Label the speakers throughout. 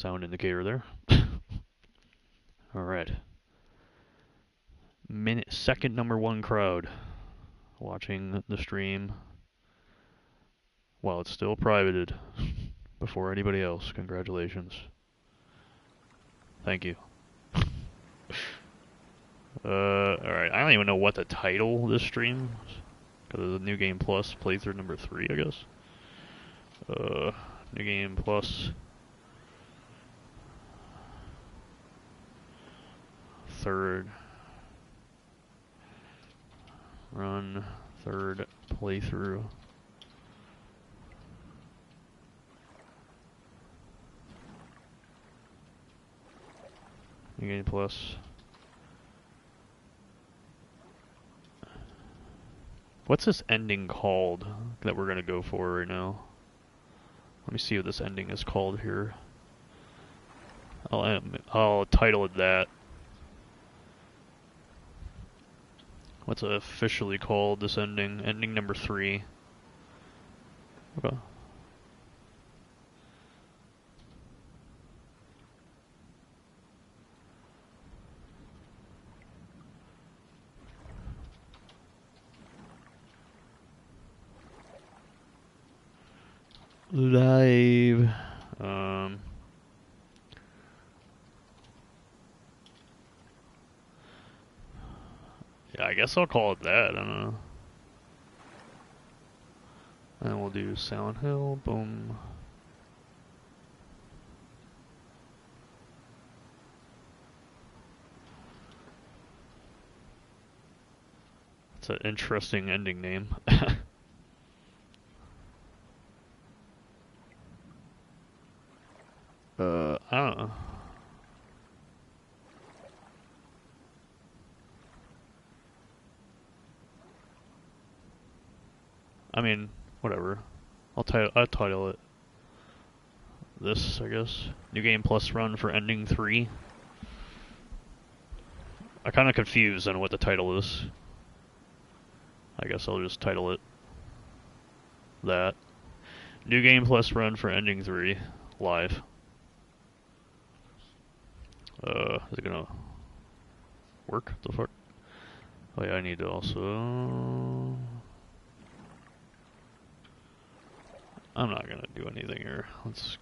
Speaker 1: sound indicator there. Alright. Second #1 crowd watching the stream while it's still privated before anybody else. Congratulations. Thank you. Alright. I don't even know what to title this stream. Because it's a New Game Plus playthrough number 3, I guess. New Game Plus. Third run, third playthrough. New Game Plus. What's this ending called that we're gonna go for right now? Let me see what this ending is called here. I'll title it that. What's it officially called, this ending? Ending number 3. Okay. Live. Yeah, I guess I'll call it that. I don't know. And we'll do Silent Hill. Boom. It's an interesting ending name. I don't know. I mean, whatever. I'll title it this, I guess. New Game Plus run for ending 3. I'm kind of confused on what the title is. I guess I'll just title it that. New Game Plus run for ending 3 live. Is it gonna work? The fuck? Oh yeah, I need to also... I'm not gonna do anything here. Let's...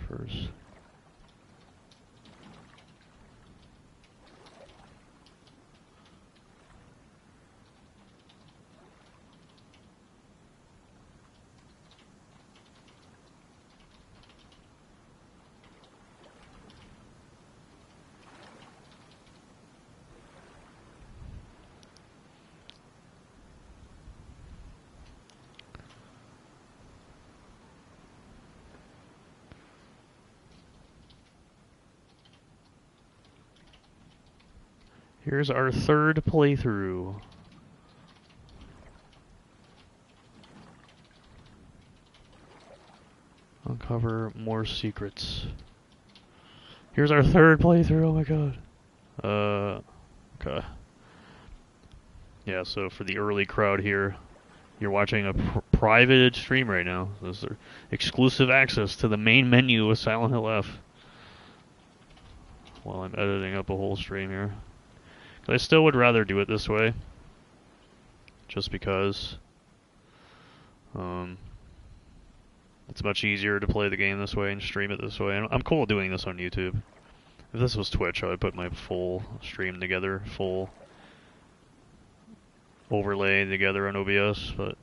Speaker 1: First. Here's our third playthrough. Uncover more secrets. Here's our third playthrough, oh my god. Okay. Yeah, so for the early crowd here, you're watching a private stream right now. This is exclusive access to the main menu of Silent Hill F. While I'm editing up a whole stream here. I still would rather do it this way. Just because it's much easier to play the game this way and stream it this way. And I'm cool doing this on YouTube. If this was Twitch, I would put my full stream together, full overlay together on OBS, but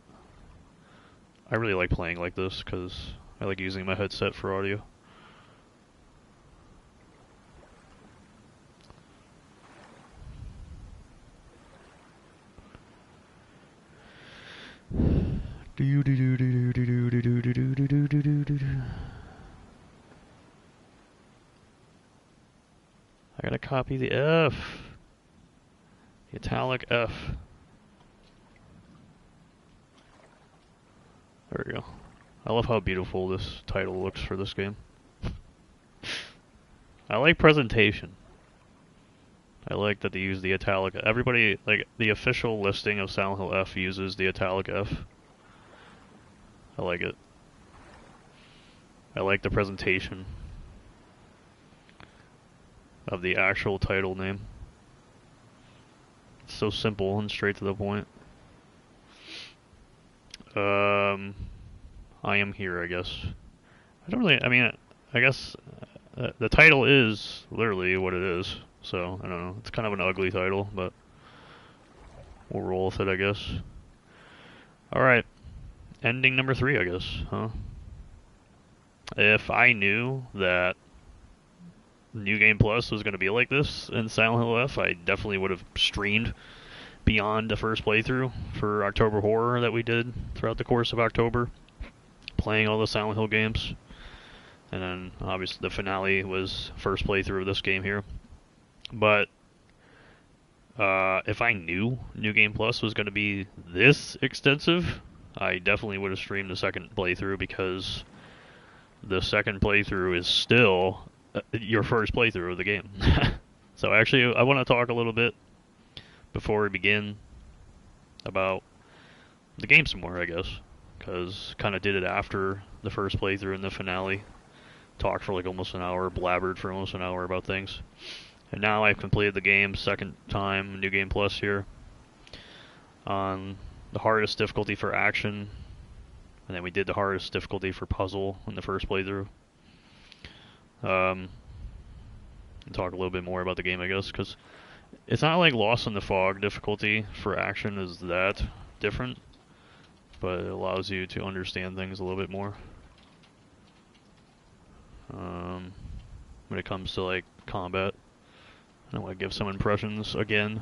Speaker 1: I really like playing like this because I like using my headset for audio. I gotta copy the F. The italic F. There we go. I love how beautiful this title looks for this game. I like presentation. I like that they use the italic. Everybody, like, the official listing of Silent Hill F uses the italic F. I like it. I like the presentation of the actual title name. It's so simple and straight to the point. I am here, I guess. I don't really, I mean, I guess the title is literally what it is, so I don't know. It's kind of an ugly title, but we'll roll with it, I guess. Alright, ending number 3, I guess, huh? If I knew that New Game Plus was going to be like this in Silent Hill F, I definitely would have streamed beyond the first playthrough for October Horror that we did throughout the course of October, playing all the Silent Hill games. And then, obviously, the finale was first playthrough of this game here. But if I knew New Game Plus was going to be this extensive, I definitely would have streamed the second playthrough, because the second playthrough is still your first playthrough of the game. So actually, I want to talk a little bit before we begin about the game some more, I guess, because kind of did it after the first playthrough and the finale. Talked for like almost an hour, blabbered for almost an hour about things. And now I've completed the game, second time, New Game Plus here, on the hardest difficulty for action, and then we did the hardest difficulty for puzzle in the first playthrough. And talk a little bit more about the game, I guess, because it's not like Lost in the Fog difficulty for action is that different, but it allows you to understand things a little bit more. When it comes to like combat, I want to give some impressions again.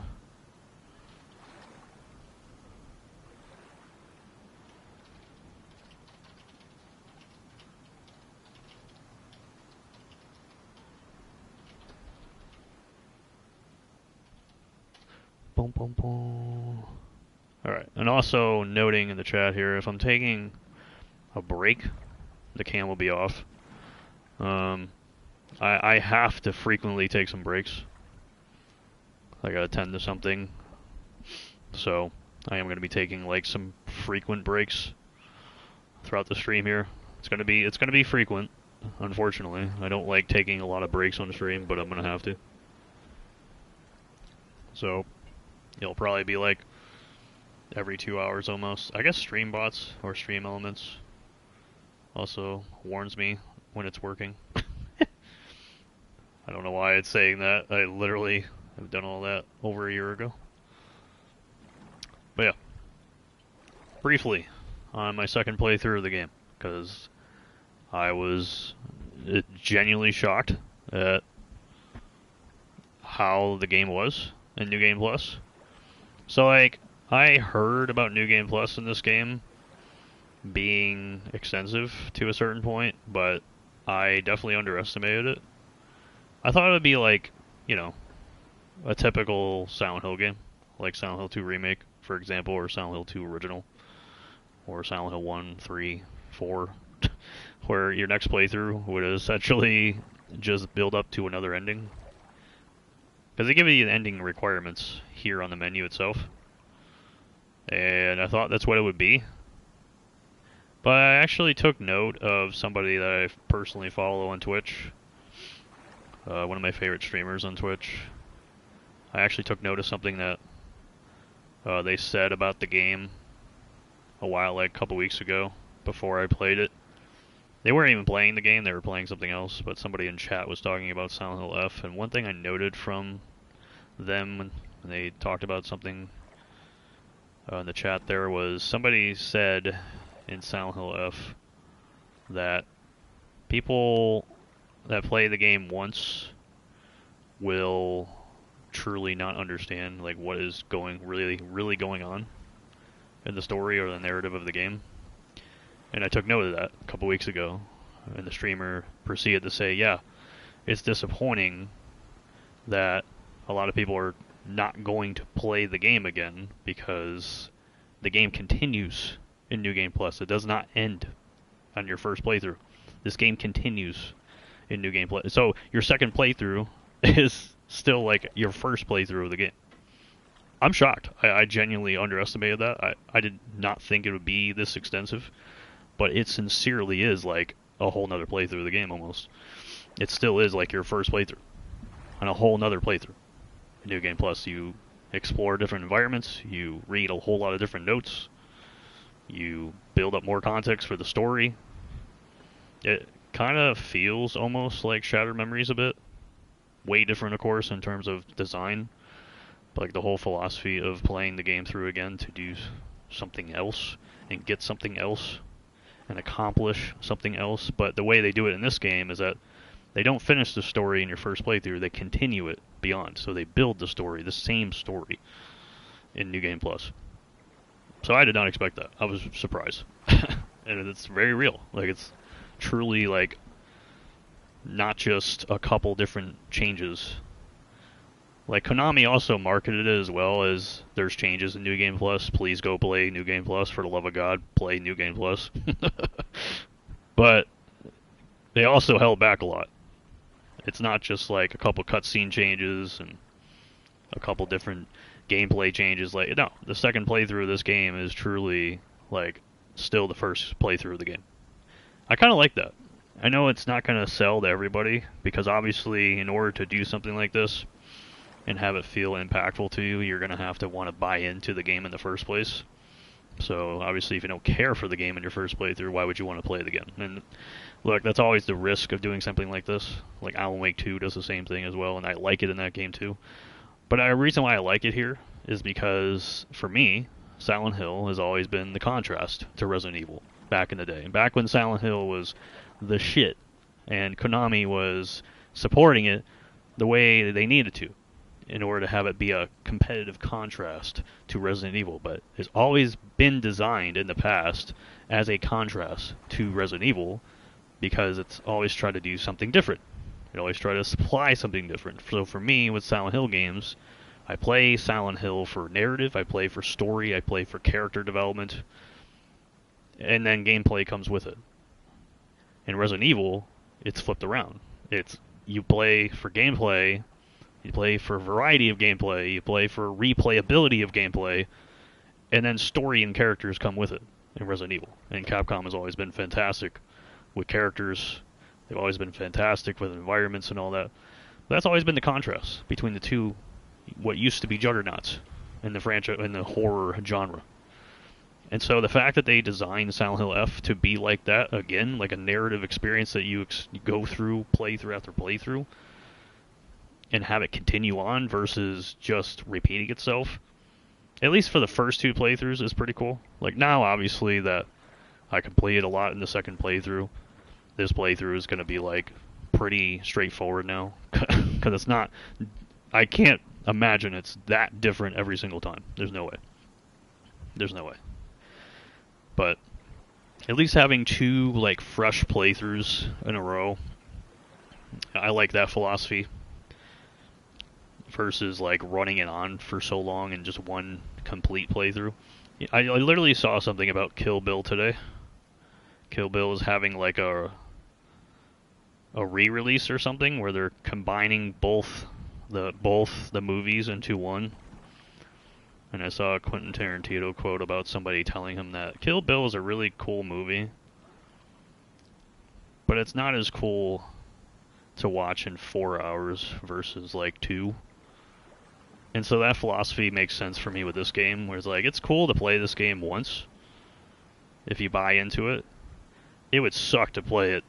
Speaker 1: Boom, boom, boom. Alright, and also noting in the chat here, if I'm taking a break, the cam will be off. I have to frequently take some breaks. I gotta attend to something. So, I am going to be taking like some frequent breaks throughout the stream here. It's gonna be frequent, unfortunately. I don't like taking a lot of breaks on the stream, but I'm gonna have to. So, it'll probably be like every 2 hours almost. I guess stream bots or stream elements also warns me when it's working. I don't know why it's saying that. I literally have done all that over a year ago. But yeah, briefly on my second playthrough of the game, because I was genuinely shocked at how the game was in New Game Plus. So like, I heard about New Game Plus in this game being extensive to a certain point, but I definitely underestimated it. I thought it would be like, you know, a typical Silent Hill game, like Silent Hill 2 Remake, for example, or Silent Hill 2 Original, or Silent Hill 1, 3, 4, where your next playthrough would essentially just build up to another ending. Because they give you the ending requirements here on the menu itself. And I thought that's what it would be. But I actually took note of somebody that I personally follow on Twitch. One of my favorite streamers on Twitch. I actually took note of something that they said about the game a while, like a couple weeks ago, before I played it. They weren't even playing the game, they were playing something else, but somebody in chat was talking about Silent Hill F, and one thing I noted from them when they talked about something in the chat there was somebody said in Silent Hill F that people that play the game once will truly not understand like what is really going on in the story or the narrative of the game. And I took note of that a couple weeks ago, and the streamer proceeded to say, yeah, it's disappointing that a lot of people are not going to play the game again because the game continues in New Game Plus. It does not end on your first playthrough. This game continues in New Game Plus. So your second playthrough is still like your first playthrough of the game. I'm shocked. I genuinely underestimated that. I did not think it would be this extensive, but it sincerely is like a whole nother playthrough of the game almost. It still is like your first playthrough on a whole nother playthrough. In New Game Plus, you explore different environments, you read a whole lot of different notes, you build up more context for the story. It kind of feels almost like Shattered Memories a bit. Way different, of course, in terms of design. But like the whole philosophy of playing the game through again to do something else and get something else and accomplish something else. But the way they do it in this game is that they don't finish the story in your first playthrough, they continue it beyond. So they build the story, the same story, in New Game Plus. So I did not expect that. I was surprised. And it's very real. Like, it's truly, like, not just a couple different changes. Like, Konami also marketed it as well as there's changes in New Game Plus. Please go play New Game Plus. For the love of God, play New Game Plus. But they also held back a lot. It's not just like a couple cutscene changes and a couple different gameplay changes. Like, no, the second playthrough of this game is truly like still the first playthrough of the game. I kind of like that. I know it's not going to sell to everybody because obviously in order to do something like this and have it feel impactful to you, you're going to have to want to buy into the game in the first place. So obviously if you don't care for the game in your first playthrough, why would you want to play it again? And look, that's always the risk of doing something like this. Like Alan Wake 2 does the same thing as well, and I like it in that game too. But the reason why I like it here is because, for me, Silent Hill has always been the contrast to Resident Evil back in the day. And back when Silent Hill was the shit, and Konami was supporting it the way they needed to in order to have it be a competitive contrast to Resident Evil. But it's always been designed in the past as a contrast to Resident Evil because it's always tried to do something different. It always tried to supply something different. So for me, with Silent Hill games, I play Silent Hill for narrative, I play for story, I play for character development, and then gameplay comes with it. In Resident Evil, it's flipped around. It's you play for gameplay, you play for variety of gameplay, you play for replayability of gameplay, and then story and characters come with it in Resident Evil. And Capcom has always been fantastic with characters. They've always been fantastic with environments and all that. But that's always been the contrast between the two, what used to be juggernauts in the franchise, in the horror genre. And so the fact that they designed Silent Hill F to be like that, again, like a narrative experience that you go through, playthrough after playthrough, and have it continue on versus just repeating itself, at least for the first two playthroughs, is pretty cool. Like now, obviously, that I completed a lot in the second playthrough, this playthrough is going to be like pretty straightforward now. Because it's not, I can't imagine it's that different every single time. There's no way. There's no way. But at least having two like fresh playthroughs in a row, I like that philosophy versus like running it on for so long in just one complete playthrough. I literally saw something about Kill Bill today. Kill Bill is having like a re-release or something where they're combining both the movies into one. And I saw a Quentin Tarantino quote about somebody telling him that Kill Bill is a really cool movie, but it's not as cool to watch in 4 hours versus like 2. And so that philosophy makes sense for me with this game, where it's like, it's cool to play this game once if you buy into it. It would suck to play it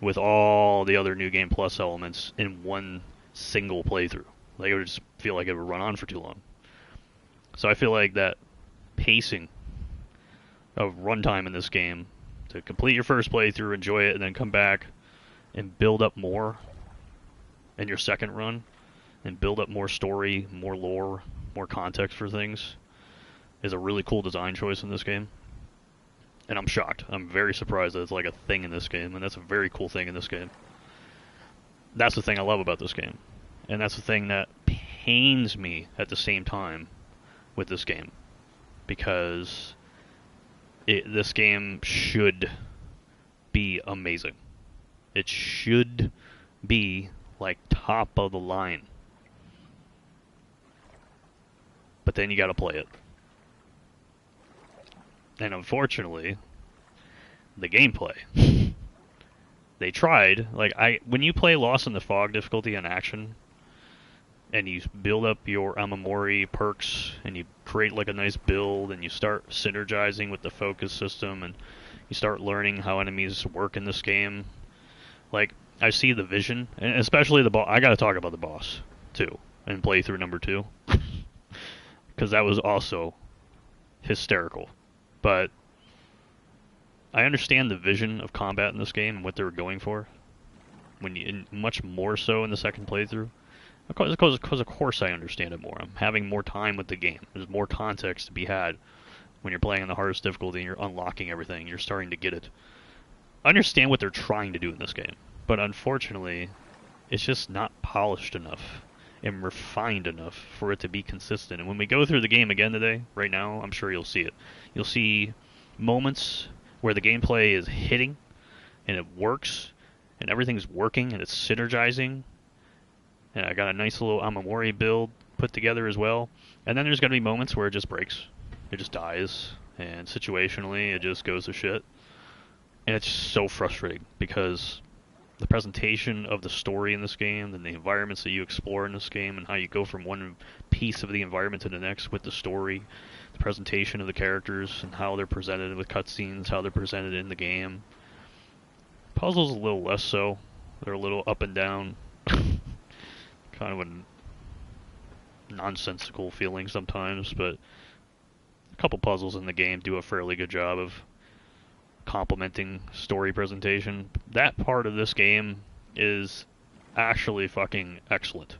Speaker 1: with all the other New Game Plus elements in one single playthrough. Like, it would just feel like it would run on for too long. So I feel like that pacing of runtime in this game, to complete your first playthrough, enjoy it, and then come back and build up more in your second run, and build up more story, more lore, more context for things, is a really cool design choice in this game. And I'm shocked. I'm very surprised that it's like a thing in this game, and that's a very cool thing in this game. That's the thing I love about this game. And that's the thing that pains me at the same time with this game. Because this game should be amazing. It should be like top of the line. But then you gotta play it. And unfortunately, the gameplay. They tried, like when you play Lost in the Fog difficulty on action, and you build up your Amamori perks, and you create like a nice build, and you start synergizing with the focus system, and you start learning how enemies work in this game. Like, I see the vision, and especially the boss. I gotta talk about the boss, too, in playthrough number 2. Because that was also hysterical. But I understand the vision of combat in this game and what they were going for. Much more so in the second playthrough. Because of course I understand it more. I'm having more time with the game. There's more context to be had when you're playing on the hardest difficulty and you're unlocking everything. You're starting to get it. I understand what they're trying to do in this game. But unfortunately, it's just not polished enough and refined enough for it to be consistent. And when we go through the game again today, right now, I'm sure you'll see it. You'll see moments where the gameplay is hitting and it works and everything's working and it's synergizing. And I got a nice little Amamori build put together as well. And then there's going to be moments where it just breaks. It just dies. And situationally, it just goes to shit. And it's so frustrating because the presentation of the story in this game and the environments that you explore in this game and how you go from one piece of the environment to the next with the story, the presentation of the characters and how they're presented with cutscenes, how they're presented in the game. Puzzles a little less so. They're a little up and down. Kind of a nonsensical feeling sometimes, but a couple puzzles in the game do a fairly good job of complementing story presentation. That part of this game is actually fucking excellent.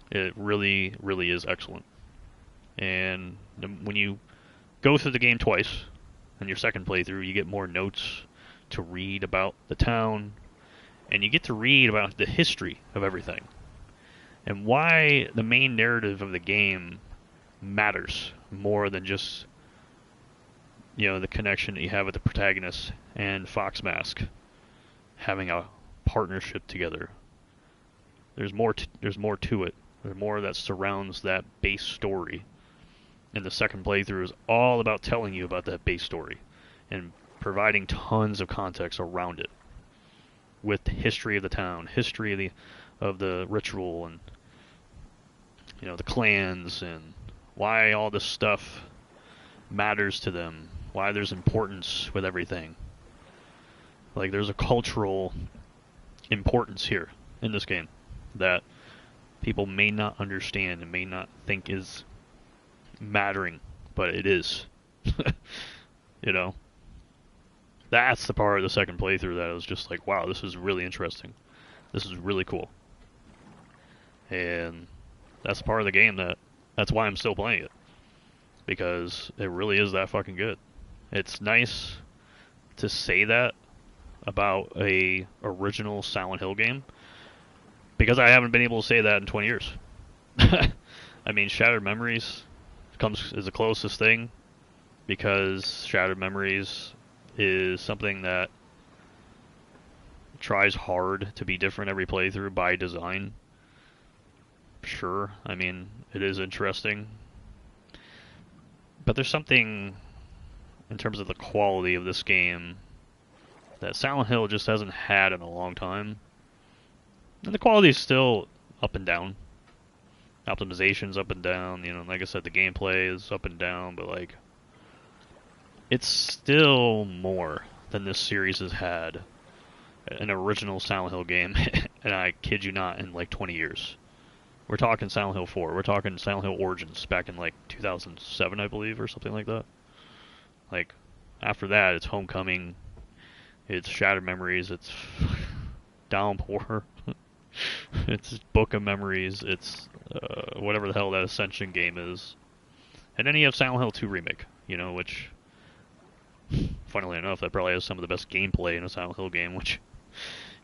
Speaker 1: It really, really is excellent. And when you go through the game twice, in your second playthrough, you get more notes to read about the town, and you get to read about the history of everything, and why the main narrative of the game matters more than just, the connection that you have with the protagonist and Fox Mask having a partnership together. There's more to it. There's more that surrounds that base story. And the second playthrough is all about telling you about that base story and providing tons of context around it with the history of the town, history of the ritual, and the clans, and why all this stuff matters to them, why there's importance with everything. Like, there's a cultural importance here in this game that people may not understand and may not think is mattering, but it is. That's the part of the second playthrough that I was just like, wow, this is really interesting. This is really cool. And that's the part of the game that's why I'm still playing it. Because it really is that fucking good. It's nice to say that about a original Silent Hill game, because I haven't been able to say that in 20 years. I mean, Shattered Memories is the closest thing, because Shattered Memories is something that tries hard to be different every playthrough by design. Sure, I mean, it is interesting. But there's something in terms of the quality of this game that Silent Hill just hasn't had in a long time. And the quality is still up and down. Optimization's up and down, like I said, the gameplay is up and down, but like, it's still more than this series has had an original Silent Hill game, and I kid you not, in like 20 years. We're talking Silent Hill 4, we're talking Silent Hill Origins back in like 2007, I believe, or something like that. Like, after that, it's Homecoming, it's Shattered Memories, it's Downpour, it's Book of Memories, it's whatever the hell that Ascension game is. And then you have Silent Hill 2 Remake, which, funnily enough, that probably has some of the best gameplay in a Silent Hill game, which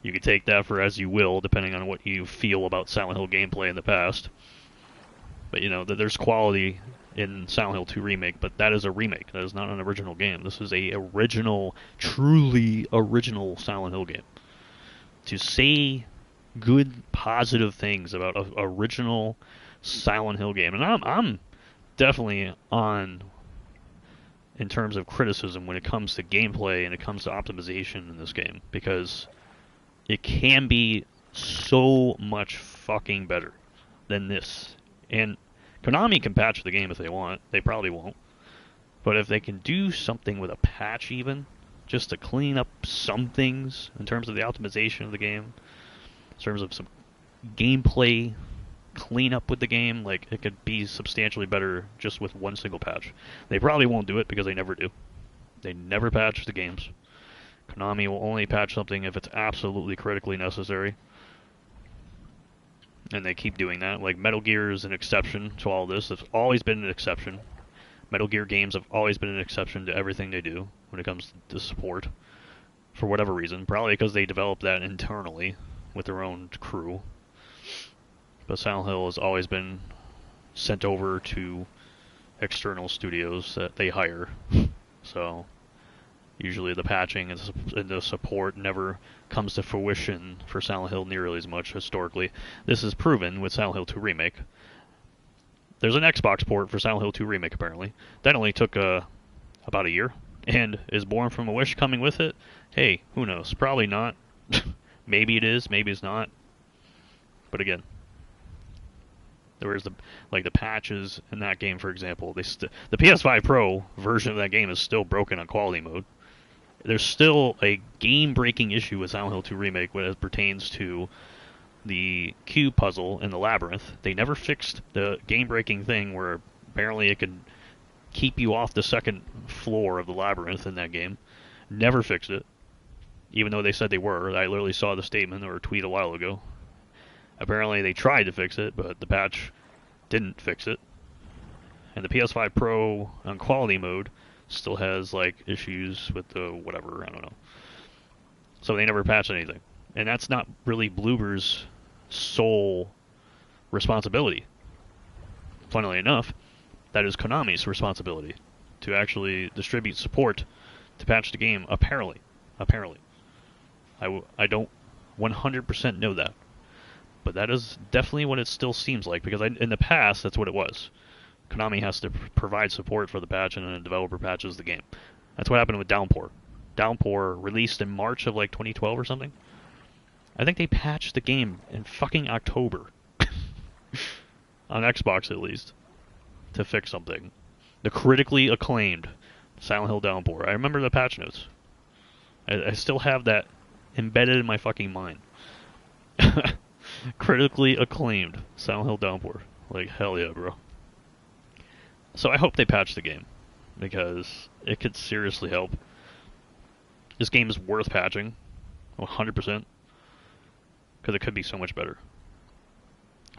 Speaker 1: You can take that for as you will, depending on what you feel about Silent Hill gameplay in the past. But you know, there's quality in Silent Hill 2 Remake, but that is a remake. That is not an original game. This is a original, truly original Silent Hill game. To say good, positive things about an original Silent Hill game, and I'm definitely on in terms of criticism when it comes to gameplay and it comes to optimization in this game, because it can be so much fucking better than this. And Konami can patch the game if they want. They probably won't. But if they can do something with a patch even, just to clean up some things in terms of the optimization of the game, in terms of some gameplay cleanup with the game, like, it could be substantially better just with one single patch. They probably won't do it because they never do. They never patch the games. Konami will only patch something if it's absolutely critically necessary. And they keep doing that. Like, Metal Gear is an exception to all this. It's always been an exception. Metal Gear games have always been an exception to everything they do when it comes to support. For whatever reason. Probably because they developed that internally with their own crew. But Silent Hill has always been sent over to external studios that they hire. So usually the patching and the support never comes to fruition for Silent Hill nearly as much historically. This is proven with Silent Hill 2 Remake. There's an Xbox port for Silent Hill 2 Remake, apparently. That only took about a year. And is Born from a Wish coming with it? Hey, who knows? Probably not. Maybe it is, maybe it's not. But again, whereas the patches in that game, for example, the PS5 Pro version of that game is still broken on quality mode. There's still a game-breaking issue with Silent Hill 2 Remake when it pertains to the cube puzzle in the labyrinth. They never fixed the game-breaking thing where apparently it could keep you off the second floor of the labyrinth in that game. Never fixed it, even though they said they were. I literally saw the statement or a tweet a while ago. Apparently they tried to fix it, but the patch didn't fix it. And the PS5 Pro on quality mode still has, like, issues with the whatever, I don't know. So they never patched anything. And that's not really Bloober's sole responsibility. Funnily enough, that is Konami's responsibility to actually distribute support to patch the game, apparently. I don't 100% know that. But that is definitely what it still seems like, because in the past, that's what it was. Konami has to provide support for the patch, and then a developer patches the game. That's what happened with Downpour. Downpour released in March of, like, 2012 or something. I think they patched the game in fucking October. On Xbox, at least. To fix something. The critically acclaimed Silent Hill Downpour. I remember the patch notes. I still have that embedded in my fucking mind. Critically acclaimed Silent Hill Downpour. Like, hell yeah, bro. So I hope they patch the game, because it could seriously help. This game is worth patching, 100%, because it could be so much better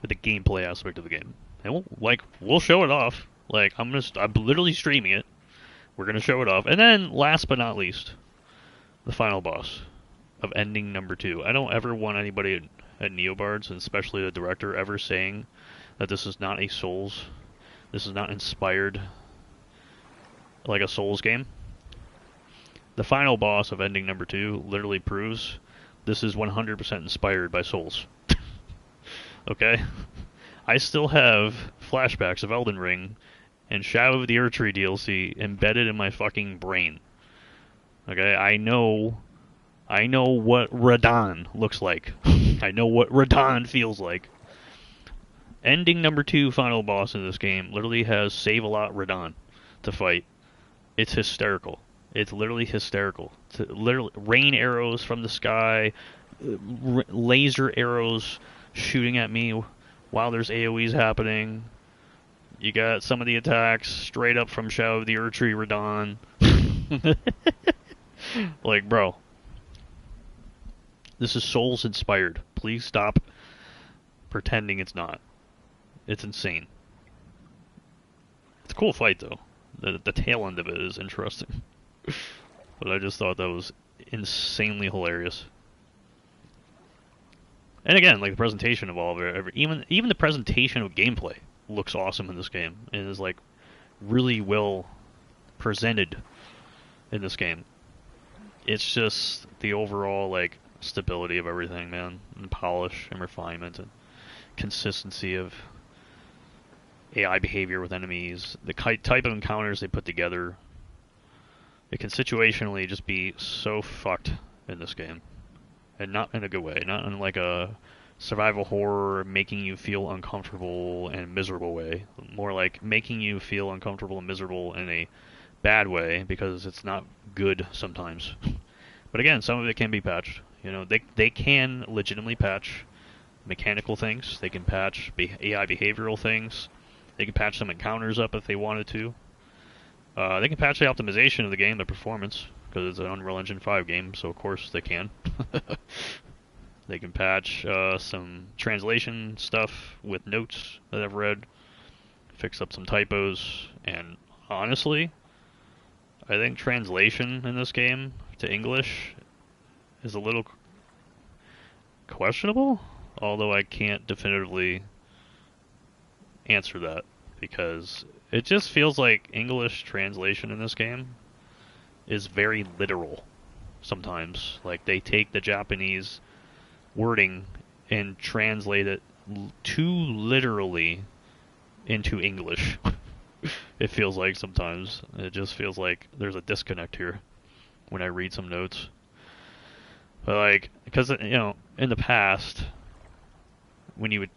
Speaker 1: with the gameplay aspect of the game. And we'll show it off. Like, I'm literally streaming it. We're gonna show it off, and then last but not least, the final boss of ending number 2. I don't ever want anybody at Neobards, and especially the director, ever saying that this is not a Souls. This is not inspired like a Souls game. The final boss of ending number 2 literally proves this is 100% inspired by Souls. Okay? I still have flashbacks of Elden Ring and Shadow of the Erdtree DLC embedded in my fucking brain. Okay? I know what Radahn looks like. I know what Radahn feels like. Ending number 2 final boss in this game literally has Save-A-Lot Radahn to fight. It's hysterical. It's literally hysterical. Literally rain arrows from the sky, laser arrows shooting at me while there's AoEs happening. You got some of the attacks straight up from Shadow of the Erdtree Radahn. Like, bro. This is Souls inspired. Please stop pretending it's not. It's insane. It's a cool fight, though. The tail end of it is interesting. But I just thought that was insanely hilarious. And again, like the presentation of all of it, even the presentation of gameplay looks awesome in this game, and is like really well presented in this game. It's just the overall like stability of everything, man, and polish and refinement and consistency of AI behavior with enemies, the type of encounters they put together. It can situationally just be so fucked in this game, and not in a good way, not in like a survival horror making you feel uncomfortable and miserable way, more like making you feel uncomfortable and miserable in a bad way because it's not good sometimes. But again, some of it can be patched. You know, they can legitimately patch mechanical things. They can patch AI behavioral things. They can patch some encounters up if they wanted to. They can patch the optimization of the game, the performance, because it's an Unreal Engine 5 game, so of course they can. They can patch some translation stuff with notes that I've read, fix up some typos, and honestly, I think translation in this game to English is a little questionable, although I can't definitively answer that, because it just feels like English translation in this game is very literal sometimes. Like, they take the Japanese wording and translate it too literally into English. It feels like sometimes. It just feels like there's a disconnect here when I read some notes. But like, because, you know, in the past, when you would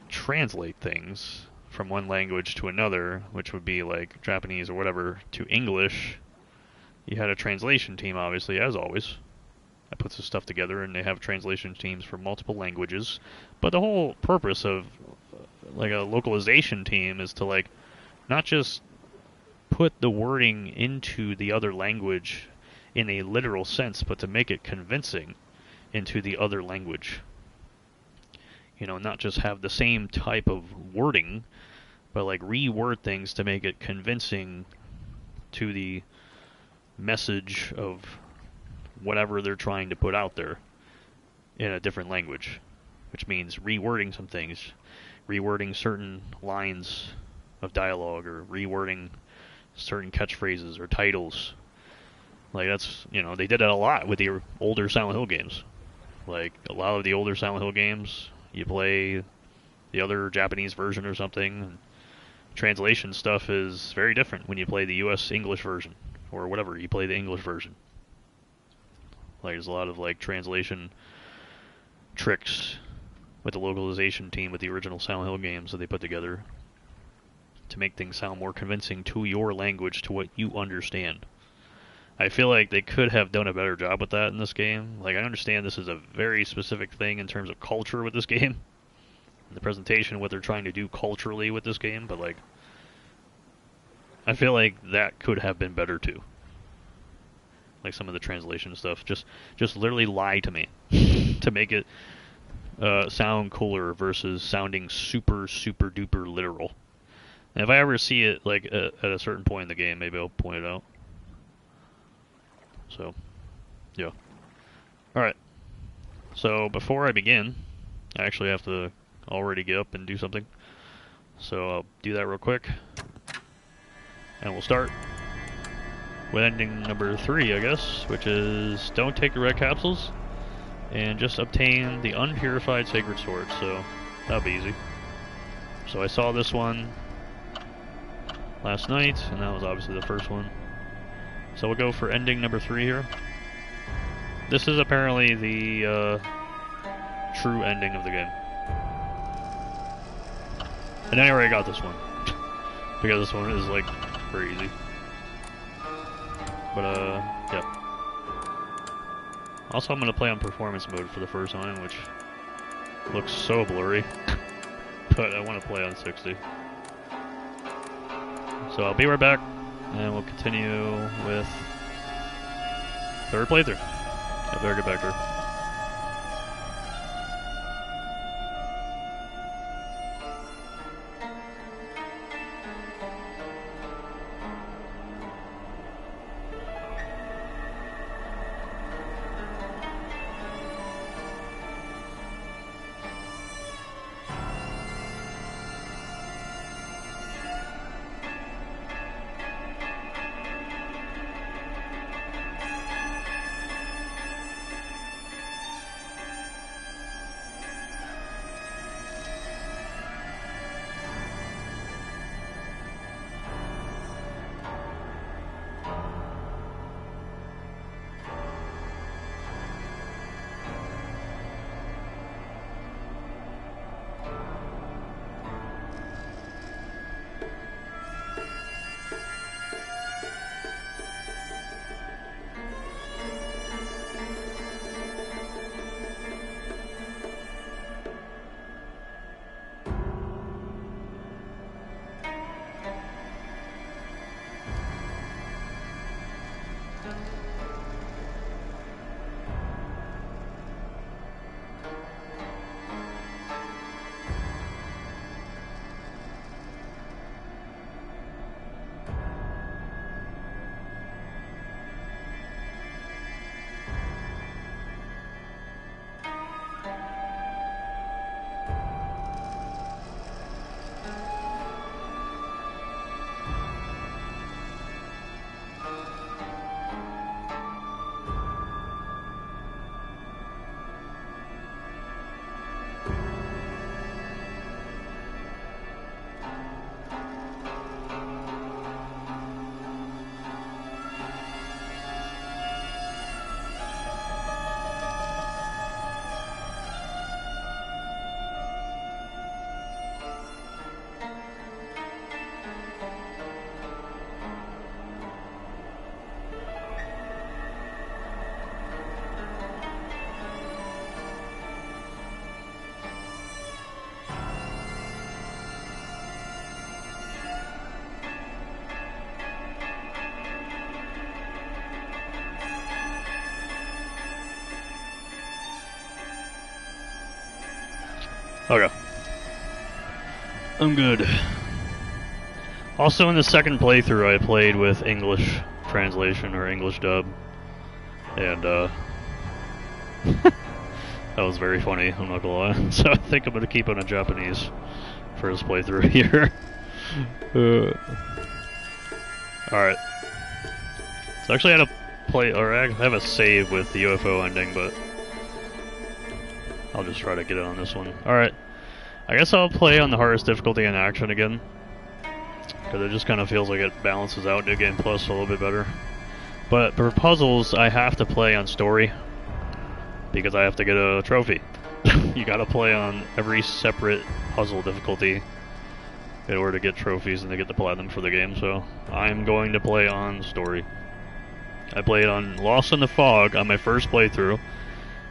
Speaker 1: translate things from one language to another, which would be like Japanese or whatever, to English, you had a translation team, obviously, as always, that puts this stuff together, and they have translation teams for multiple languages. But the whole purpose of like a localization team is to like not just put the wording into the other language in a literal sense, but to make it convincing into the other language. You know, not just have the same type of wording, but like reword things to make it convincing to the message of whatever they're trying to put out there in a different language, which means rewording some things, rewording certain lines of dialogue, or rewording certain catchphrases or titles. Like, that's, you know, they did that a lot with the older Silent Hill games. Like, a lot of the older Silent Hill games, you play the other Japanese version or something, and translation stuff is very different when you play the US English version, or whatever, you play the English version. Like, there's a lot of like translation tricks with the localization team with the original Silent Hill games that they put together to make things sound more convincing to your language, to what you understand. I feel like they could have done a better job with that in this game. Like, I understand this is a very specific thing in terms of culture with this game, and the presentation, what they're trying to do culturally with this game, but like, I feel like that could have been better too. Like some of the translation stuff, just literally lie to me to make it sound cooler versus sounding super duper literal. And if I ever see it like at a certain point in the game, maybe I'll point it out. So, yeah. Alright. So, before I begin, I actually have to already get up and do something. So, I'll do that real quick. And we'll start with ending number 3, I guess, which is don't take the red capsules and just obtain the unpurified sacred sword. So, that'll be easy. So, I saw this one last night, and that was obviously the first one. So we'll go for ending number 3 here. This is apparently the true ending of the game. And I already got this one. Because this one is like very easy. But yeah. Also, I'm going to play on performance mode for the first time, which looks so blurry. But I want to play on 60. So I'll be right back, and we'll continue with third playthrough. I better get back there. Okay. I'm good. Also, in the second playthrough, I played with English translation or English dub, and that was very funny. I'm not gonna lie. So I think I'm gonna keep it in Japanese for this playthrough here. All right. So actually, I had to play, or I have a save with the UFO ending, but I'll just try to get it on this one. All right. I guess I'll play on the hardest difficulty in action again, because it just kind of feels like it balances out New Game Plus a little bit better. But for puzzles, I have to play on story, because I have to get a trophy. You gotta play on every separate puzzle difficulty in order to get trophies and to get the platinum for the game, so I'm going to play on story. I played on Lost in the Fog on my first playthrough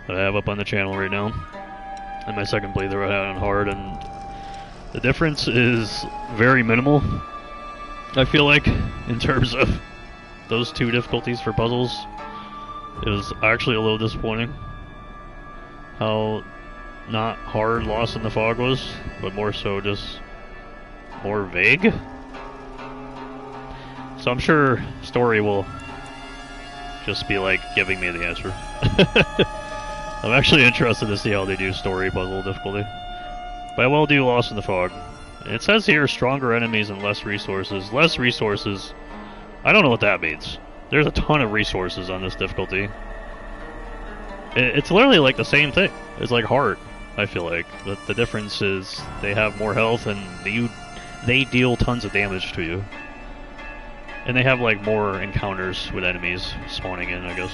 Speaker 1: that I have up on the channel right now. And my second playthrough I had on hard, and the difference is very minimal. I feel like, in terms of those two difficulties for puzzles, it was actually a little disappointing how not hard Lost in the Fog was, but more so just more vague. So I'm sure story will just be like giving me the answer. I'm actually interested to see how they do story puzzle difficulty. But I will do Lost in the Fog. It says here stronger enemies and less resources. Less resources, I don't know what that means. There's a ton of resources on this difficulty. It's literally like the same thing. It's like hard, I feel like. The difference is they have more health and they deal tons of damage to you. And they have like more encounters with enemies spawning in, I guess.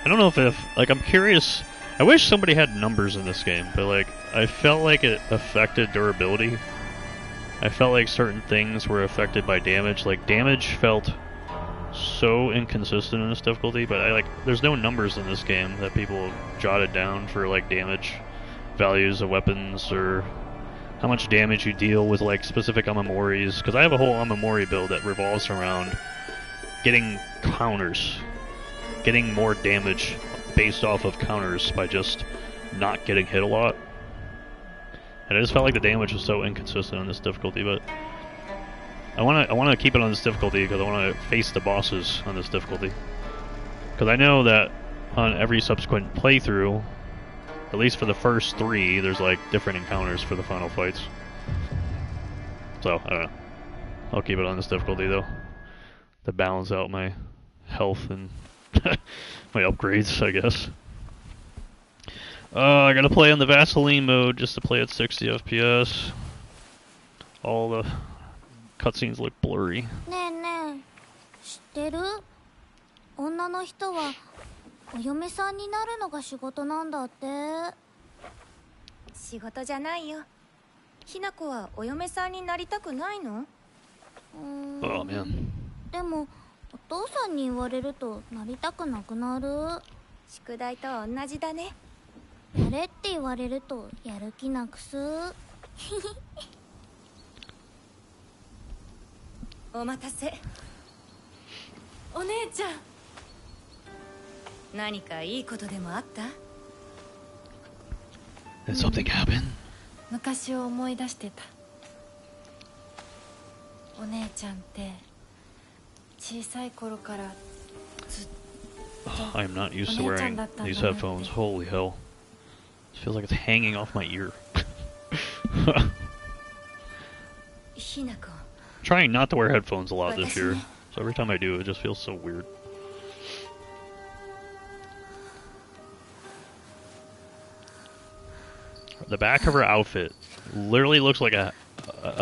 Speaker 1: I don't know if like, I'm curious. I wish somebody had numbers in this game, but like, I felt like it affected durability. I felt like certain things were affected by damage. Like, damage felt so inconsistent in this difficulty, but there's no numbers in this game that people jotted down for like damage values of weapons or how much damage you deal with like specific Amamoris, because I have a whole Amamori build that revolves around getting counters, getting more damage based off of counters by just not getting hit a lot. And I just felt like the damage was so inconsistent on this difficulty, but I want to keep it on this difficulty because I want to face the bosses on this difficulty. Because I know that on every subsequent playthrough, at least for the first 3, there's like different encounters for the final fights. So, I don't know. I'll keep it on this difficulty though, to balance out my health and my upgrades, I guess. I gotta play on the Vaseline mode just to play at 60 FPS. All the cutscenes look blurry.
Speaker 2: ねえねえ、知ってる？女の人はお嫁さんになるのが仕事なんだって。
Speaker 3: 仕事じゃないよ。ひな子はお嫁さんになりたくないの？Oh
Speaker 1: man.
Speaker 2: でもお父さんに言われるとなりたくなくなる。
Speaker 3: 宿題と同じだね。
Speaker 2: やれって言われるとやる気なくす。
Speaker 3: お待たせ。お姉ちゃん。何かいいことでもあった？
Speaker 1: Did something happen?
Speaker 4: 昔を思い出してた。お姉ちゃんって小さい頃からずっと
Speaker 1: I am not used to wearing these headphones. Holy hell. It feels like it's hanging off my ear. I'm trying not to wear headphones a lot this year, so every time I do, it just feels so weird. The back of her outfit literally looks like a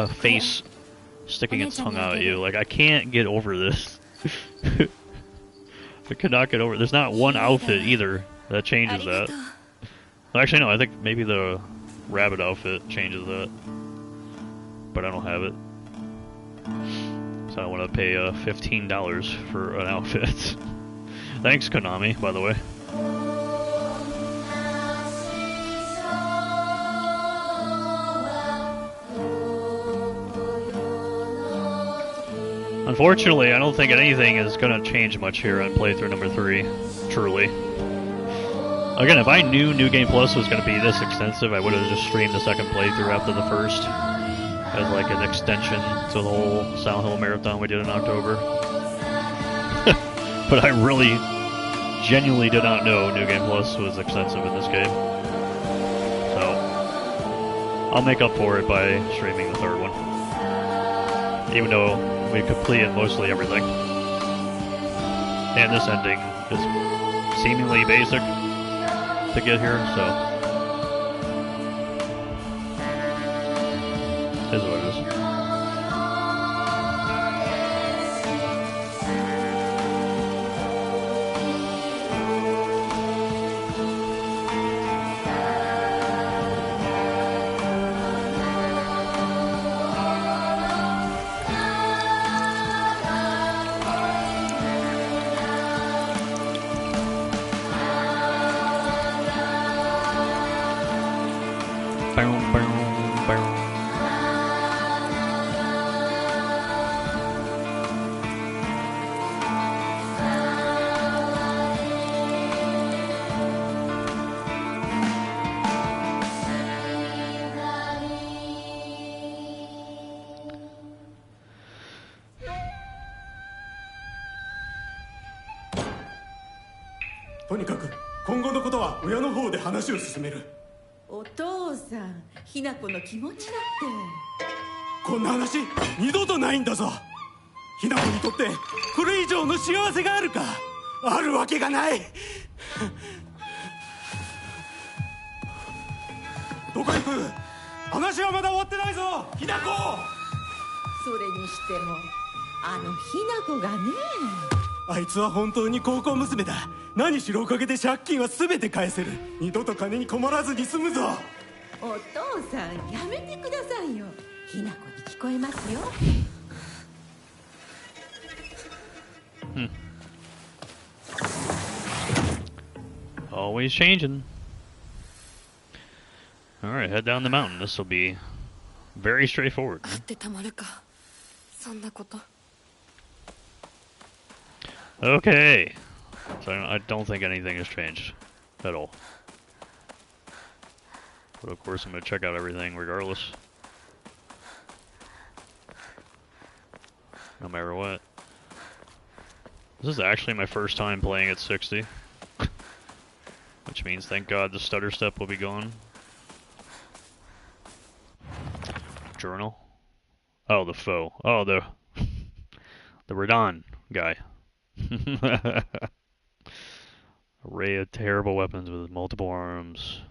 Speaker 1: face sticking its tongue out at you. Like, I can't get over this. I cannot get over it. There's not one outfit either that changes that. Well, actually, no, I think maybe the rabbit outfit changes that. But I don't have it. So I want to pay $15 for an outfit. Thanks, Konami, by the way. Unfortunately, I don't think anything is going to change much here on playthrough number 3. Truly. Again, if I knew New Game Plus was going to be this extensive, I would have just streamed the second playthrough after the first as like an extension to the whole Silent Hill marathon we did in October. But I really, genuinely did not know New Game Plus was extensive in this game. So, I'll make up for it by streaming the third one. Even though we completed mostly everything. And this ending is seemingly basic to get here, so is what it is.
Speaker 5: とにかく今後のことは親の方で話を進める。
Speaker 6: お父さん、ひな子の気持ちだって。
Speaker 5: こんな話二度とないんだぞ。ひな子にとってこれ以上の幸せがあるか。あるわけがない。どこ行く。話はまだ終わってないぞ、ひな子。
Speaker 6: それにしてもあのひな子がね。
Speaker 5: あいつは本当に高校娘だ。何しろおかげで借金は全て返せる。二度と金に困らずに済むぞ。
Speaker 6: お父さん、やめてくださいよ。ひな子に聞こえますよ。
Speaker 1: Always changing. Alright, head down the mountain. This will be very straightforward. Okay. So I don't think anything has changed at all. But of course I'm going to check out everything regardless. No matter what. This is actually my first time playing at 60. Which means, thank God, the stutter step will be gone. Journal? Oh, the foe. Oh, the Radon guy. Array of terrible weapons with multiple arms.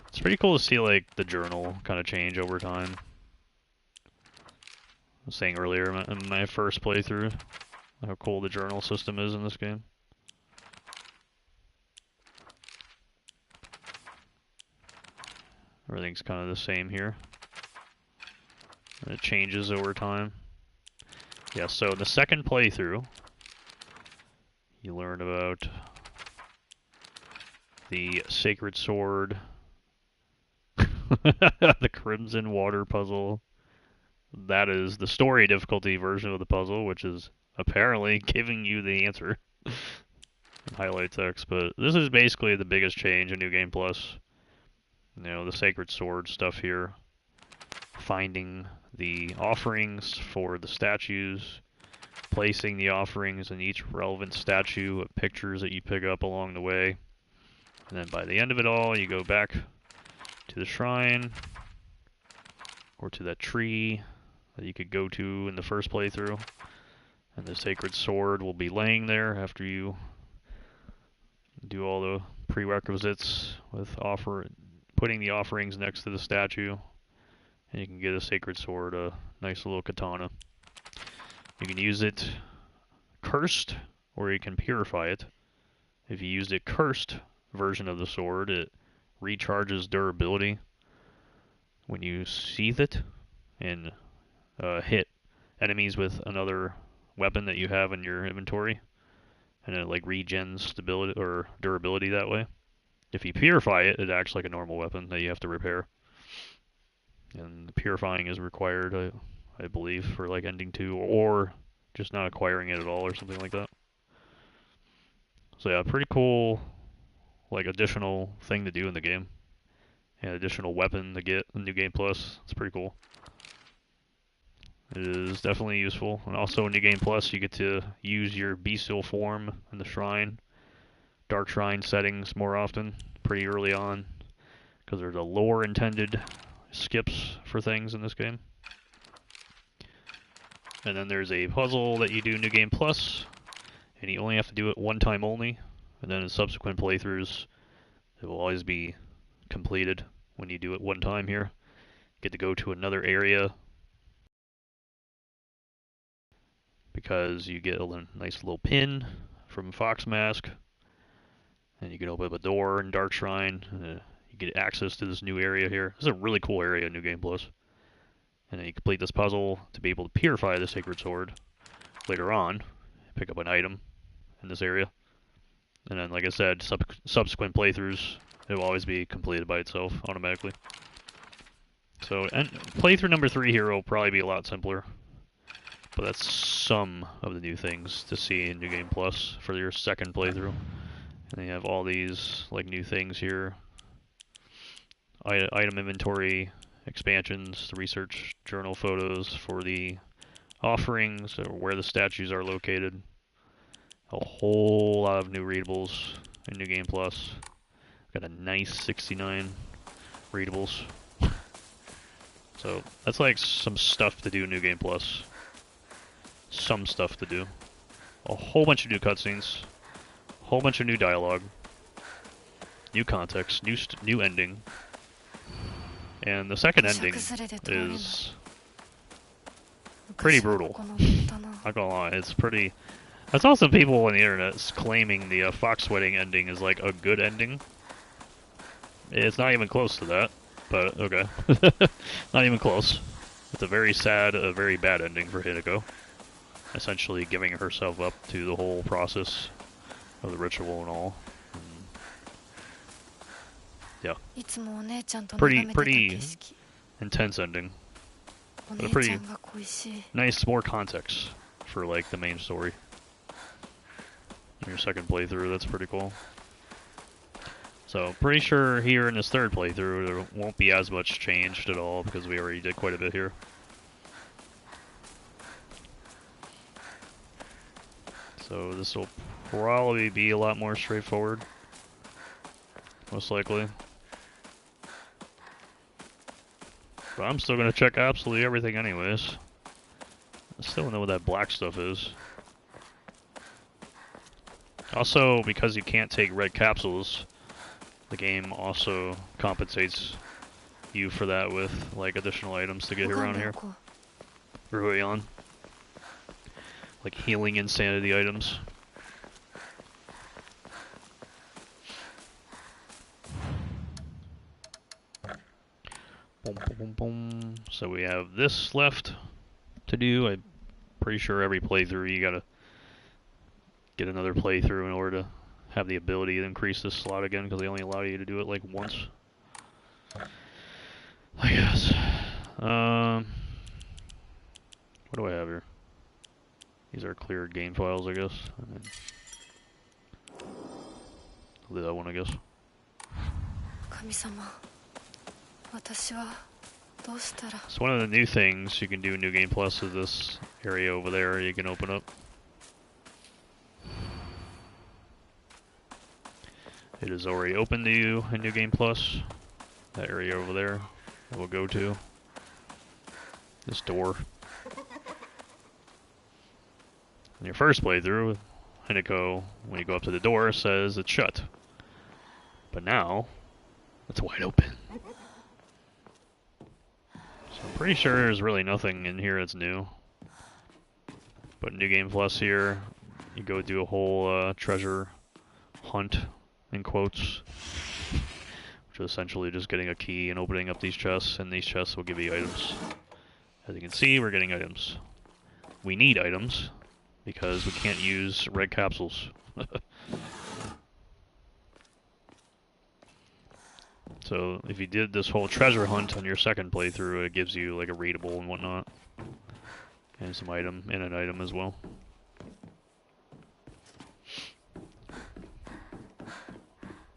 Speaker 1: It's pretty cool to see, like, the journal kind of change over time. I was saying earlier in my first playthrough how cool the journal system is in this game. Everything's kind of the same here. And it changes over time. Yeah, so in the second playthrough, you learn about the Sacred Sword, the Crimson Water puzzle. That is the story difficulty version of the puzzle, which is apparently giving you the answer in highlight text. But this is basically the biggest change in New Game Plus. You know, the Sacred Sword stuff here. Finding the offerings for the statues. Placing the offerings in each relevant statue with pictures that you pick up along the way. And then by the end of it all, you go back to the shrine. Or to that tree that you could go to in the first playthrough. And the Sacred Sword will be laying there after you do all the prerequisites with putting the offerings next to the statue. And you can get a Sacred Sword, a nice little katana. You can use it cursed, or you can purify it. If you used a cursed version of the sword, it recharges durability when you sheath it and hit enemies with another weapon that you have in your inventory, and it like regens stability or durability that way. If you purify it, it acts like a normal weapon that you have to repair, and purifying is required, I believe, for like ending 2 or just not acquiring it at all or something like that. So yeah, pretty cool, like additional thing to do in the game. And additional weapon to get in New Game Plus. It's pretty cool. It is definitely useful. And also in New Game Plus, you get to use your bestial form in the shrine, Dark Shrine settings more often, pretty early on, because there's a lore intended skips for things in this game. And then there's a puzzle that you do in New Game Plus, and you only have to do it one time only. And then in subsequent playthroughs, it will always be completed when you do it one time here. You get to go to another area because you get a nice little pin from Fox Mask, and you can open up a door in Dark Shrine. You get access to this new area here. This is a really cool area in New Game Plus. And then you complete this puzzle to be able to purify the Sacred Sword later on. Pick up an item in this area. And then, like I said, subsequent playthroughs, it will always be completed by itself automatically. So, and playthrough number 3 here will probably be a lot simpler. But that's some of the new things to see in New Game Plus for your second playthrough. And you have all these like new things here. Item inventory expansions, the research journal photos for the offerings, or where the statues are located. A whole lot of new readables in New Game Plus. Got a nice 69 readables. So that's like some stuff to do in New Game Plus. Some stuff to do. A whole bunch of new cutscenes. A whole bunch of new dialogue. New context. New ending. And the second ending is pretty brutal. Not gonna lie, it's pretty... I saw some people on the internet claiming the Fox Wedding ending is like a good ending. It's not even close to that, but okay. Not even close. It's a very sad, a very bad ending for Hideko. Essentially giving herself up to the whole process of the ritual and all. Yeah. Pretty intense ending. But a pretty nice, more context for like the main story. In your second playthrough, that's pretty cool. So, pretty sure here in this third playthrough there won't be as much changed at all because we already did quite a bit here. So this will probably be a lot more straightforward. Most likely. But I'm still going to check absolutely everything anyways. I still don't know what that black stuff is. Also, because you can't take red capsules, the game also compensates you for that with like additional items to get around here. Early on. Like healing insanity items. Boom, boom, boom, boom. So we have this left to do. I'm pretty sure every playthrough you gotta get another playthrough in order to have the ability to increase this slot again, because they only allow you to do it like once. I guess. What do I have here? These are cleared game files, I guess. I'll do that one, I guess. So one of the new things you can do in New Game Plus is this area over there you can open up. It is already open to you in New Game Plus. That area over there that we'll go to. This door. In your first playthrough, Hideko, when you go up to the door, says it's shut. But now, it's wide open. So I'm pretty sure there's really nothing in here that's new. But New Game Plus here, you go do a whole treasure hunt, in quotes. Which is essentially just getting a key and opening up these chests, and these chests will give you items. As you can see, we're getting items. We need items, because we can't use red capsules. So if you did this whole treasure hunt on your second playthrough, it gives you like a readable and whatnot. And some item, and an item as well.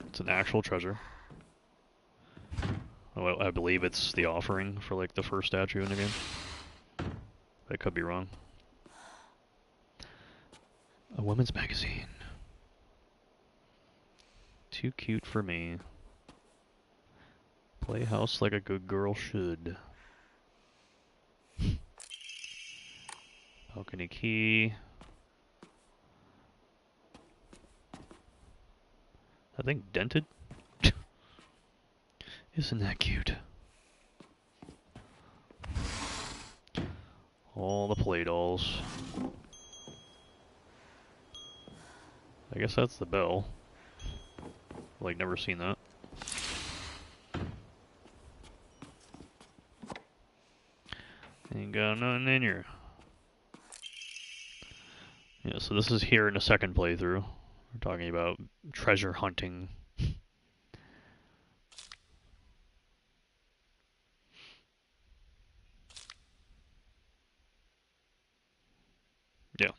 Speaker 1: It's an actual treasure. Oh, I believe it's the offering for like the first statue in the game. I could be wrong. A women's magazine. Too cute for me. Play house like a good girl should. Balcony key. That thing dented? Isn't that cute? All the play dolls. I guess that's the bell. Like, never seen that. Ain't got nothing in here. Yeah, so this is here in the second playthrough. We're talking about treasure hunting. Yeah.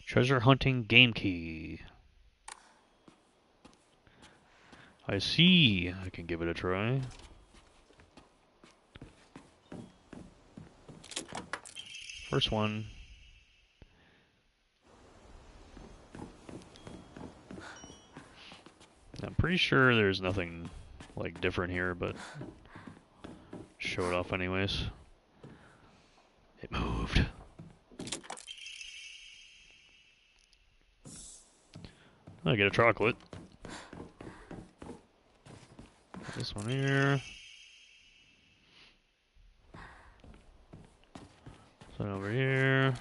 Speaker 1: Treasure hunting game key. I see. I can give it a try. First one. I'm pretty sure there's nothing like different here, but show it off anyways. It moved. I get a chocolate. This one here. This one over here.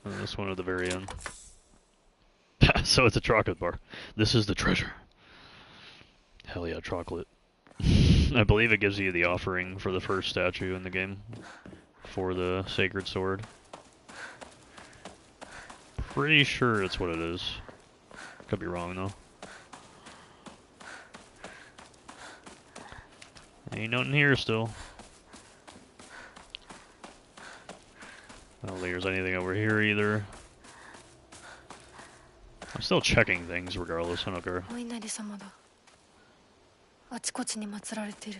Speaker 1: And this one at the very end. So it's a chocolate bar. This is the treasure. Hell yeah, chocolate. I believe it gives you the offering for the first statue in the game. For the sacred sword. Pretty sure it's what it is. Could be wrong though. Ain't nothing here still. I don't think there's anything over here either. I'm still checking things regardless, I don't care.
Speaker 4: お稲荷様だ。あちこちに祀られてる。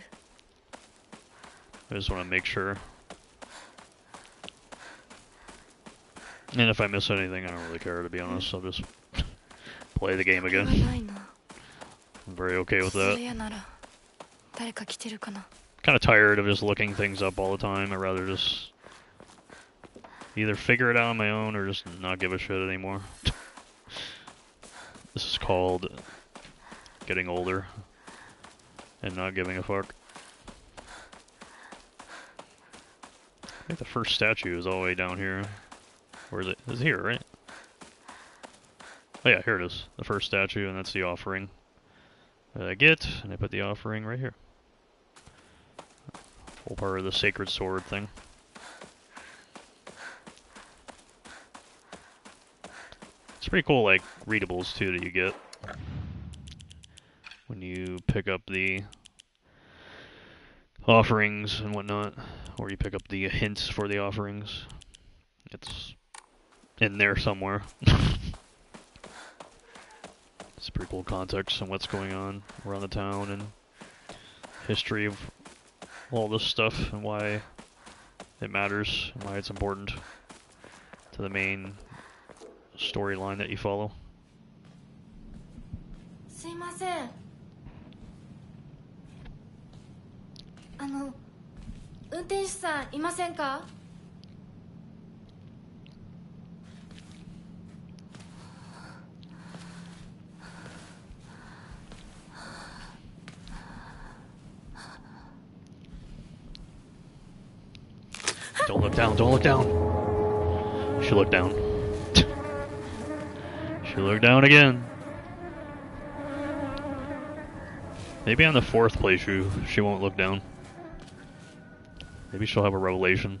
Speaker 1: I just want to make sure. And if I miss anything, I don't really care, to be honest. I'll just play the game
Speaker 4: これは
Speaker 1: again.
Speaker 4: ないな。
Speaker 1: I'm very okay with
Speaker 4: そ
Speaker 1: that.
Speaker 4: れやなら誰か来てるかな。
Speaker 1: Kind of tired of just looking things up all the time. I'd rather just either figure it out on my own or just not give a shit anymore. This is called getting older and not giving a fuck. I think the first statue is all the way down here. Where is it? It's here, right? Oh yeah, here it is. The first statue, and that's the offering that I get, and I put the offering right here. Whole part of the sacred sword thing. It's pretty cool, like, readables, too, that you get when you pick up the offerings and whatnot, or you pick up the hints for the offerings. It's in there somewhere. It's pretty cool context on what's going on around the town and history of all this stuff and why it matters and why it's important to the main storyline that you follow.
Speaker 4: すいません。運転手さんいませんか？
Speaker 1: Don't look down, don't look down. She looked down. She looked down again. Maybe on the fourth playthrough, she won't look down. Maybe she'll have a revelation.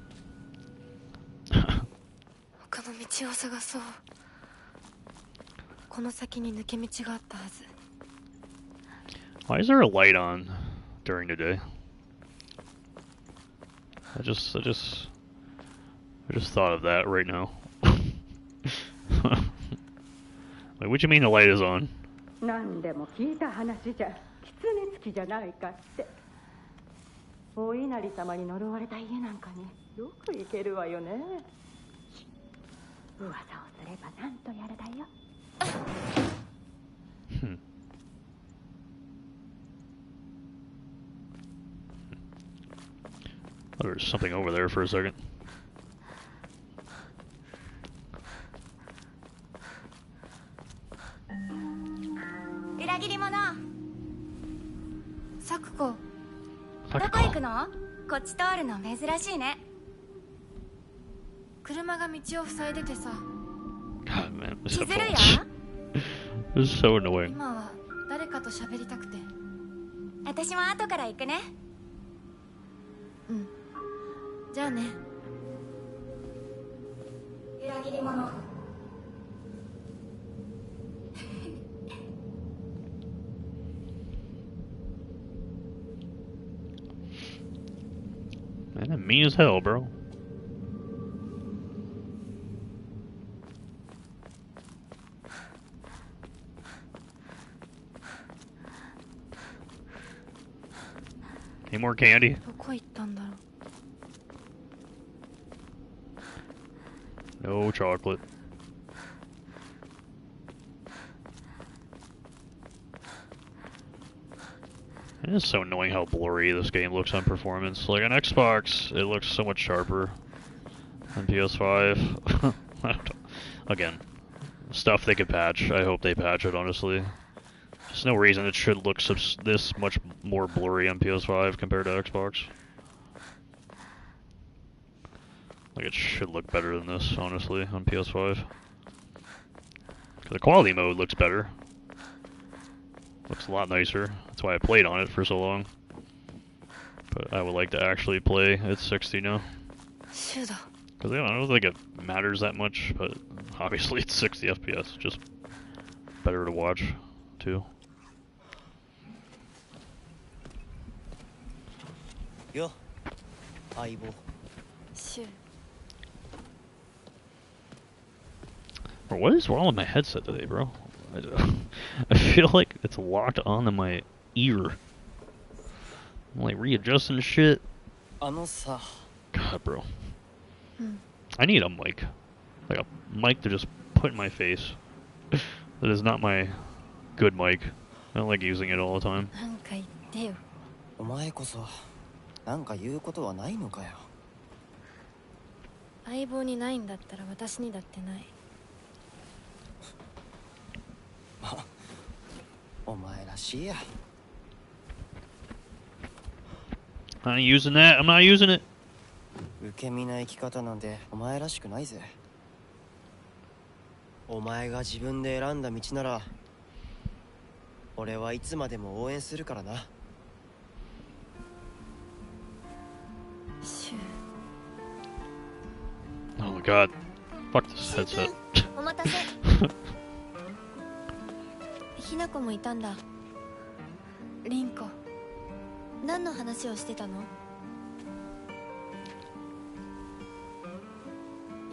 Speaker 4: 他の道を探そう。この先に抜け道があったはず。
Speaker 1: Why is there a light on during the day? I just thought of that right now. Like, what do you mean the light is on?
Speaker 6: 何でも聞いた話じゃ狐つきじゃないかって。お稲荷様に呪われた家なんかによく行けるわよね。噂をすればなんとやらだよ。
Speaker 1: Oh, there's something over there for a second.
Speaker 3: 裏切り者。
Speaker 4: サクコ、
Speaker 3: どこ行くの？こっち通るの珍しいね。
Speaker 4: 車が道を塞いでてさ。
Speaker 1: God, man, this
Speaker 3: 気づるよ。
Speaker 1: This is so annoying.
Speaker 4: 今は誰かと喋りたくて。
Speaker 3: 私も後から行くね。
Speaker 4: うん。じゃあね。
Speaker 3: 裏切り者。
Speaker 1: Man, that mean as hell, bro. Any more candy?
Speaker 4: どこ行ったんだろう。
Speaker 1: No chocolate. It is so annoying how blurry this game looks on performance. Like on Xbox, it looks so much sharper. On PS5, again, stuff they could patch. I hope they patch it, honestly. There's no reason it should look this much more blurry on PS5 compared to Xbox. Like, it should look better than this, honestly, on PS5. The quality mode looks better. Looks a lot nicer. That's why I played on it for so long. But I would like to actually play at 60 now. Because I don't think it matters that much, but obviously it's 60 FPS. Just better to watch, too.
Speaker 7: Yo, Aibo.
Speaker 4: Shoot.
Speaker 1: Bro, what is wrong with my headset today, bro? I feel like it's locked onto my ear. I'm like readjusting shit. God, bro. I need a mic. Like a mic to just put in my face. That is not my good mic. I don't like using it all the time.
Speaker 4: なんか言ってよ。
Speaker 7: お前こそなんか言うことはないのかよ。
Speaker 4: 相棒にないんだったら私にだってない。
Speaker 7: お前らしいや。
Speaker 1: I ain't using that. I'm not using it.
Speaker 7: 受け身な生き方なんてお前らしくないぜ。お前が自分で選んだ道なら俺はいつまでも応援するからな。
Speaker 4: シュ
Speaker 1: Oh my god. Fuck this headset.
Speaker 2: お待たせ。ひなこもいたんだ。
Speaker 4: リンコ。
Speaker 2: 何の話をしてたの？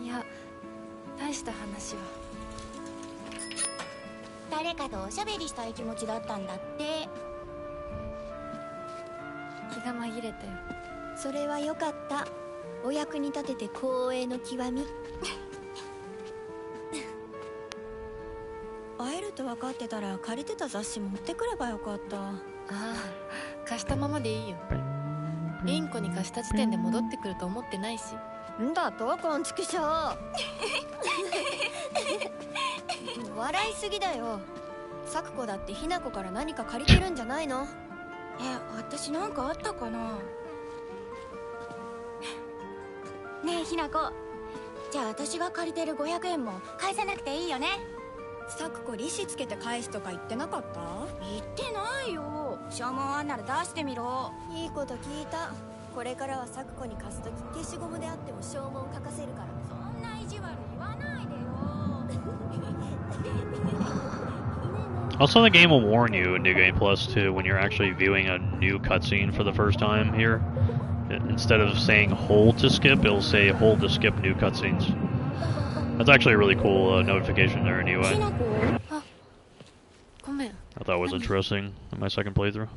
Speaker 4: いや、大した話は。
Speaker 2: 誰かとおしゃべりしたい気持ちだったんだって。
Speaker 4: 気が紛れたよ。
Speaker 2: それはよかった。お役に立てて光栄の極み。会えると分かってたら借りてた雑誌持ってくればよかった。
Speaker 4: ああ、貸したままでいいよ。リンコに貸した時点で戻ってくると思ってないし。
Speaker 2: んだとこんちくしょう。笑いすぎだよ。サクコだってひなこから何か借りてるんじゃないの？
Speaker 3: 私なんかあったかな。ねえひなこ、じゃあ私が借りてる500円も返さなくていいよね。
Speaker 2: サクコ利子つけて返すとか言ってなかった？
Speaker 3: 言ってないよ。証文あんなら出してみろ。
Speaker 2: いいこと聞いた。これからはサクコに貸すとき消しゴムであっても証文書かせるから。
Speaker 3: そんな意地悪言わないでよ。
Speaker 1: Also, the game will warn you in New Game Plus too when you're actually viewing a new cutscene for the first time here. Instead of saying hold to skip, it'll say hold to skip new cutscenes. That's actually a really cool notification there anyway. I thought it was interesting in my second playthrough.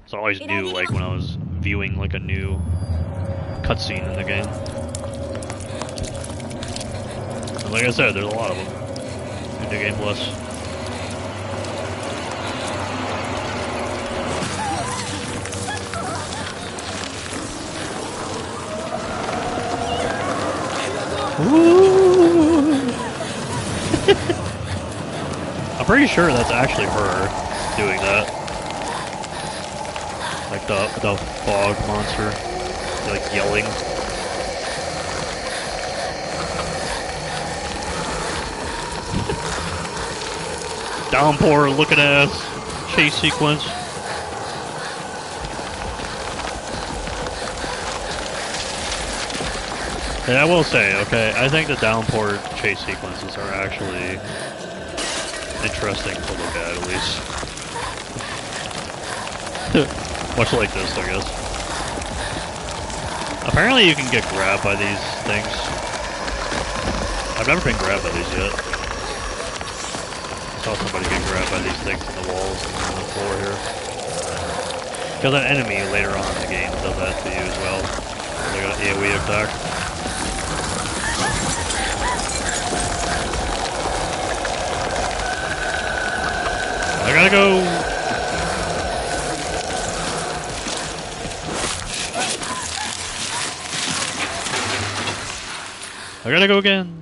Speaker 1: It's always new, like when I was viewing like a new cutscene in the game. And like I said, there's a lot of them in New Game Plus. I'm pretty sure that's actually her doing that. Like the fog monster, like yelling. Downpour looking ass chase sequence. And I will say, okay, I think the downpour chase sequences are actually interesting to look at least. Much like this, I guess. Apparently you can get grabbed by these things. I've never been grabbed by these yet. I saw somebody get grabbed by these things on the walls and on the floor here. Because an enemy later on in the game does that to you as well. Like an AoE attack. I gotta go! I gotta go again!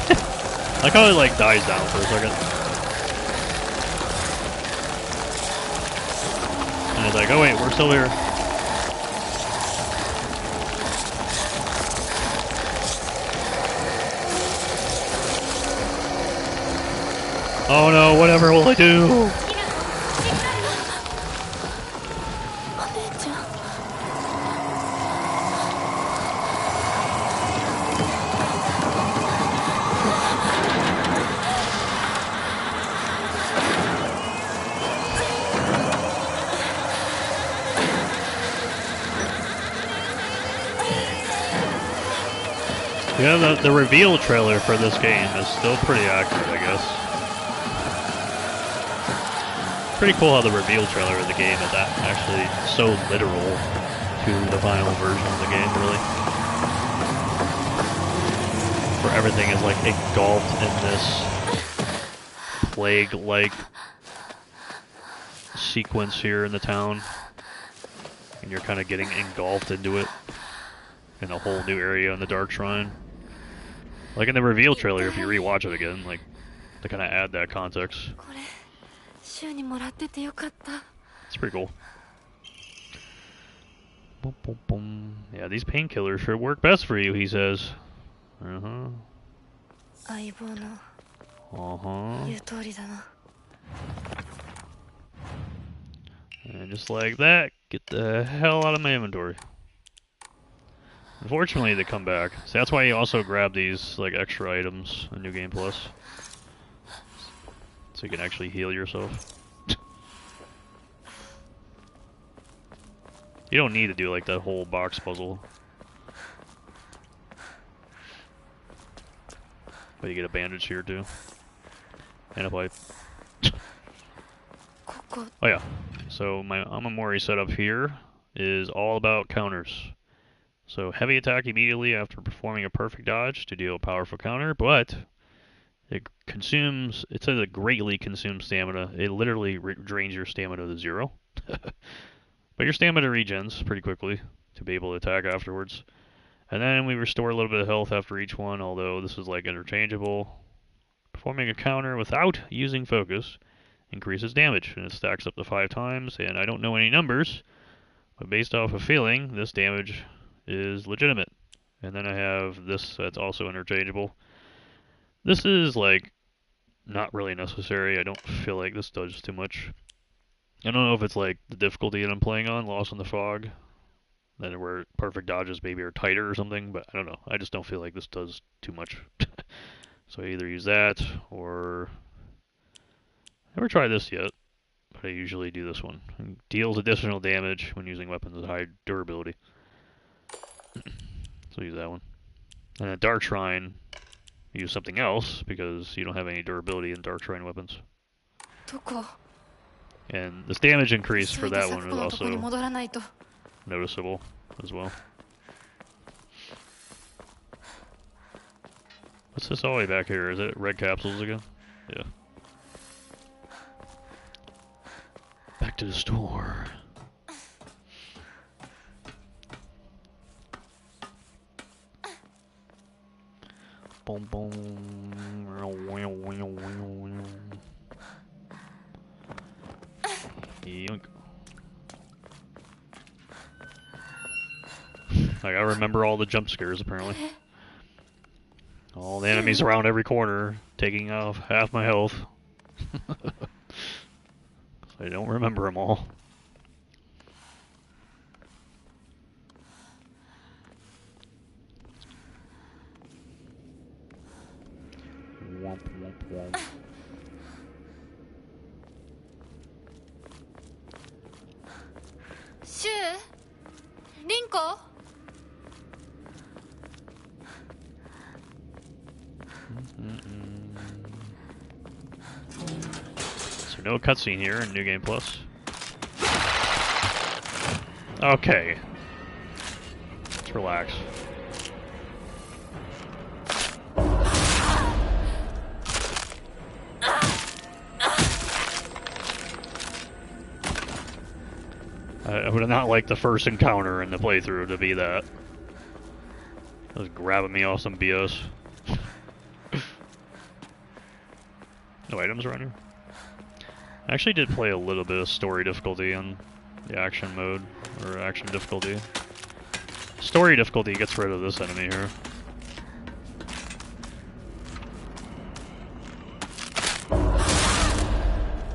Speaker 1: I like how it like dies down for a second. And it's like, oh wait, we're still here. Oh no, whatever will I do? Yeah, the reveal trailer for this game is still pretty accurate, I guess. Pretty cool how the reveal trailer of the game is actually so literal to the final version of the game, really. Where everything is like engulfed in this plague-like sequence here in the town. And you're kind of getting engulfed into it in a whole new area in the Dark Shrine. Like in the reveal trailer, if you rewatch it again, like, to kind of add that context. It's pretty cool. Boom, boom, boom. Yeah, these painkillers should work best for you, he says. Uh-huh. Uh-huh. And just like that, get the hell out of my inventory. Unfortunately, they come back. So that's why you also grab these like extra items in New Game Plus. So you can actually heal yourself. You don't need to do like that whole box puzzle. But you get a bandage here too. And a pipe. Oh yeah. So my Amamori setup here is all about counters. So heavy attack immediately after performing a perfect dodge to deal a powerful counter, but it says it greatly consumes stamina. It literally drains your stamina to 0. But your stamina regens pretty quickly to be able to attack afterwards. And then we restore a little bit of health after each one, although this is like interchangeable. Performing a counter without using focus increases damage, and it stacks up to 5 times, and I don't know any numbers, but based off a feeling, this damage is legitimate. And then I have this that's also interchangeable. This is like not really necessary. I don't feel like this does too much. I don't know if it's like the difficulty that I'm playing on, Lost in the Fog, then where perfect dodges maybe are tighter or something, but I don't know. I just don't feel like this does too much. So I either use that or never tried this yet, but I usually do this one. It deals additional damage when using weapons with high durability. So use that one. And a Dark Shrine, use something else because you don't have any durability in Dark Shrine weapons. And this damage increase for that one is also noticeable as well. What's this all the way back here? Is it red capsules again? Yeah. Back to the store. Boom, boom. Yoink. I gotta remember all the jump scares, apparently. All the enemies around every corner, taking off half my health. I don't remember them all. Womp, womp, womp.
Speaker 4: Shu? Rinko?
Speaker 1: So no cutscene here in New Game Plus. Okay. Let's relax. I would have not liked the first encounter in the playthrough to be that. Just grabbing me off some BS. No items around here? I actually did play a little bit of story difficulty on the action mode, or action difficulty. Story difficulty gets rid of this enemy here.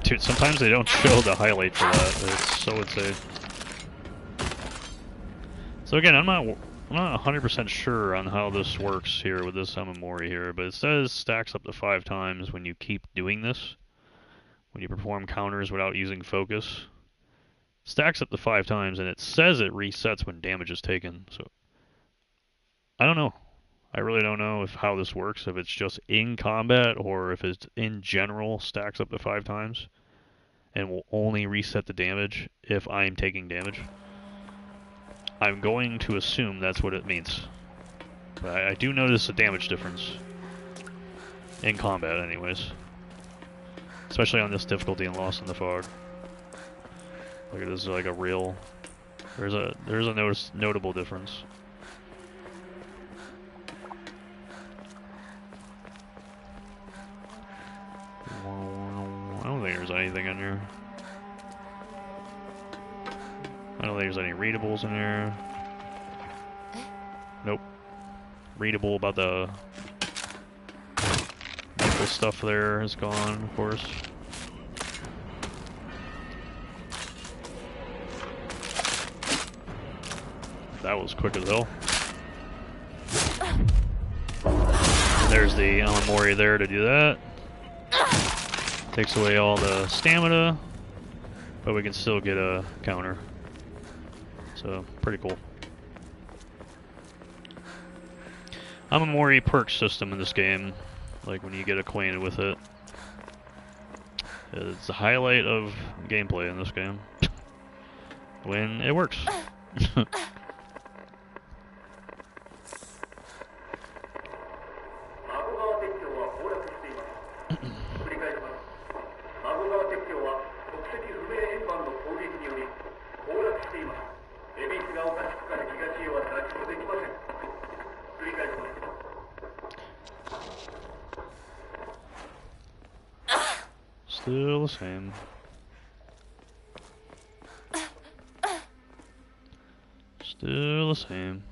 Speaker 1: Dude, sometimes they don't show the highlight for that. It's so insane. So again, I'm not 100% sure on how this works here with this Amamori here, but it says stacks up to 5 times when you keep doing this. When you perform counters without using focus. Stacks up to 5 times, and it says it resets when damage is taken. So I don't know. I really don't know how this works, if it's just in combat or if it's in general stacks up to 5 times and will only reset the damage if I'm taking damage. I'm going to assume that's what it means. But I do notice a damage difference in combat anyways. Especially on this difficulty in Lost in the Fog. Like this is like a real... There's a notable difference. I don't think there's anything in here. I don't think there's any readables in here. Nope. Readable about the medical stuff there is gone, of course. That was quick as hell. There's the Amamori there to do that. Takes away all the stamina, but we can still get a counter. So, pretty cool. Amamori perk system in this game, like when you get acquainted with it. It's the highlight of gameplay in this game. When it works. Still the same. Still the same.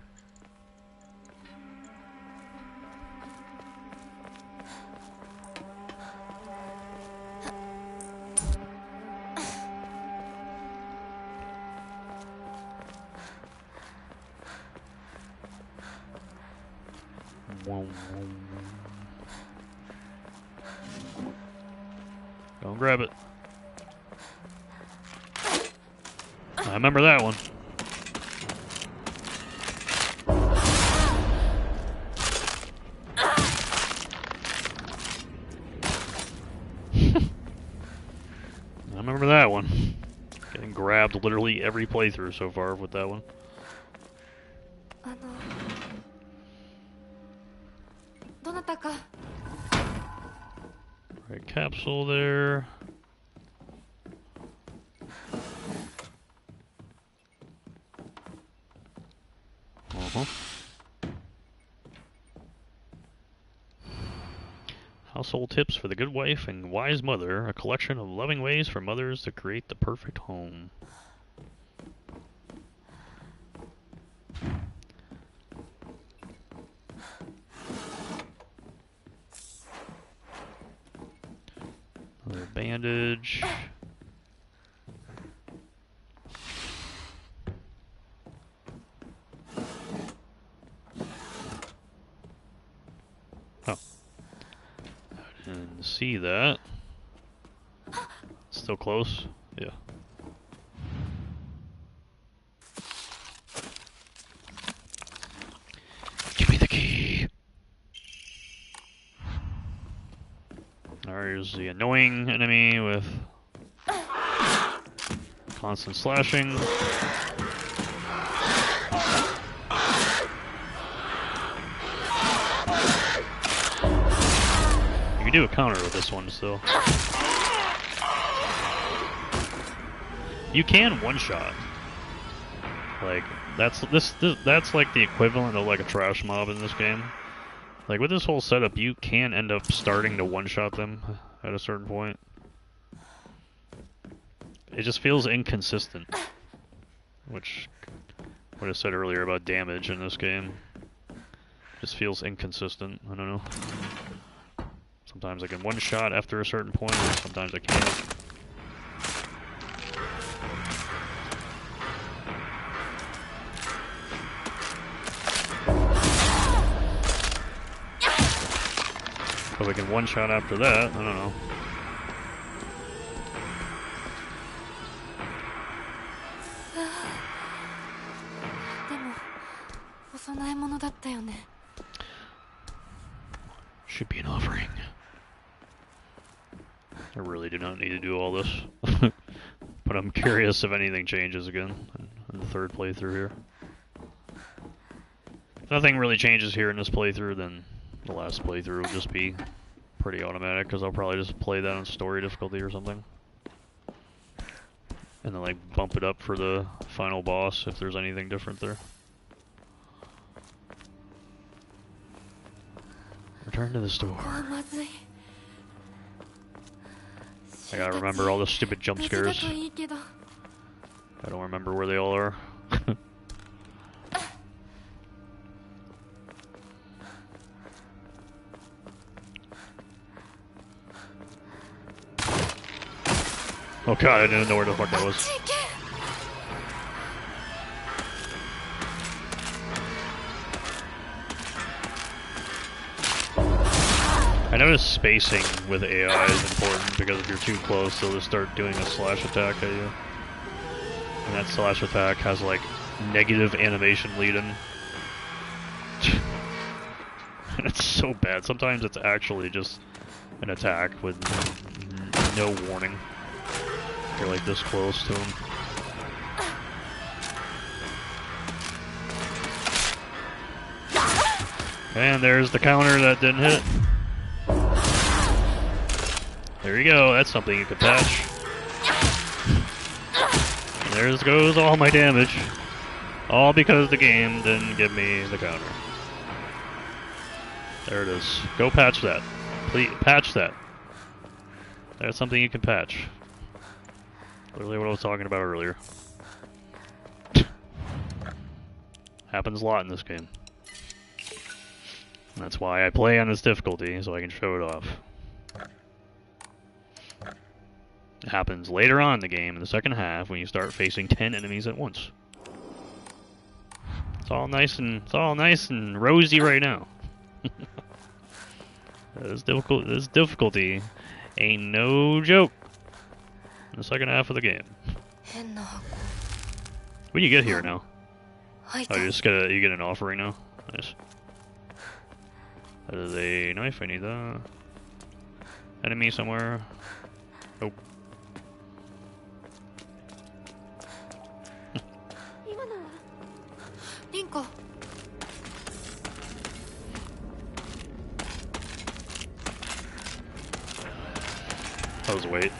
Speaker 1: Don't grab it. I remember that one. I remember that one. Getting grabbed literally every playthrough so far with that one. Right capsule there. Household tips for the good wife and wise mother, a collection of loving ways for mothers to create the perfect home. Another bandage. Oh. I didn't see that. Still close? Yeah. Give me the key. There's the annoying enemy with constant slashing. You can do a counter with this one still. You can one-shot. Like that's like the equivalent of like a trash mob in this game. Like with this whole setup, you can end up starting to one-shot them at a certain point. It just feels inconsistent, which what I said earlier about damage in this game just feels inconsistent. I don't know. Sometimes I can one-shot after a certain point, and sometimes I can't. If I can one-shot after that, I don't know. Should be an offering. I really do not need to do all this. But I'm curious if anything changes again in the third playthrough here. If nothing really changes here in this playthrough, then the last playthrough will just be pretty automatic, because I'll probably just play that on story difficulty or something. And then like bump it up for the final boss if there's anything different there. Return to the store. I gotta remember all the stupid jump scares. I don't remember where they all are. Oh god, I didn't know where the fuck that was. I noticed spacing with AI is important, because if you're too close, they'll just start doing a slash attack at you. And that slash attack has like negative animation lead-in. And it's so bad. Sometimes it's actually just an attack with no warning. You're like this close to him. And there's the counter that didn't hit. There you go, that's something you could patch. And there goes all my damage. All because the game didn't give me the counter. There it is. Go patch that. Please, patch that. That's something you can patch. Literally what I was talking about earlier. Happens a lot in this game. And that's why I play on this difficulty, so I can show it off. It happens later on in the game, in the second half, when you start facing 10 enemies at once. It's all nice and rosy right now. This difficulty Ain't no joke. In the second half of the game.
Speaker 4: 変な箱
Speaker 1: What do you get here now?
Speaker 4: 開い
Speaker 1: Oh,
Speaker 4: た
Speaker 1: you just you get an offering now? Nice. That is a knife, I need that. Enemy somewhere. Nope.
Speaker 4: リンコ
Speaker 1: That was a wait.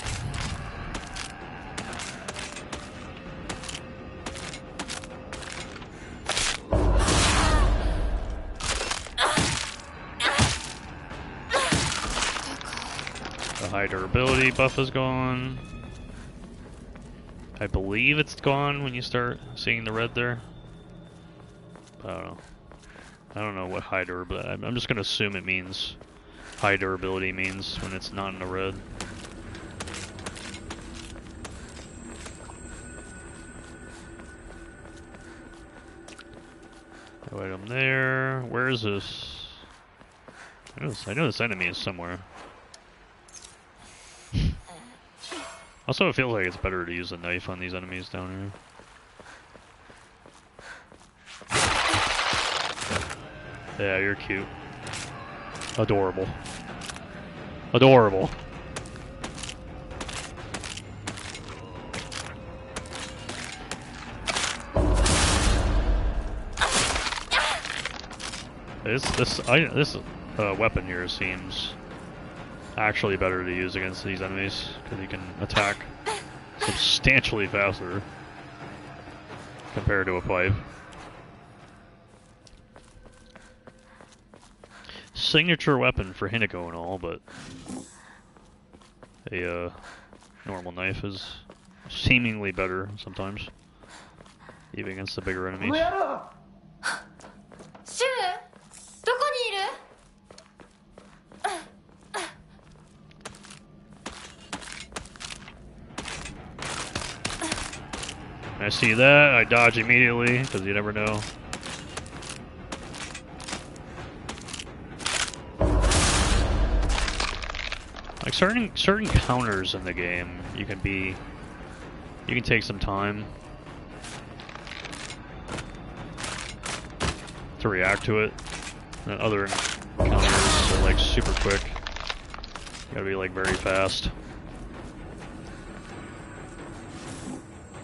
Speaker 1: The high durability buff is gone. I believe it's gone when you start seeing the red there. I don't know. I don't know what high durability. I'm just gonna assume it means high durability means when it's not in the red. No item there. Where is this? I know this enemy is somewhere. Also, it feels like it's better to use a knife on these enemies down here. Yeah, you're cute. Adorable. Adorable. This weapon here seems actually better to use against these enemies because you can attack substantially faster compared to a pipe. Signature weapon for Hinako and all, but a normal knife is seemingly better sometimes, even against the bigger enemies.
Speaker 3: シュウどこにいる
Speaker 1: I see that, I dodge immediately, because you never know. Like certain counters in the game, you can take some time to react to it. And other counters are like super quick. You gotta be like very fast.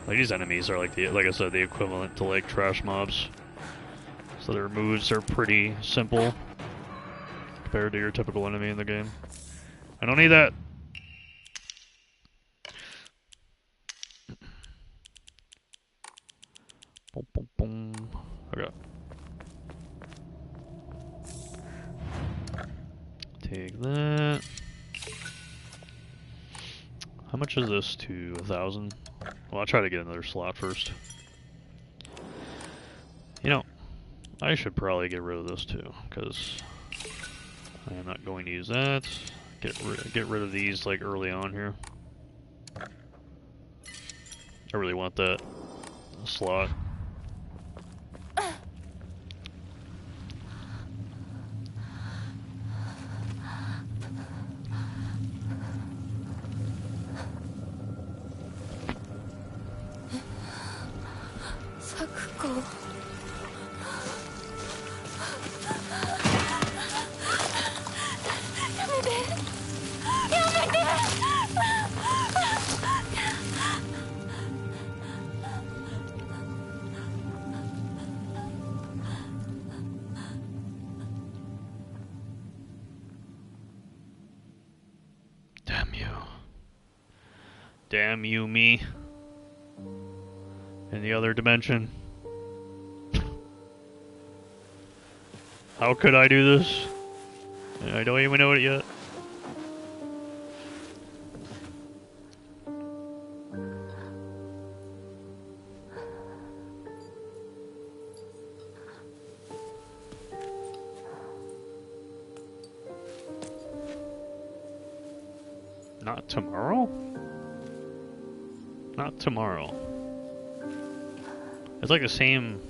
Speaker 1: Like these enemies are like like I said, the equivalent to like trash mobs. So their moves are pretty simple compared to your typical enemy in the game. I don't need that. Boom, boom, boom. Okay. Take that. How much is this to 1,000? Well, I'll try to get another slot first. You know, I should probably get rid of this too, because I am not going to use that. Get rid of these like early on here. I really want that slot. Damn you. Damn you, me. In the other dimension. How could I do this? I don't even know it yet. Not tomorrow? Not tomorrow. It's like the same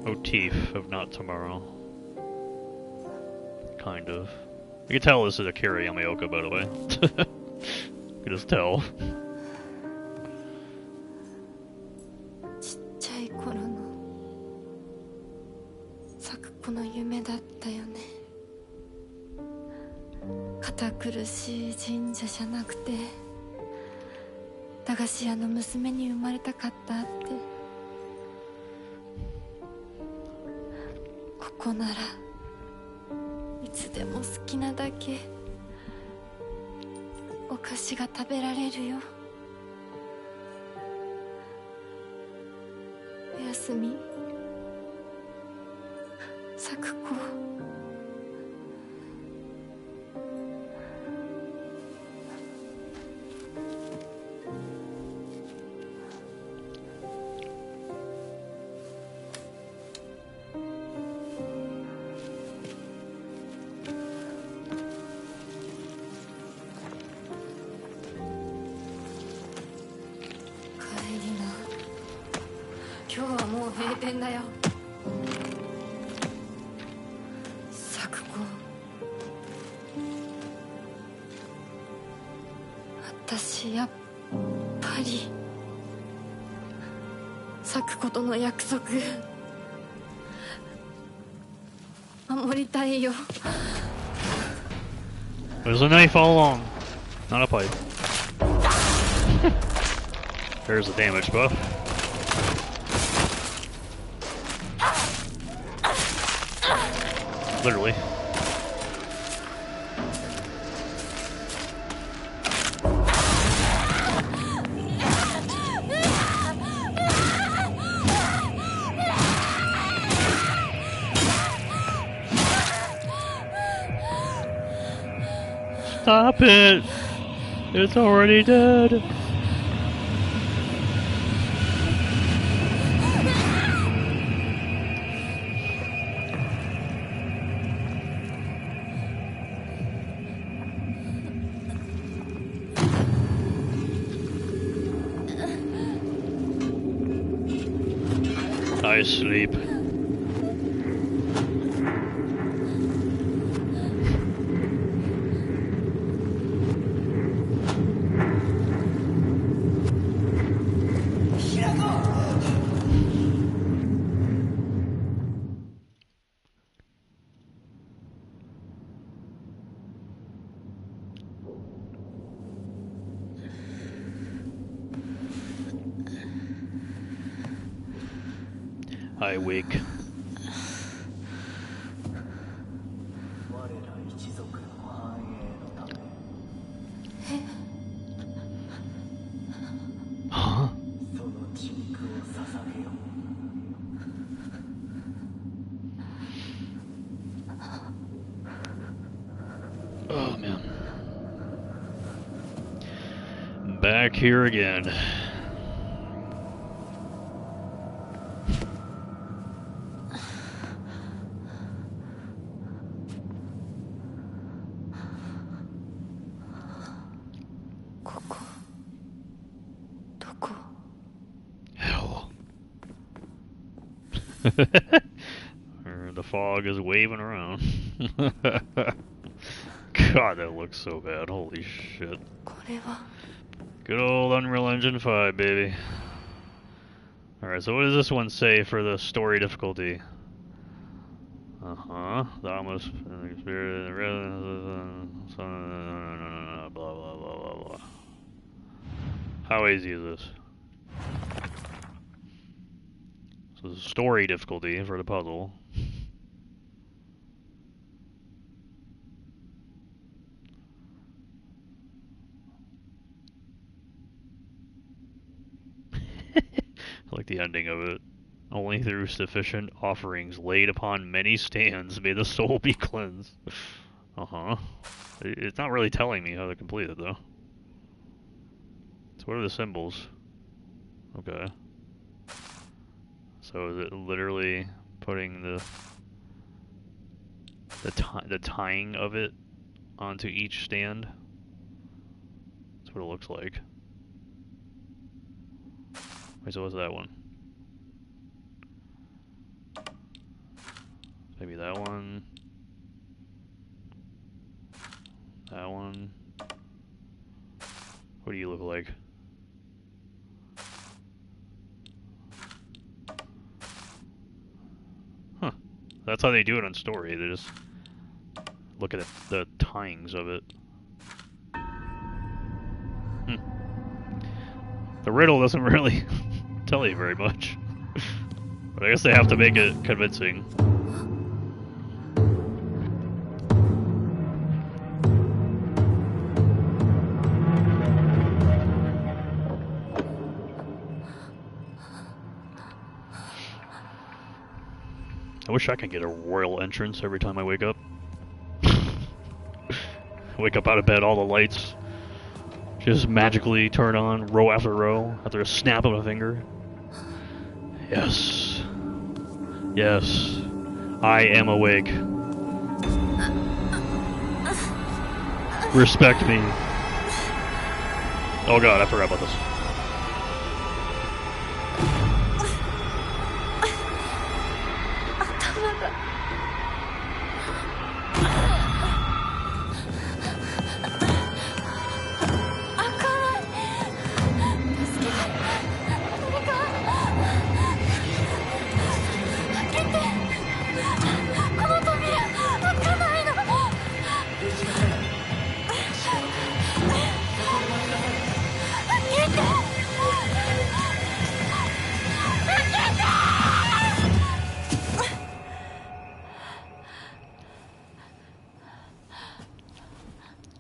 Speaker 1: motif of not tomorrow. Kind of. You can tell this is a Kira Yamaoka, by the way. You can just tell.
Speaker 4: ちっちゃい頃の咲く子の夢だったよね。堅苦しい神社じゃなくて駄菓子屋の娘に生まれたかったって。ここならいつでも好きなだけお菓子が食べられるよ。おやすみ咲く子。今日はもう閉店だよ。咲子、私やっぱり咲子との約束守りたいよ。
Speaker 1: There's a knife all along, not a pipe. There's a damage buff. Literally. Stop it! It's already dead! I sleep. I wake. Huh? Oh man. Back here again. Hell. The fog is waving around. God, that looks so bad. Holy shit. Good old Unreal Engine 5, baby. Alright, so what does this one say for the story difficulty? Uh-huh. The almost spirit blah blah blah blah blah. How easy is this? So the story difficulty for the puzzle. I like the ending of it. Only through sufficient offerings laid upon many stands may the soul be cleansed. Uh-huh. It's not really telling me how to complete it, though. So what are the symbols? Okay. So is it literally putting the tying of it onto each stand? That's what it looks like. Wait, so what's that one? Maybe that one. That one. What do you look like? Huh. That's how they do it on story. They just look at the tyings of it. The riddle doesn't really tell you very much. But I guess they have to make it convincing. I wish I could get a royal entrance every time I wake up. Wake up out of bed, all the lights just magically turn on row after row after a snap of a finger. Yes. Yes. I am awake. Respect me. Oh god, I forgot about this.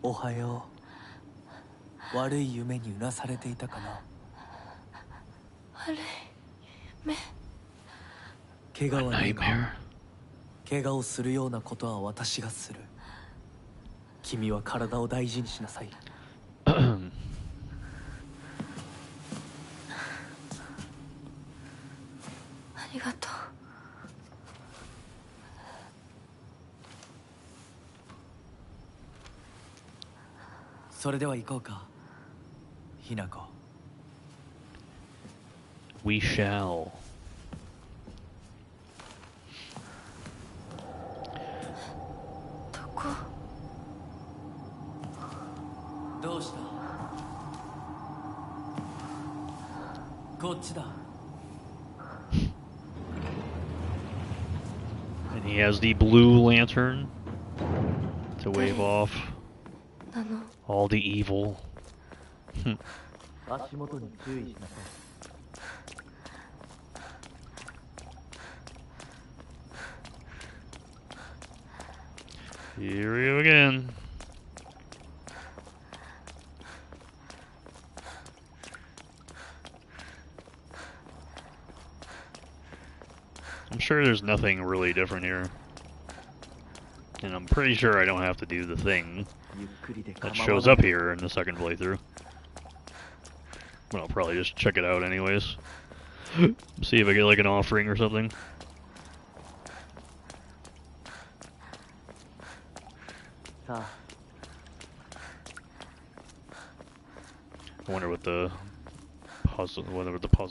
Speaker 8: おはよう。悪い夢にうなされていたかな。
Speaker 4: 悪い夢。
Speaker 8: 怪我はないか。怪我をするようなことは私がする。君は体を大事にしなさい。あ
Speaker 4: りがとう。
Speaker 8: それでは行こうか、ひなこ。
Speaker 1: We shall.
Speaker 4: どこ？
Speaker 8: どうした？こっちだ。
Speaker 1: And he has the blue lantern to wave off all the evil.
Speaker 8: 足元に注意しなさい。
Speaker 1: Here we go again. I'm sure there's nothing really different here. And I'm pretty sure I don't have to do the thing that shows up here in the second playthrough. But I'll probably just check it out anyways. See if I get like an offering or something. I wonder what the puzzle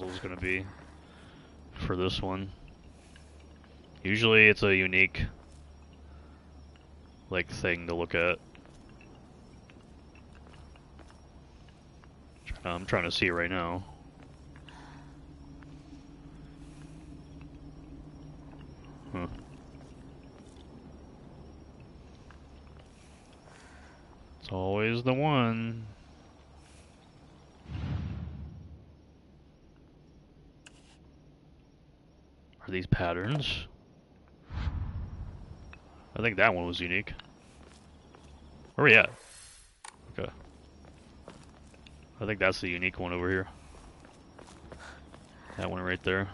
Speaker 1: is going to be for this one. Usually it's a unique like thing to look at. I'm trying to see it right now. Huh. It's always the one. Are these patterns? I think that one was unique. Where are we at? Okay. I think that's the unique one over here. That one right there.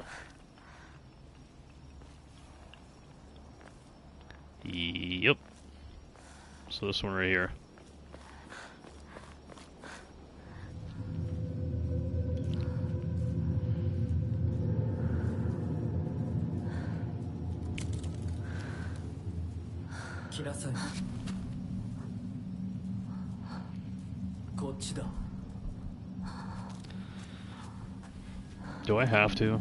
Speaker 1: Yep. So this one right here. Do I have to?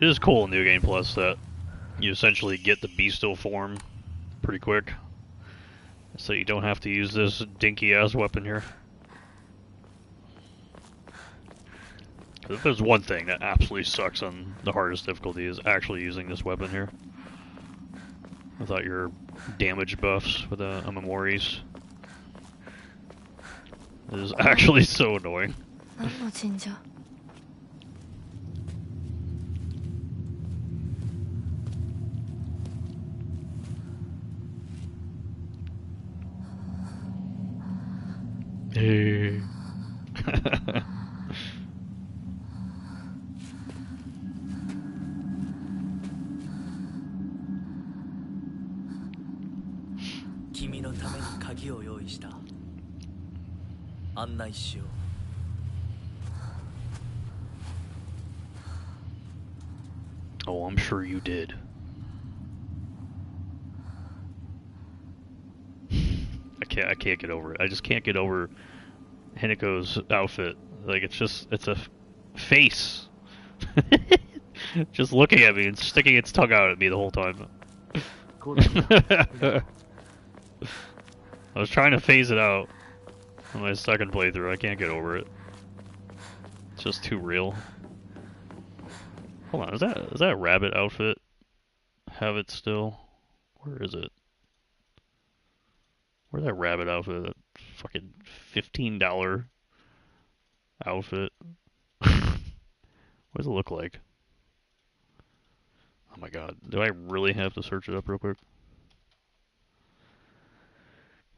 Speaker 1: It is cool in New Game Plus that you essentially get the bestial form pretty quick, so you don't have to use this dinky ass weapon here. If there's one thing that absolutely sucks on the hardest difficulty is actually using this weapon here. Without your damage buffs with the Amemoris. It is actually so annoying. Hey.
Speaker 8: 君のために鍵を用意した。案内しよう。
Speaker 1: Oh, I'm sure you did. I can't get over it. I just can't get over Hinako's outfit. Like, it's a face. Just looking at me and sticking its tongue out at me the whole time. I was trying to phase it out on my second playthrough. I can't get over it. It's just too real. Hold on, is that a rabbit outfit? Have it still? Where is it? Where's that rabbit outfit? That fucking $15 outfit. What does it look like? Oh my god. Do I really have to search it up real quick?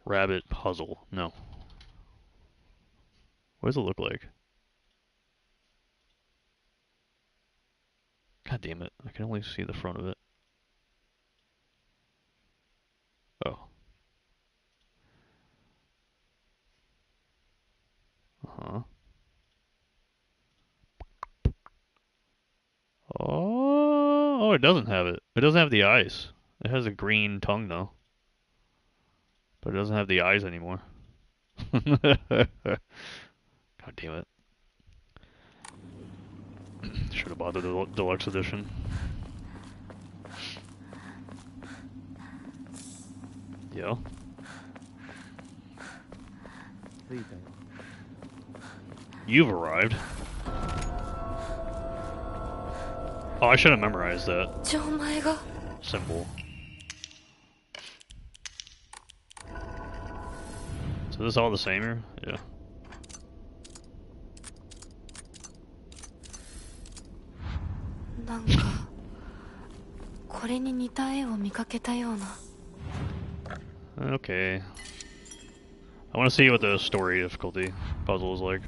Speaker 1: Rabbit puzzle. No. What does it look like? God damn it. I can only see the front of it. Oh. Uh-huh. Oh, it doesn't have it. It doesn't have the eyes. It has a green tongue, though. But it doesn't have the eyes anymore. God damn it. Should have bought the deluxe edition. Yeah. You've arrived. Oh, I should have memorized that symbol. So this is all the same here? Yeah. Okay. I want to see what the story difficulty puzzle is like.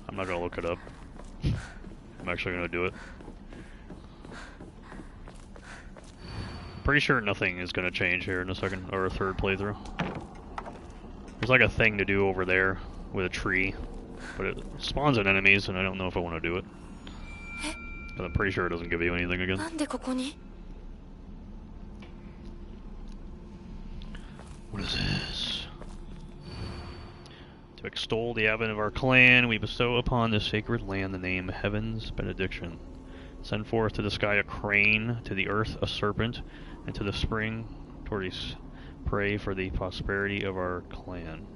Speaker 1: I'm not gonna look it up. I'm actually gonna do it. Pretty sure nothing is gonna change here in a second or a third playthrough. There's like a thing to do over there with a tree, but it spawns in enemies, and I don't know if I want to do it. But I'm pretty sure it doesn't give you anything again. What is this? To extol the advent of our clan, we bestow upon this sacred land the name Heaven's Benediction. Send forth to the sky a crane, to the earth a serpent, and to the spring tortoise. Pray for the prosperity of our clan.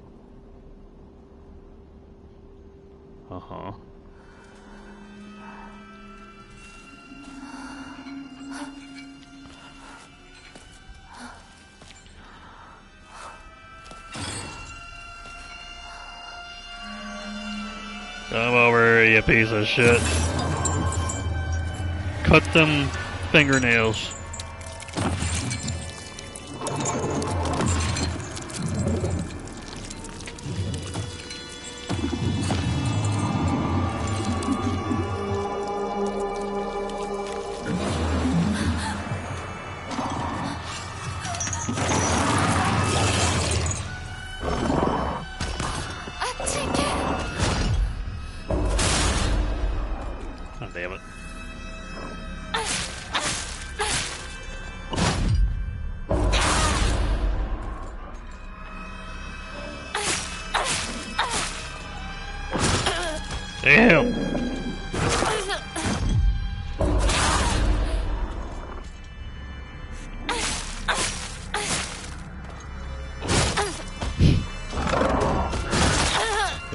Speaker 1: Uh-huh. Come over, you piece of shit. Cut them fingernails.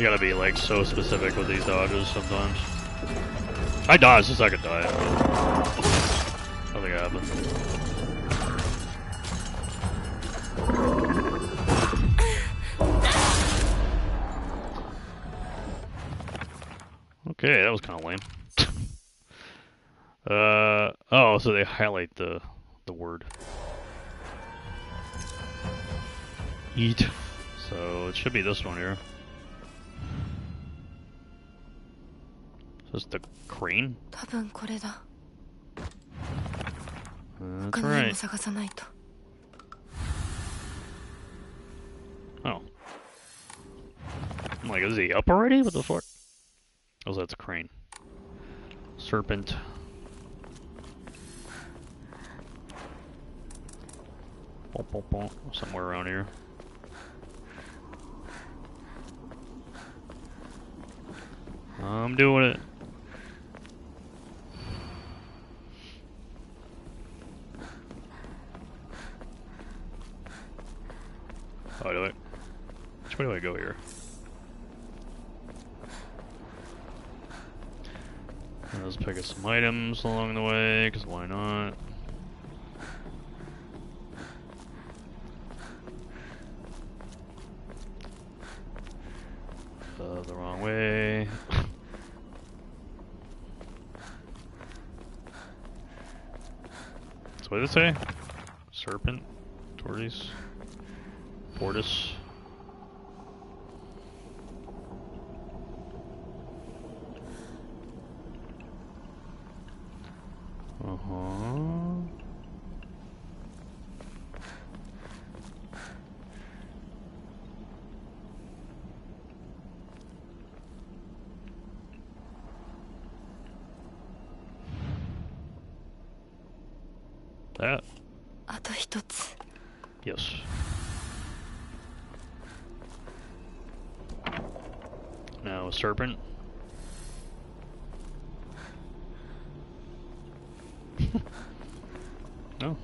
Speaker 1: You gotta be like so specific with these dodges sometimes. I dodged the second time. Nothing happened. Okay, that was kind of lame. Oh, so they highlight the word. Eat. So it should be this one here. Is this the crane?
Speaker 4: 多分これだ。
Speaker 1: That's
Speaker 4: 他の辺
Speaker 1: right.
Speaker 4: も探さないと。
Speaker 1: Oh. I'm like, is he up already? What the fuck? Oh, that's a crane. Serpent. Bum, bum, bum. Somewhere around here. I'm doing it. Oh, do I? Which way do I go here? Let's pick up some items along the way, because why not? The wrong way. So what did it say? Serpent? Tortoise? Tortoise? Uh-huh. That?
Speaker 4: あと一つ。
Speaker 1: Yes. Now a serpent. Oh.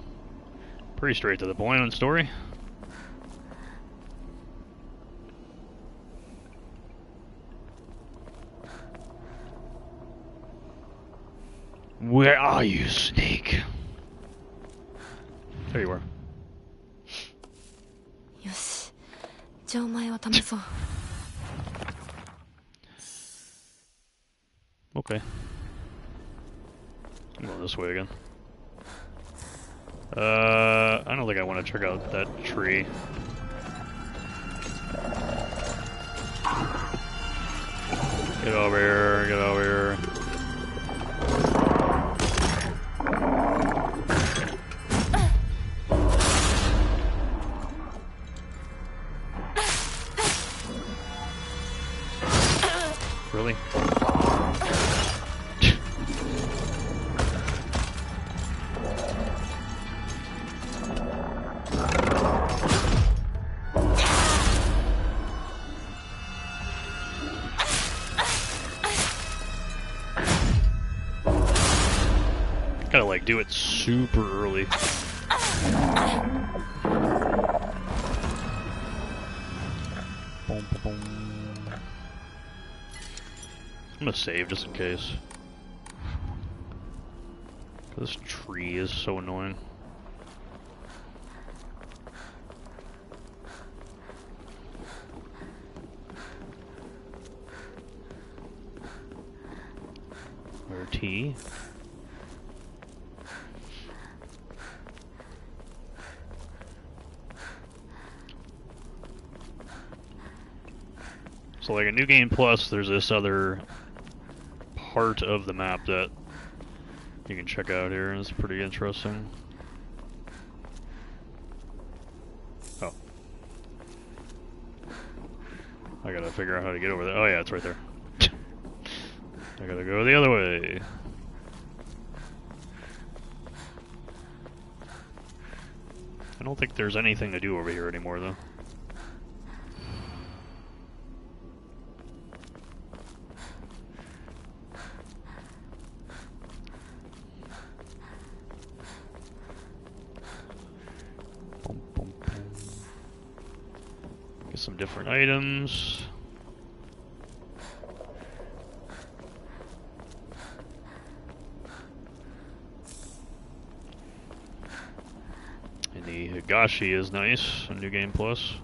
Speaker 1: Pretty straight to the point on story. Where are you, Snake? There you are.
Speaker 4: よし。じゃあお前を試そう。
Speaker 1: Okay. I'm going this way again. I don't think I want to check out that tree. Get over here, get over here. Really? Gotta like do it super early. Boom, boom, boom. I'm gonna save just in case. This tree is so annoying. RT. So like a New Game Plus, there's this other part of the map that you can check out here, and it's pretty interesting. Oh. I gotta figure out how to get over there. Oh yeah, it's right there. I gotta go the other way. I don't think there's anything to do over here anymore though. Get some different items. the Higashi is nice in New Game Plus.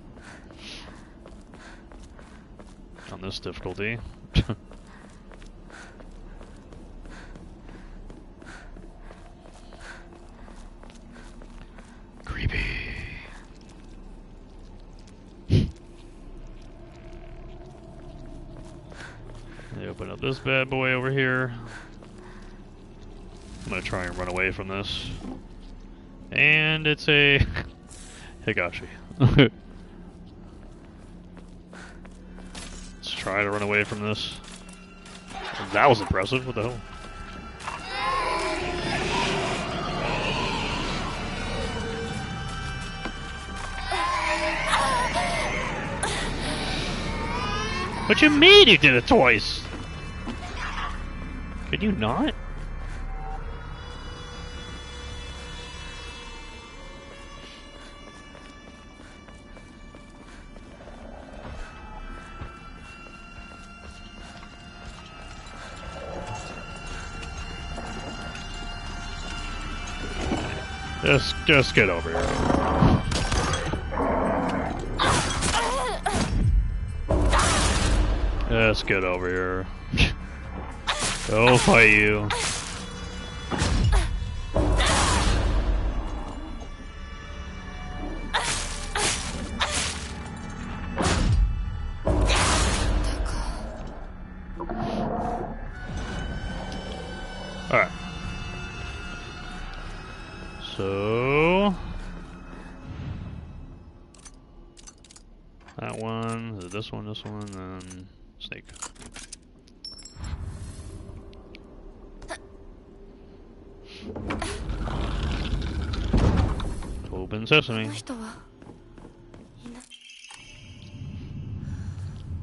Speaker 1: On this difficulty. Creepy. They open up this bad boy over here. I'm gonna try and run away from this. And it's a Higashi. Let's try to run away from this. That was impressive. What the hell? What you mean you did it twice? Could you not? Just get over here. Let's get over here. I'll fight you. Alright. So that one, this one, then snake. Open sesame.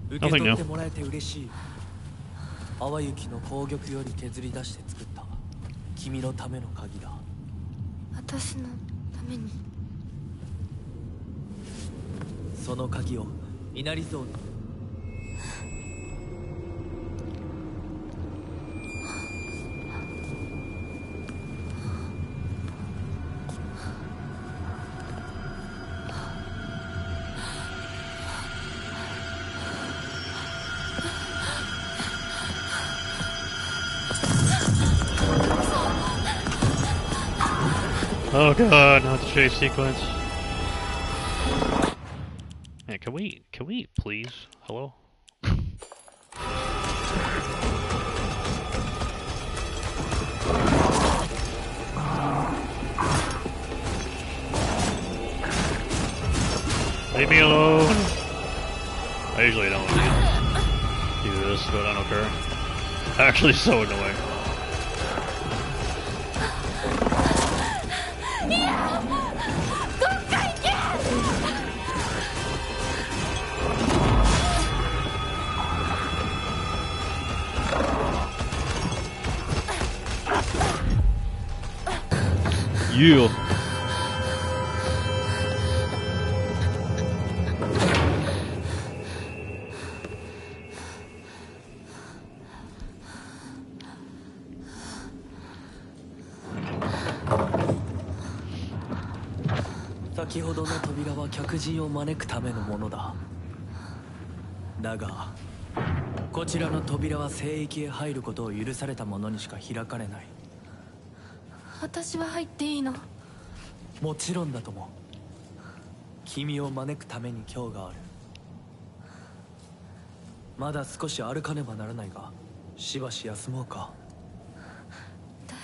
Speaker 1: Nothing new.
Speaker 8: 淡雪の紅玉より削り出して作った君のための鍵だ。
Speaker 4: 私のために。
Speaker 8: その鍵を稲荷像に。
Speaker 1: Oh god, not the chase sequence. Man, can we please? Hello? Leave me alone! I usually don't do this, but I don't care. Actually, so annoying. Yeah.
Speaker 8: 「先ほどの扉は客人を招くためのものだ。だがこちらの扉は聖域へ入ることを許された者にしか開かれない。
Speaker 4: 私は入っていいの？
Speaker 8: もちろんだとも。君を招くために今日がある。まだ少し歩かねばならないが、しばし休もうか。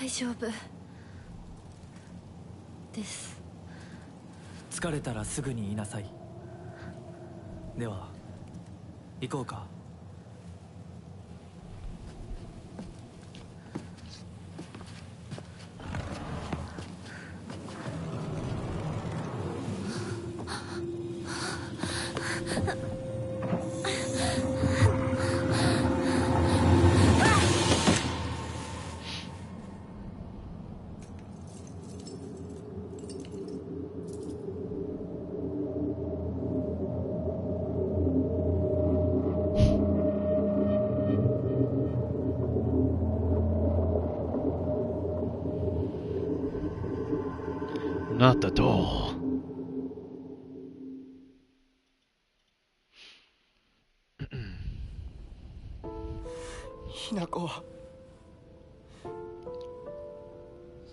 Speaker 4: 大丈夫です。
Speaker 8: 疲れたらすぐに言いなさい。では行こうか。
Speaker 1: Not the door.
Speaker 7: ひなこ、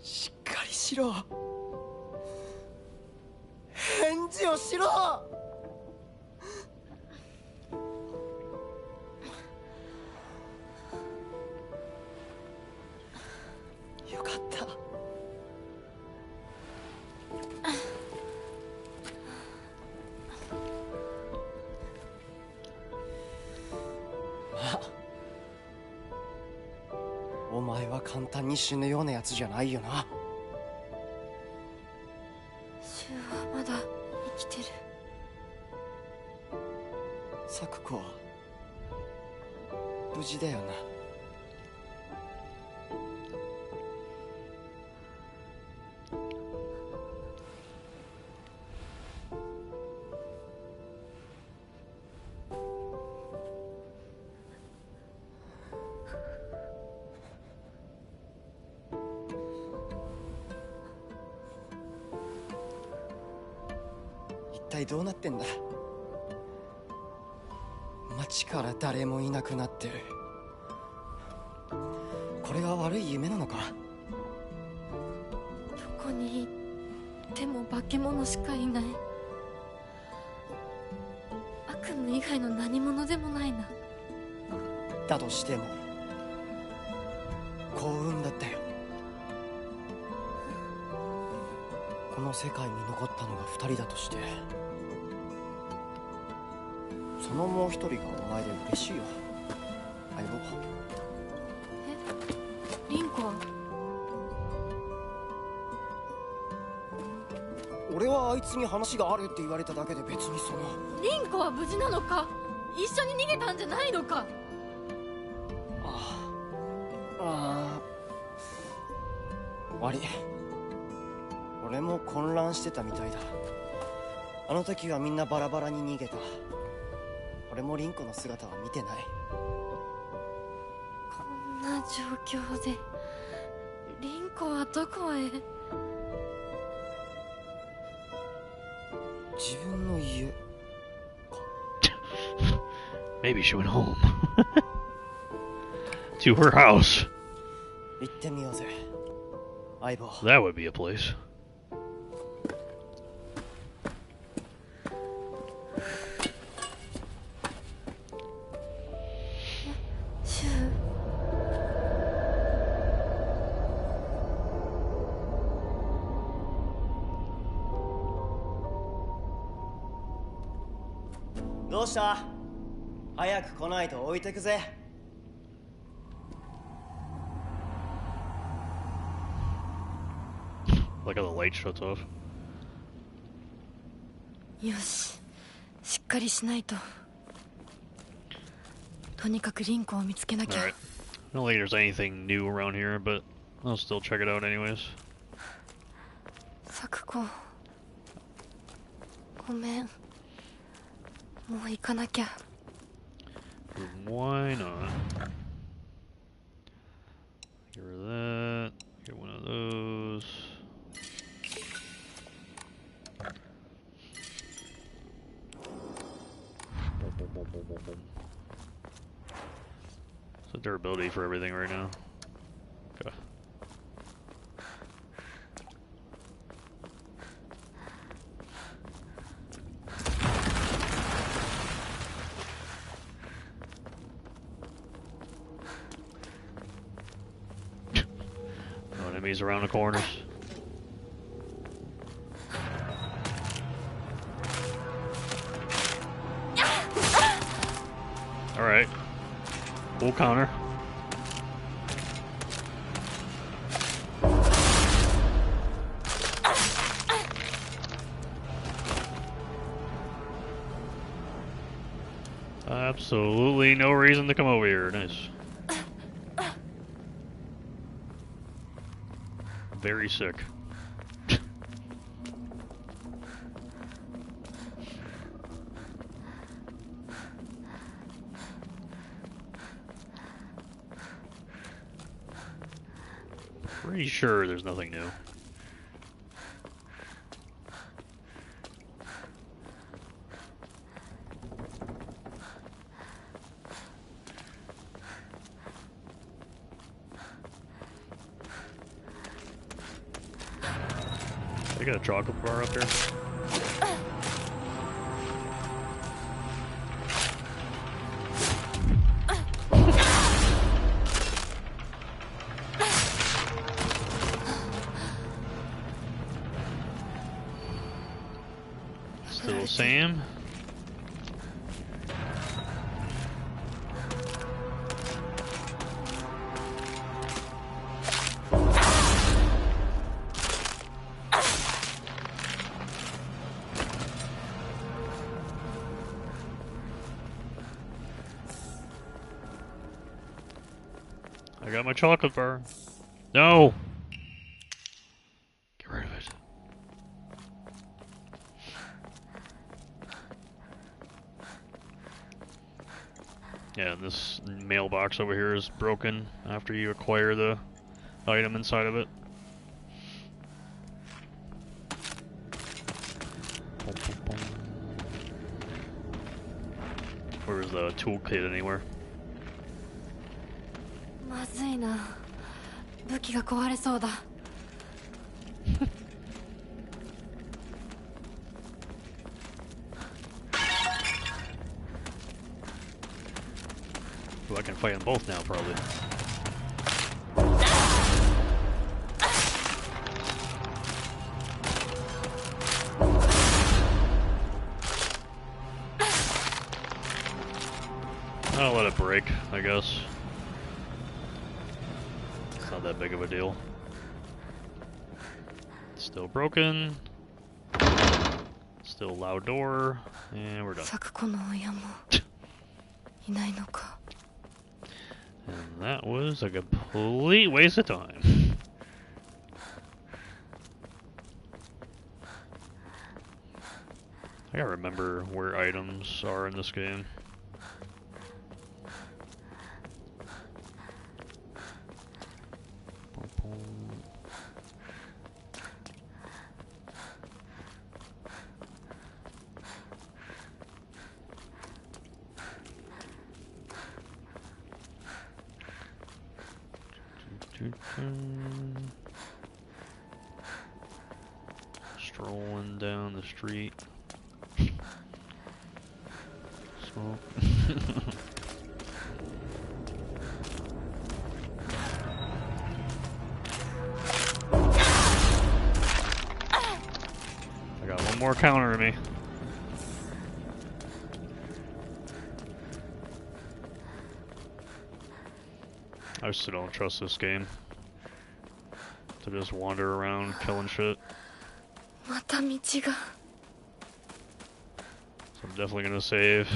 Speaker 7: しっかりしろ。返事をしろ。よかった。お前は簡単に死ぬようなやつじゃないよな。
Speaker 4: シュウはまだ生きてる。
Speaker 7: サクコは無事だよな。一体どうなってんだ。街から誰もいなくなってる。これは悪い夢なのか。
Speaker 4: どこに行っても化け物しかいない。悪夢以外の何者でもないな。
Speaker 7: だとしても幸運だったよ。この世界に残ったのが2人だとして、そのもう1人がお前で嬉しいよ、相棒。
Speaker 4: え、リンコは？
Speaker 7: 俺はあいつに話があるって言われただけで別にその。
Speaker 4: リンコは無事なのか？一緒に逃げたんじゃないのか？
Speaker 7: 悪い。俺も混乱してたみたいだ。あの時はみんなバラバラに逃げた。俺もリンコの姿は見てない。
Speaker 4: こんな状況でリンコはどこへ？
Speaker 7: 自分の家か。
Speaker 1: Maybe she went home. To her house.
Speaker 7: 行ってみようぜ、相棒。
Speaker 1: That would be a place.
Speaker 4: シュウ。
Speaker 7: どうした？早く来ないと置いてくぜ。
Speaker 1: Like how the light shuts off.
Speaker 4: よし、しっかりしないと。とにかくリンコを見つけなきゃ。
Speaker 1: Alright. I don't think there's anything new around here, but I'll still check it out anyways.
Speaker 4: サクコ、ごめん。もう行かなきゃ。
Speaker 1: Why not? Get rid of that. Get one of those. So durability for everything right now. Okay. No enemies around the corners. Alright. Full counter. Absolutely no reason to come over here. Nice. Very sick. Pretty sure there's nothing new. I got a chocolate bar up here. Still the same. I got my chocolate bar. No! Get rid of it. Yeah, this mailbox over here is broken after you acquire the item inside of it. Where's the toolkit anywhere?
Speaker 4: まずいな。武器が壊れそうだ。
Speaker 1: Well, I can fight them both now, probably. I'll let it break, I guess. It's not that big of a deal. Still broken. Still loud door. And we're done.
Speaker 4: 咲子の親もいないのか。
Speaker 1: And that was a complete waste of time. I gotta remember where items are in this game. Strolling down the street. Smoke. I got one more counter to me. I still don't trust this game. To just wander around killing shit.
Speaker 4: また道が。
Speaker 1: So I'm definitely gonna save.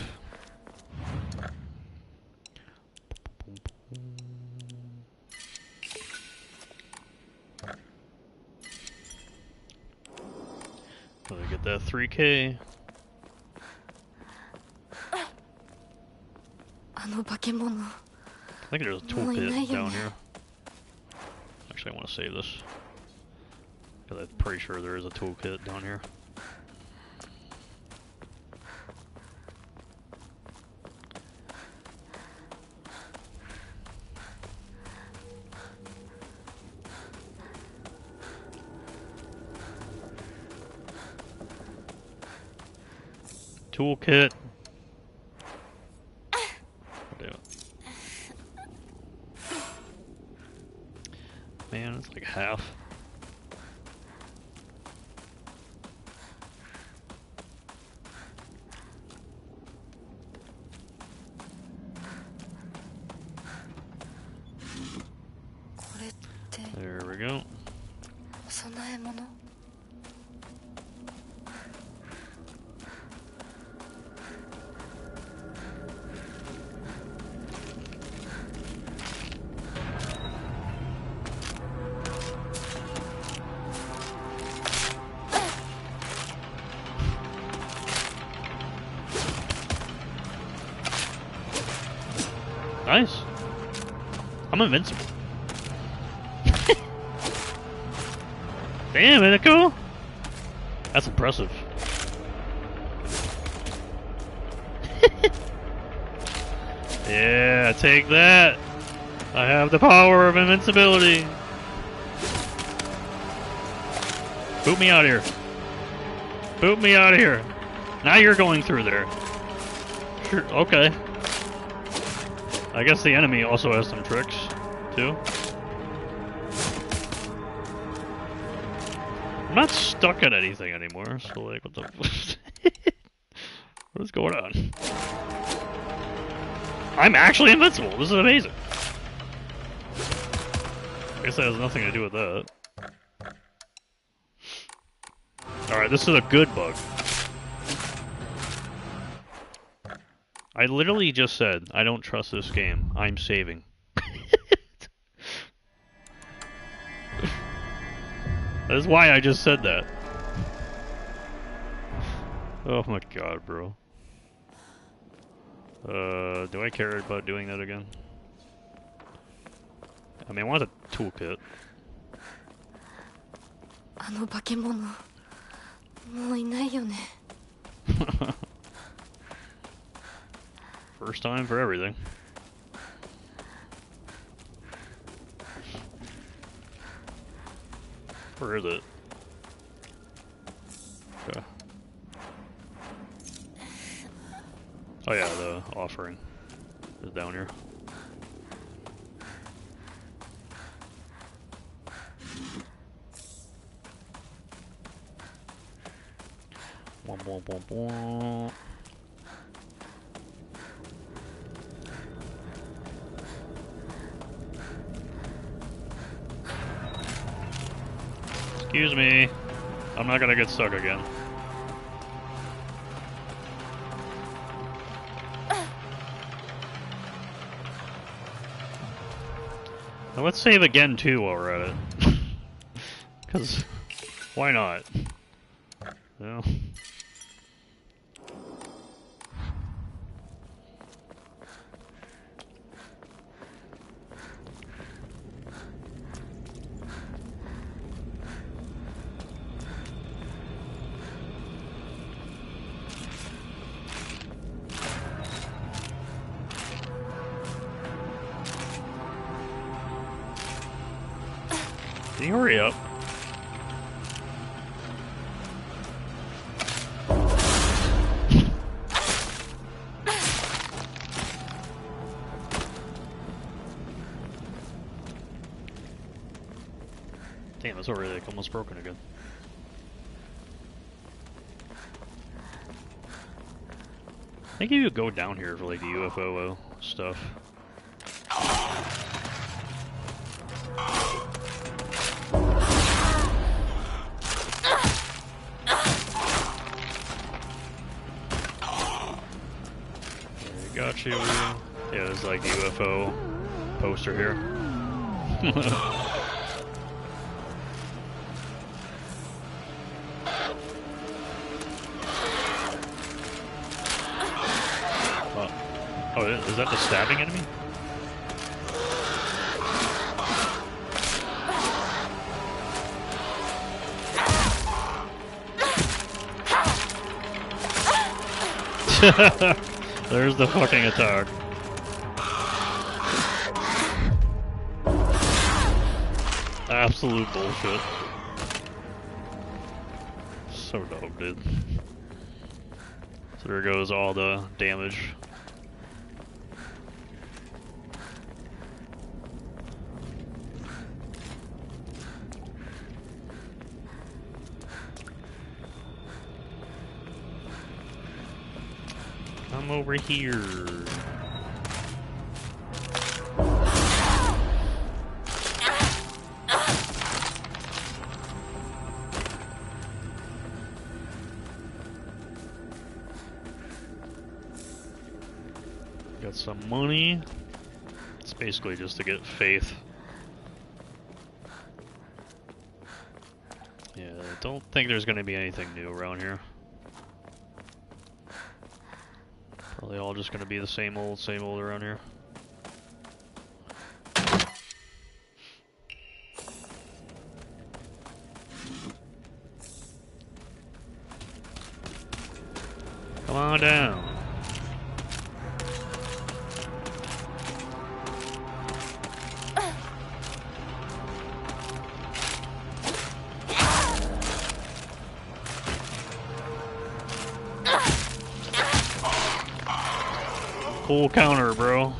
Speaker 1: Gonna get that 3K.
Speaker 4: あの化け物。
Speaker 1: I think there's a toolkit down here. Actually, I want to save this. Because I'm pretty sure there is a toolkit down here. Toolkit. Man, it's like half. There we go.
Speaker 4: 供え物。
Speaker 1: Nice. I'm invincible. Damn, isn't it cool? That's impressive. Yeah, take that. I have the power of invincibility. Boot me out of here. Boot me out of here. Now you're going through there. Sure, okay. I guess the enemy also has some tricks, too. I'm not stuck at anything anymore, so like, what the... What is going on? I'm actually invincible! This is amazing! I guess that has nothing to do with that. Alright, this is a good bug. I literally just said, I don't trust this game. I'm saving. That's why I just said that. Oh my god, bro. Do I care about doing that again? I mean, I want a toolkit.
Speaker 4: あの化け物もういないよね。
Speaker 1: First time for everything. Where is it? Okay. Oh yeah, the offering is down here. Womp womp womp womp. Excuse me. I'm not gonna get stuck again. Now let's save again too while we're at it. Cause why not? No. Can you hurry up? Damn, it's already like almost broken again. I think you could go down here for like the UFO stuff. Got you. Yeah, there's like UFO poster here. Oh, is that the stabbing enemy? There's the fucking attack. Absolute bullshit. So dope, dude. So there goes all the damage. Come over here. Got some money. It's basically just to get faith. Yeah, I don't think there's gonna be anything new around here. Probably all just gonna be the same old around here. Come on down. Full counter, bro.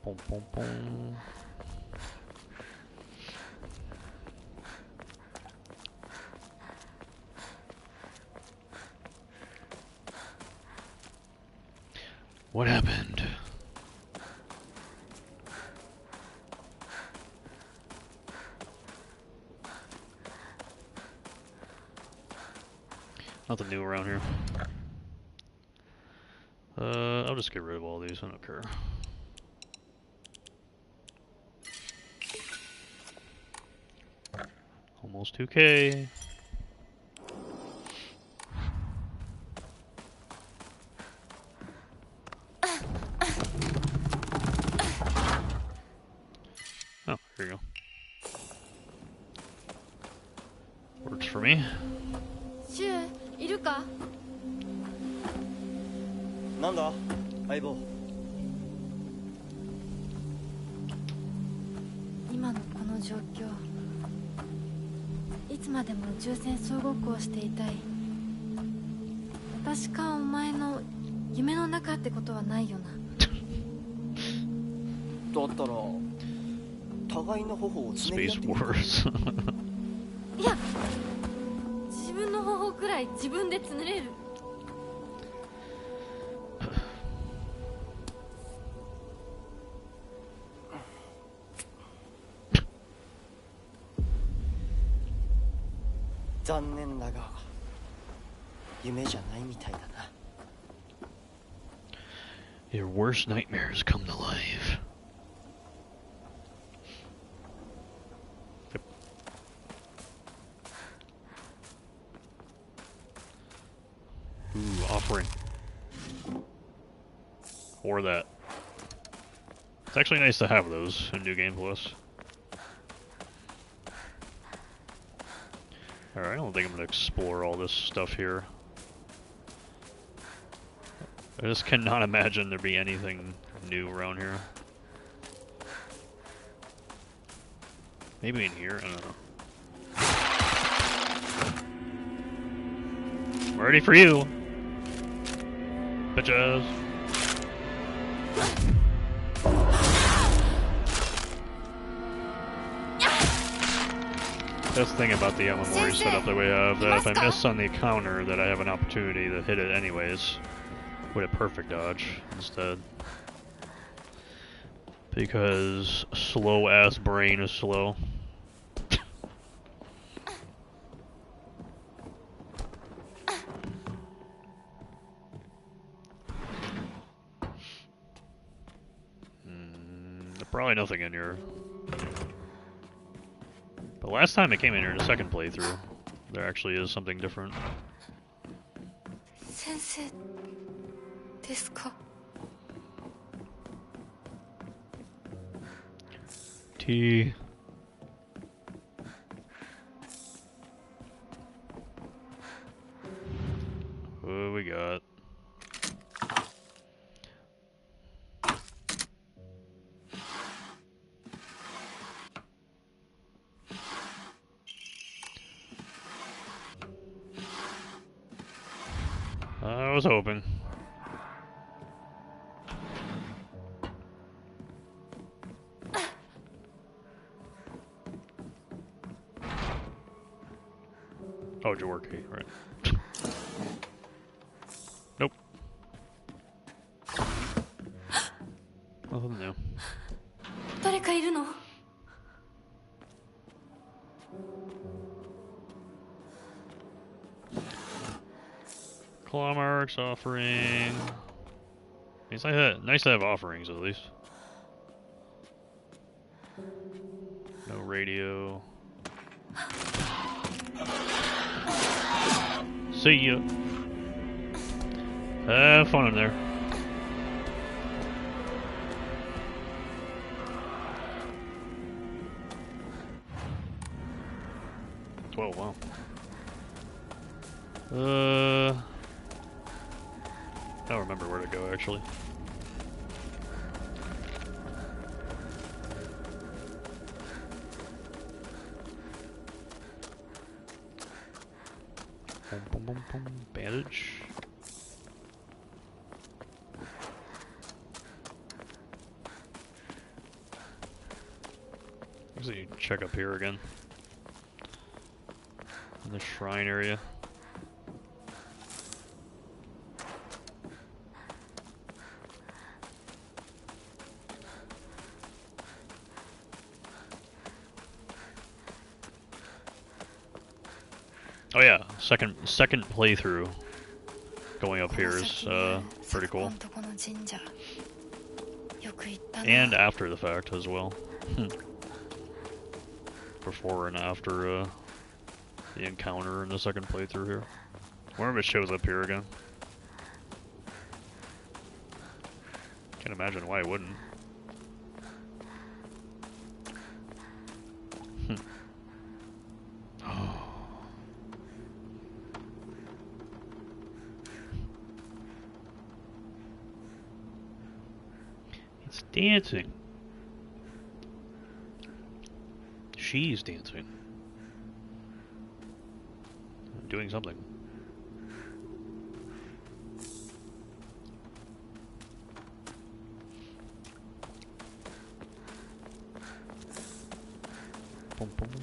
Speaker 1: Boom, boom, boom. What happened? Nothing new around here. I'll just get rid of all these, I don't care. Almost 2K. Oh, here you go. Works for me.
Speaker 4: シュウいるか？
Speaker 7: なんだ相棒。
Speaker 4: 今のこの状況、いつまでも宇宙船総ごっこをしていたい。私かお前の夢の中ってことはないよな。
Speaker 7: だったら互いの頬をつねり合っ
Speaker 1: Space
Speaker 7: てみるか。
Speaker 1: Wars.
Speaker 4: いや、自分の方法くらい自分でつねれる。
Speaker 7: 残念だが夢じゃないみたいだな。
Speaker 1: Your worst nightmares come to life. Yep. Ooh, offering. Or that. It's actually nice to have those in New Game Plus. Alright, I don't think I'm going to explore all this stuff here. I just cannot imagine there be anything new around here. Maybe in here? I don't know. I'm ready for you! Bitches! That's the thing about the memory setup that we have, that if I miss on the counter, that I have an opportunity to hit it anyways. With a perfect dodge instead. Because slow ass brain is slow. Probably nothing in here. But last time I came in here in the second playthrough, there actually is something different.
Speaker 4: 先生ですか？
Speaker 1: T. What we got? I was hoping. Oh, Jaworki, right. Nope. Nothing new.
Speaker 4: 誰かいるの？
Speaker 1: Claw marks, offering. It's like that. Nice to have offerings at least. No radio. See ya. Have fun in there. Wow. I don't remember where to go actually. Boom, boom, boom, boom. Bandage. Actually, check up here again. In the shrine area. Oh yeah, second playthrough going up here is pretty cool. And after the fact as well. Before and after the encounter in the second playthrough here. I wonder if it shows up here again. Can't imagine why it wouldn't. It's dancing. She's dancing. Doing something. Boom, boom, boom.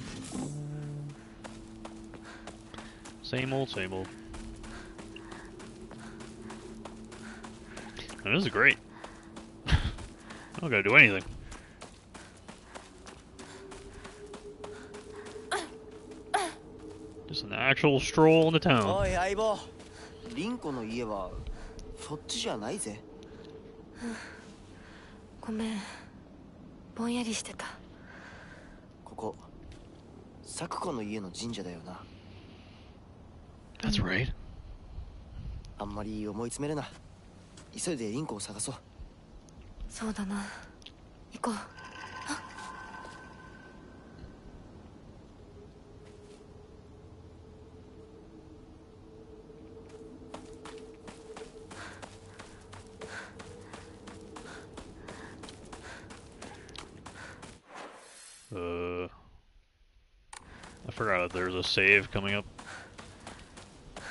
Speaker 1: Same old, same old. And this is great. I don't gotta do anything. Just an actual stroll into town.
Speaker 7: おい相棒、リンコの家はそっちじゃないぜ。
Speaker 4: ごめん、ぼんやりしてた。
Speaker 7: ここサクコの家の神社だよな。
Speaker 1: That's right.
Speaker 7: あんまり思い詰めるな。急いでリンコを探そう。
Speaker 4: そうだな。行こう。
Speaker 1: I forgot that there's a save coming up.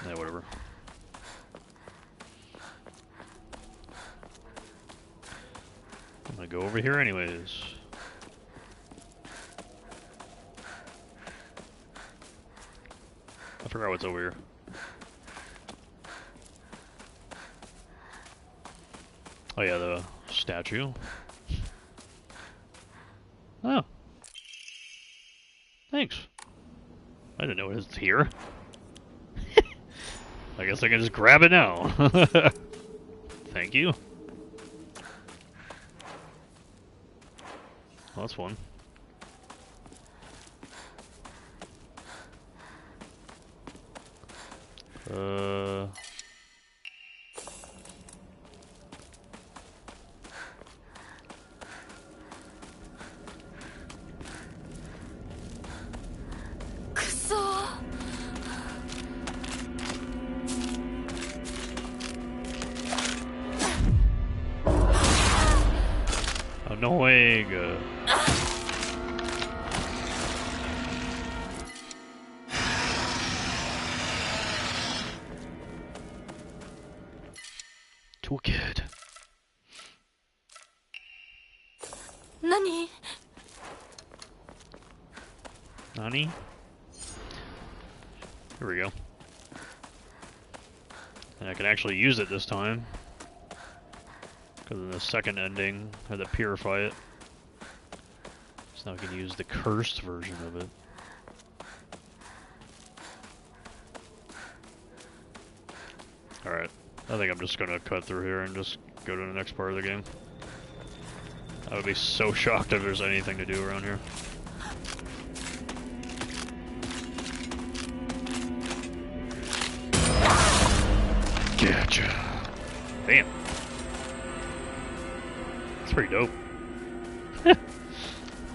Speaker 1: Yeah, whatever. I'm gonna go over here anyways. I forgot what's over here. Oh yeah, the statue. Oh. Thanks. I didn't know it was here. I guess I can just grab it now. Thank you. Well, that's fun. Annoying. To a kid.
Speaker 4: Nani?
Speaker 1: Nani? Here we go. And I can actually use it this time. Because in the second ending, I had to purify it. So now I can use the cursed version of it. Alright, I think I'm just gonna cut through here and just go to the next part of the game. I would be so shocked if there's anything to do around here. Gotcha. Damn. That's pretty dope.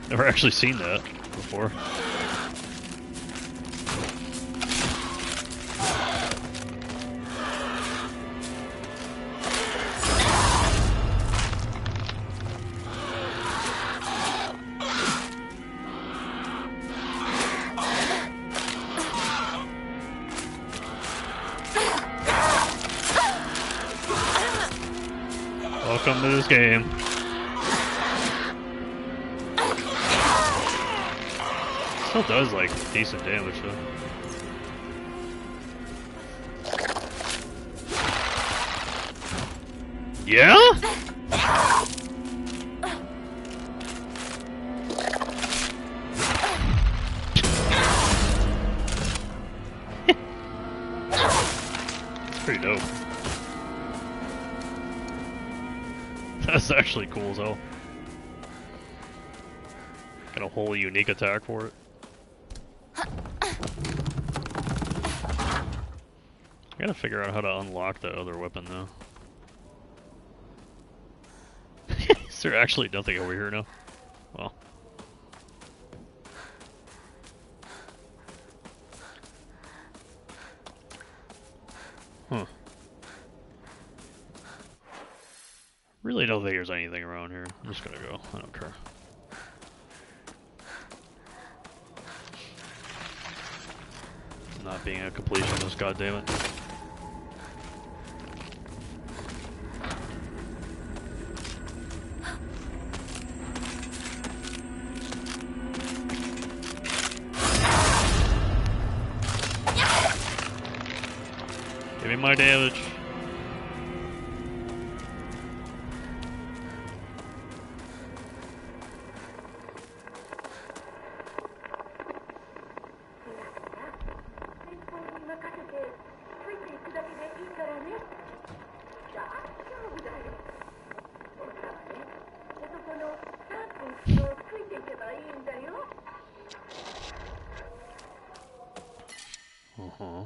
Speaker 1: Never actually seen that before. this game. Still does like decent damage though. Yeah? Pretty dope. That's actually cool as hell. Got a whole unique attack for it. I gotta figure out how to unlock that other weapon though. Is there actually nothing over here now? Well. Huh. Really don't think there's anything around here. I'm just gonna go. I don't care. Not being a completionist, goddammit. Give me my damage. Uh-huh.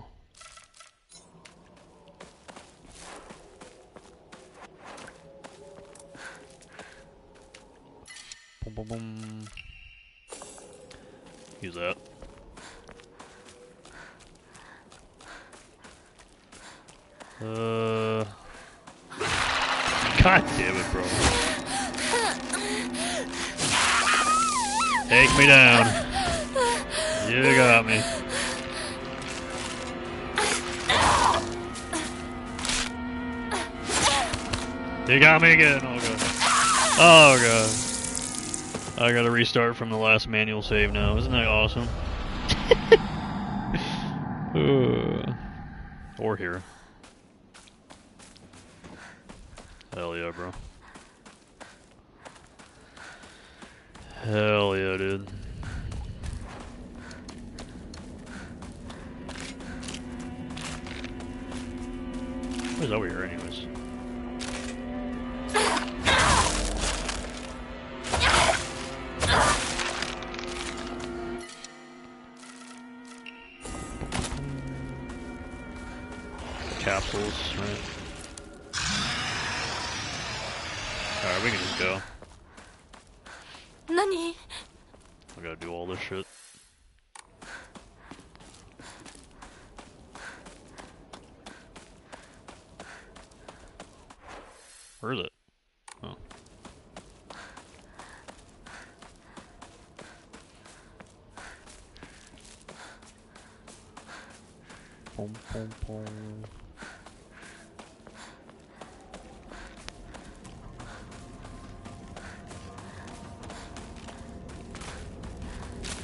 Speaker 1: Boom, boom, boom. Use that. God damn it, bro. Take me down. You got me. You got me again. Oh god. Oh god. I gotta restart from the last manual save now. Isn't that awesome? Or here. Hell yeah, bro. Hell yeah, dude. Where's over here, anyways? Capsules, right? Alright, we can just go.
Speaker 4: Nani?
Speaker 1: I gotta do all this shit. Where is it? Oh. Boom, boom, boom.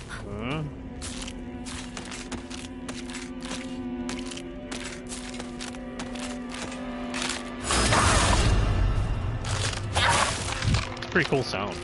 Speaker 1: Huh? Pretty cool sound.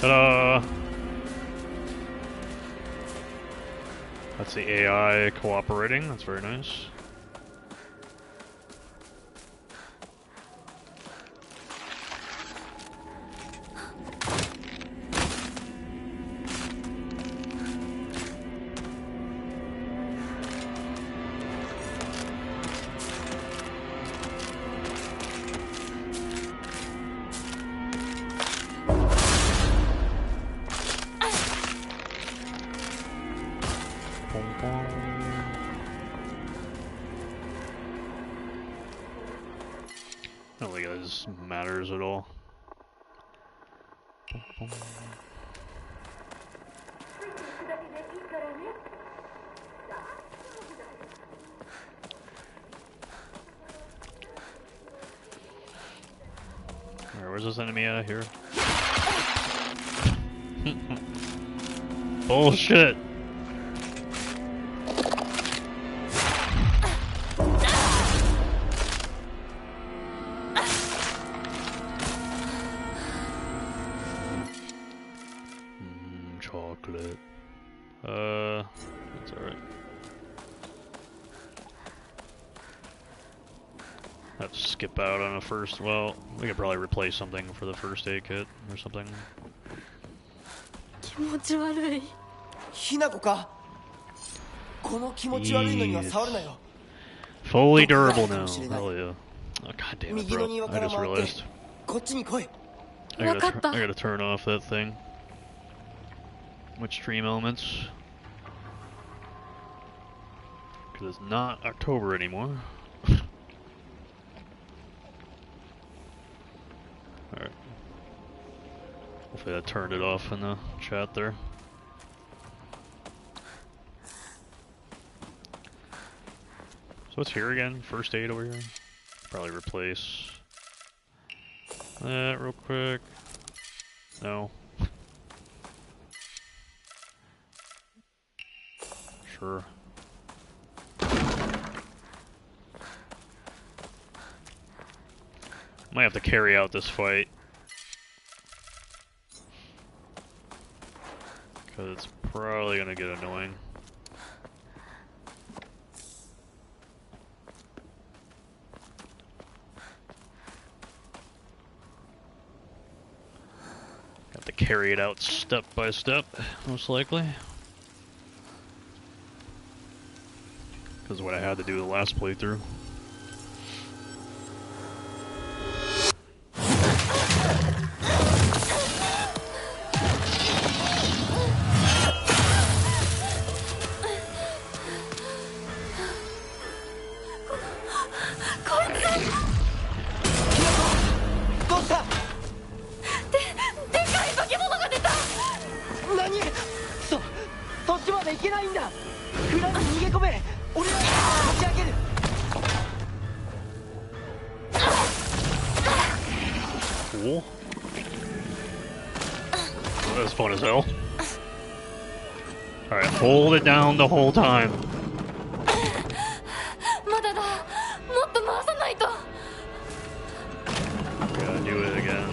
Speaker 1: Ta-da! That's the AI cooperating. That's very nice. don't think this matters at all. Alright, where's this enemy at here? Bullshit! Chocolate. That's alright. Have to skip out on a first. Well, we could probably replace something for the first aid kit or something.
Speaker 4: 気持ち悪い。
Speaker 7: ひなこか。この気持ち悪いのには触るなよ。
Speaker 1: Fully durable now. Hell yeah. Oh, god damn it, bro. I just realized.
Speaker 7: こっちに来い。
Speaker 1: I gotta turn off that thing. With stream elements. Because it's not October anymore. Alright. Hopefully I turned it off in the chat there. So what's here again? First aid over here? Probably replace that real quick. No. Sure. Might have to carry out this fight. Because it's probably gonna get annoying. Have to carry it out step by step, most likely. Because of what I had to do the last playthrough. Cool. That was fun as hell. Alright, hold it down the whole time. Gotta do it again.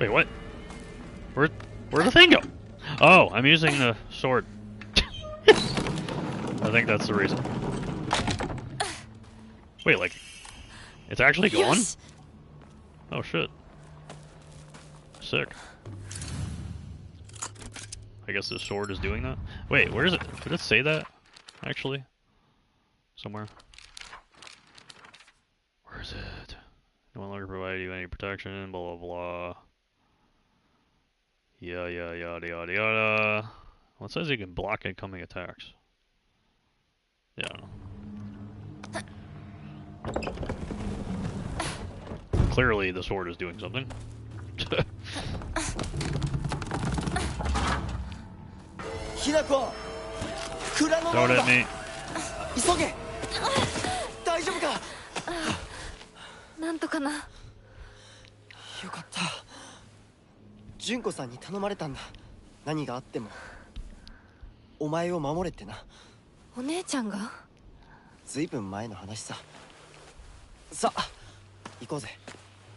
Speaker 1: Wait, what? Where'd the thing go? Oh, I'm using the sword. I think that's the reason. Wait, like, it's actually gone? Oh shit. Sick. I guess the sword is doing that? Wait, where is it? Did it say that? Actually? Somewhere. Where is it? No longer provide you any protection, blah blah blah. Yeah, yada yada yada. Well, it says you can block incoming attacks. Yeah, I don't know. Clearly the sword is doing something. Don't hit me.
Speaker 7: 急げ。大丈夫か。
Speaker 4: なんとかな。
Speaker 7: よかった。純子さんに頼まれたんだ。何があってもお前を守れってな。
Speaker 4: お姉ちゃんが？
Speaker 7: ずいぶん前の話さ。さあ、行こうぜ。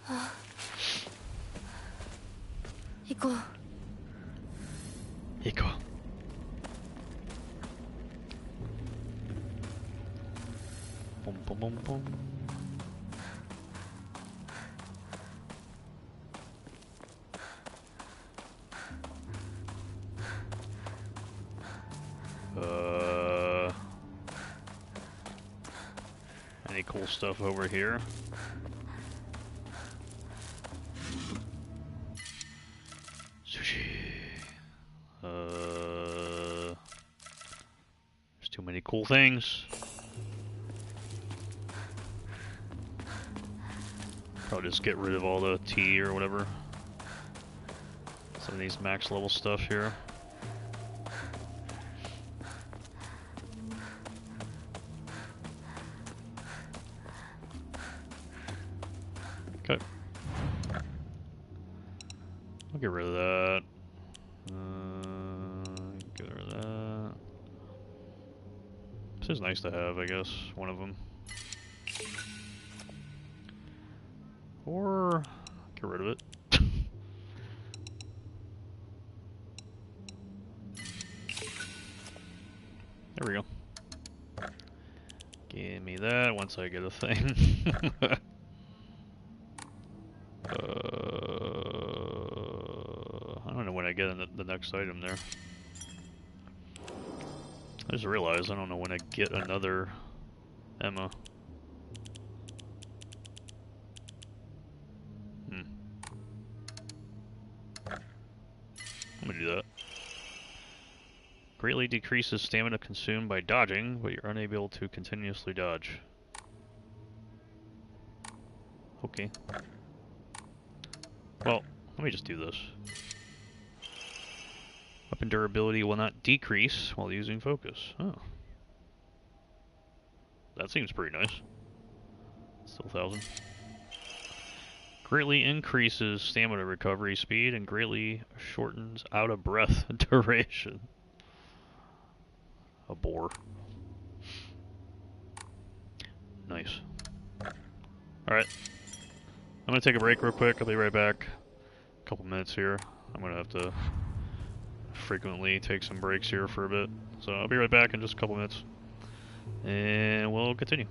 Speaker 4: ああ、行こう。
Speaker 1: 行こう。ポンポンポンポン。Any cool stuff over here? Sushi. There's too many cool things. Probably just get rid of all the tea or whatever. Some of these max level stuff here. Okay. I'll get rid of that. Get rid of that. This is nice to have, I guess. One of them. Or get rid of it. There we go. Give me that once I get a thing. I don't know when I get the next item there. I just realized I don't know when I get another Emma. I'm gonna do that. Greatly decreases stamina consumed by dodging, but you're unable to continuously dodge. Okay. Well, let me just do this. Weapon durability will not decrease while using focus. Oh. That seems pretty nice. Still 1,000. Greatly increases stamina recovery speed and greatly shortens out of breath duration. A bore. Nice. Alright. I'm gonna take a break real quick. I'll be right back. A couple minutes here. I'm gonna have to frequently take some breaks here for a bit. So I'll be right back in just a couple minutes. And we'll continue.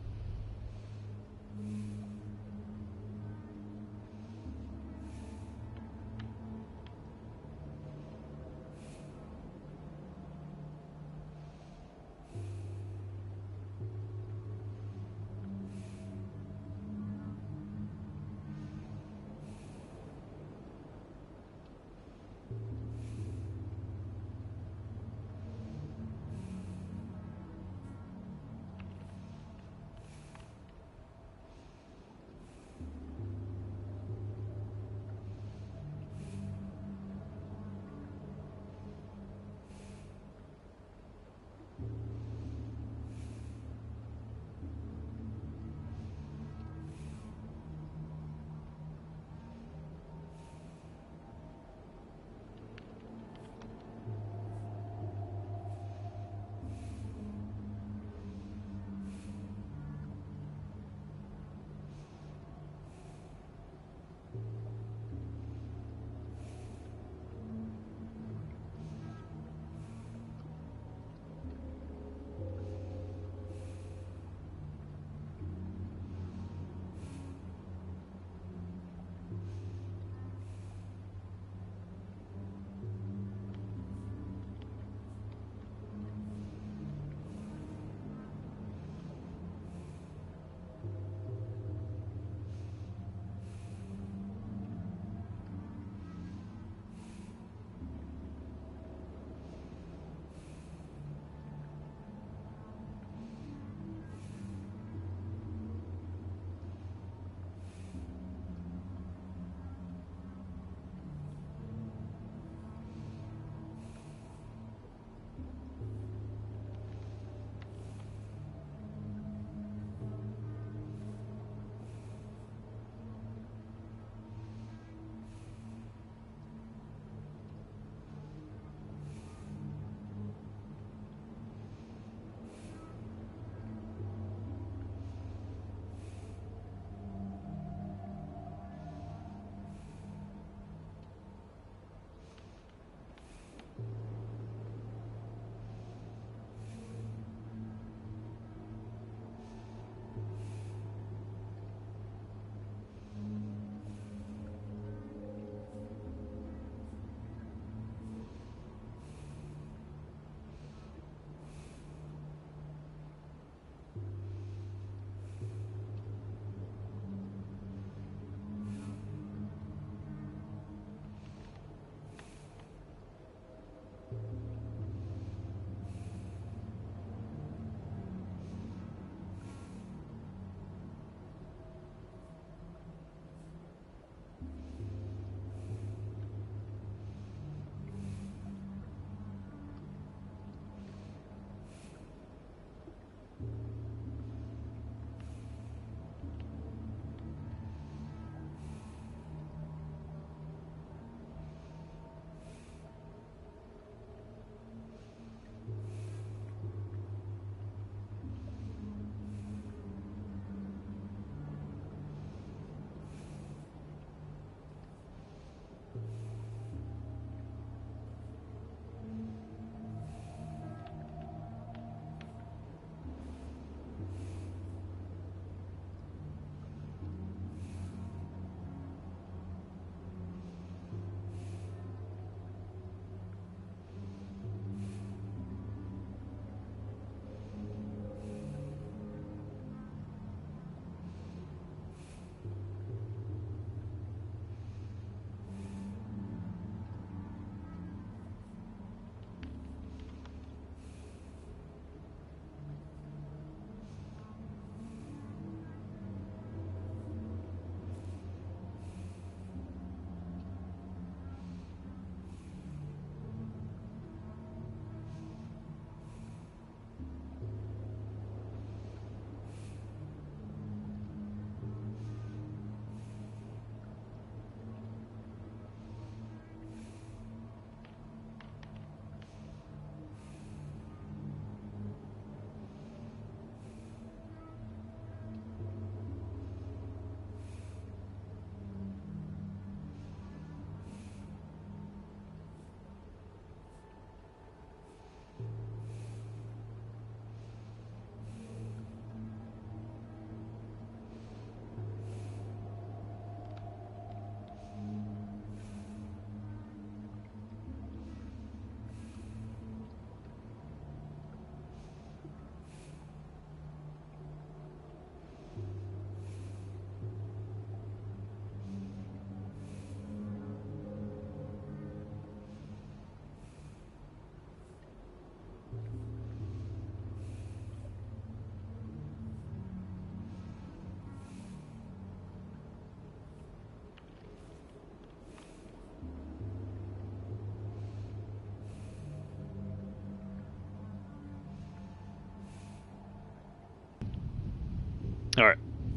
Speaker 1: Alright,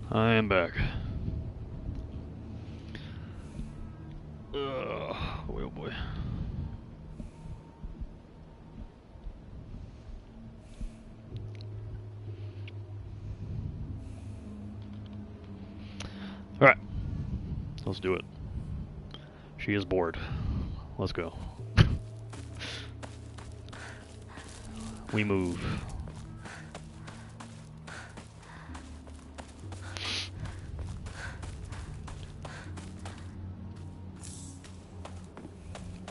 Speaker 1: I am back. Boy, oh boy. Alright, let's do it. She is bored. Let's go. We move.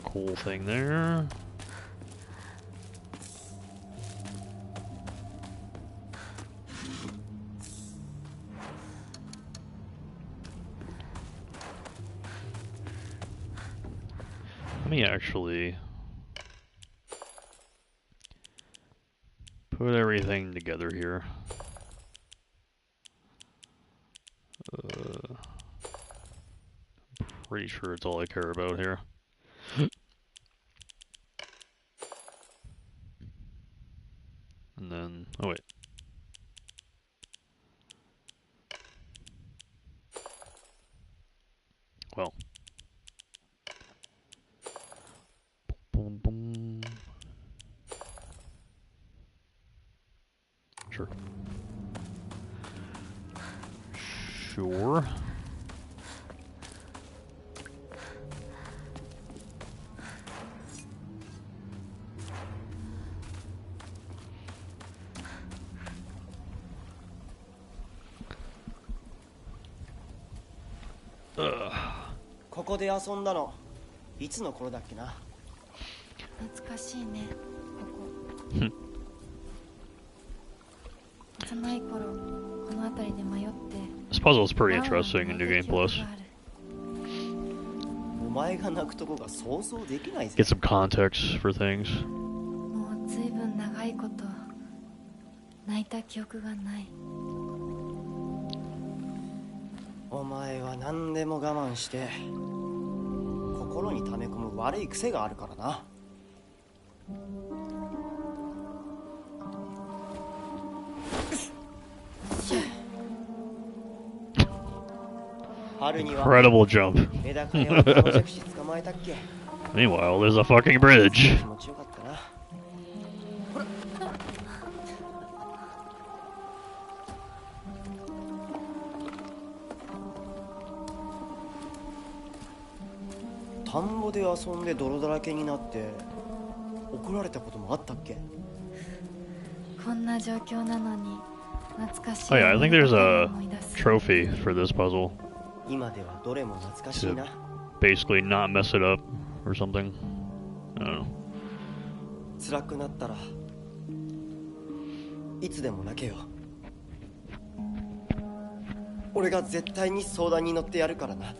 Speaker 1: Cool thing there. Let me actually put everything together here. Pretty sure it's all I care about here. And then, oh wait. Well. Boom, boom. Sure. Sure.
Speaker 7: ここで遊んだのいつの頃だっけな。
Speaker 4: 懐かしいね、ここ。幼い頃この辺りで迷って。
Speaker 1: This puzzle is pretty interesting in New Game Plus.
Speaker 7: お前が泣くとこが想像できないぜ。
Speaker 1: Get some context for things.
Speaker 4: もうずいぶん長いこと泣いた記憶がない。
Speaker 7: お前は何でも我慢して心に溜め込む悪い癖があるからな。春には
Speaker 1: Incredible jump.
Speaker 7: メダカやオタマジャクシ捕まえたっけ。
Speaker 1: Meanwhile, there's a fucking bridge.
Speaker 7: 気持ちよかったな。田んぼで遊んで泥だらけになって怒られたこともあったっけ。
Speaker 4: こんな状況なのに懐かしい。
Speaker 1: Oh yeah, I think there's a trophy for this puzzle
Speaker 7: 今ではどれも懐かしいな。
Speaker 1: basically not mess it up or something. I don't know.
Speaker 7: 辛くなったらいつでも泣けよ。俺が絶対に相談に乗ってやるからな。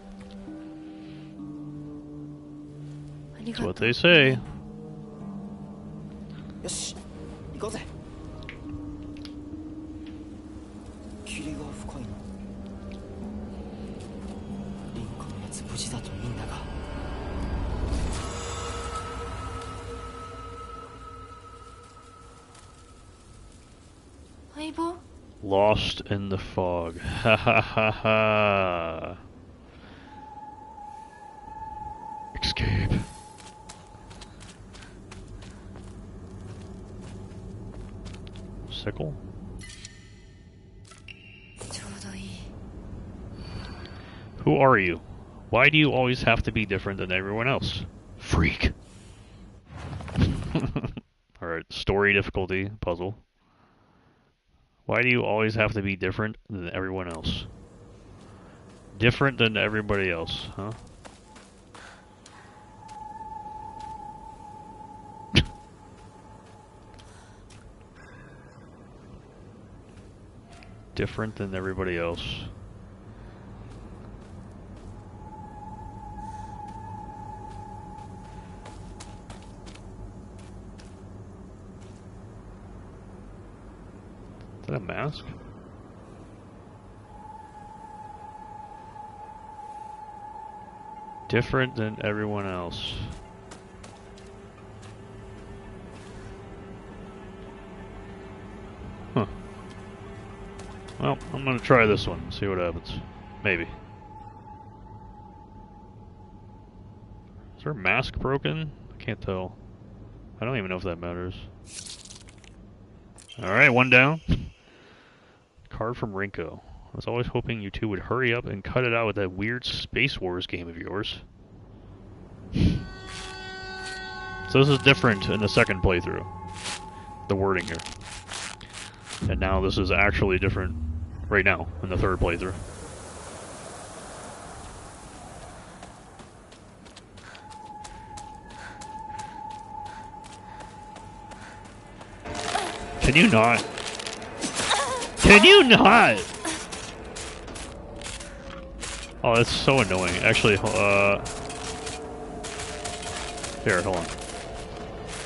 Speaker 1: That's what they say.
Speaker 7: よし、行こうぜ。霧が深いな。リンコのやつ無事だといいんだが。
Speaker 4: 相棒
Speaker 1: Lost in the fog. Ha ha ha ha. Escape. Sickle?
Speaker 4: ちょうどいい。
Speaker 1: Who are you? Why do you always have to be different than everyone else? Freak. Alright, story difficulty puzzle. Why do you always have to be different than everyone else? Different than everybody else, huh? Different than everybody else. Is that a mask? Different than everyone else. Huh. Well, I'm gonna try this one, see what happens. Maybe. Is her mask broken? I can't tell. I don't even know if that matters. Alright, one down. Card from Rinko. I was always hoping you two would hurry up and cut it out with that weird Space Wars game of yours. So this is different in the second playthrough. The wording here. And now this is actually different right now in the third playthrough. Can you not? Can you not? Oh, that's so annoying. Actually, here, hold on.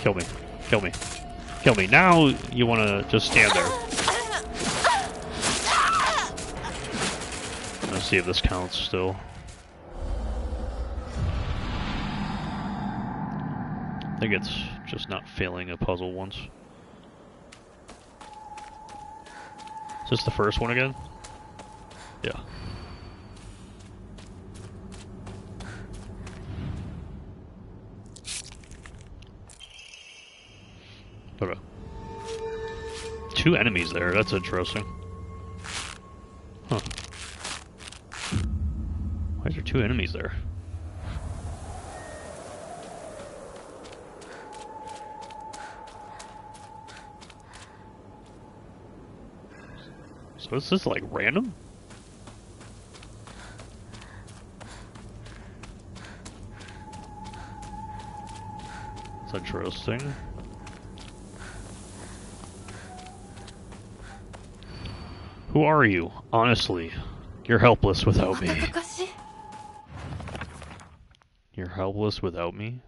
Speaker 1: Kill me. Kill me. Kill me. Now you want to just stand there. Let's see if this counts still. I think it's just not failing a puzzle once. Is this the first one again? Yeah. Okay. 2 enemies there, that's interesting. Huh. Why is there 2 enemies there? So is this like random? It's interesting. Who are you? Honestly, you're helpless without me. You're helpless without me?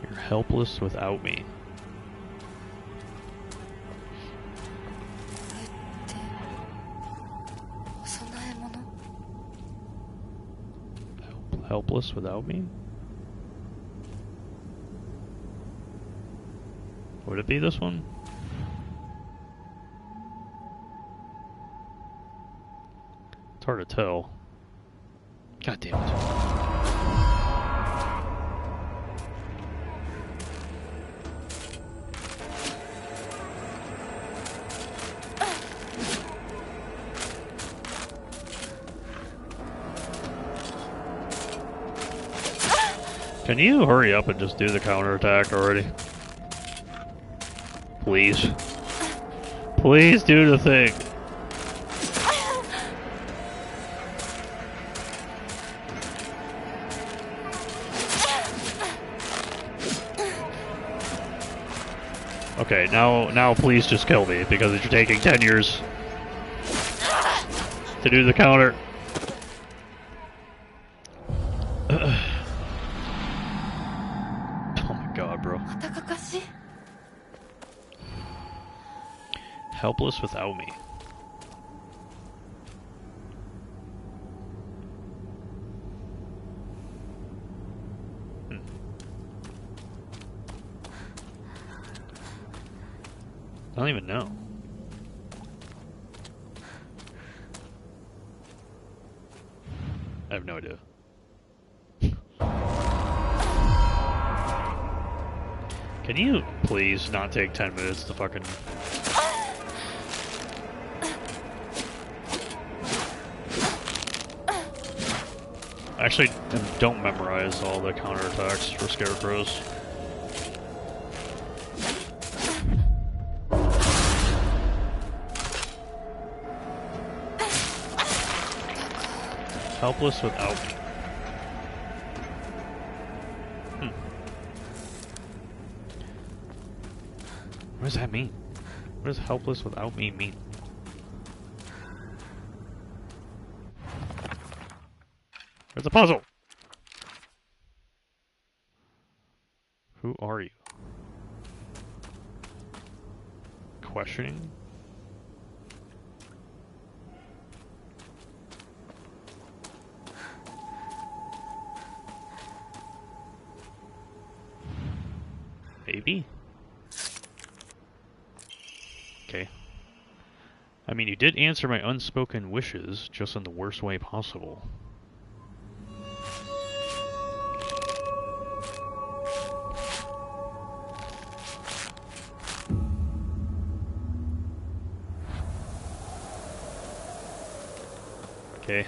Speaker 1: You're helpless without me. Helpless without me? Would it be this one? It's hard to tell. God damn it. Can you hurry up and just do the counterattack already? Please. Please do the thing. Okay, now please just kill me, because you're taking 10 years to do the counter. Helpless without me. I don't even know. I have no idea. Can you please not take 10 minutes to fucking... Actually, don't memorize all the counterattacks for scarecrows. Helpless without me. What does that mean? What does helpless without me mean? It's a puzzle! Who are you? Questioning? Maybe? Okay. I mean, you did answer my unspoken wishes, just in the worst way possible. Okay.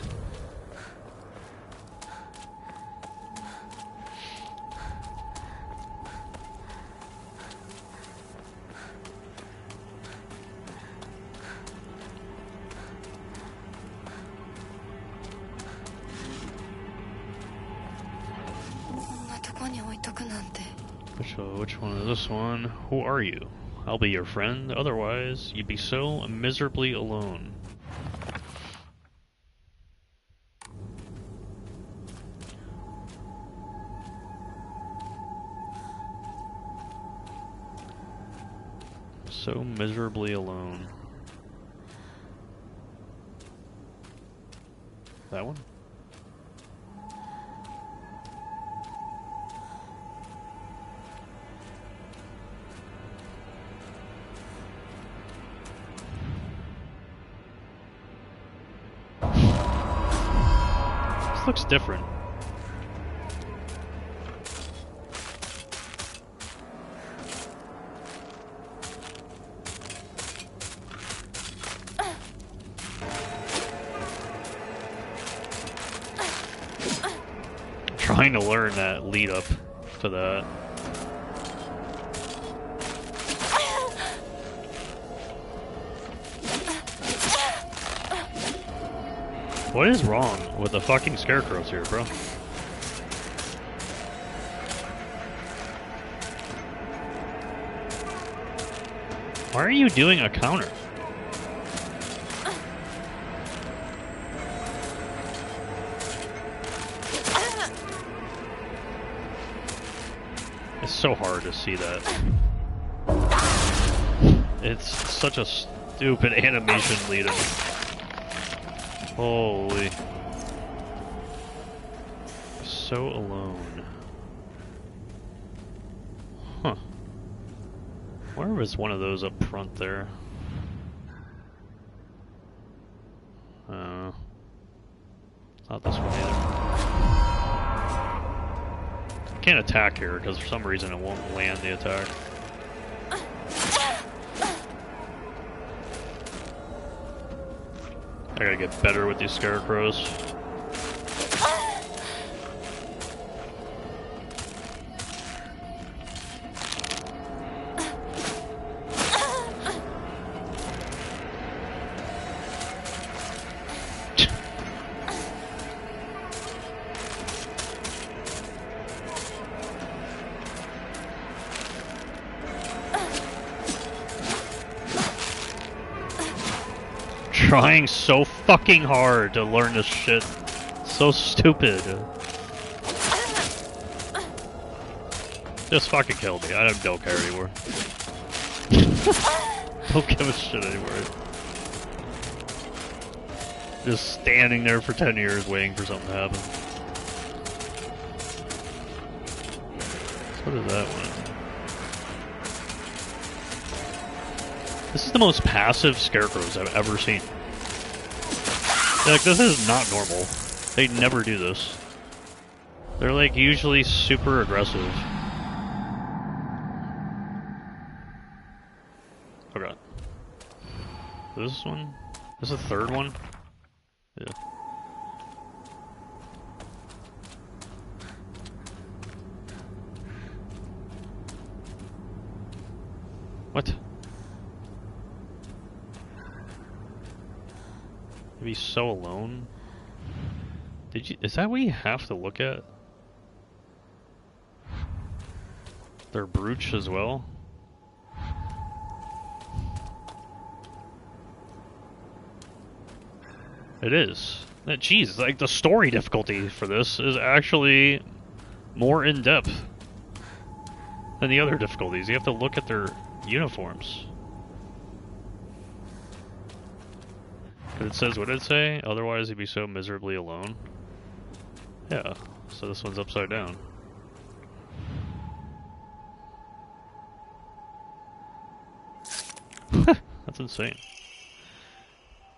Speaker 1: Which one is this one? Who are you? I'll be your friend, otherwise you'd be so miserably alone. So miserably alone. That one? This looks different. Trying to learn that lead up to that. What is wrong with the fucking scarecrows here, bro? Why are you doing a counter? It's so hard to see that. It's such a stupid animation lead up. Holy. So alone. Huh. Where was one of those up front there? Not this one either. Can't attack here because for some reason it won't land the attack. I gotta get better with these scarecrows. Trying so fucking hard to learn this shit. So stupid. Just fucking kill me. I don't care anymore. Don't give a shit anymore. Just standing there for 10 years waiting for something to happen. So what is that one? This is the most passive scarecrows I've ever seen. Like, this is not normal. They never do this. They're like usually super aggressive. Okay. This one? This is the third one? Yeah. What? To be so alone? Is that what you have to look at? Their brooch as well? It is. Jeez, like the story difficulty for this is actually more in depth than the other difficulties. You have to look at their uniforms. It says, what did it say? Otherwise he'd be so miserably alone. Yeah, so this one's upside down. That's insane.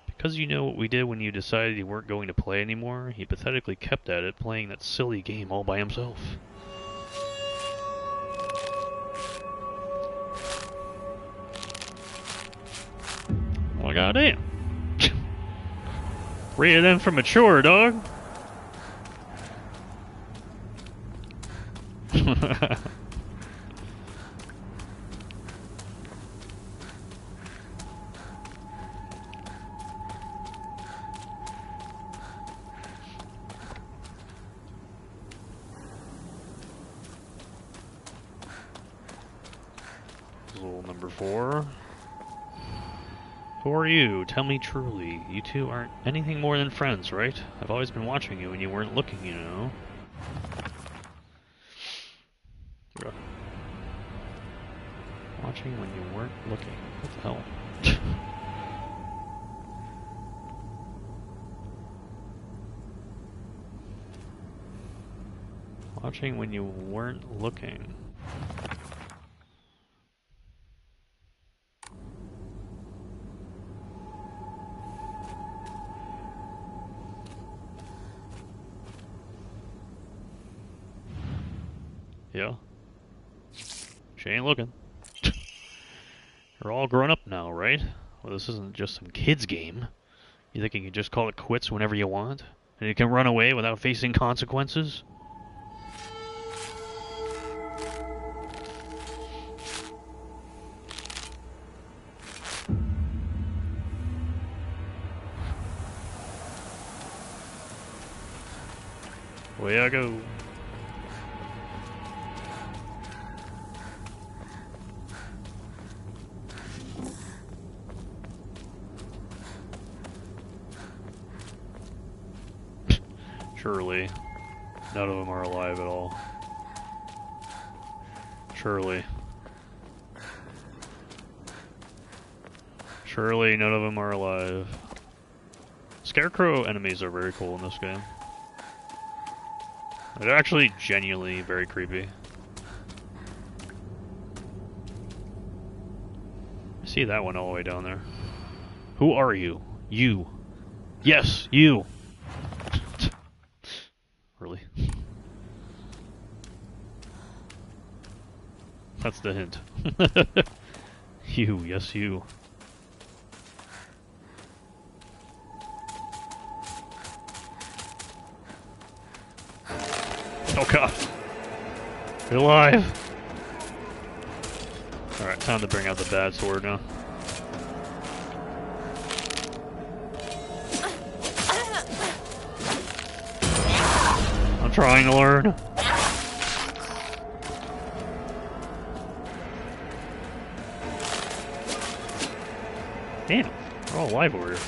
Speaker 1: Because you know what we did when you decided you weren't going to play anymore, he pathetically kept at it, playing that silly game all by himself. Oh my god damn. Rated M for mature, dog. Rule number 4. Who are you? Tell me truly. You two aren't anything more than friends, right? I've always been watching you when you weren't looking, you know. Watching when you weren't looking. What the hell? Watching when you weren't looking. Yeah. She ain't looking. We're all grown up now, right? Well, this isn't just some kid's game. You think you can just call it quits whenever you want? And you can run away without facing consequences? Away I go. Surely, none of them are alive at all. Surely. Surely none of them are alive. Scarecrow enemies are very cool in this game. They're actually genuinely very creepy. I see that one all the way down there. Who are you? You. Yes, you. Really? That's the hint. You, yes you. Oh god. You're alive. Alright, time to bring out the bad sword now. I'm trying to learn. Damn, we're all alive over here.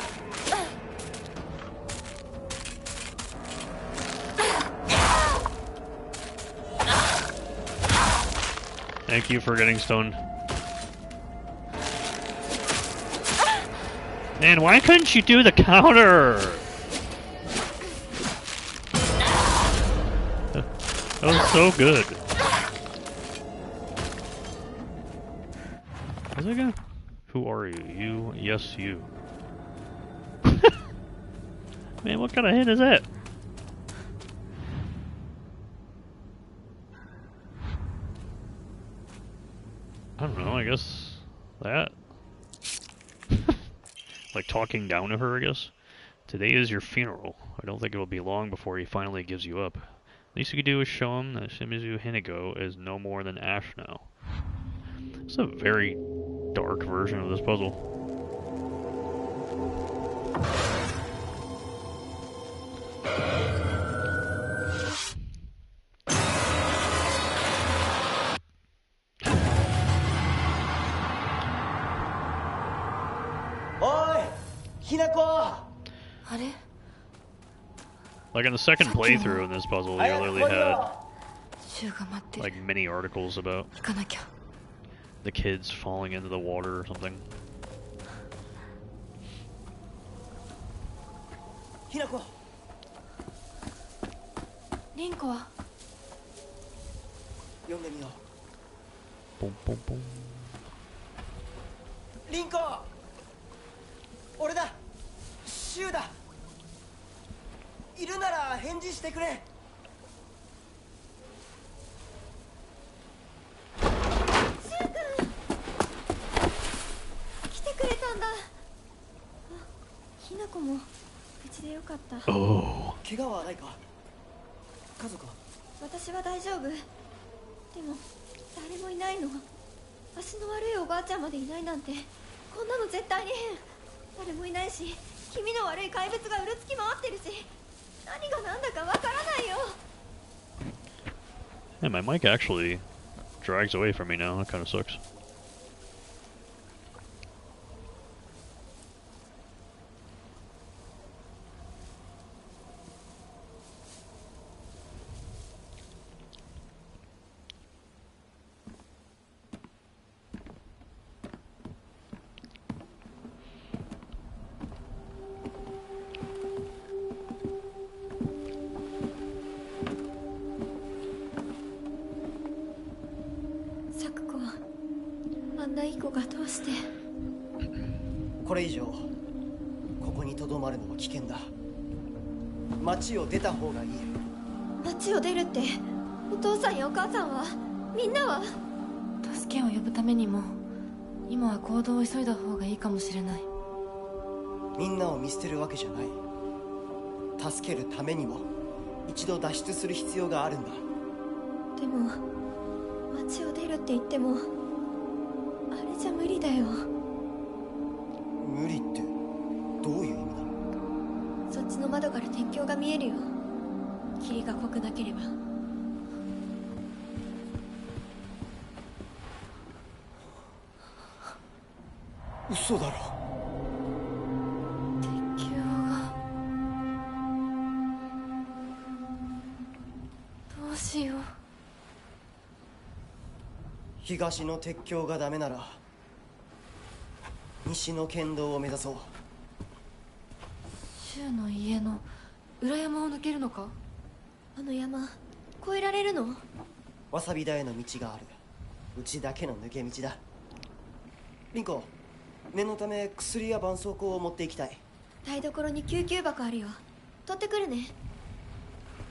Speaker 1: Thank you for getting stoned. Man, why couldn't you do the counter? That was so good. How's it go? Who are you? You, yes, you. Man, what kind of hit is that? I don't know, I guess that. Like talking down to her, I guess. Today is your funeral. I don't think it will be long before he finally gives you up. Least you could do is show him that Shimizu Hinigo is no more than ash now. It's a very dark version of this puzzle. Like in the second playthrough in this puzzle, you literally had like mini articles about the kids falling into the water or something.
Speaker 7: Hinako.
Speaker 4: Rinko wa?
Speaker 1: Boom, boom, boom.
Speaker 7: Rinko! 俺だ。シュウだ。いるなら返事してくれ。
Speaker 4: 来てくれたんだ。あ、ひな子も無事でよかった。
Speaker 1: Oh.
Speaker 7: 怪我はないか。家族は？
Speaker 4: 私は大丈夫。でも誰もいないの。足の悪いおばあちゃんまでいないなんて、こんなの絶対に変。誰もいないし、気味の悪い怪物がうろつき回ってるし、何が何だかわからないよ。
Speaker 1: Hey, my mic actually drags away from me now. That kind of sucks.
Speaker 7: これ以上ここにとどまるのは危険だ。町を出た方がいい。
Speaker 4: 町を出るって、お父さんやお母さんは、みんなは？助けを呼ぶためにも今は行動を急いだ方がいいかもしれない。
Speaker 7: みんなを見捨てるわけじゃない。助けるためにも一度脱出する必要があるんだ。
Speaker 4: でも町を出るって言ってもあれじゃ無理だよ。
Speaker 7: 無理ってどういう意味だ？
Speaker 4: そっちの窓から鉄橋が見えるよ。霧が濃くなければ。
Speaker 7: 嘘だろ。
Speaker 4: 鉄橋が。どうしよう。
Speaker 7: 東の鉄橋がダメなら西の県道を目指そう。
Speaker 4: 柊の家の裏山を抜けるのか？あの山越えられるの？
Speaker 7: わさび田への道がある。うちだけの抜け道だ。リンコ、念のため薬や絆創膏を持っていきたい。
Speaker 4: 台所に救急箱あるよ。取ってくるね。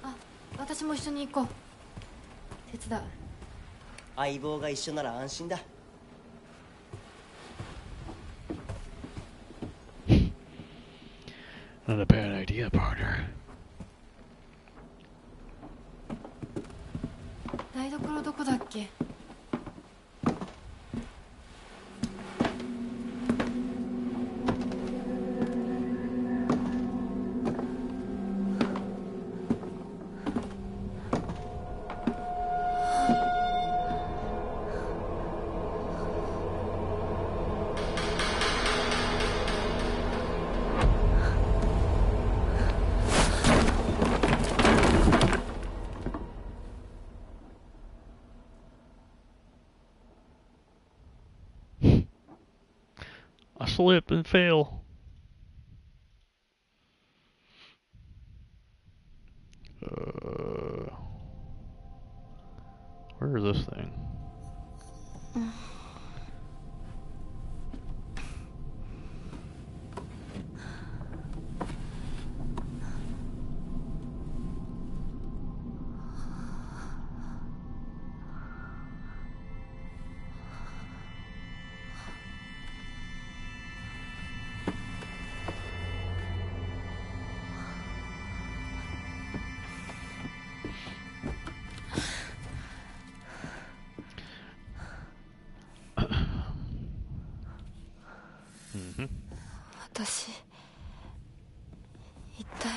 Speaker 4: あ、私も一緒に行こう。手伝う。
Speaker 7: 相棒が一緒なら安心だ。
Speaker 1: Not a bad idea, partner.
Speaker 4: 台所どこだっけ？I
Speaker 1: slip and fail. Where is this thing? Mm-hmm.
Speaker 4: 私一体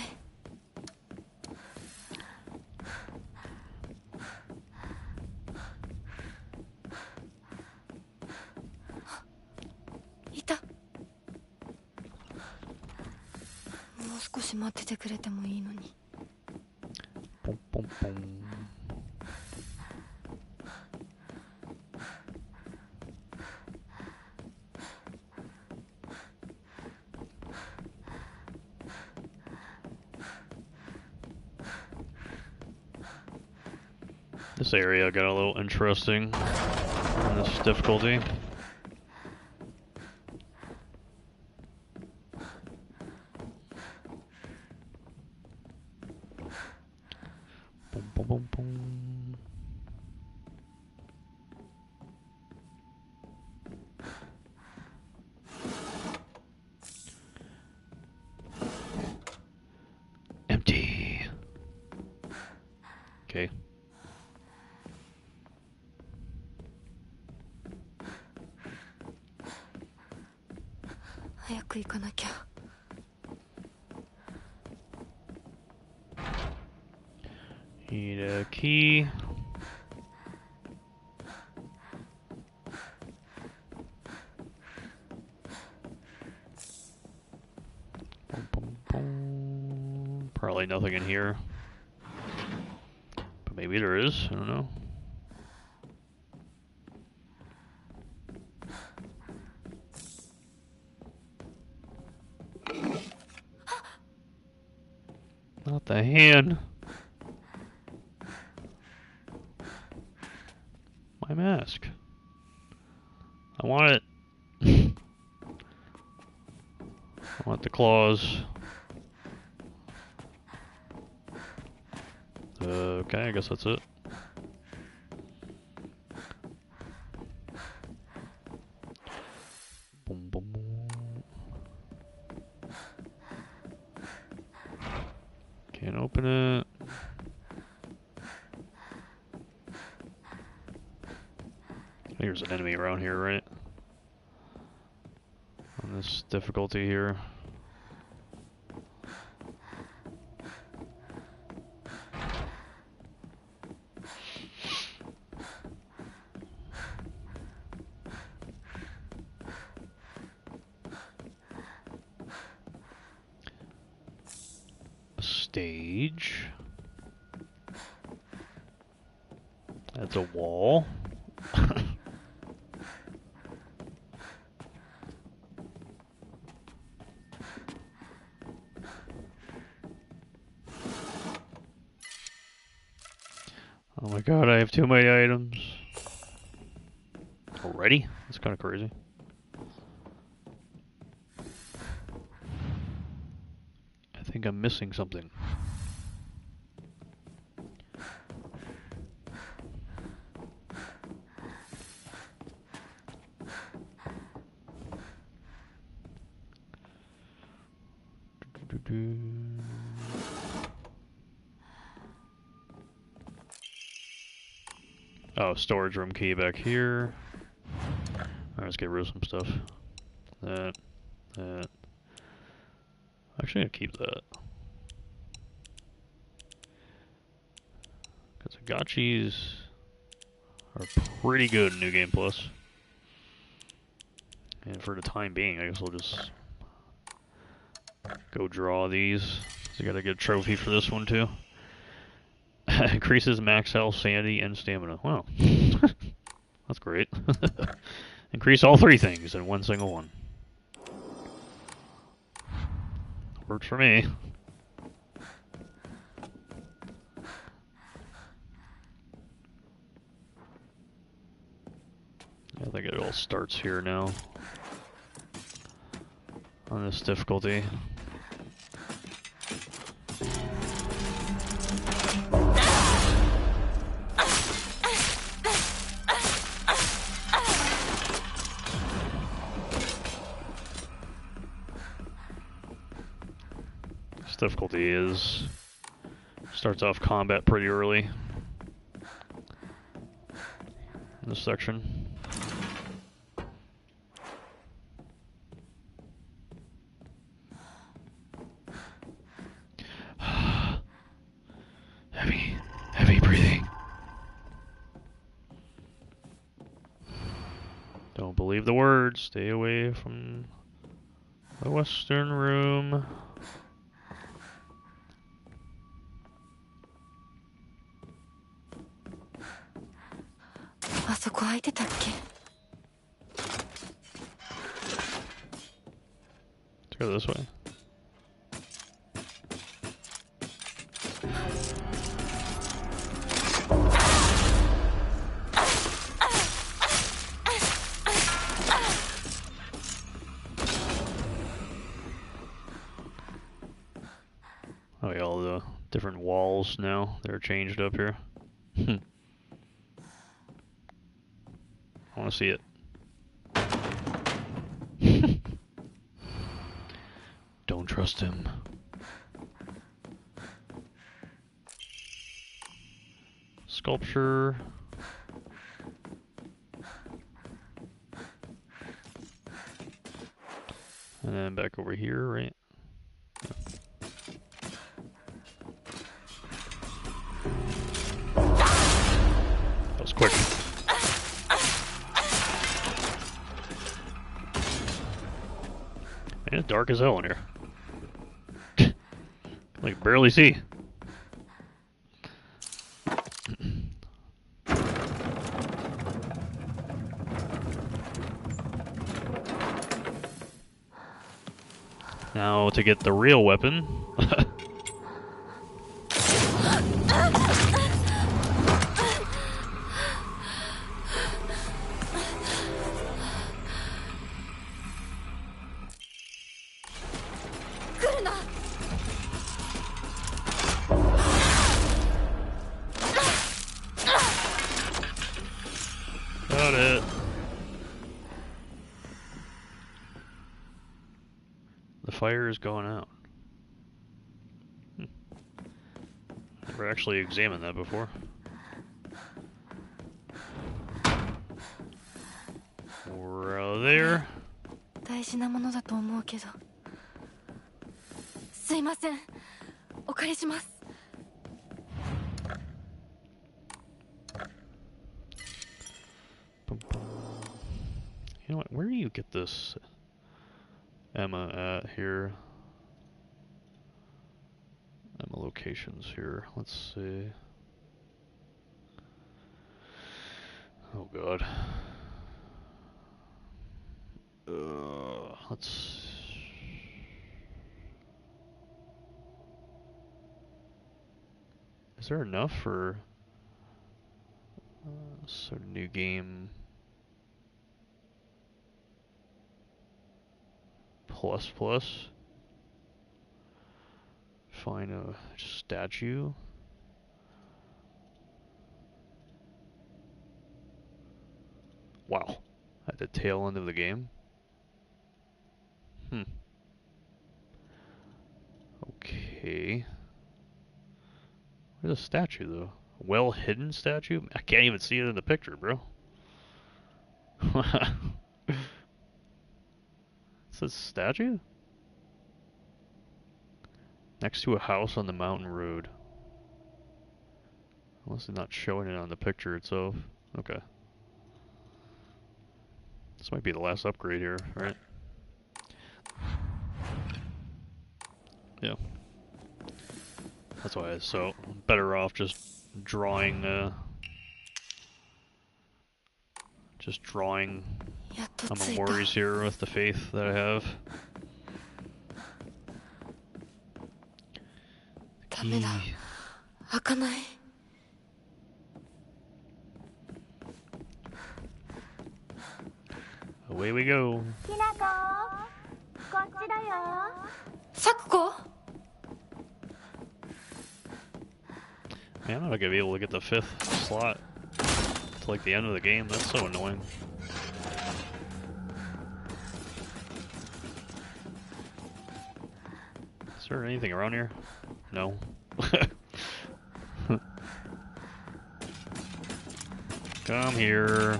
Speaker 4: いた。もう少し待っててくれてもいいのに。
Speaker 1: ポンポンポン。This area got a little interesting in this difficulty. Boom, boom, boom, boom. Empty. Okay.
Speaker 3: 早く行かなきゃ。
Speaker 1: Need a key. Boom, boom, boom. Probably nothing in here. But maybe there is. I don't know. Not the hand. My mask. I want it. I want the claws. Okay, I guess that's it. Boom, boom, boom. Can't open it. There's an enemy around here, right? On this difficulty here. Stage. That's a wall. Oh my god, I have too many items. Already? That's kind of crazy. I think I'm missing something. Oh, storage room key back here. Alright, let's get rid of some stuff. That. Actually, I'll keep that. Because the gotchis are pretty good in New Game Plus. And for the time being, I guess I'll just go draw these. So I gotta get a trophy for this one too. Increases max health, sanity, and stamina. Wow. That's great. Increase all three things in one single one. Works for me. I think it all starts here now. On this difficulty. This difficulty starts off combat pretty early in this section. Heavy breathing. Don't believe the words. Stay away from the western room. Let's go this way. Oh yeah, all the different walls walls now. They're changed up here. I want to see it. Don't trust him. Sculpture. And then back over here, right? Yeah. That was quick. Man, it's dark as hell in here. Like, barely see. Now to get the real weapon. Got it. The fire is going out. Never actually examined that before. We're out there.
Speaker 3: 大事なものだと思うけど。すいません。お借りします。
Speaker 1: You know what? Where do you get this Emma at here? Emma locations here. Let's see. Oh god. Let's. Is there enough for sort of new game plus? Find a statue. Wow, at the tail end of the game. Okay. Where's the statue though? A well-hidden statue? I can't even see it in the picture, bro. It's a statue? Next to a house on the mountain road. Unless it's not showing it on the picture itself. Okay. This might be the last upgrade here, right? Yeah. That's why so better off just drawing on memories here with the faith that I have. Key. Away we go. Man, I'm not gonna be able to get the 5th slot to like the end of the game. That's so annoying. Is there anything around here? No. Come here.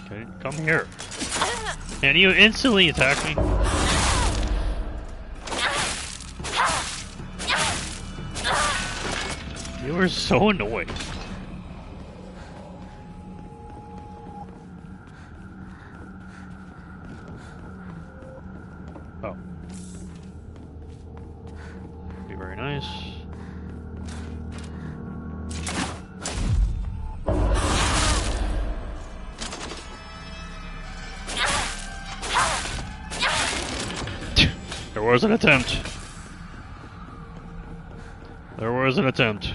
Speaker 1: Okay, come here. And you instantly attack me. You are so annoying. Oh. Be very nice. There was an attempt. There was an attempt.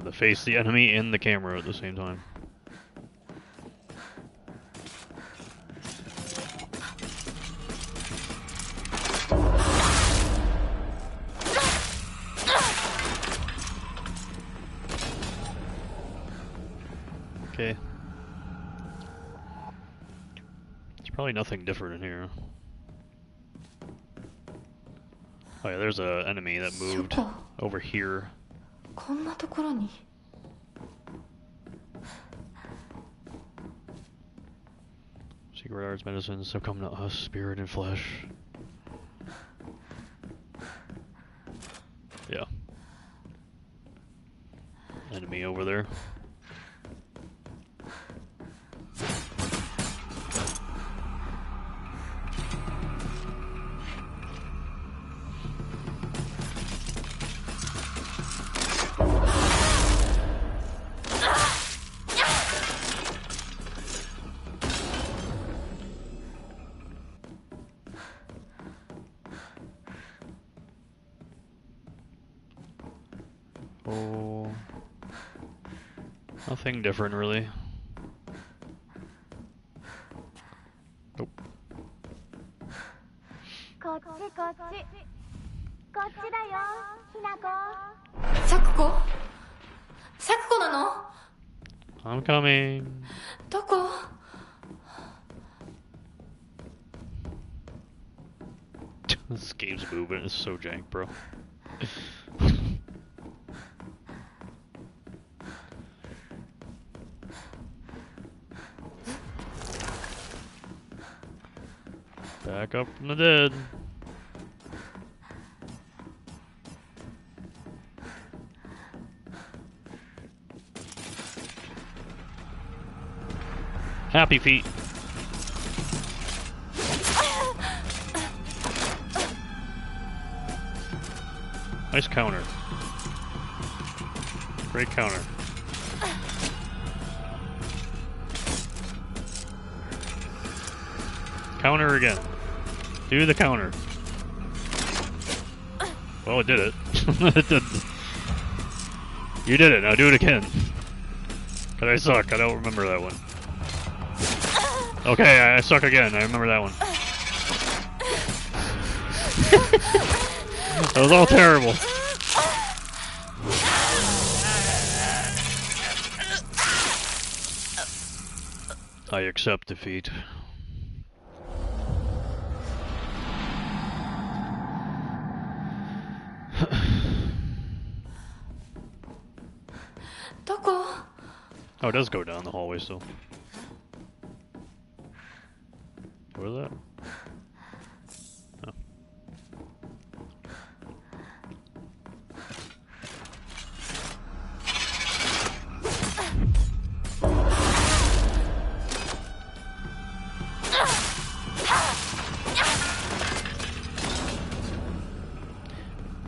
Speaker 1: To face the enemy and the camera at the same time. Probably nothing different in here. Oh yeah, there's an enemy that moved over here.
Speaker 4: こんなところに
Speaker 1: Secret arts medicines have come to us, spirit and flesh. Yeah. Enemy over there. Oh, nothing different really. Nope.
Speaker 2: こっちこっちこっちだよひなこ
Speaker 4: サクコサクコなの
Speaker 1: I'm coming.
Speaker 4: どこ
Speaker 1: This game's movement is so jank, bro. Back up from the dead. Happy feet. Nice counter. Great counter. Counter again. Do the counter. Well, it did it. It did. You did it. Now do it again. Cause I suck. I don't remember that one. Okay, I suck again. I remember that one. That was all terrible. I accept defeat. Oh, it does go down the hallway still. What is that? Oh.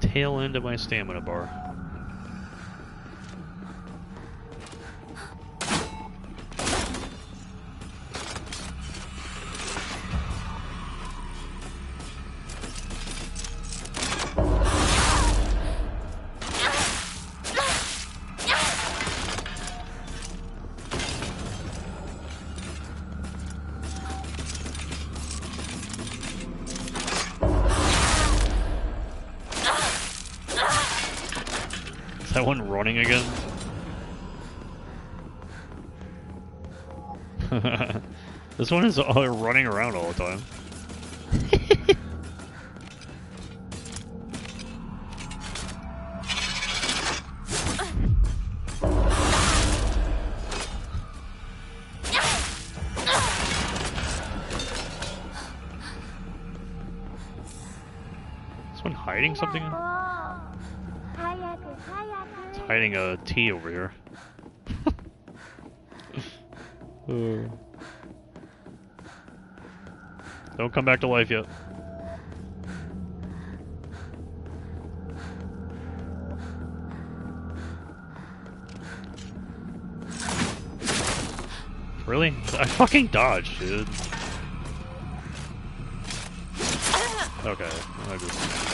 Speaker 1: Tail end of my stamina bar. That one running again? This one is running around all the time. Is this one hiding something? It's hiding a T over here. Don't come back to life yet. Really? I fucking dodged, dude. Okay, I just...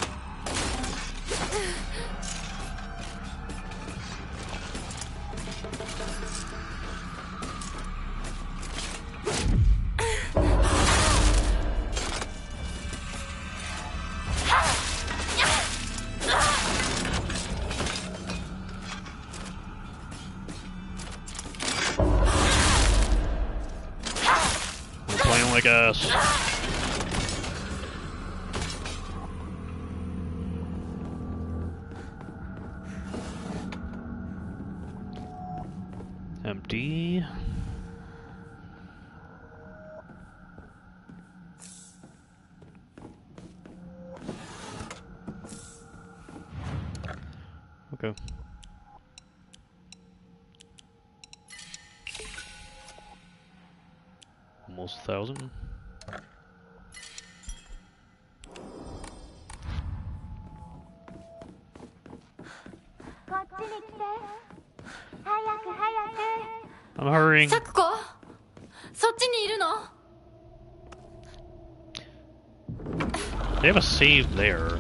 Speaker 1: ass. Empty. Okay. Almost 1,000. I'm hurrying.
Speaker 3: サクコ、そっちにいるの？
Speaker 1: They have a save there.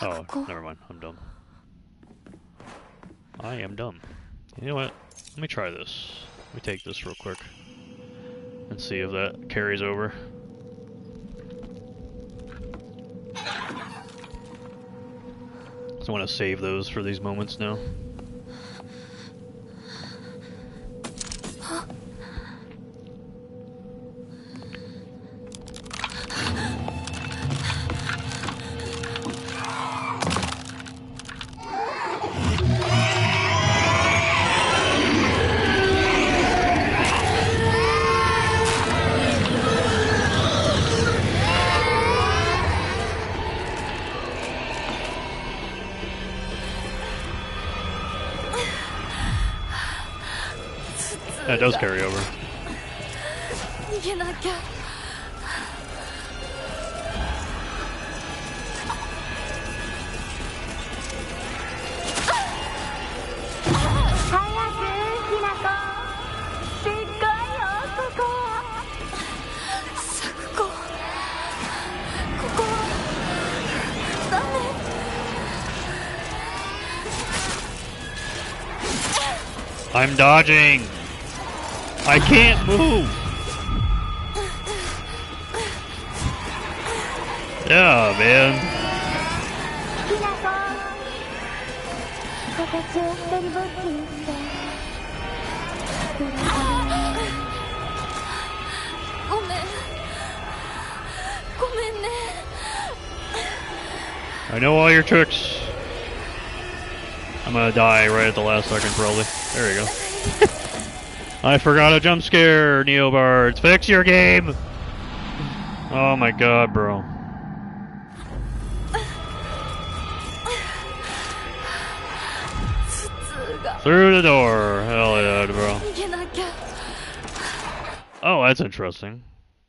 Speaker 1: Oh,
Speaker 3: Cool.
Speaker 1: never mind. I'm dumb. I am dumb. You know what? Let me try this. Let me take this real quick and see if that carries over. So I want to save those for these moments now. That does carry over.
Speaker 3: 逃げなきゃ。
Speaker 1: I'm dodging. I can't move. Yeah, man. I know all your tricks. I'm gonna die right at the last second, probably. There you go. I forgot a jump scare, Neobards. Fix your game! Oh my god, bro. Through the door. Hell yeah, bro. Oh, that's interesting.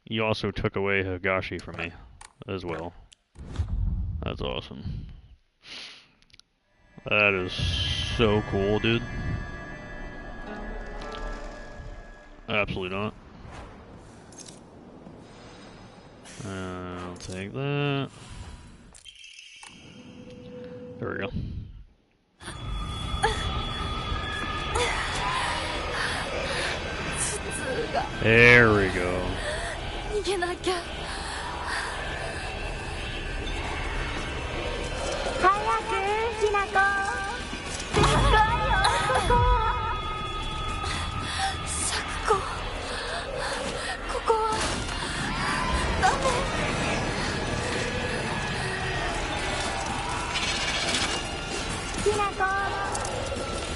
Speaker 1: You also took away Higashi from me as well. That's awesome. That is so cool, dude. Absolutely not. I'll take that. There we go. There we go.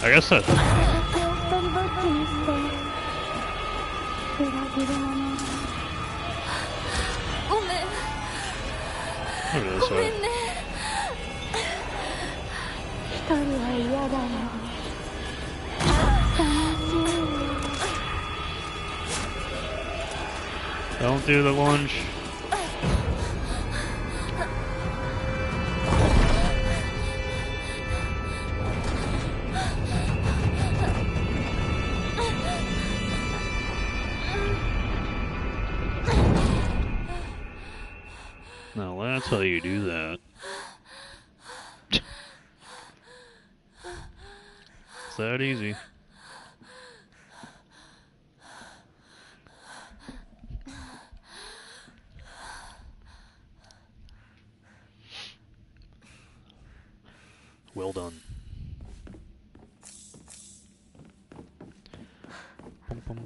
Speaker 1: I guess that. Look at this way. Don't do the lunge. Now that's how you do that. It's that easy. Well done. Bum, bum.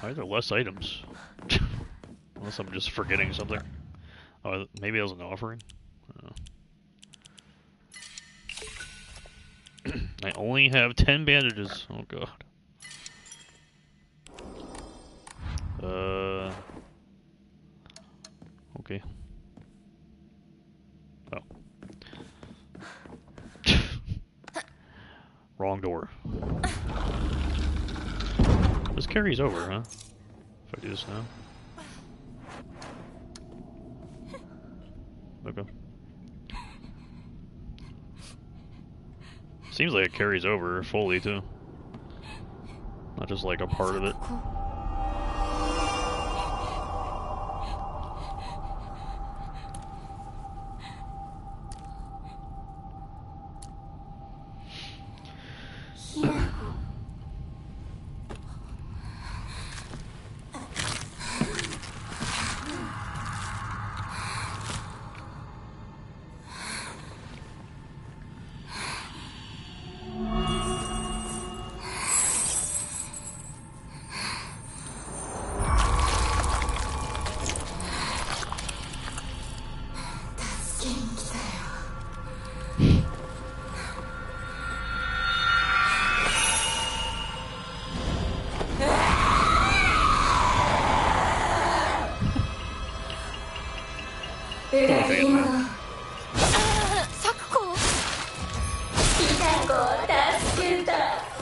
Speaker 1: Why are there less items? Unless I'm just forgetting something. Oh, maybe that was an offering? I only have 10 bandages. Oh god. Okay. Oh. Wrong door. This carries over, huh? If I do this now. Okay. Seems like it carries over fully, too. Not just like a part of it.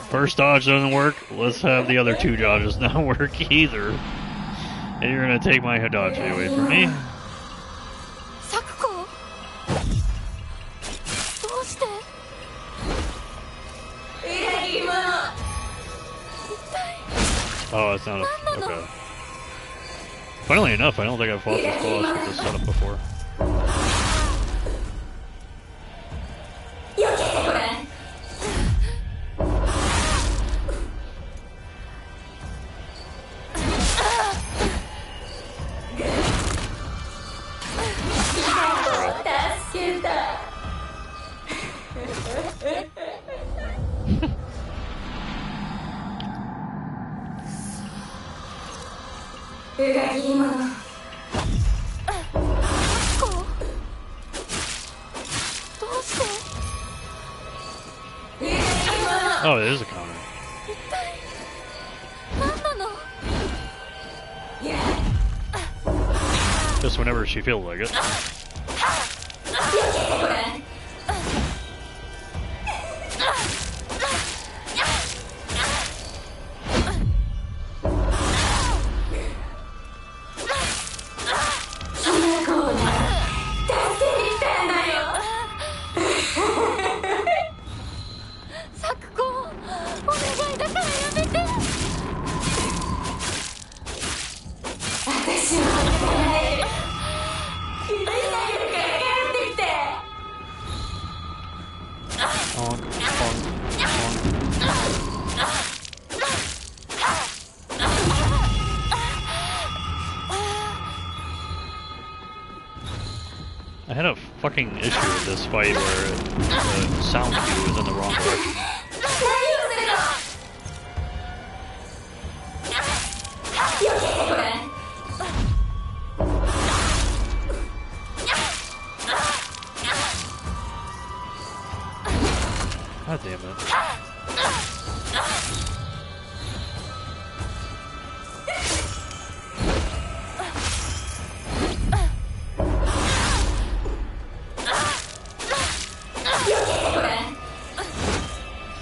Speaker 1: First dodge doesn't work, let's have the other two dodges not work either. And you're gonna take my Hadachi away from me. Oh, it's not a... okay. Funnily enough, I don't think I've fought this boss with this setup before. Oh, it is a counter. Just whenever she feels like it. I had a fucking issue with this fight where the sound cue was in the wrong direction. God damn it.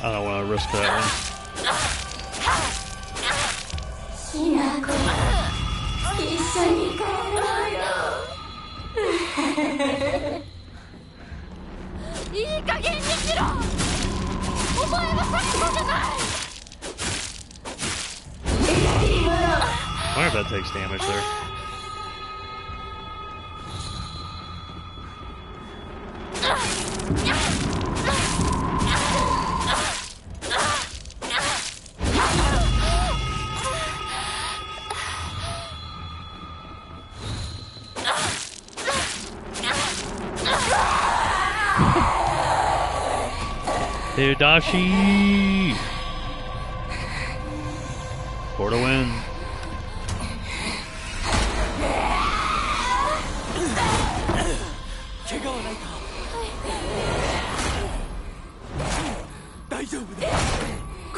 Speaker 1: I don't want to risk that one. I wonder if that takes damage there. Hidashi! For the win.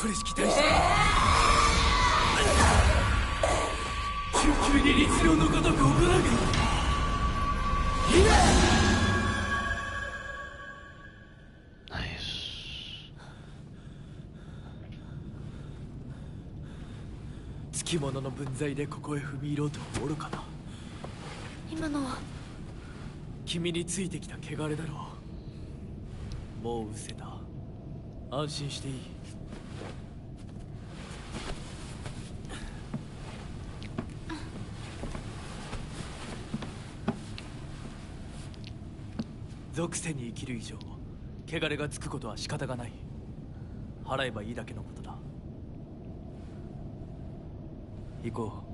Speaker 8: 彼氏期待して急に律令のごとく行うか。つきものの分際でここへ踏み入ろうとは愚かな。
Speaker 3: 今のは
Speaker 8: 君についてきた汚れだろう。もう失せた。安心していい。属性に生きる以上汚れがつくことは仕方がない。払えばいいだけのことだ。行こう。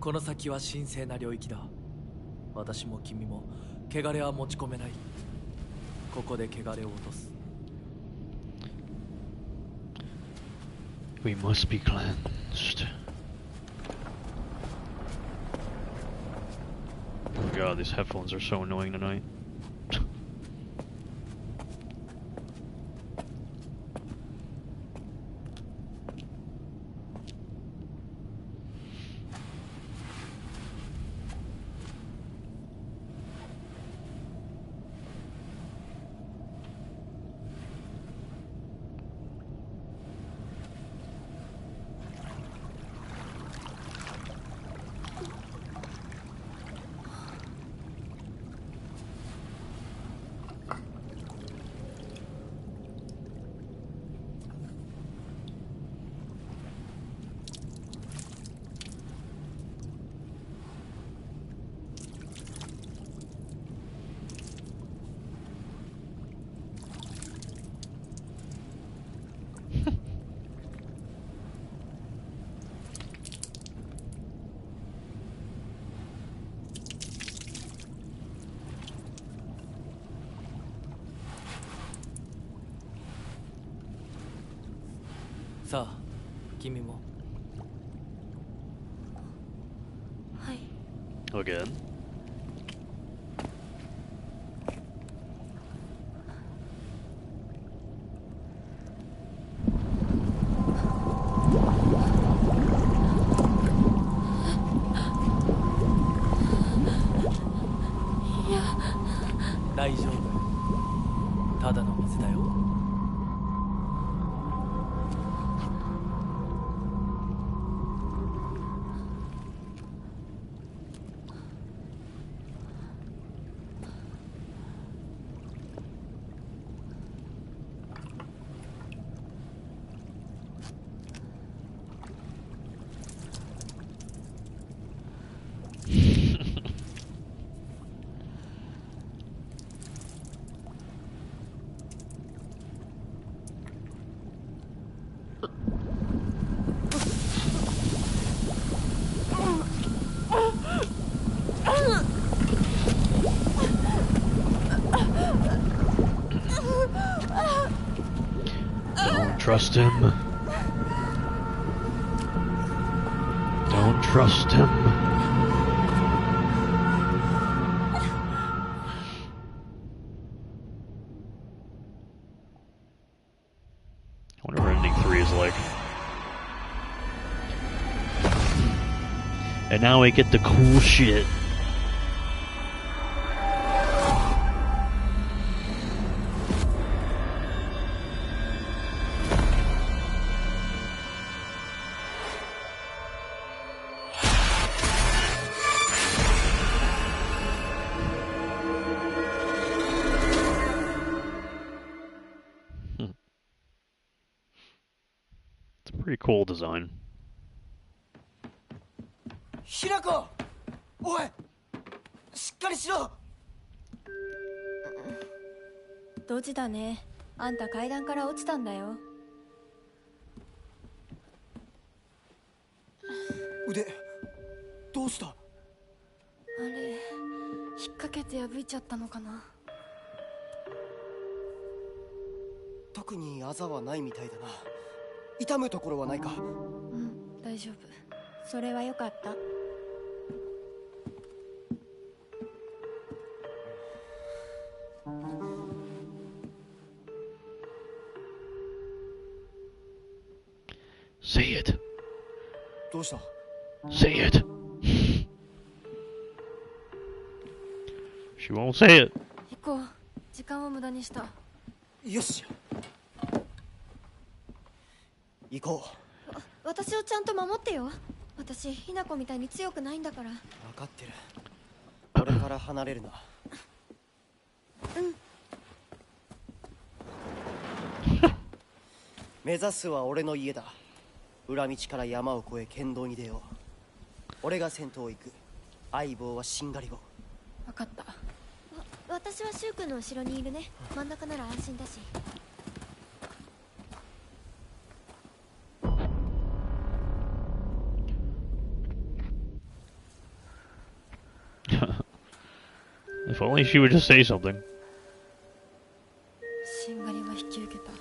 Speaker 8: この先は神聖な領域だ。私も君も汚れは持ち込めない。ここで汚れを落とす。
Speaker 1: We must be cleansed. Oh god, these headphones are so annoying tonight.
Speaker 8: さあ、君も。
Speaker 3: はい。
Speaker 1: Again.
Speaker 8: 大丈夫。ただの水だよ。
Speaker 1: Don't trust him. Don't trust him. I wonder what ending 3 is like. And now we get the cool shit. It's a pretty cool design.
Speaker 7: ひなこ、おい、しっかりしろ。
Speaker 4: ドジだね。あんた階段から落ちたんだよ。
Speaker 7: 腕どうした？
Speaker 4: あれ、引っ掛かけて破いちゃったのかな。
Speaker 7: 特にあざはないみたいだな。痛むところはないか？
Speaker 4: うん、大丈夫。
Speaker 3: それはよかった。
Speaker 1: Say it.
Speaker 7: どうした？
Speaker 1: Say it. She won't say it.
Speaker 4: 行こう。時間を無駄にした。
Speaker 7: よし。行こう。
Speaker 4: 私をちゃんと守ってよ。私、ひな子みたいに強くないんだから。
Speaker 7: 分かってる。俺から離れるな。
Speaker 4: うん。
Speaker 7: 目指すは俺の家だ。裏道から山を越え県道に出よう。俺が先頭を行く。相棒はしんがり号。
Speaker 4: 分かった。私はシュウ君の後ろにいるね。真ん中なら安心だし。
Speaker 1: If only she would just say something.
Speaker 4: しんがりは引き受けた。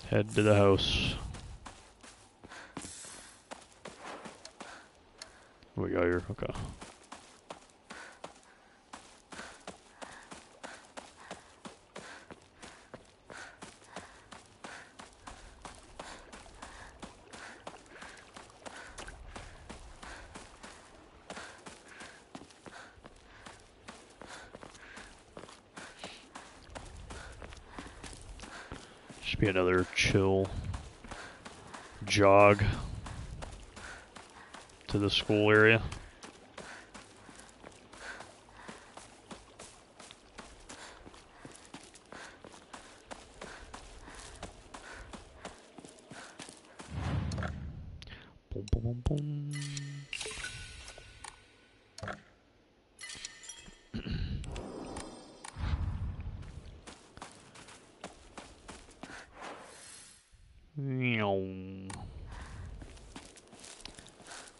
Speaker 1: Head to the house. What we got here? Okay. Should be another chill jog to the school area. Boom, boom, boom, boom.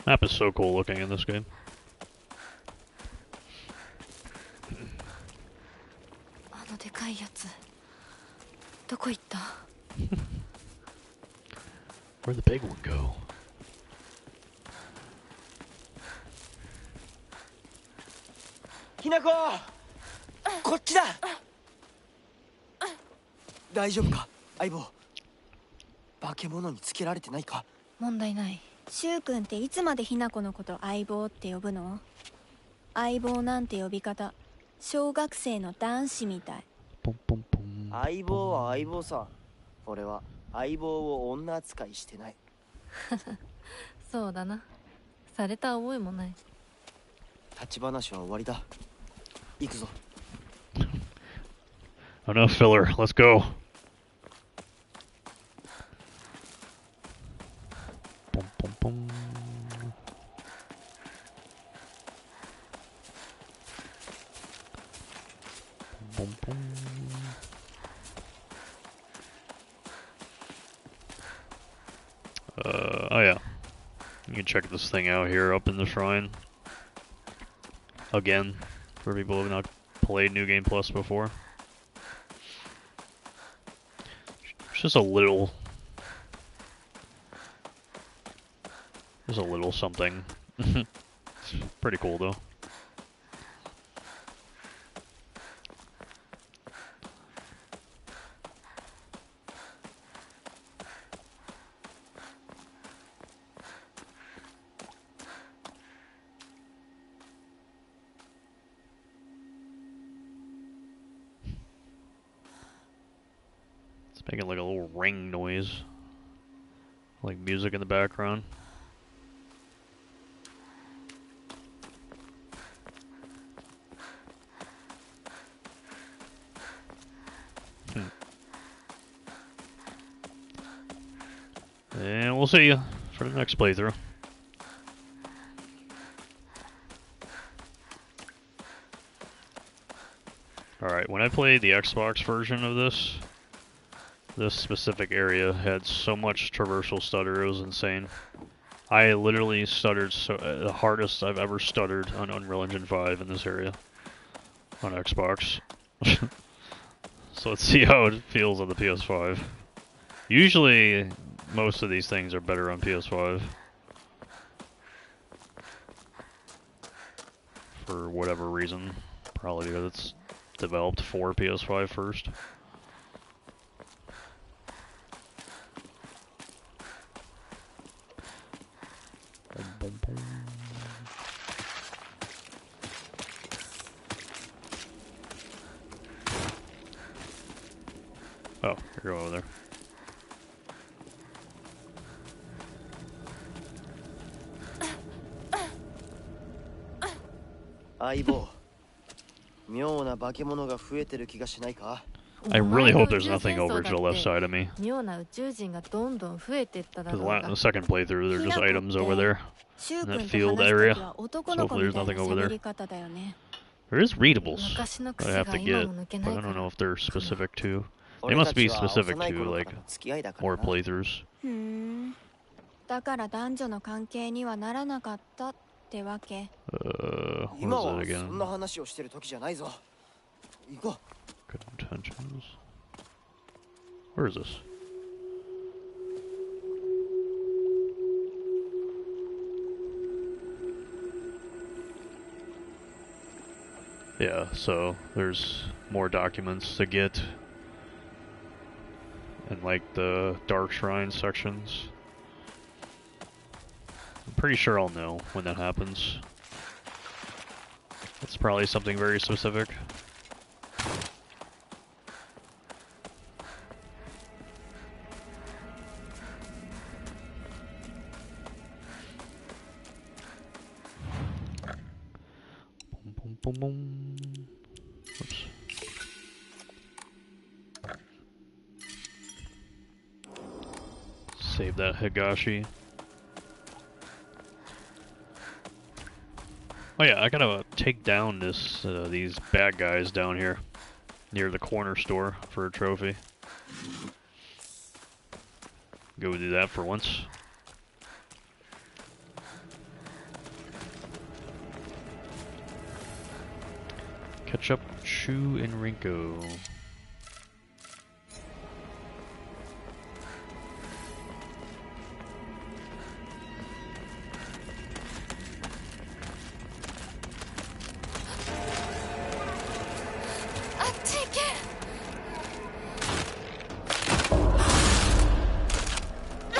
Speaker 1: Map is so cool looking in this game.
Speaker 4: あのでかいやつ。どこ行った？
Speaker 1: Where'd the big one go?
Speaker 7: ひなこ、こっちだ。大丈夫か、相棒。化け物につけられてないか？
Speaker 4: 問題ない。
Speaker 3: シュウ君っていつまでひな子のこと相棒って呼ぶの？相棒なんて呼び方、小学生の男子みたい。
Speaker 1: ポンポンポン。
Speaker 7: 相棒は相棒さ。俺は相棒を女扱いしてない。
Speaker 4: そうだな。された覚えもない。
Speaker 7: 立ち話は終わりだ。行くぞ。
Speaker 1: Enough filler. Let's go. Boom, boom, boom. Boom, boom. Oh yeah. You can check this thing out here up in the shrine. Again, for people who have not played New Game Plus before. It's just a little something. It's pretty cool though. It's making like a little ring noise. Like music in the background. And we'll see you for the next playthrough. Alright, when I played the Xbox version of this, this specific area had so much traversal stutter, it was insane. I literally stuttered the hardest I've ever stuttered on Unreal Engine 5 in this area on Xbox. So let's see how it feels on the PS5. Usually, most of these things are better on PS5. For whatever reason. Probably because it's developed for PS5 first. Oh, you're over there. I really hope there's nothing over to the left side of me.
Speaker 2: 妙な宇宙人がどんどん増えてっただろ
Speaker 1: Because
Speaker 2: うが
Speaker 1: the second playthrough, there are just items over there.
Speaker 3: シュウ
Speaker 1: In
Speaker 3: 君
Speaker 1: that
Speaker 3: と
Speaker 1: field
Speaker 3: 話す
Speaker 1: area.
Speaker 3: 時は
Speaker 1: So
Speaker 3: 男の子
Speaker 1: hopefully
Speaker 3: み
Speaker 1: there's
Speaker 3: たいな
Speaker 1: nothing over
Speaker 3: 喋
Speaker 1: there.
Speaker 3: り方だよね。
Speaker 1: There is readables
Speaker 2: 昔の
Speaker 1: that
Speaker 2: 癖
Speaker 1: I
Speaker 2: が
Speaker 1: have to
Speaker 2: 今
Speaker 1: get,
Speaker 2: も抜け
Speaker 1: but
Speaker 2: な
Speaker 1: I
Speaker 2: いか
Speaker 1: don't
Speaker 2: ら
Speaker 1: know if they're specific to. They must be specific to, like, more playthroughs.
Speaker 3: ふーん。だから男女の関係にはならなかったってわけ。
Speaker 1: What is it again? Good intentions. Where is this? Yeah, so there's more documents to get in like the Dark Shrine sections. I'm pretty sure I'll know when that happens. It's probably something very specific. Boom, boom, boom. Oops. Save that Higashi. Oh yeah, I gotta take down these bad guys down here near the corner store for a trophy. Go do that for once. Ketchup, Chu, and Rinko.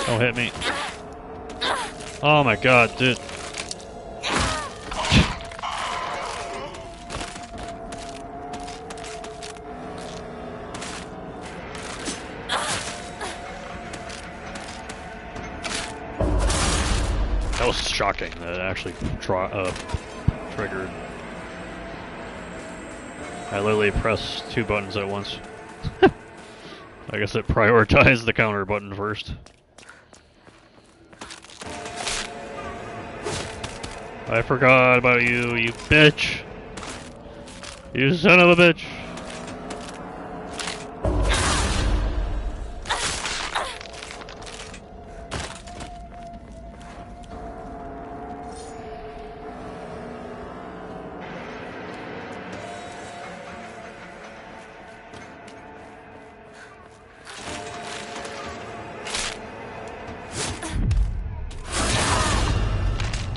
Speaker 1: Don't hit me. Oh my god, dude. That was shocking that it actually triggered. I literally pressed two buttons at once. I guess it prioritized the counter button first. I forgot about you, you bitch! You son of a bitch!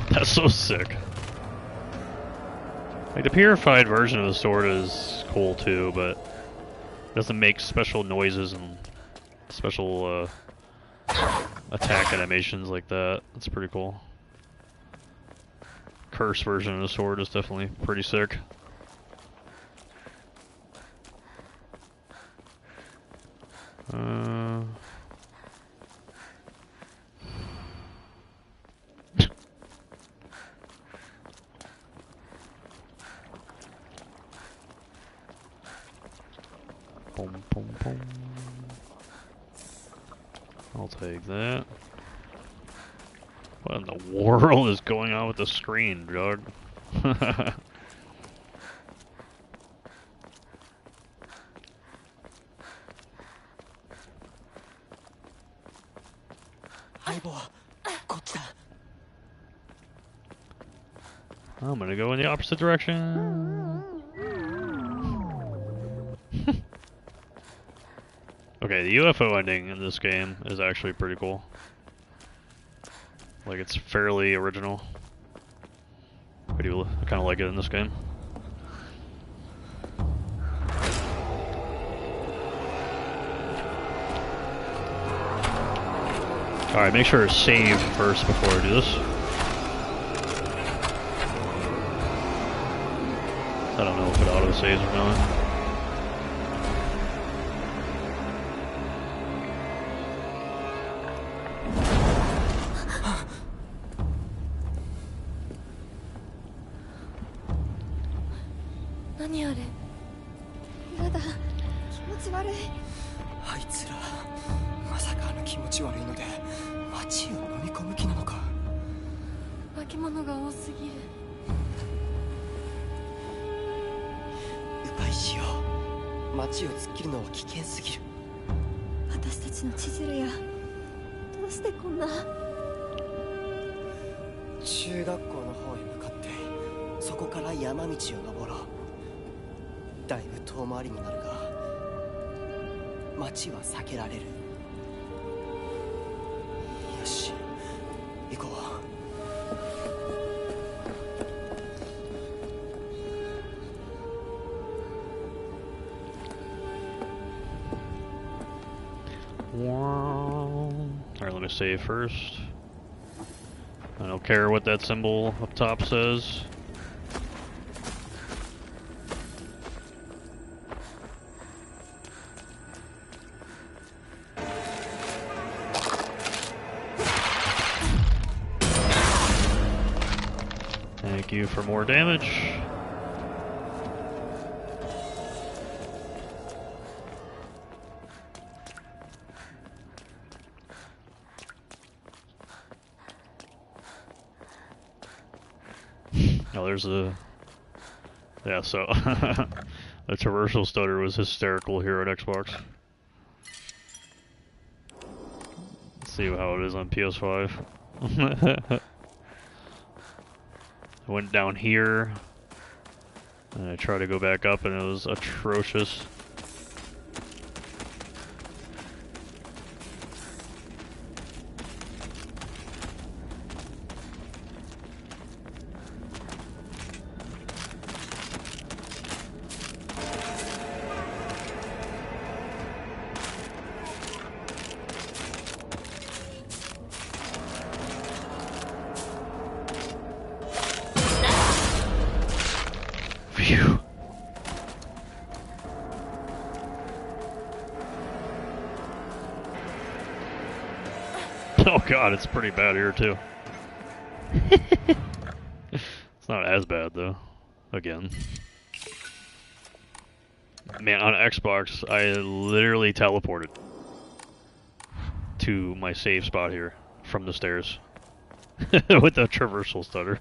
Speaker 1: That's so sick. Like, the purified version of the sword is cool too, but it doesn't make special noises and special attack animations like that. That's pretty cool. Curse version of the sword is definitely pretty sick. Boom, boom, boom. I'll take that. What in the world is going on with the screen, dog? I'm gonna go in the opposite direction. Okay, the UFO ending in this game is actually pretty cool. Like, it's fairly original. I kind of like it in this game. Alright, make sure to save first before I do this. I don't know if it auto-saves or not. Alright, let me save first. I don't care what that symbol up top says. Thank you for more damage. Oh, there's a... Yeah, so... the traversal stutter was hysterical here at Xbox. Let's see how it is on PS5. I went down here, and I tried to go back up, and it was atrocious. Phew. Oh god, it's pretty bad here too. It's not as bad though. Again. Man, on Xbox, I literally teleported to my save spot here from the stairs with the traversal stutter.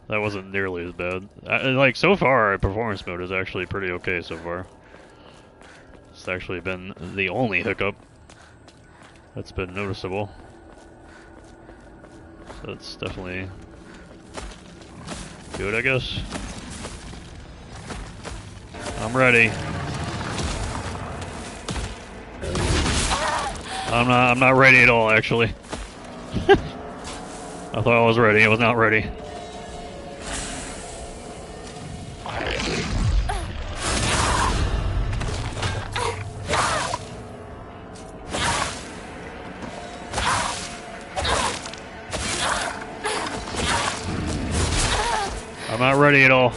Speaker 1: That wasn't nearly as bad. Like, so far, performance mode is actually pretty okay so far. It's actually been the only hiccup that's been noticeable. So that's definitely good, I guess. I'm ready. I'm not ready at all, actually. I thought I was ready. I was not ready. I'm not ready at all.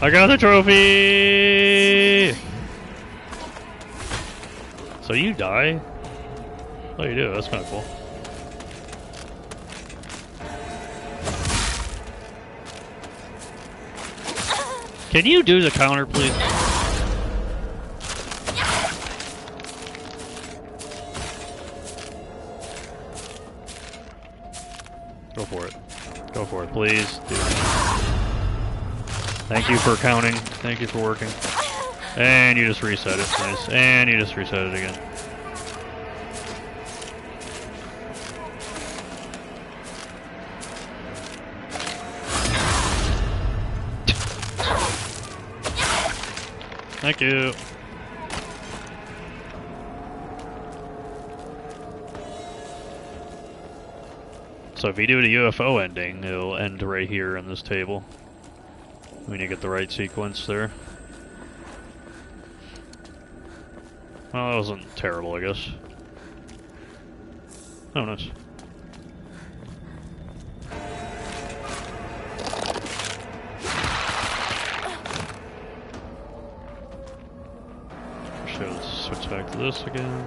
Speaker 1: I got the trophy! So you die? Oh, you do. That's kind of cool. Can you do the counter, please? Go for it. Go for it, please. Do it. Thank you for counting. Thank you for working. And you just reset it. Nice. And you just reset it again. Thank you. So if you do the UFO ending, it'll end right here in this table. When you get the right sequence there. Well, that wasn't terrible, I guess. Oh, nice. Let's switch back to this again.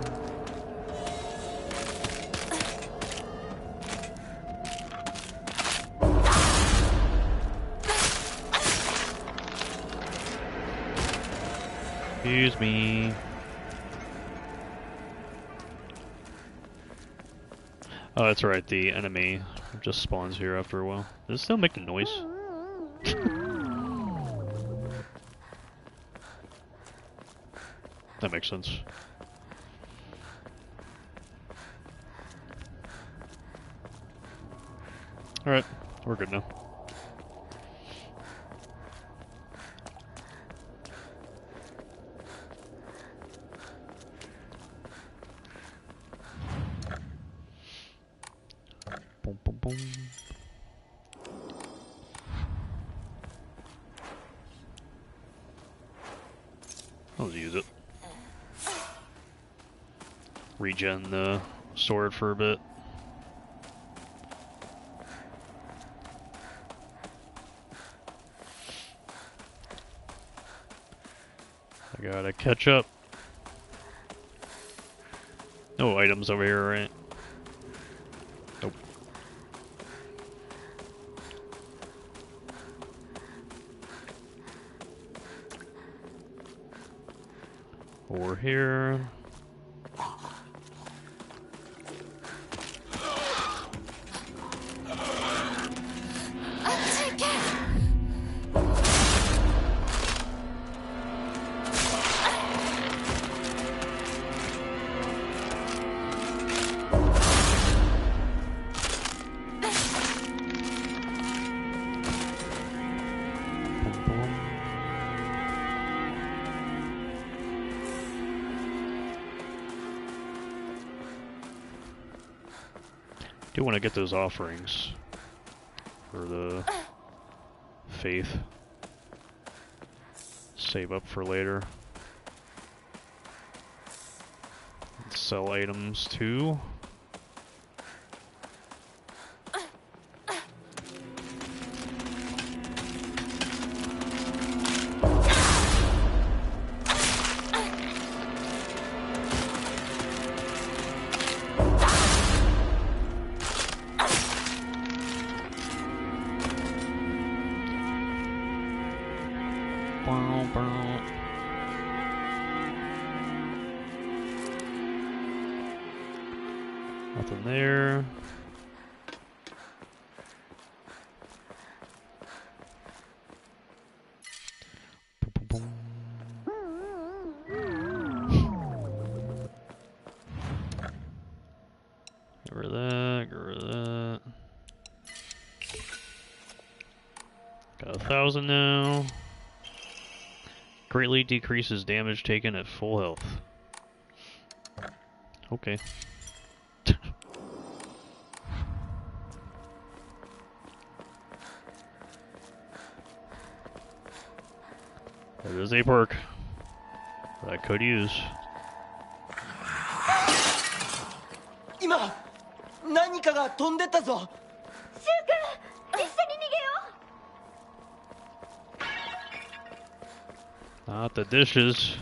Speaker 1: Excuse me. Oh, that's right, the enemy just spawns here after a while. Does it still make the noise? That makes sense. Alright, we're good now. Boom, boom, boom. I'll use it. Regen the sword for a bit. I gotta catch up. No items over here, right? Nope. Over here. Do want to get those offerings for the faith. Save up for later. Sell items too. Nothing there. Get rid of that, get rid of that. Got 1,000 now. Greatly decreases damage taken at full health. Okay. There is a perk that I could use.
Speaker 7: 今何かが飛んでったぞ。
Speaker 4: シュウ君、一緒に逃げよう。
Speaker 1: Not the dishes.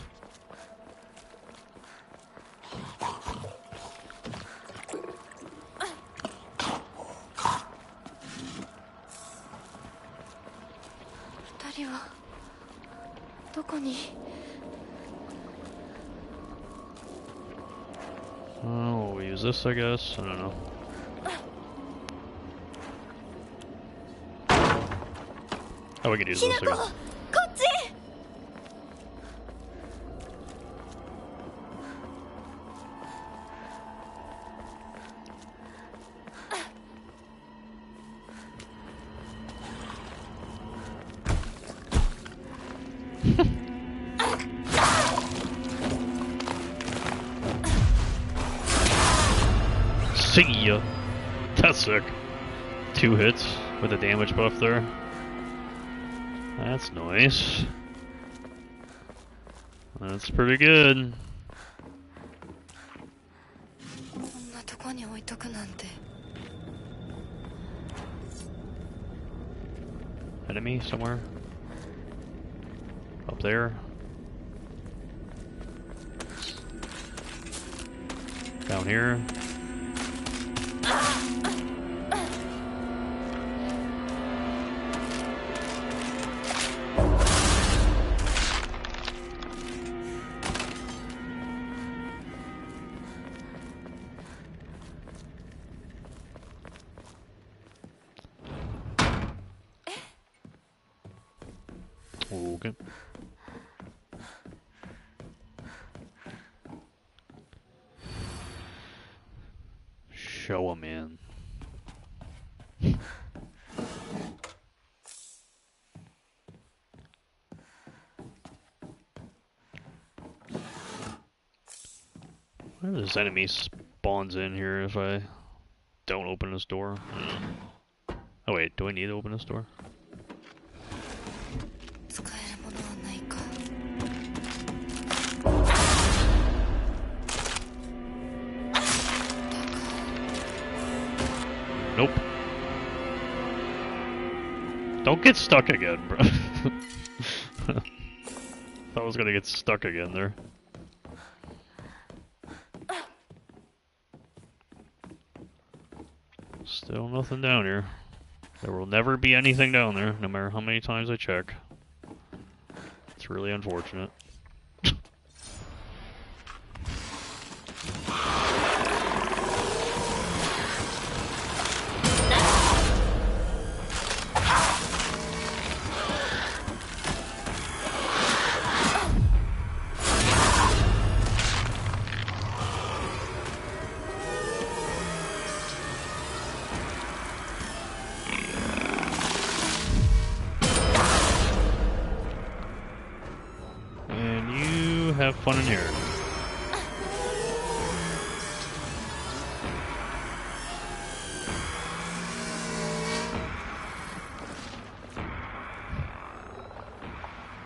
Speaker 1: Oh, we'll use this, I guess. I don't know. Oh, we could use this, I guess. See ya. That's sick. 2 hits with a damage buff there. That's nice. That's pretty good.
Speaker 4: こんなとこに置いとくなんて。
Speaker 1: Enemy somewhere? Up there? Down here? Okay. Show 'em in. Where this enemy spawns in here if I don't open this door? Oh wait, do I need to open this door?
Speaker 4: 使えるものはないか。
Speaker 1: Nope. Don't get stuck again, bro. Thought I was gonna get stuck again there. Still nothing down here. There will never be anything down there, no matter how many times I check. It's really unfortunate. Have fun in here.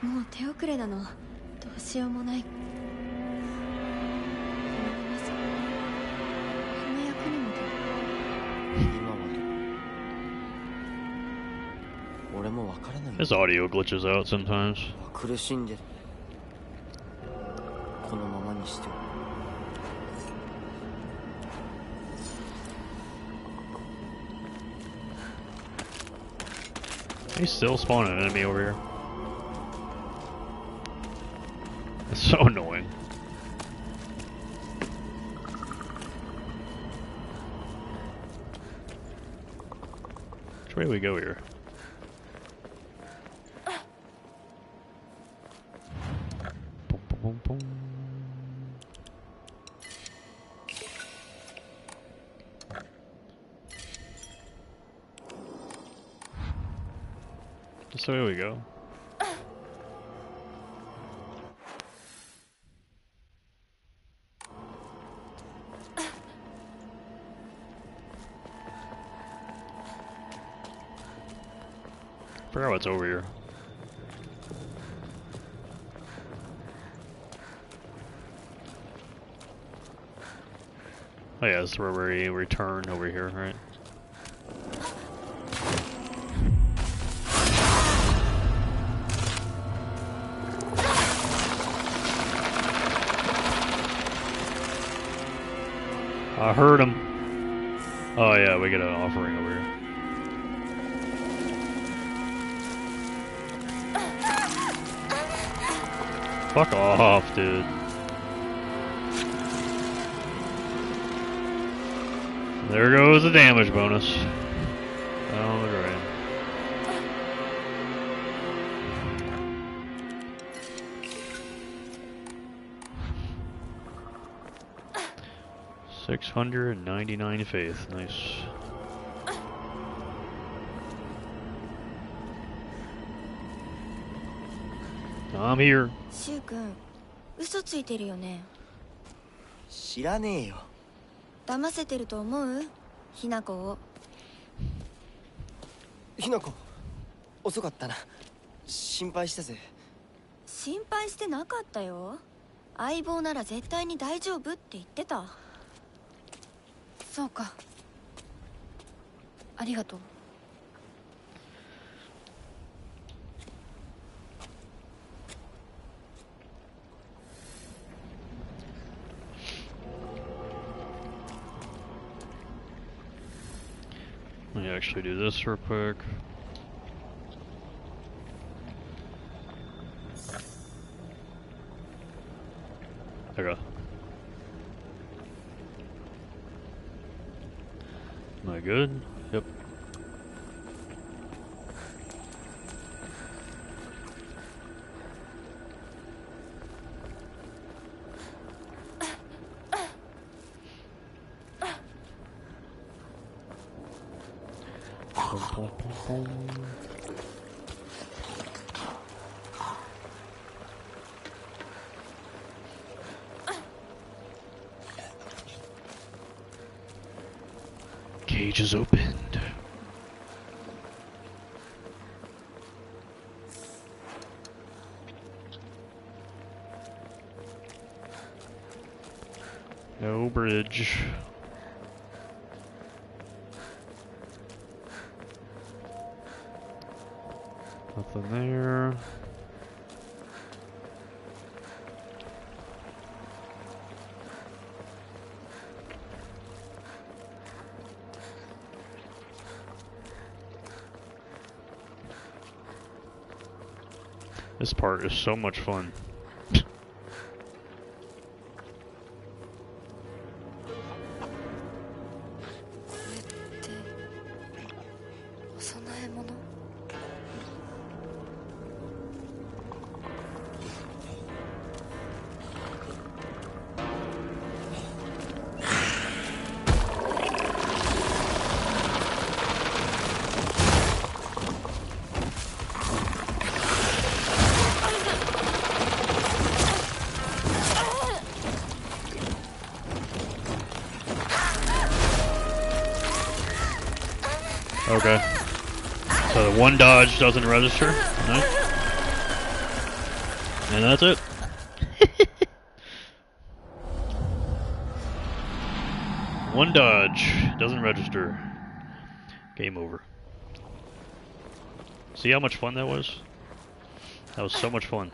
Speaker 4: もう手遅れなの。どうしようもない。このままじゃこの役にも出る。
Speaker 7: 今は俺もわからない。
Speaker 1: His audio glitches out sometimes.
Speaker 7: 苦しんでる。このままにしておく。
Speaker 1: He's still spawning an enemy over here. It's so annoying. Which way do we go here? Boom, boom, boom, boom. So here we go. Forgot what's over here. Oh yeah, this is where we return over here, right? I heard him. Oh yeah, we get an offering over here. Fuck off, dude. There goes the damage bonus. Down the drain. $699 faith. Nice. I'm here.
Speaker 3: シュウ君、嘘ついてるよね。
Speaker 7: 知らねえよ。
Speaker 3: 騙せてると思う？ひなこを。
Speaker 7: ひなこ、遅かったな。心配したぜ。
Speaker 3: 心配してなかったよ。相棒なら絶対に大丈夫って言ってた。そうか。ありがとう。
Speaker 1: Let me actually do this real quick. Okay. Am I good? Yep. Cage is opened. No bridge. Nothing there. This part is so much fun. 'Okay. So the one dodge doesn't register. Nice. And that's it. One dodge doesn't register. Game over. See how much fun that was? That was so much fun.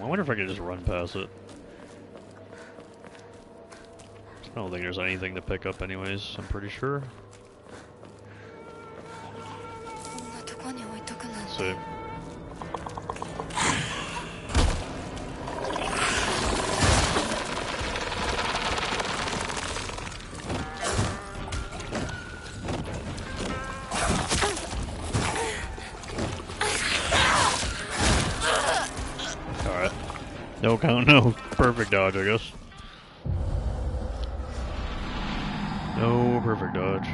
Speaker 1: I wonder if I could just run past it. I don't think there's anything to pick up anyways, I'm pretty sure. Let's see. Alright. No count, no. Perfect dodge, I guess. No perfect dodge.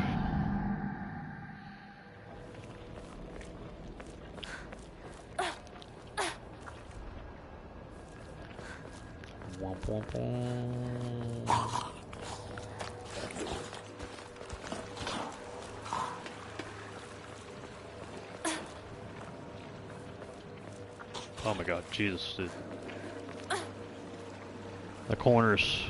Speaker 1: Womp womp womp. Oh my god, Jesus, dude. The corners.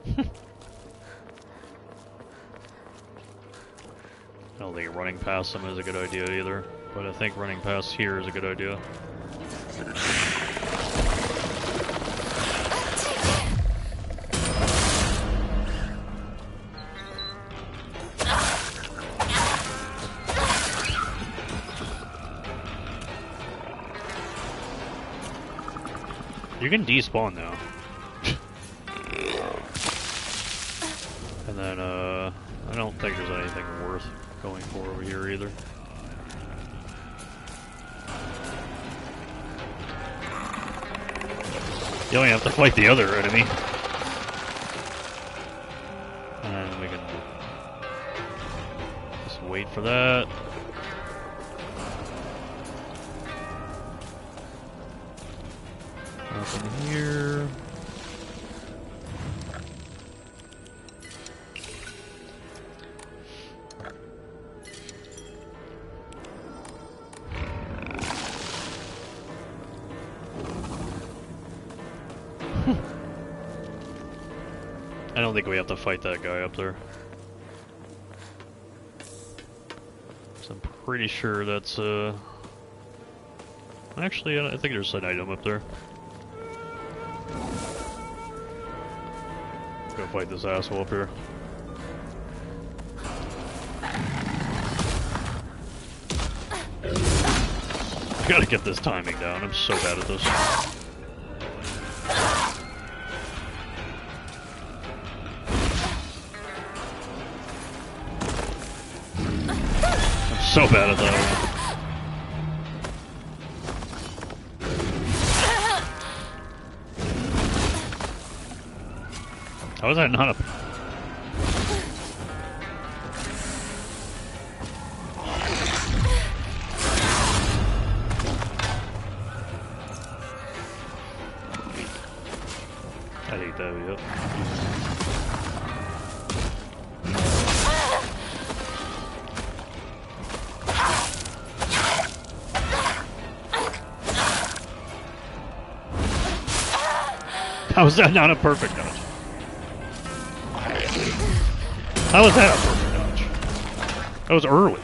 Speaker 1: I don't think running past them is a good idea either, but I think running past here is a good idea. You can despawn now. And then, I don't think there's anything worth going for over here either. You only have to fight the other enemy. And we can just wait for that. Nothing here. I don't think we have to fight that guy up there. So I'm pretty sure that's, actually, I think there's an item up there. Go fight this asshole up here. I gotta get this timing down. I'm so bad at this. So bad at that. How is that not a... I hate that, yep. How is that not a perfect dodge? How was that a perfect dodge? That was early.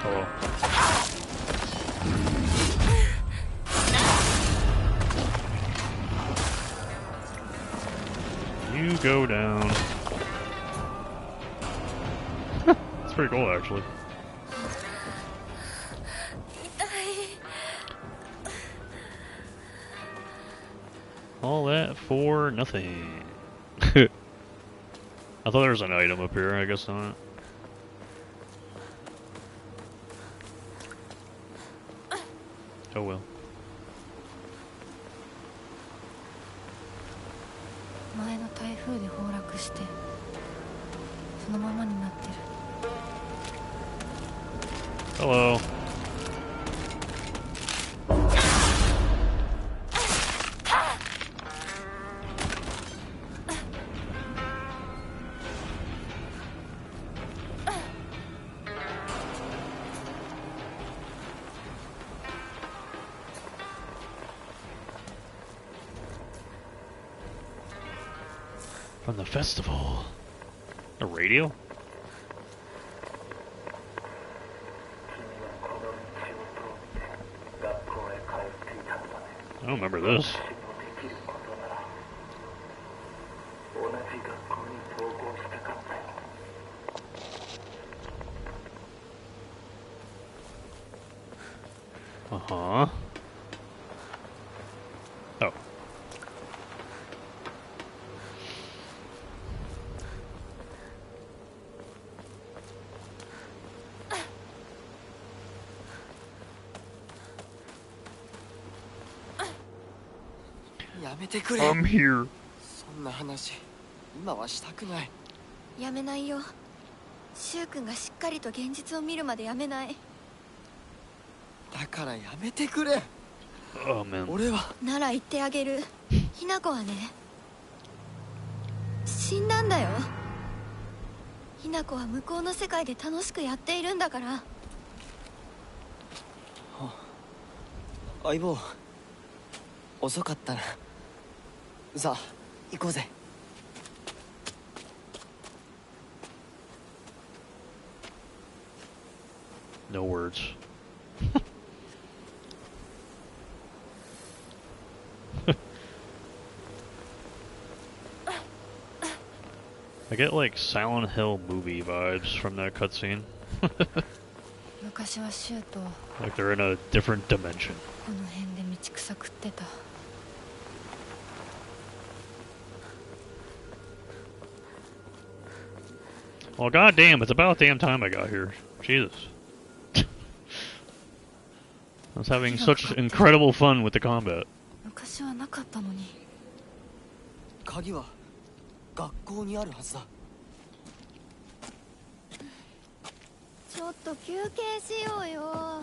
Speaker 1: Oh well. You go down. It's pretty cool, actually. All that for nothing. I thought there was an item up here, I guess not. Oh well.
Speaker 4: 前の台風で崩落してそのままになってる。
Speaker 1: Hello. From the festival. A radio? I don't remember this. Uh-huh. Oh. I'm here.
Speaker 7: そんな話今はしたくない。
Speaker 4: やめないよ。シュウ君がしっかりと現実を見るまでやめない。
Speaker 7: だからやめてくれ。
Speaker 1: Oh man.
Speaker 7: 俺は
Speaker 4: なら言ってあげる。ひな子はね、死んだんだよ。ひな子は向こうの世界で楽しくやっているんだから。
Speaker 7: 相棒遅かったな。さあ行こうぜ。
Speaker 1: No words. I get like Silent Hill movie vibes from that cutscene.
Speaker 3: 昔はシューと
Speaker 1: Like they're in a different dimension.
Speaker 3: この辺で道草食ってた。
Speaker 1: Well, goddamn, it's about damn time I got here. Jesus. I was having such incredible fun with the combat.
Speaker 3: 昔はなかったのに。
Speaker 7: 鍵は学校にあるはずだ。
Speaker 4: ちょっと休憩しようよ。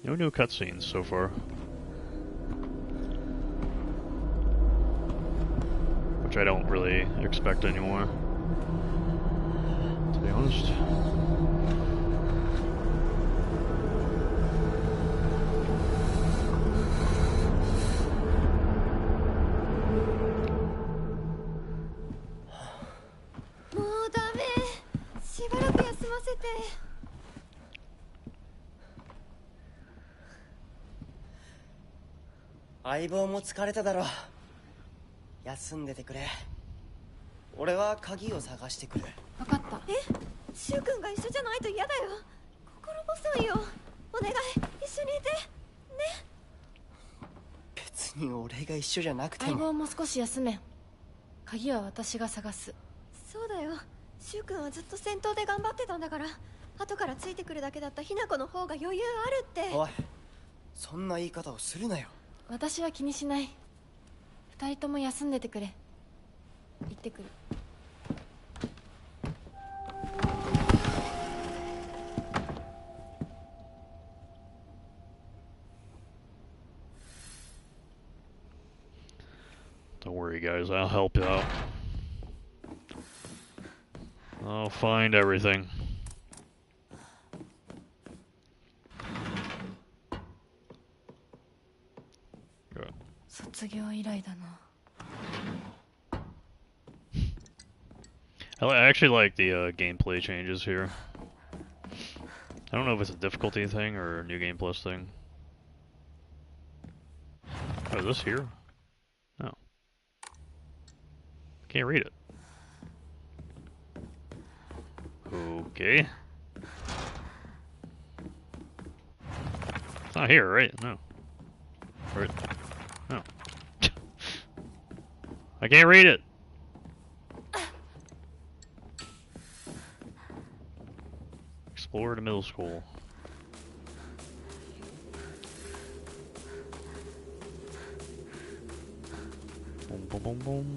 Speaker 1: No new cutscenes so far. Which I don't really expect anymore, to be honest.
Speaker 4: Oh,
Speaker 7: 相棒も疲れただろう。休んでてくれ。俺は鍵を探してくる。
Speaker 3: 分かった。
Speaker 4: え、シュウ君が一緒じゃないと嫌だよ。心細いよ。お願い、一緒にいてね。
Speaker 7: 別に俺が一緒じゃなくても。
Speaker 3: 相棒も少し休め。鍵は私が探す。
Speaker 4: そうだよ。シュウ君はずっと戦闘で頑張ってたんだから、後からついてくるだけだったひな子の方が余裕あるって。
Speaker 7: おい、そんな言い方をするなよ。
Speaker 3: 私は気にしない。二人とも休んでてくれ。行ってくる。
Speaker 1: Don't worry, guys. I'll help you out. I'll find everything.
Speaker 3: 卒業以来だな。
Speaker 1: I actually like the gameplay changes here. I don't know if it's a difficulty thing or a new game plus thing. Oh, is this here? No. Can't read it. Okay. It's not here, right? No. Right. No. I can't read it! Explore the middle school. Boom, boom, boom, boom.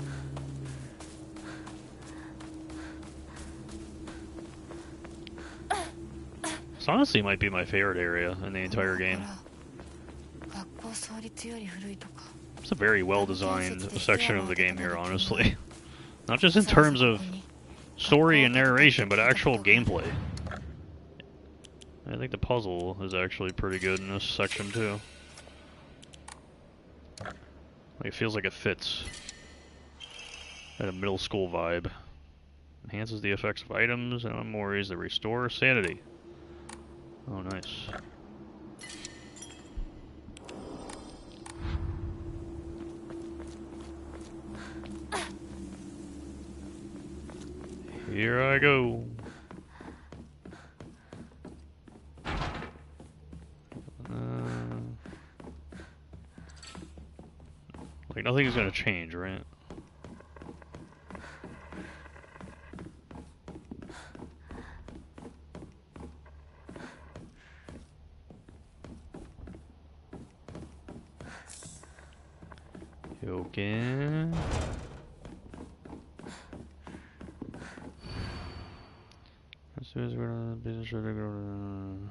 Speaker 1: This honestly might be my favorite area in the entire game. It's a very well designed section of the game here, honestly. Not just in terms of story and narration, but actual gameplay. I think the puzzle is actually pretty good in this section too. Like, it feels like it fits. At a middle school vibe. Enhances the effects of items and memories that restore sanity. Oh, nice. Here I go. Like, nothing's gonna change, right? Okay. As soon as we're on the business, we're gonna go to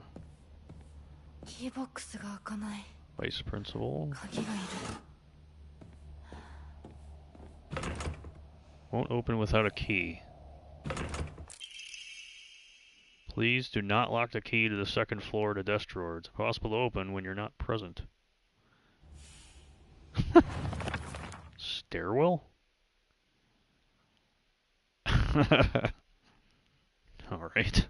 Speaker 3: キーボックスが開かない。
Speaker 1: Vice Principal.
Speaker 3: 鍵がいる。
Speaker 1: Won't open without a key. Please do not lock the key to the second floor to desk drawer. It's impossible to open when you're not present. Stairwell? Alright.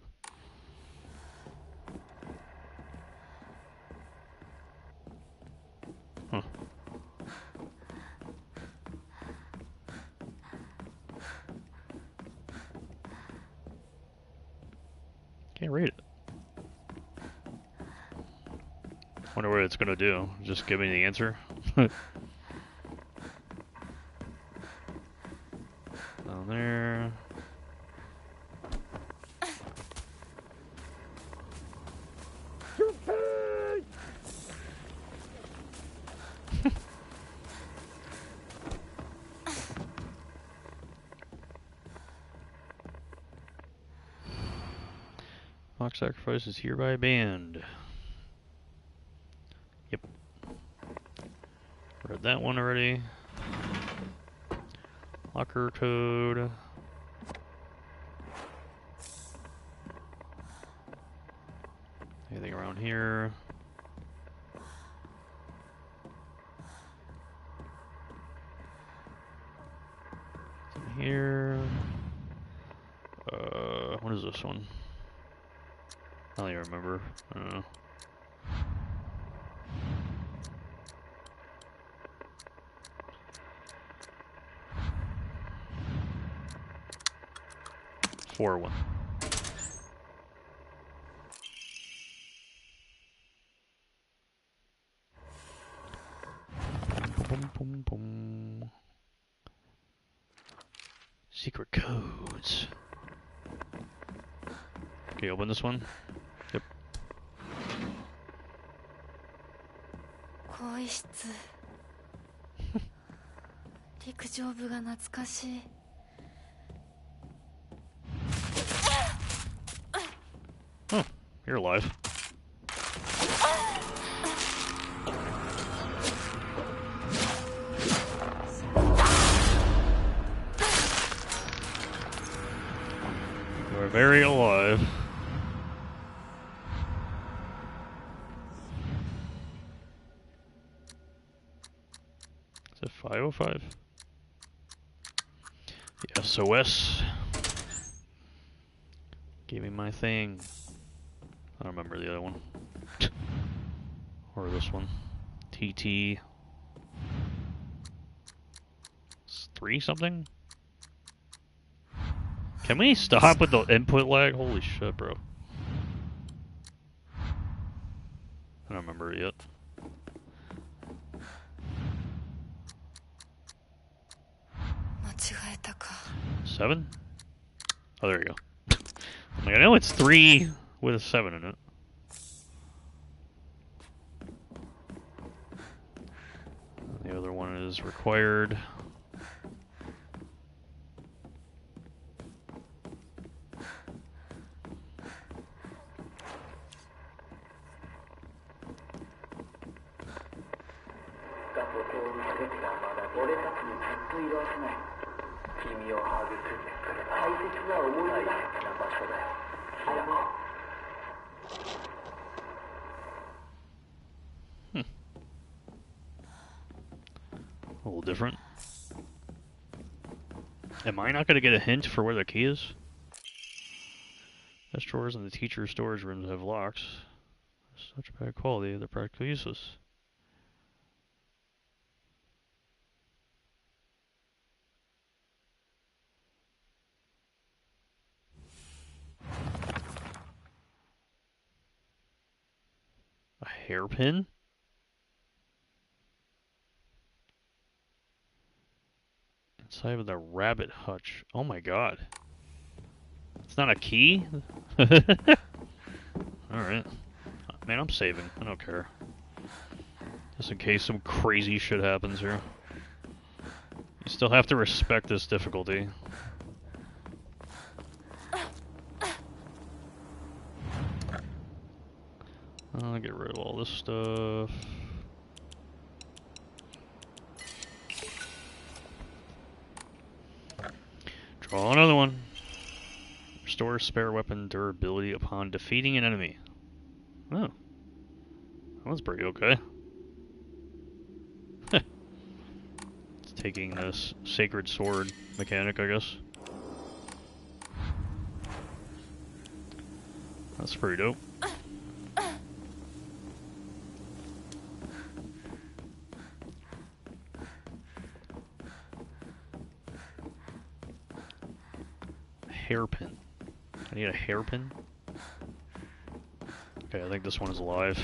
Speaker 1: Huh. Can't read it. Wonder what it's gonna do. Just give me the answer. Down there. Mock sacrifice is hereby banned. Yep. Read that one already. Locker code. Anything around here? Here. What is this one? I don't even remember. I don't know. Four one. Boom, boom, boom. Secret codes. Okay, open this one. Yep.
Speaker 4: 更衣室陸上部が懐かしい
Speaker 1: Oh, you're alive. You are very alive. Is it 505? The SOS. Give me my thing. I don't remember the other one. Or this one. TT. It's 3 something? Can we stop with the input lag? Holy shit, bro. I don't remember it yet. Seven? Oh, there you go. I'm like, I know it's 3 with a 7 in it. The other one is required. A little different. Am I not going to get a hint for where the key is? Desk drawers in the teacher's storage rooms have locks. Such bad quality, they're practically useless. A hairpin? Inside of the rabbit hutch. Oh my god. It's not a key? Alright. Man, I'm saving. I don't care. Just in case some crazy shit happens here. You still have to respect this difficulty. I'll get rid of all this stuff. Draw another one. Restore spare weapon durability upon defeating an enemy. Oh. That one's pretty okay. It's taking this sacred sword mechanic, I guess. That's pretty dope. Hairpin. I need a hairpin. Okay, I think this one is alive.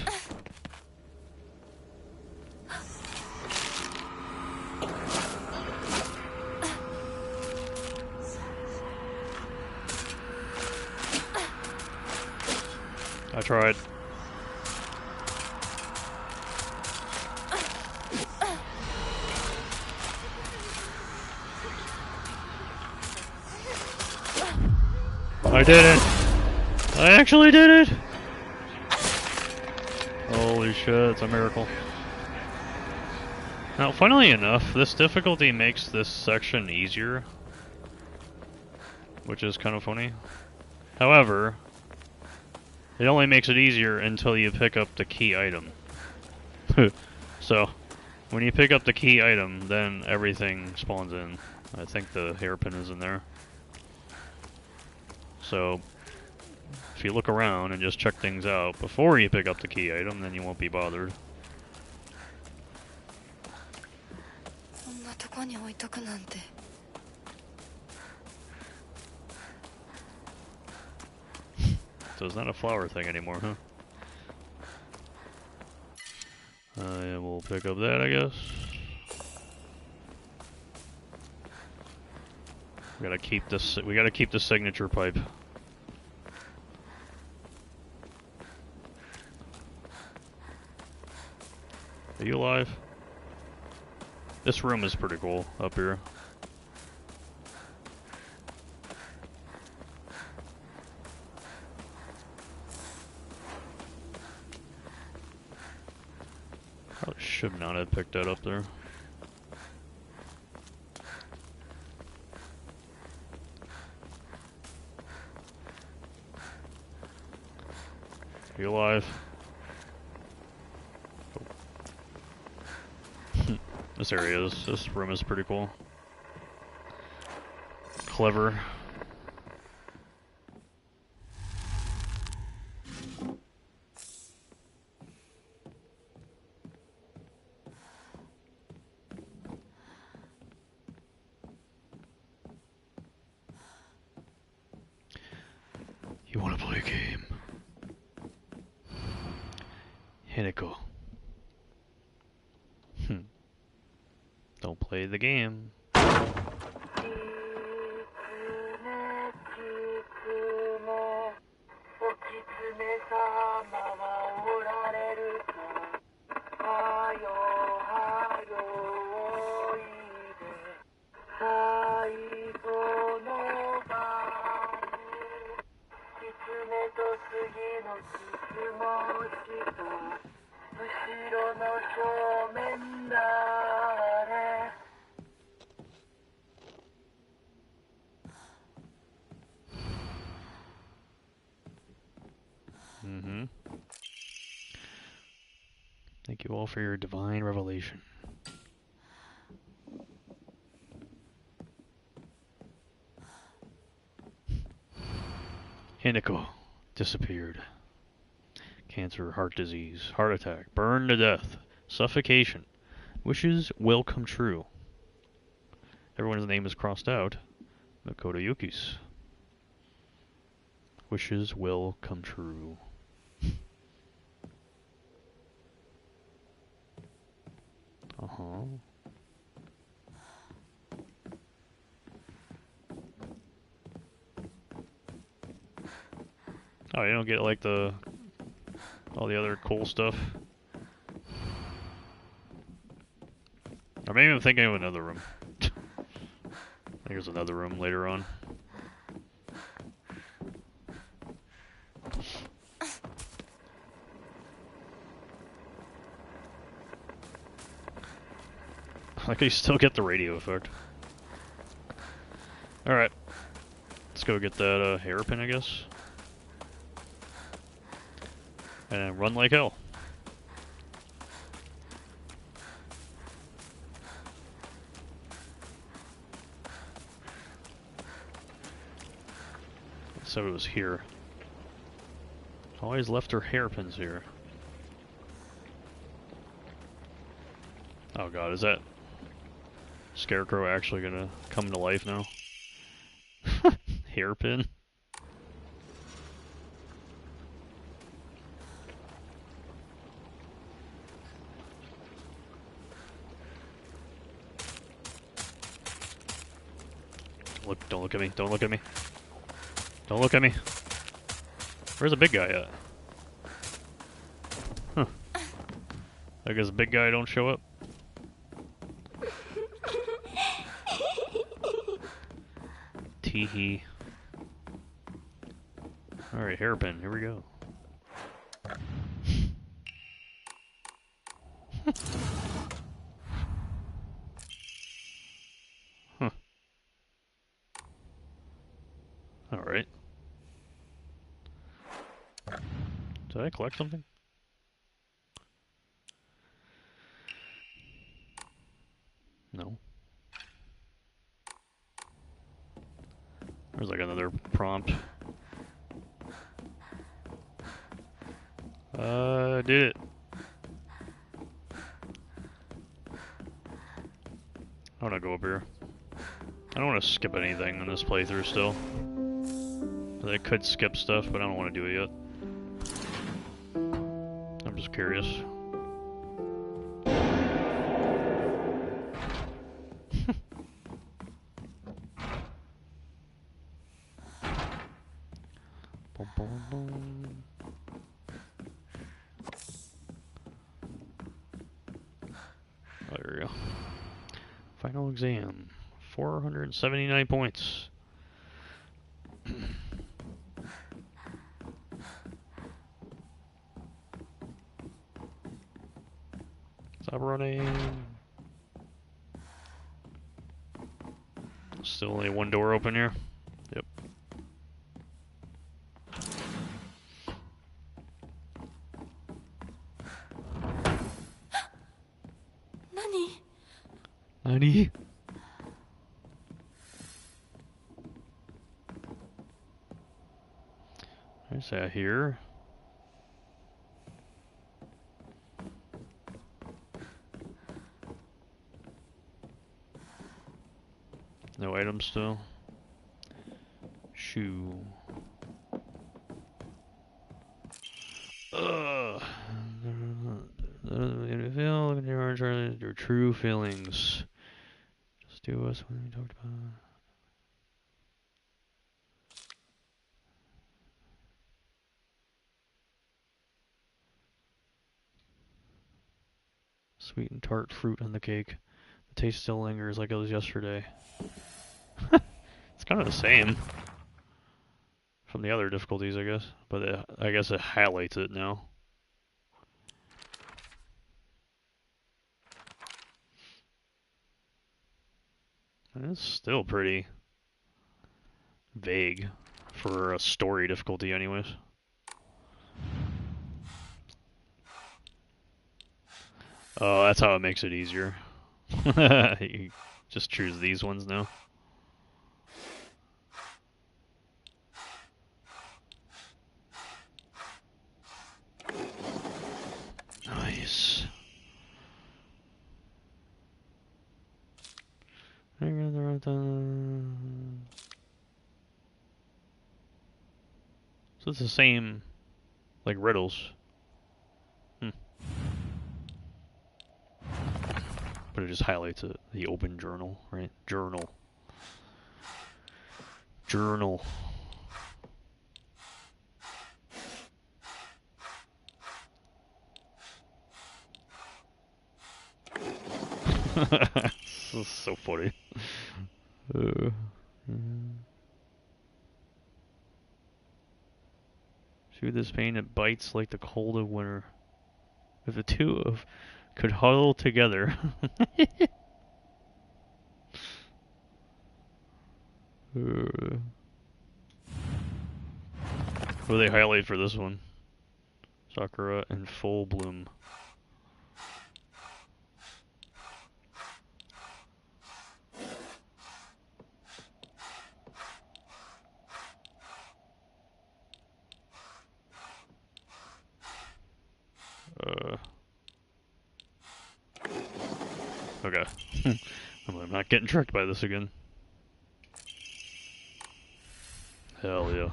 Speaker 1: I tried. I did it! I actually did it! Holy shit, it's a miracle. Now, funnily enough, this difficulty makes this section easier, which is kind of funny. However, it only makes it easier until you pick up the key item. So, when you pick up the key item, then everything spawns in. I think the hairpin is in there. So, if you look around and just check things out before you pick up the key item, then you won't be bothered. So it's not a flower thing anymore, huh? Yeah, we'll pick up that, I guess. We gotta keep this. We gotta keep the signature pipe. Are you alive? This room is pretty cool up here. Probably should not have picked that up there. Are you alive? This area is, this room is pretty cool. Clever. You wanna play a game? Hinako. Don't play the game. Thank you all for your divine revelation. Hinako disappeared. Cancer, heart disease, heart attack, burned to death, suffocation. Wishes will come true. Everyone's name is crossed out. Makoto Yuki's. Wishes will come true. Uh-huh. Oh, you don't get like all the other cool stuff? Or maybe I'm thinking of another room. I think there's another room later on. Like you still get the radio effect. Alright. Let's go get that hairpin, I guess. And run like hell. So it was here. Always left her hairpins here. Oh god, is that Scarecrow actually gonna come to life now? Hairpin? Don't look at me. Don't look at me. Don't look at me. Where's the big guy at? Huh. I guess the big guy don't show up. Teehee. Alright, hairpin. Here we go. Huh. Alright. Did I collect something? No. There's like another prompt. I did it. I want to go up here. I don't want to skip anything in this playthrough still. I could skip stuff, but I don't want to do it yet. I'm just curious. Boom, boom, boom. Oh, there we go. Final exam. 479 points. Stop running. Still only one door open here. Yep. Nani? What's that here? No items still. Shoe. Ugh. Your true feelings. Just do us when we talked about. Sweet and tart fruit on the cake. The taste still lingers like it was yesterday. It's kind of the same from the other difficulties, I guess. But I guess it highlights it now. And it's still pretty vague for a story difficulty anyways. Oh, that's how it makes it easier. You just choose these ones now. Nice. So it's the same, like, riddles. But it just highlights it, the open journal, right? Journal. Journal. This is so funny. Through this pain, it bites like the cold of winter. If the two of could huddle together. What do they highlight for this one? Sakura in full bloom. Okay. I'm not getting tricked by this again. Hell yeah.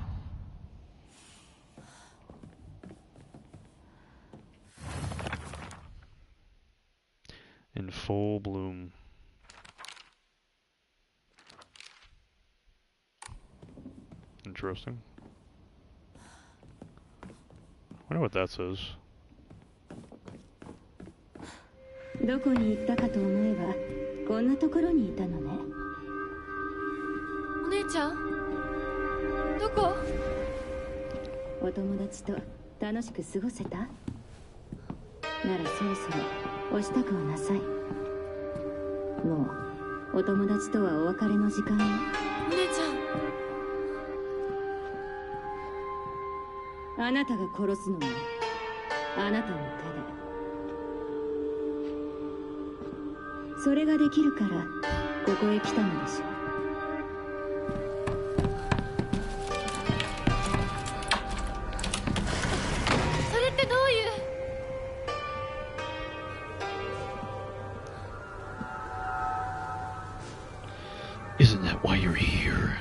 Speaker 1: In full bloom. interesting. I wonder what that says.
Speaker 6: どこに行ったかと思えばこんなところにいたのね。
Speaker 4: お姉ちゃんどこ？
Speaker 6: お友達と楽しく過ごせた？ならそろそろお支度をなさい。もうお友達とはお別れの時間よ。
Speaker 4: お姉ちゃん。
Speaker 6: あなたが殺すのもあなたの手で。それができるからここへ来たのでしょう。
Speaker 4: それってどういう？
Speaker 1: Isn't that why you're here?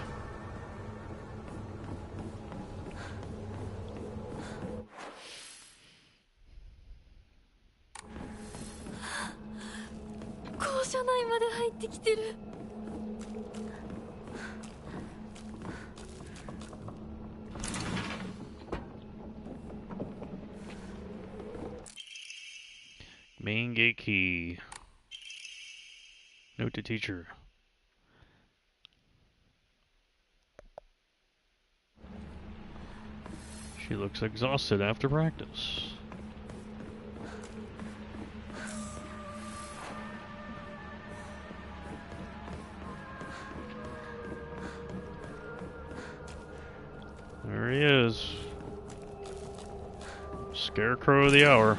Speaker 4: 校舎内まで入ってきてる。
Speaker 1: Main gate key. Note to teacher. She looks exhausted after practice. There he is. Scarecrow of the hour.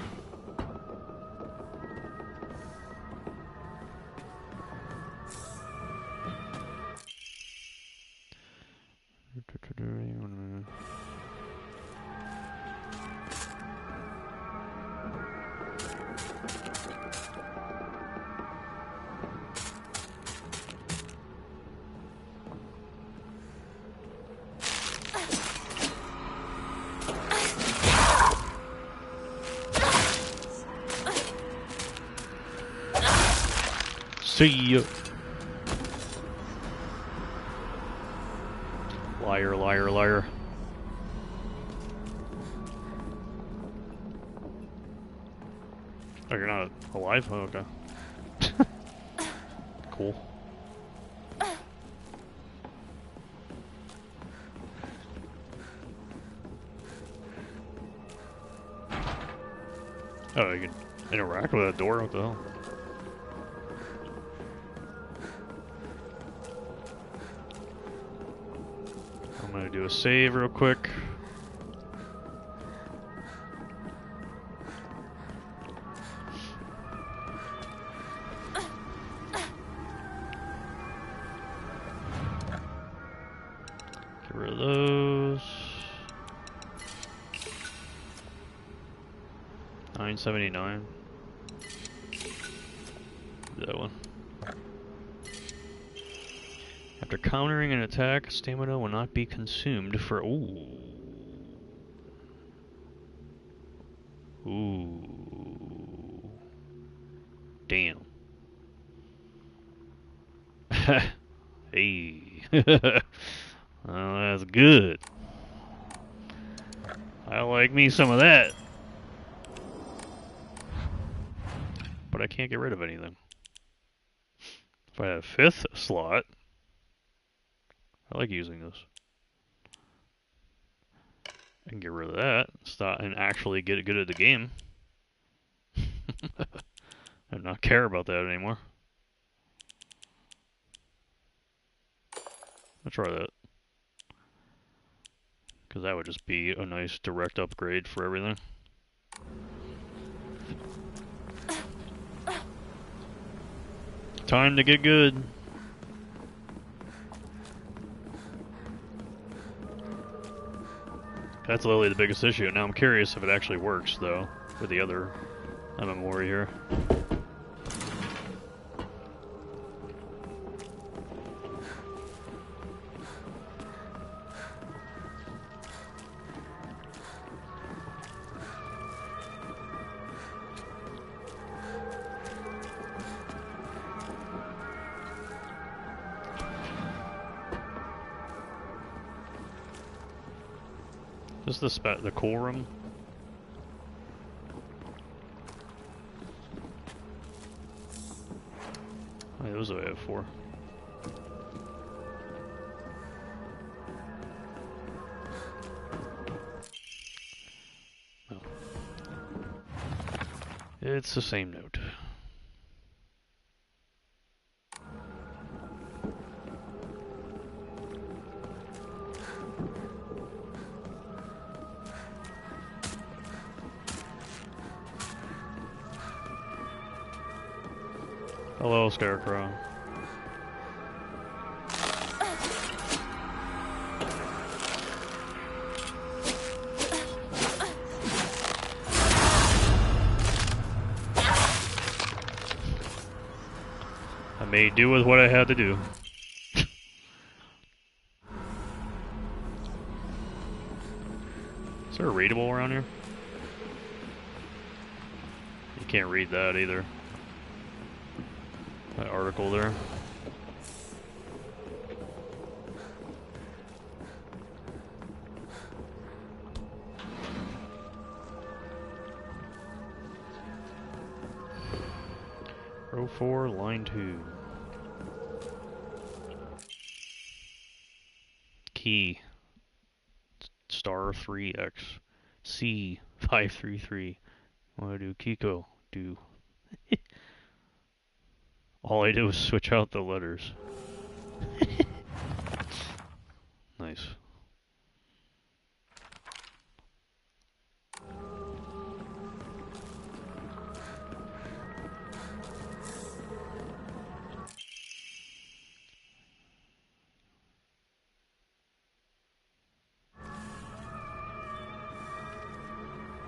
Speaker 1: See ya. Liar, liar, liar. Oh, you're not alive? Oh, okay. Cool. Oh, you can interact with that door? What the hell? I'm gonna do a save real quick. Get rid of those. 979. That one. After countering an attack, stamina will not be consumed for... Ooh. Ooh. Damn. Hey. Well, that's good. I like me some of that. But I can't get rid of anything. If I have 5th slot... I like using this. I can get rid of that, stop, and actually get good at the game. And not care about that anymore. I'll try that. Because that would just be a nice direct upgrade for everything. Time to get good. That's literally the biggest issue. Now I'm curious if it actually works, though, with the other MMORI here. Is this the cool room? Oh, that was what I have for. Oh. It's the same note. Hello, Scarecrow. I made do with what I had to do. Is there a readable around here? You can't read that either. That article there. Row 4, line 2. Key. Star 3X. C 533. What do I do? Kiko. Do. All I did was switch out the letters. Nice.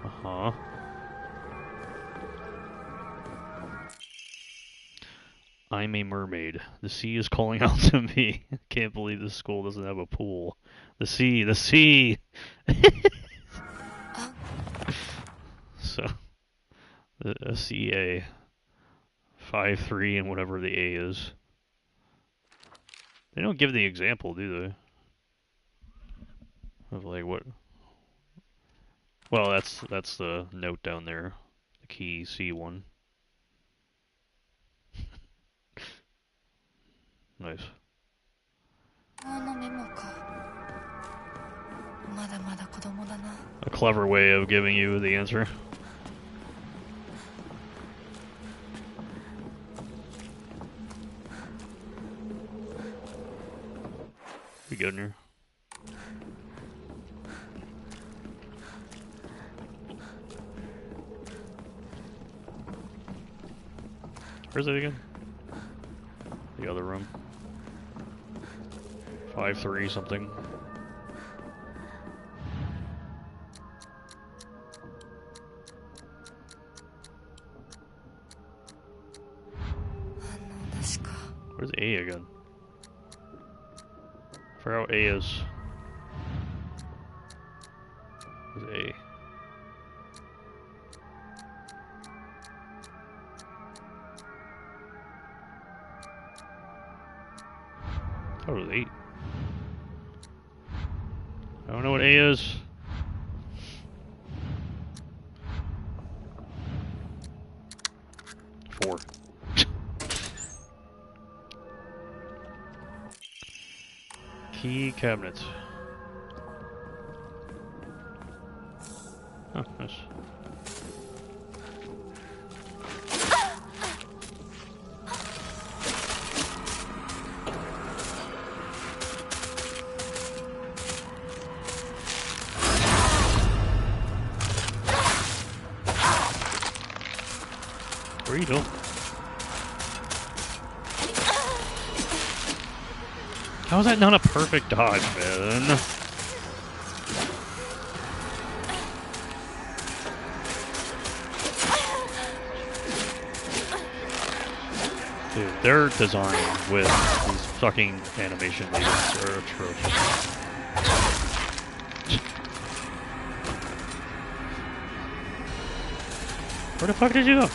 Speaker 1: Uh-huh. I'm a mermaid. The sea is calling out to me. Can't believe this school doesn't have a pool. The sea, the sea! So, the CA 5-3 and whatever the A is. They don't give the example, do they? Of like what? Well, that's the note down there. The key C1. Nice. A clever way of giving you the answer. Be good in here. Where's it again? The other room. 5-3 something. Where's A again? I forgot what A is. Where's A? I thought it was 8. I don't know what A is. Four. Key cabinet. Oh, nice. Where are you going? How is that not a perfect dodge, man? Dude, their design with these fucking animation leads are atrocious. Where the fuck did you go?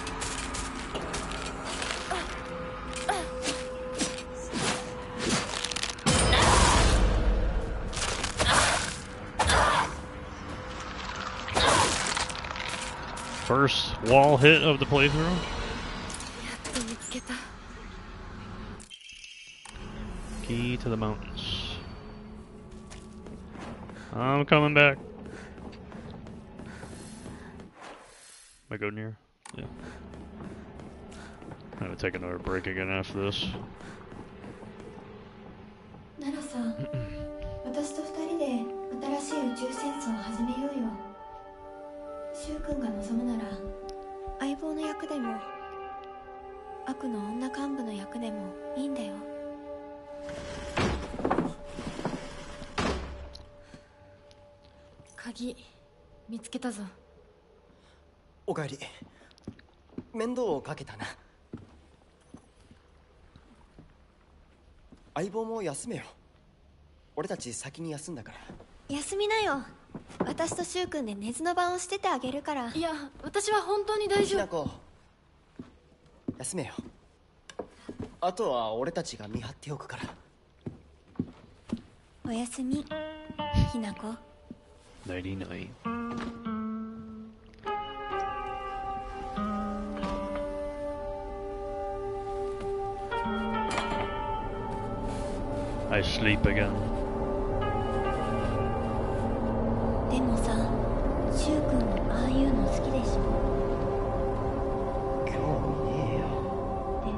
Speaker 1: First wall hit of the playthrough.
Speaker 4: やっと見つけた。
Speaker 1: Key to the mountains. I'm coming back. Am I good here? Yeah. I'm gonna take another break again after this.
Speaker 4: ナロさん、私と二人で新しい宇宙戦争を始めようよ。シュウ君が望むなら
Speaker 3: 相棒の役でも悪の女幹部の役でもいいんだよ。
Speaker 4: 鍵見つけたぞ。
Speaker 7: おかえり。面倒をかけたな。相棒も休めよ。俺たち先に休んだから。
Speaker 3: 休みなよ。私とシュウ君で寝ずの番をしててあげるから。
Speaker 4: いや、私は本当に大丈夫。
Speaker 7: ひなこ、休めよ。あとは俺たちが見張っておくから。
Speaker 3: おやすみ、ひなこ。
Speaker 1: Nighty night. I sleep again.
Speaker 3: でもさ、シュウ君もああいうの好きでしょ。
Speaker 7: 興味ねえよ。
Speaker 3: でも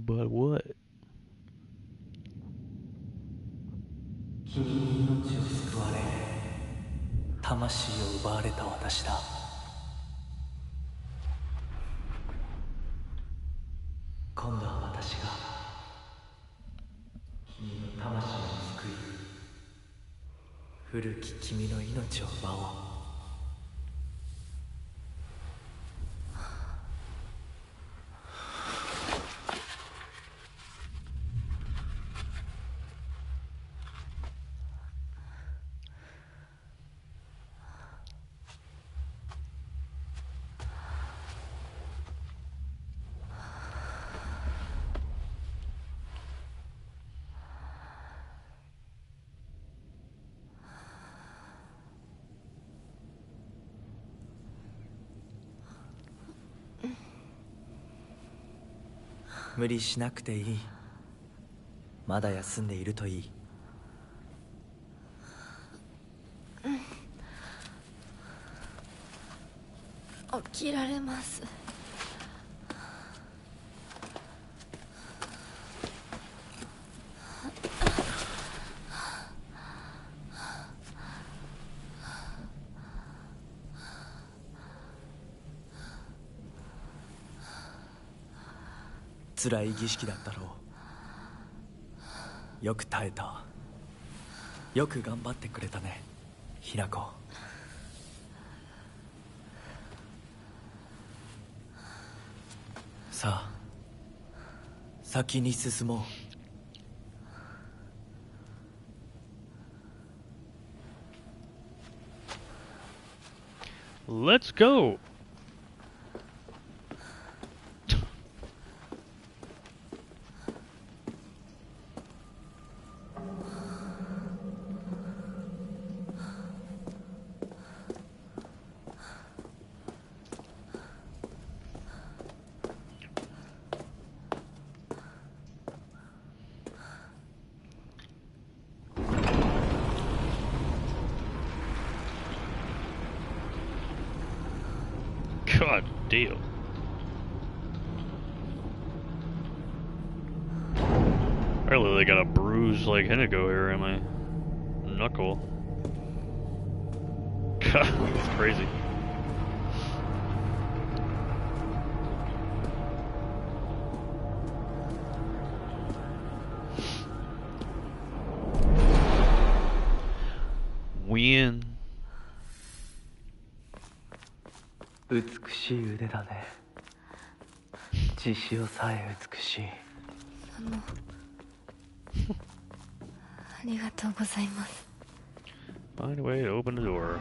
Speaker 1: But what?
Speaker 8: 君に命を救われ魂を奪われた私だ。今度は私が君の魂を救い古き君の命を奪おう。無理しなくていい。まだ休んでいるといい。
Speaker 4: 起きられます。
Speaker 8: 辛い儀式だったろう。よく耐えた。よく頑張ってくれたね、ひなこ。さあ、先に進もう。
Speaker 1: Let's go! God damn. I literally got a bruise like Hinigo here in my knuckle. God, that's crazy. Win.
Speaker 8: 美しい腕だね。血潮さえ美しい。
Speaker 4: ありがとうございます。
Speaker 1: Find a way to open the door.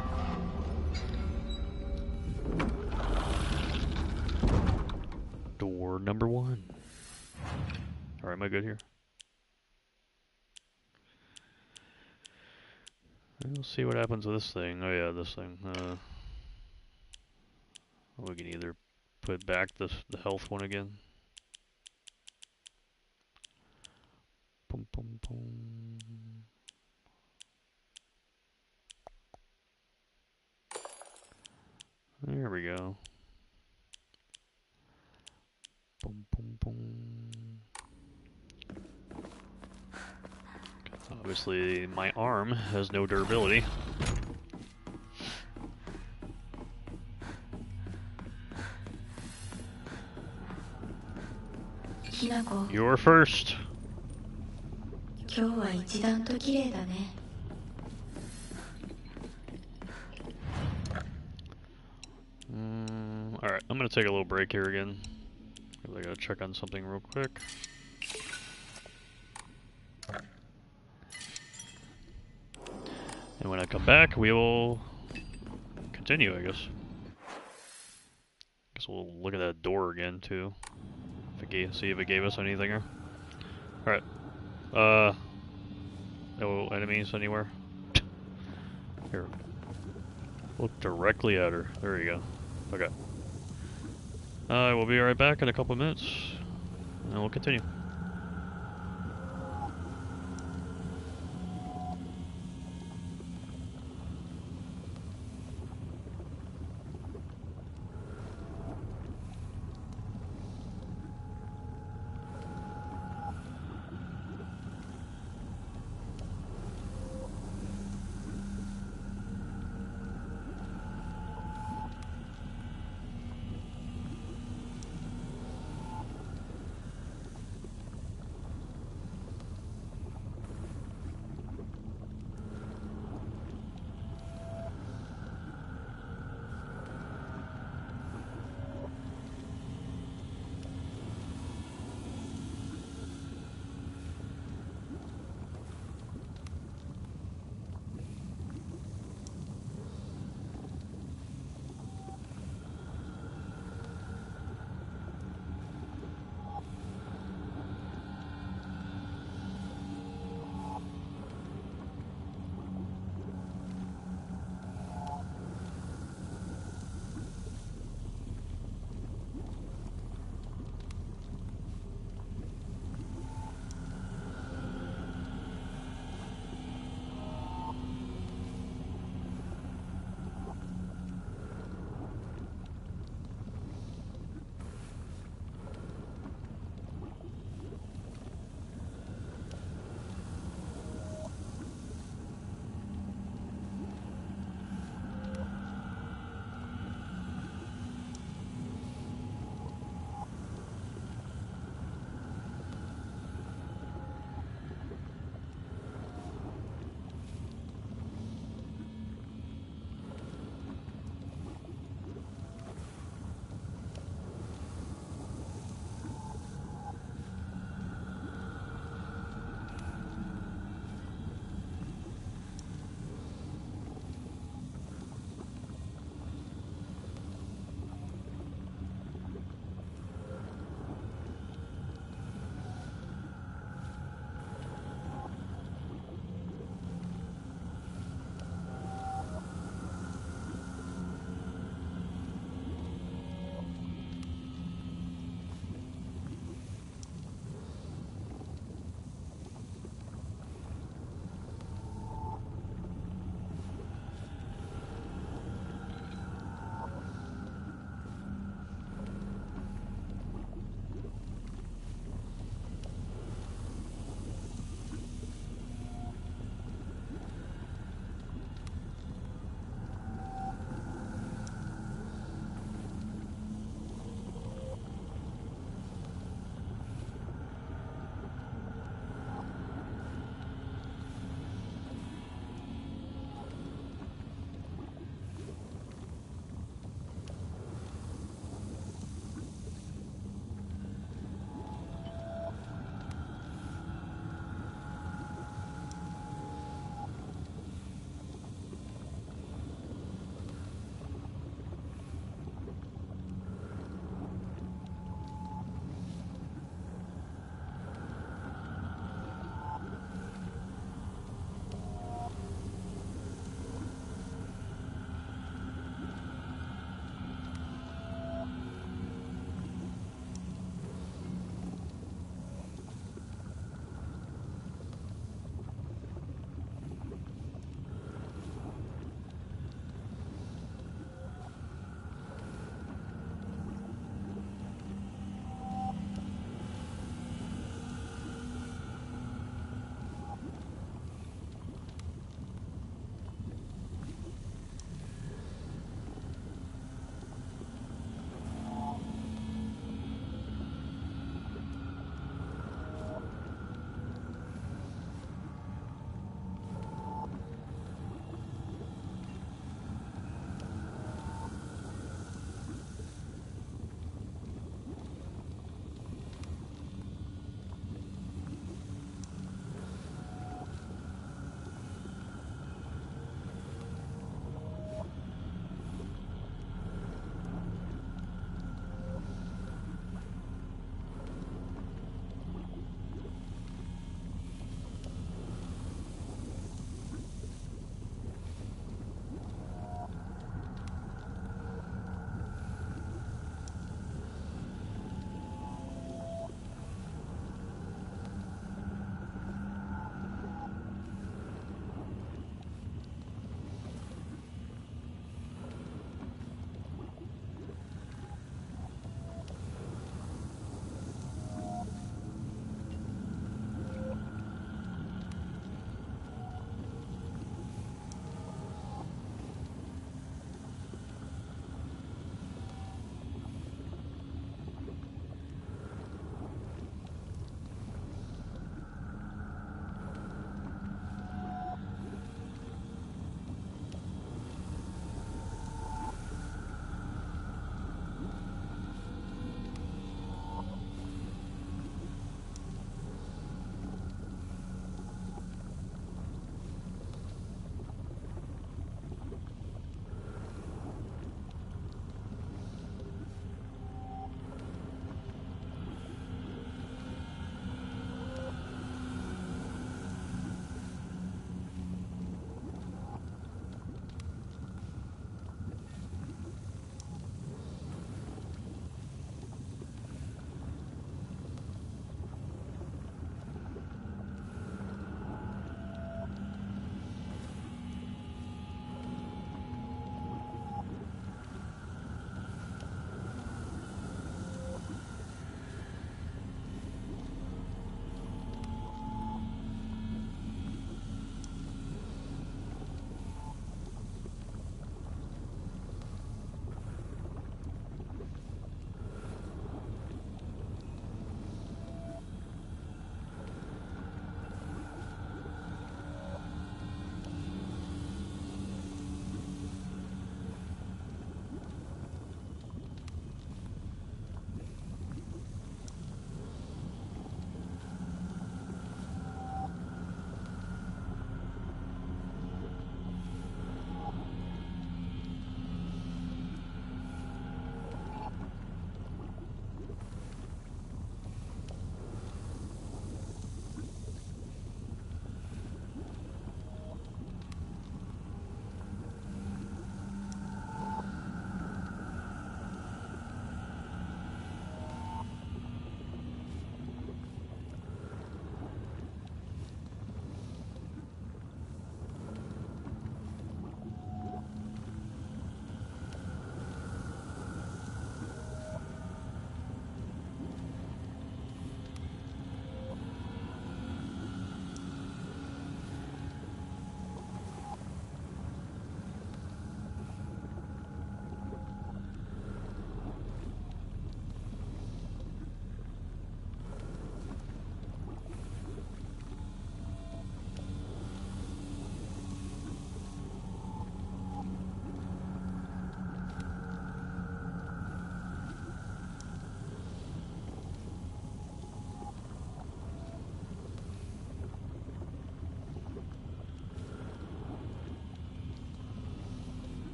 Speaker 1: Door number 1. Alright, am I good here? We'll see what happens with this thing. Oh yeah, this thing. We can either put back the health one again. Pum, pum, pum. There we go. Boom, boom, boom. Obviously, my arm has no durability. You're first.
Speaker 3: 今日は一段と綺麗だね。
Speaker 1: Alright, I'm gonna take a little break here again. I gotta check on something real quick. And when I come back, we will continue, I guess. Guess we'll look at that door again, too. See if it gave us anything here. Alright. No enemies anywhere? Here. Look directly at her. There you go. Okay. We'll be right back in a couple minutes, and we'll continue.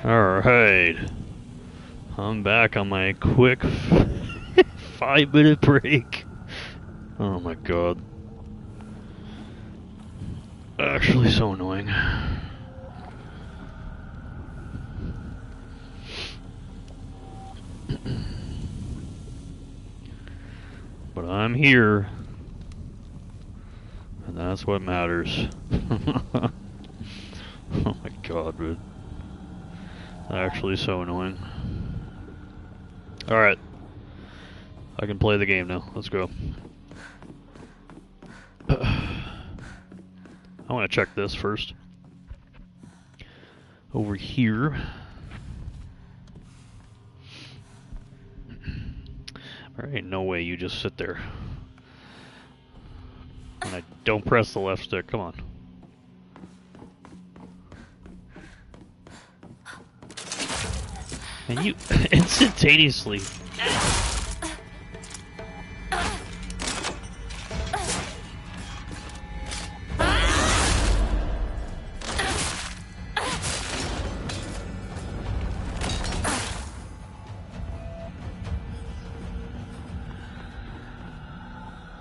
Speaker 1: Alright. I'm back on my quick 5-minute break. Oh my god. Actually so annoying. But I'm here. And that's what matters. Oh my god, dude. Actually so annoying. Alright. I can play the game now. Let's go. I want to check this first. Over here. Alright, no way you just sit there. And I don't press the left stick, come on. And you instantaneously.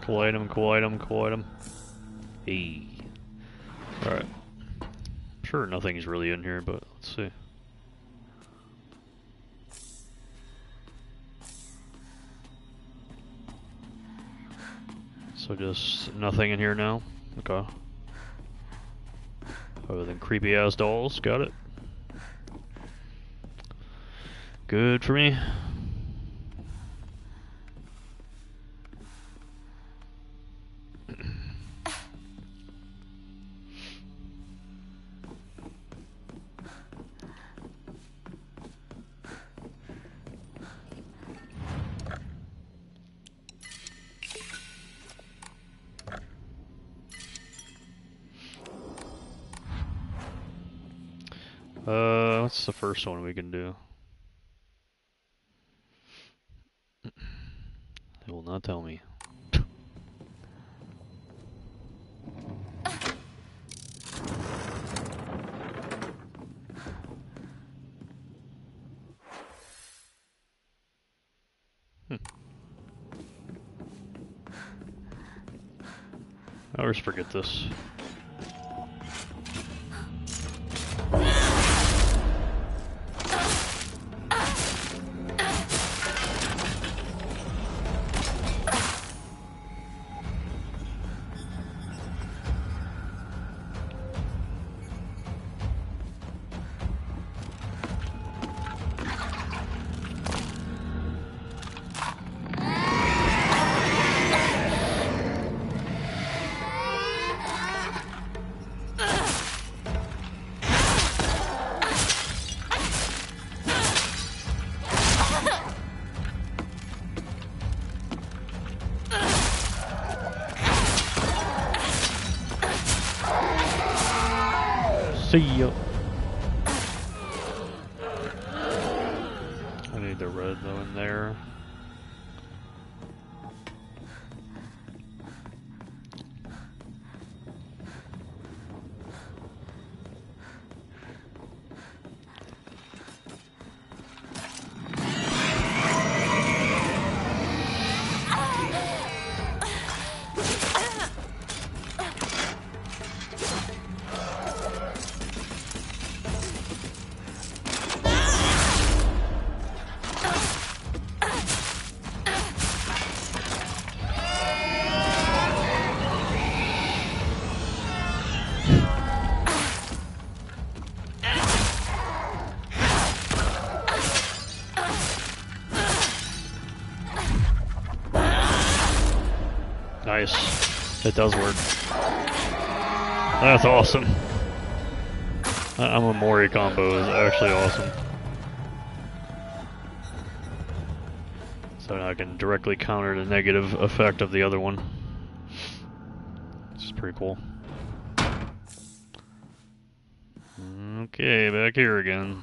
Speaker 1: Collide him, collide him, collide him. Hey. Alright. I'm sure nothing's really in here, but let's see. So just nothing in here now? Okay. Other than creepy ass dolls, got it. Good for me. What's the first one we can do? It will not tell me. I always forget this. See ya. I need the red though in there. Nice. It does work. That's awesome. I'm a Mori combo is actually awesome. So now I can directly counter the negative effect of the other one. It's pretty cool. Okay, back here again.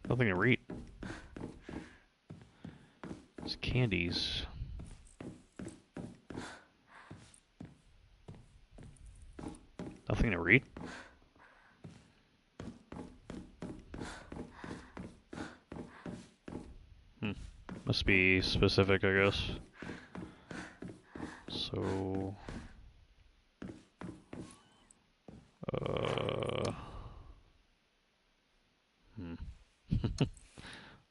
Speaker 1: Nothing to read. It's candies. Nothing to read? Must be specific, I guess. So...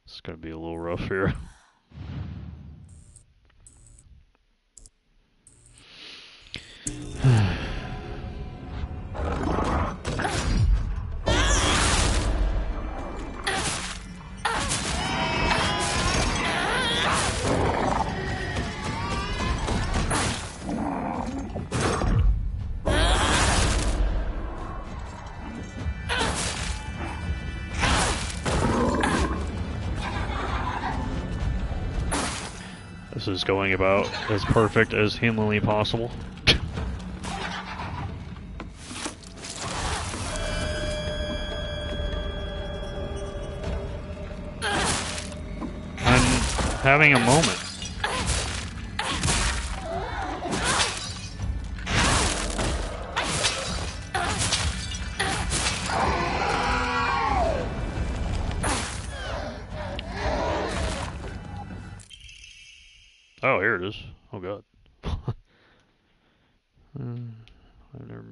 Speaker 1: It's gonna be a little rough here. This is going about as perfect as humanly possible. I'm having a moment. Oh, here it is. Oh god. I've never...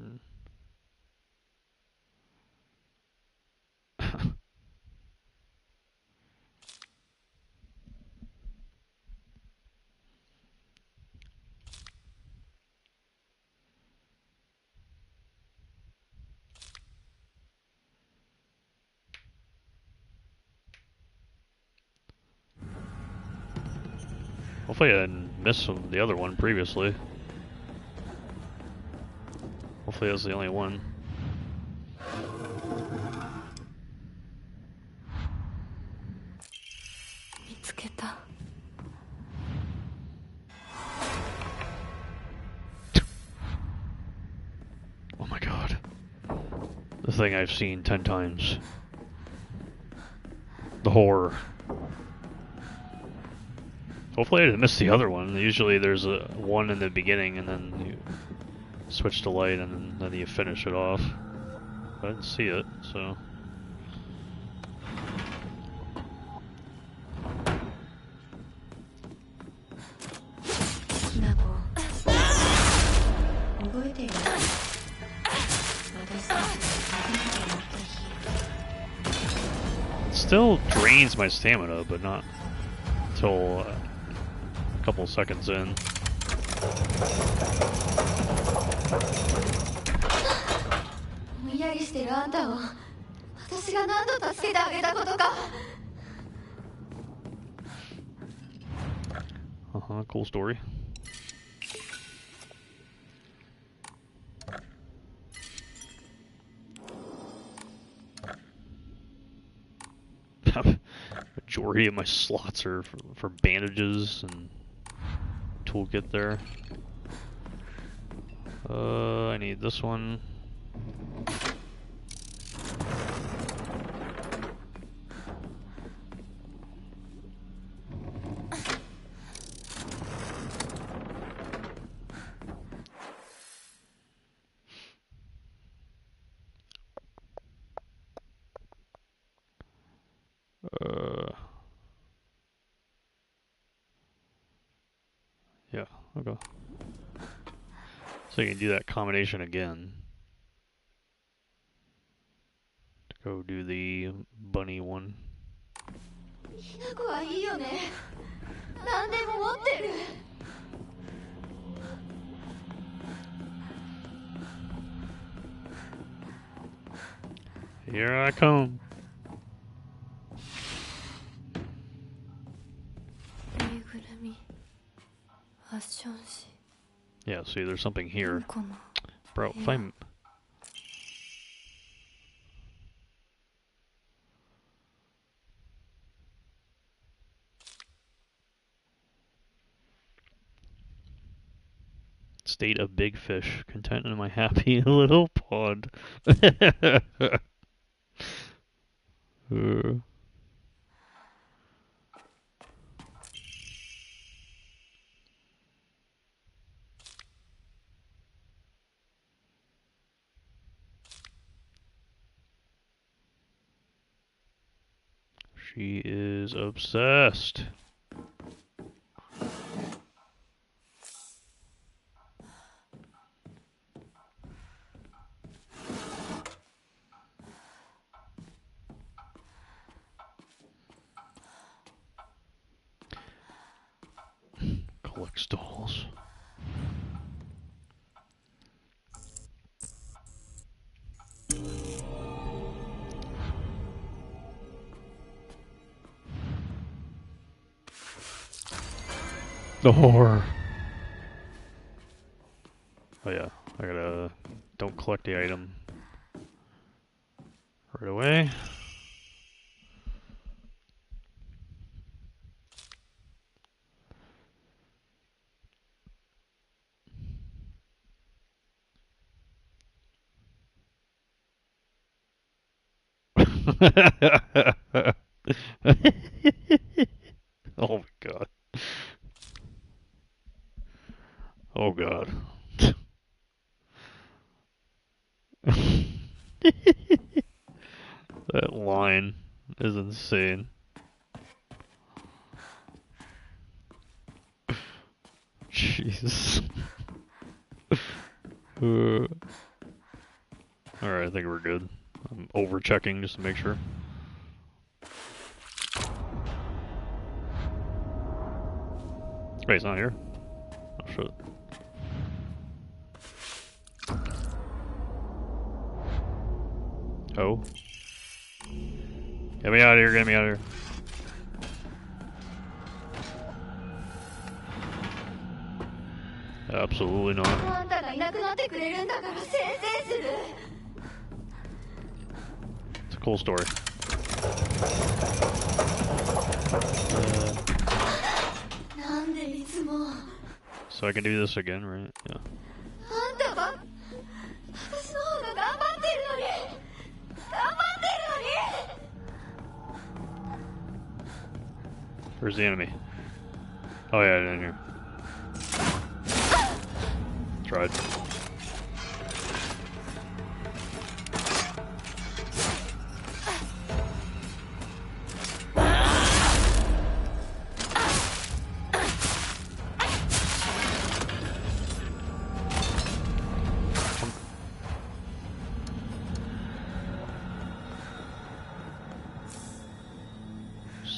Speaker 1: Hopefully I didn't miss the other one previously. Hopefully that's the only one. Oh my god. The thing I've seen 10 times. The horror. Hopefully I didn't miss the other one. Usually there's a one in the beginning and then you switch to light and then you finish it off. I didn't see it, so... It still drains my stamina, but not until a couple seconds in. Cool story. Majority of my slots are for bandages and toolkit there. I need this one. Yeah, okay. So you can do that combination again. To go do the bunny one. Here I come. Yeah, see, there's something here. Bro, if I'm... State of big fish, content in my happy little pond. She is obsessed. Collects dolls. The whore. Oh yeah, I gotta... Don't collect the item right away. Oh my god. Oh god. That line is insane. Jesus. Alright, I think we're good. I'm over checking just to make sure. Wait, it's not here? Oh shit. Oh. Get me out of here, get me out of here. Absolutely not.
Speaker 4: あんたがいなくなってくれるんだから先生する
Speaker 1: It's a cool story. So I can do this again, right? Yeah.
Speaker 4: あんたが私の方が頑張ってるのに頑張ってるのに
Speaker 1: Where's the enemy? Oh yeah, down here. Tried.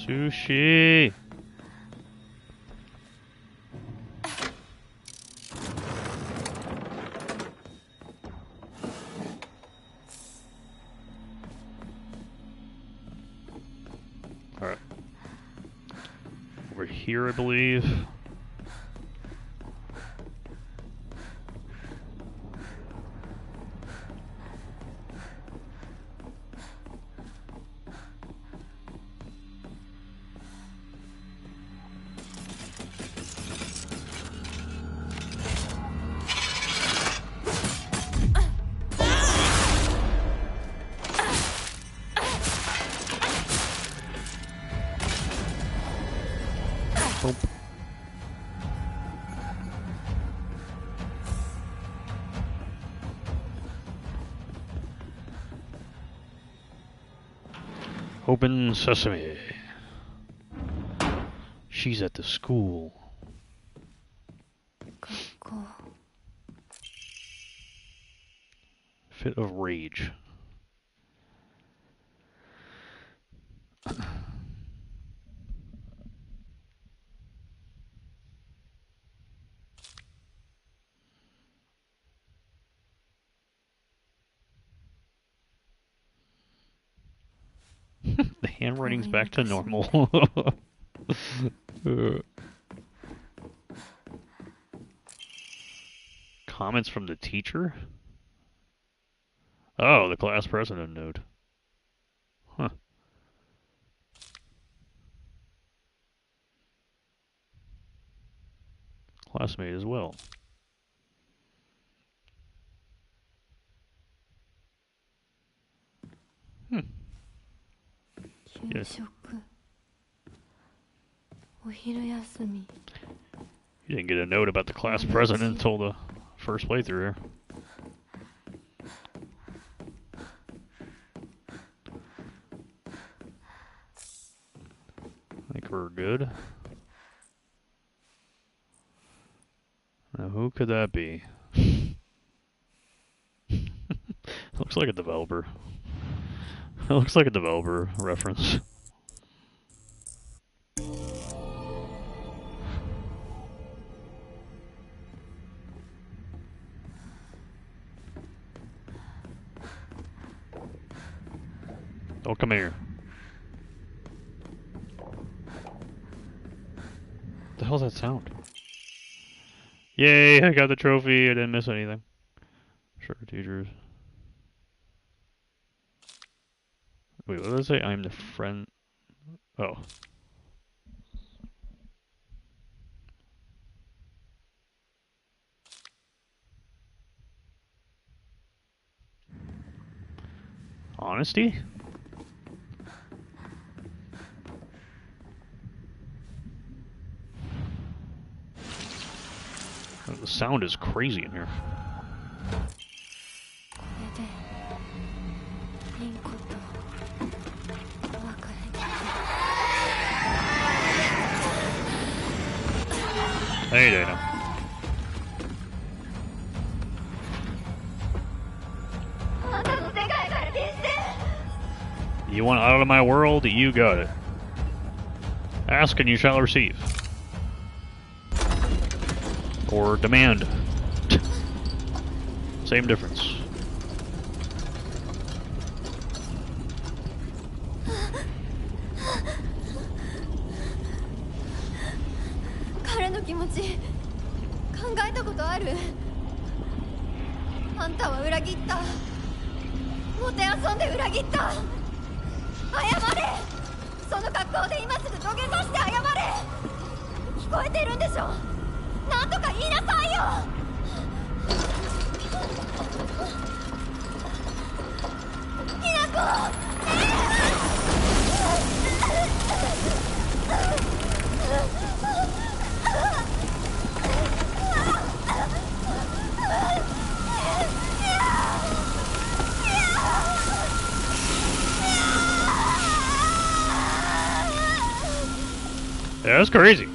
Speaker 1: Sushi! Alright. Over here, I believe. Nope. Open sesame. She's at the school.
Speaker 3: 学校
Speaker 1: Fit of rage. The handwriting's back to normal. Comments from the teacher? Oh, the class president note. Huh. Classmate as well. Hmm.
Speaker 3: 給食お昼休み
Speaker 1: You didn't get a note about the class president until the first playthrough here. think we're good. Now, who could that be? Looks like a developer. It looks like a developer reference. Oh, come here. What the hell's that sound? Yay, I got the trophy. I didn't miss anything. Sure, teachers. Wait, what did I say? I'm the friend. Oh. Honesty? Oh, the sound is crazy in here.
Speaker 2: これでリンコとお別れできる。
Speaker 1: Hey, Dana.
Speaker 4: あんたの世界から消して。
Speaker 1: You want out of my world? You got it. Ask and you shall receive. Or demand. Same difference.
Speaker 4: 彼の気持ち考えたことある？あんたは裏切った。もてあそんで裏切った。謝れ。その格好で今すぐ土下座して謝れ。聞こえてるんでしょ。なんとか言いなさいよ。ひなこ。
Speaker 1: Yeah, that's crazy.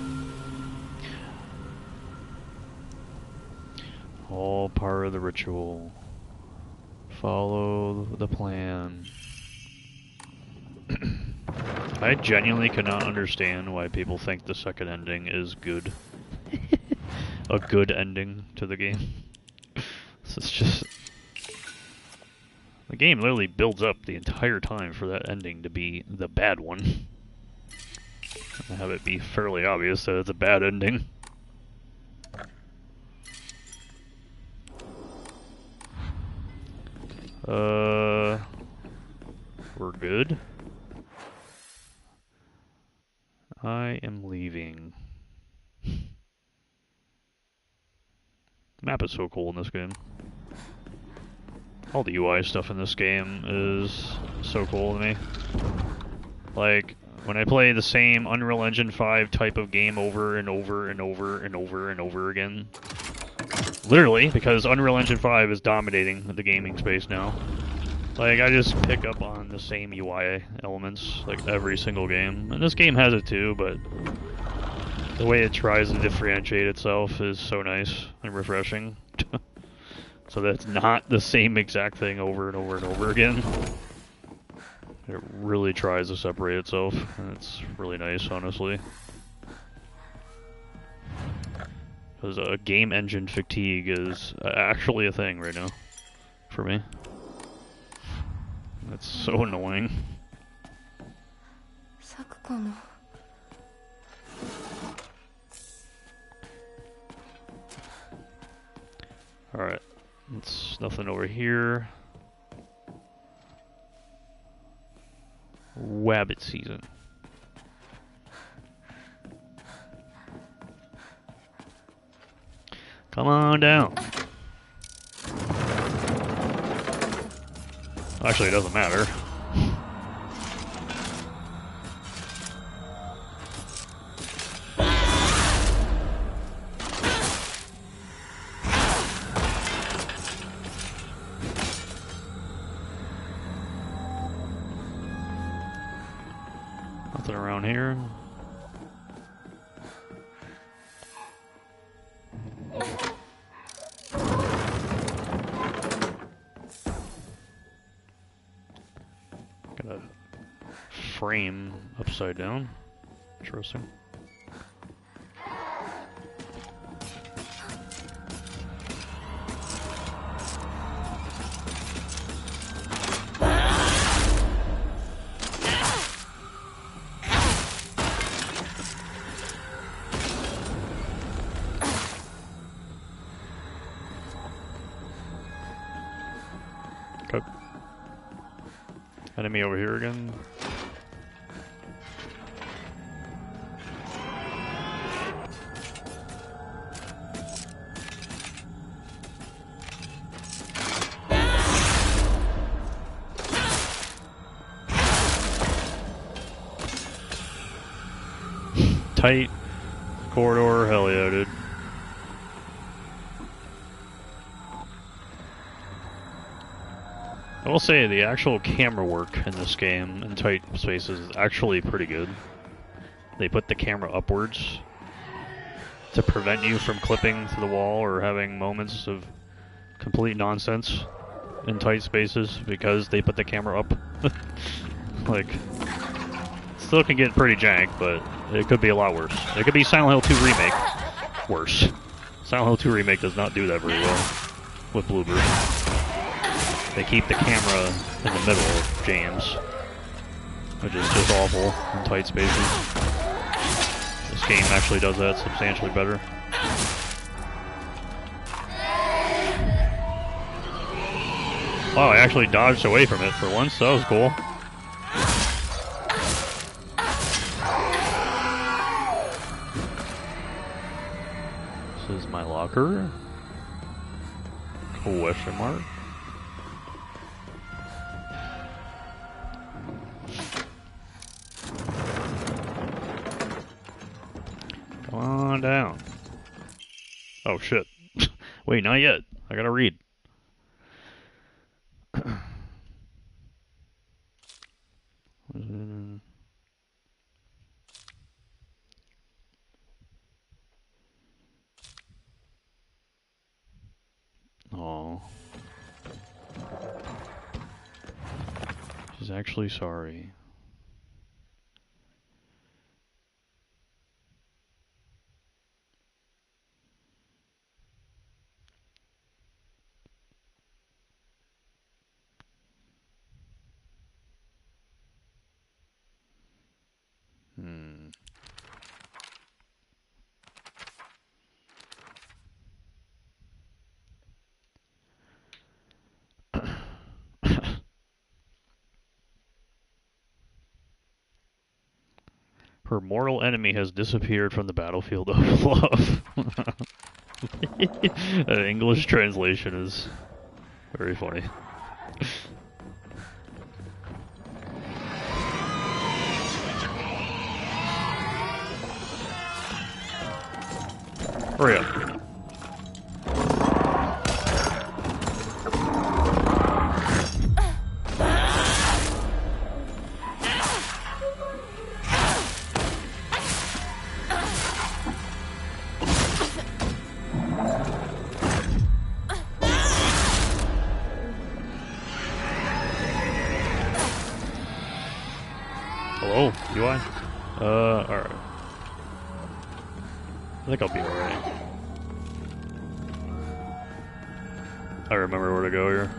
Speaker 1: All part of the ritual. Follow the plan. I genuinely cannot understand why people think the second ending is good. A good ending to the game. It's just... The game literally builds up the entire time for that ending to be the bad one. And have it be fairly obvious that it's a bad ending. We're good. I am leaving. Map is so cool in this game. All the UI stuff in this game is so cool to me. Like, when I play the same Unreal Engine 5 type of game over and over and over and over and over again. Literally, because Unreal Engine 5 is dominating the gaming space now. Like, I just pick up on the same UI elements, like, every single game. And this game has it too, but the way it tries to differentiate itself is so nice and refreshing. So that's not the same exact thing over and over and over again. It really tries to separate itself, and it's really nice, honestly. Because game engine fatigue is actually a thing right now, for me. It's so annoying. Alright, it's nothing over here. Wabbit season. Come on down. Actually, it doesn't matter. Nothing around here. frame upside down. Interesting. Okay. Enemy over here again. Tight corridor, hell yeah, dude. I will say the actual camera work in this game in tight spaces is actually pretty good. They put the camera upwards to prevent you from clipping to the wall or having moments of complete nonsense in tight spaces because they put the camera up. Like, still can get pretty jank, but it could be a lot worse. It could be Silent Hill 2 Remake worse. Silent Hill 2 Remake does not do that very well with Bluebird. They keep the camera in the middle of jams, which is just awful in tight spaces. This game actually does that substantially better. Oh, I actually dodged away from it for once. That was cool. This is my locker? Question mark? Come on down. Oh shit. Wait, not yet. I gotta read. Oh. She's actually sorry. Her mortal enemy has disappeared from the battlefield of love. An English translation is very funny. Hurry up. Hello, UI? Alright. I think I'll be alright. I remember where to go here.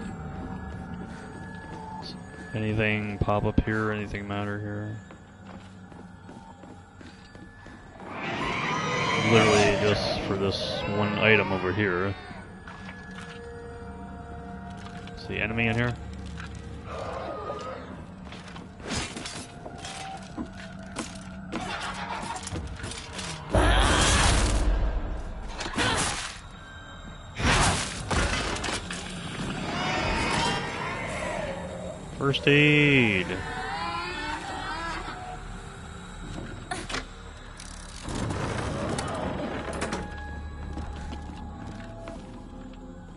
Speaker 1: Anything pop up here? Anything matter here? Literally just for this one item over here. Is the enemy in here? First aid.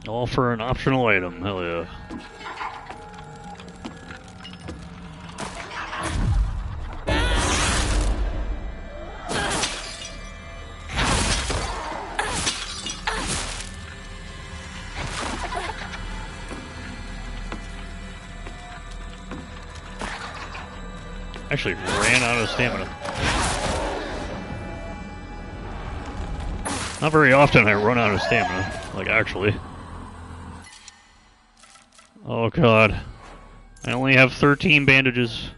Speaker 1: All for an optional item, hell yeah. Actually ran out of stamina. Not very often I run out of stamina. Like, actually. Oh god. I only have 13 bandages.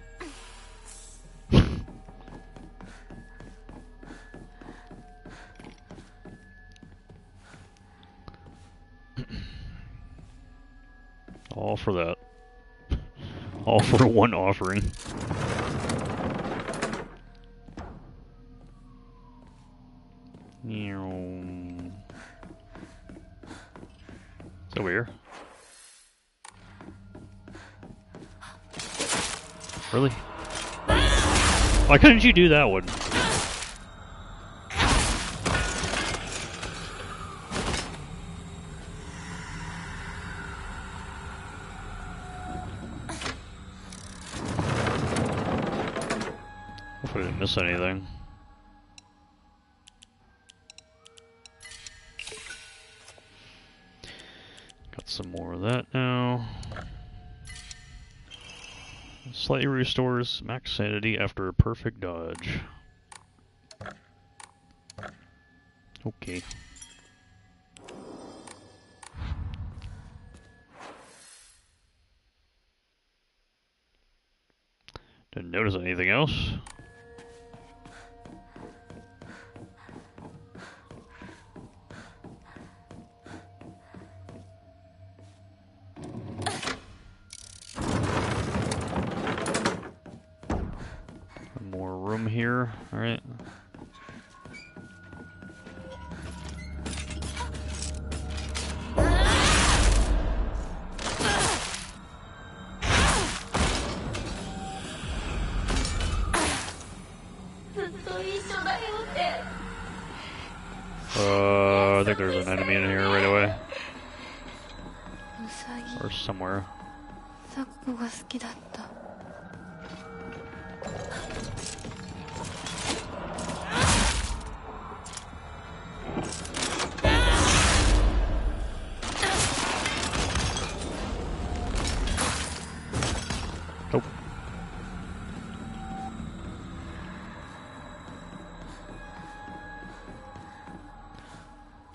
Speaker 1: All for that. All for one offering. It's over here. Really? Why couldn't you do that one? Hopefully I didn't miss anything. Got some more of that now. Slightly restores max sanity after a perfect dodge. Okay. Didn't notice anything else. More room here, alright. I think there's an enemy in here right away. Or somewhere. Nope.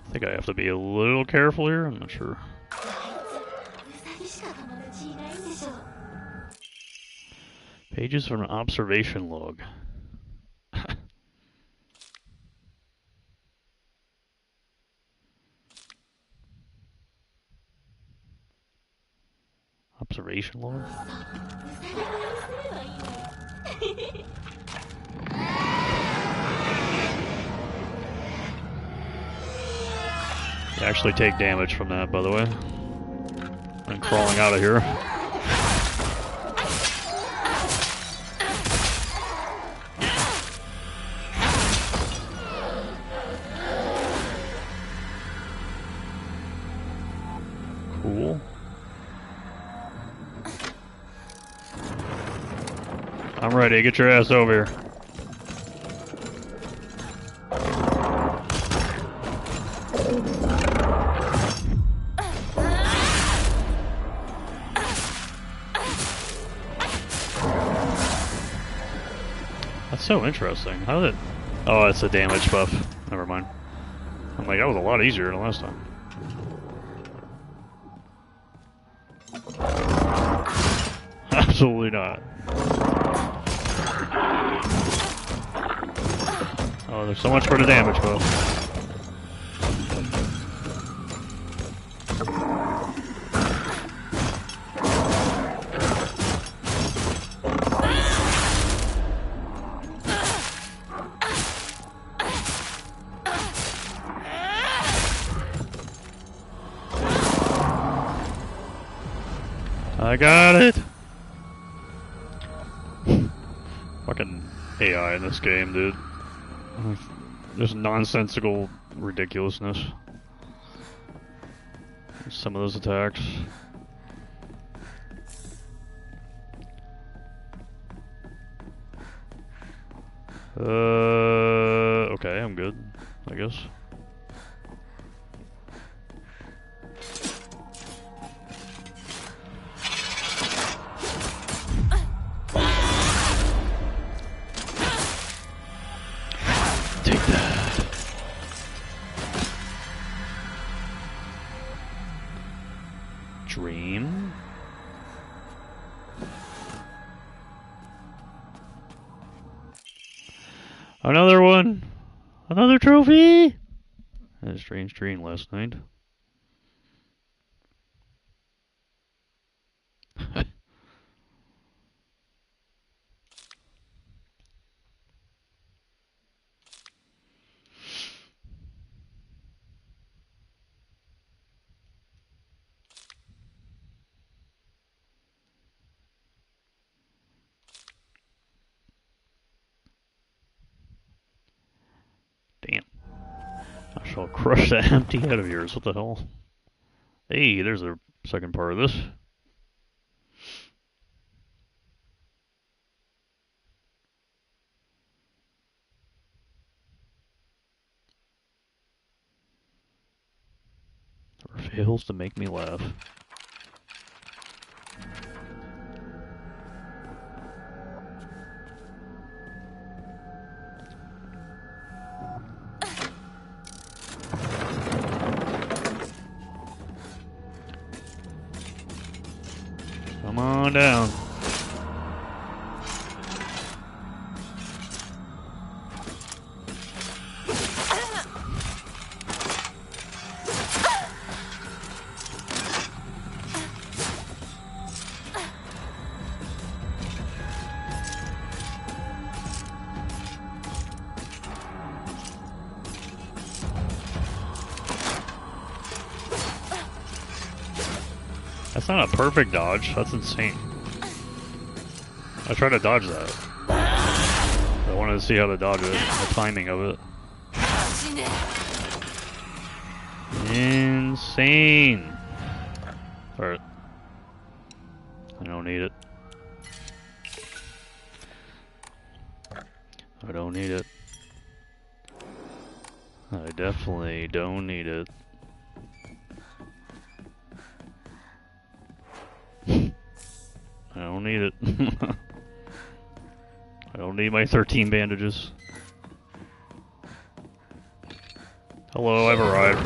Speaker 1: I think I have to be a little careful here, I'm not sure. Pages from an observation log. Observation log? You actually take damage from that, by the way. I'm crawling out of here. Cool. I'm ready. Get your ass over here. That's so interesting. How did... Oh, it's a damage buff. Never mind. I'm like, that was a lot easier than last time. Absolutely not. Oh, there's so much for the damage buff. I got it! Fucking AI in this game, dude. Just nonsensical ridiculousness. Some of those attacks. Okay, I'm good, I guess. Another one! Another trophy! I had a strange dream last night. Damn. I shall crush that empty head of yours. What the hell? Hey, there's a second part of this. Never fails to make me laugh. Come on down. That's not a perfect dodge. That's insane. I tried to dodge that. I wanted to see how to dodge it, the timing of it. Insane. Alright. I don't need it. I don't need it. I definitely don't need it. I don't need it. I don't need my 13 bandages. Hello, I've arrived.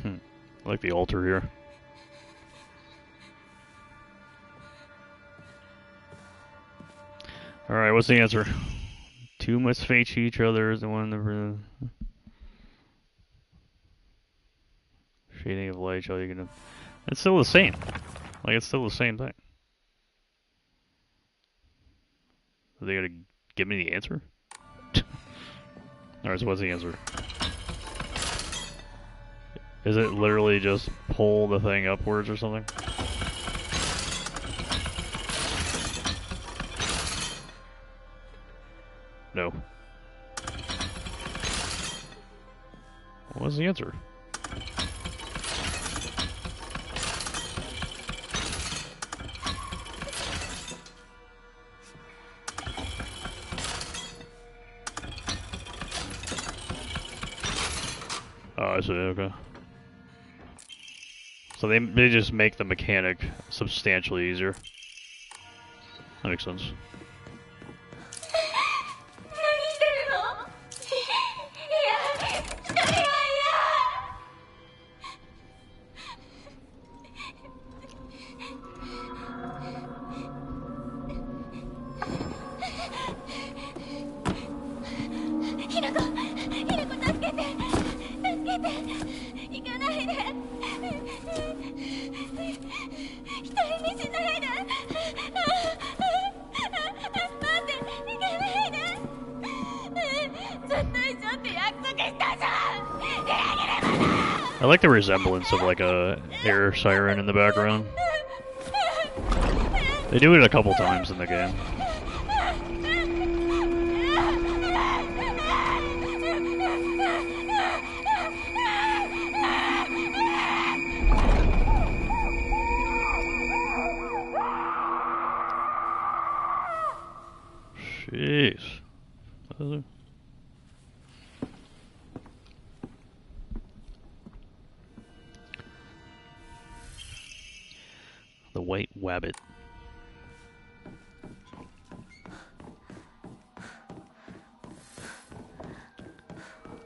Speaker 1: I like the altar here. Alright, what's the answer? Two must face each other as the one the shading of light shall you get. It's still the same. Like it's still the same thing. Are they gonna give me the answer? Alright, so what's the answer? Is it literally just pull the thing upwards or something? No. What was the answer? Oh, I see, okay. So they just make the mechanic substantially easier. That makes sense. I like the resemblance of like a air siren in the background. They do it a couple times in the game. Jeez. The white wabbit.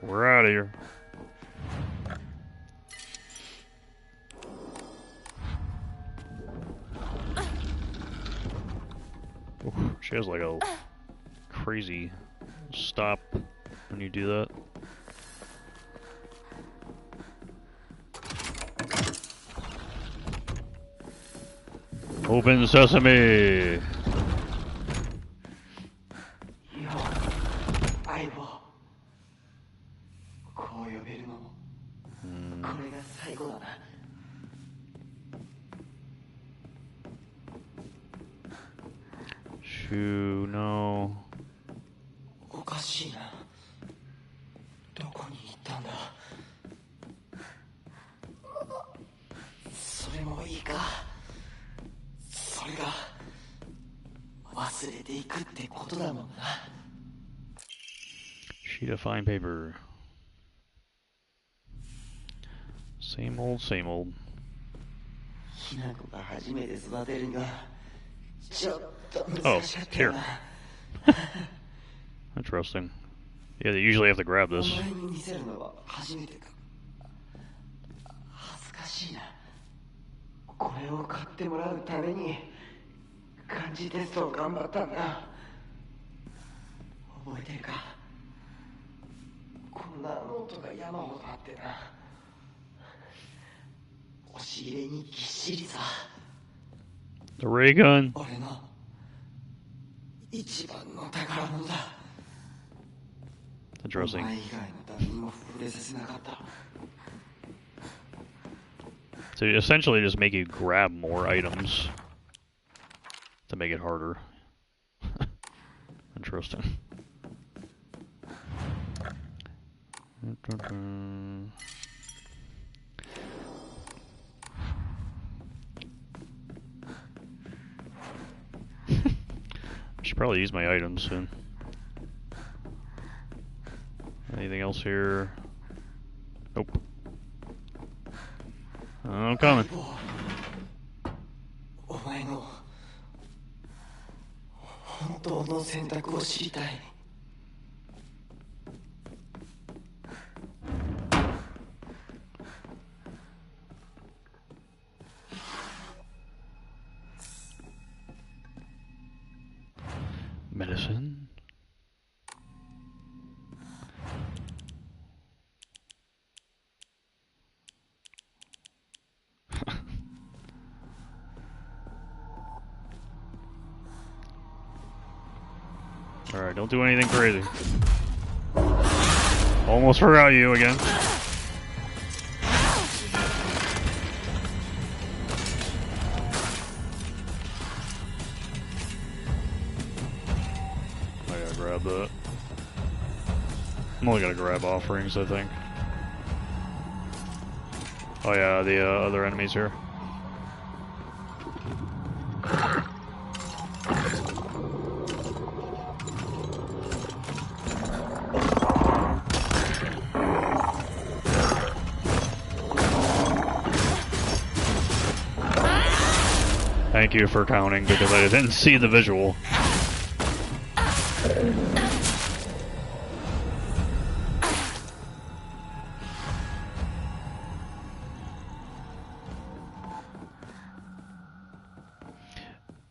Speaker 1: We're out of here. She has like a crazy stop when you do that. Open sesame!
Speaker 7: 相棒こう呼べるのもこれが最後だな。
Speaker 1: Shoo, no.
Speaker 7: おかしいな。どこに行ったんだ。それもいいか。それが忘れていくってことだもんな。
Speaker 1: Sheet of fine paper. Same old, same old.
Speaker 7: ひな子が初めて育てるにはちょっと
Speaker 1: Oh,
Speaker 7: 難しかった
Speaker 1: here.
Speaker 7: な。
Speaker 1: Interesting. Yeah, they usually have to grab
Speaker 7: お
Speaker 1: this.
Speaker 7: 前に見せるのは初めてか。恥ずかしいな。これを買ってもらうために漢字テストを頑張ったんだ。覚えてるか。こんなノートが山ほどあってな。押し入れにぎっしりさ。
Speaker 1: The ray gun.
Speaker 7: 俺の一番の宝物だ。お
Speaker 1: Interesting.
Speaker 7: 前以外の誰にも触れさせなかった。
Speaker 1: So you essentially just make you grab more items to make it harder. Interesting. I should probably use my items soon. Anything else here? Nope. I'm coming.
Speaker 7: お前の本当の選択を知りたい。
Speaker 1: Medicine. Alright, don't do anything crazy. Almost forgot you again. I gotta grab that. I'm only gonna grab offerings, I think. Oh yeah, the other enemies here. Thank you for counting because I didn't see the visual.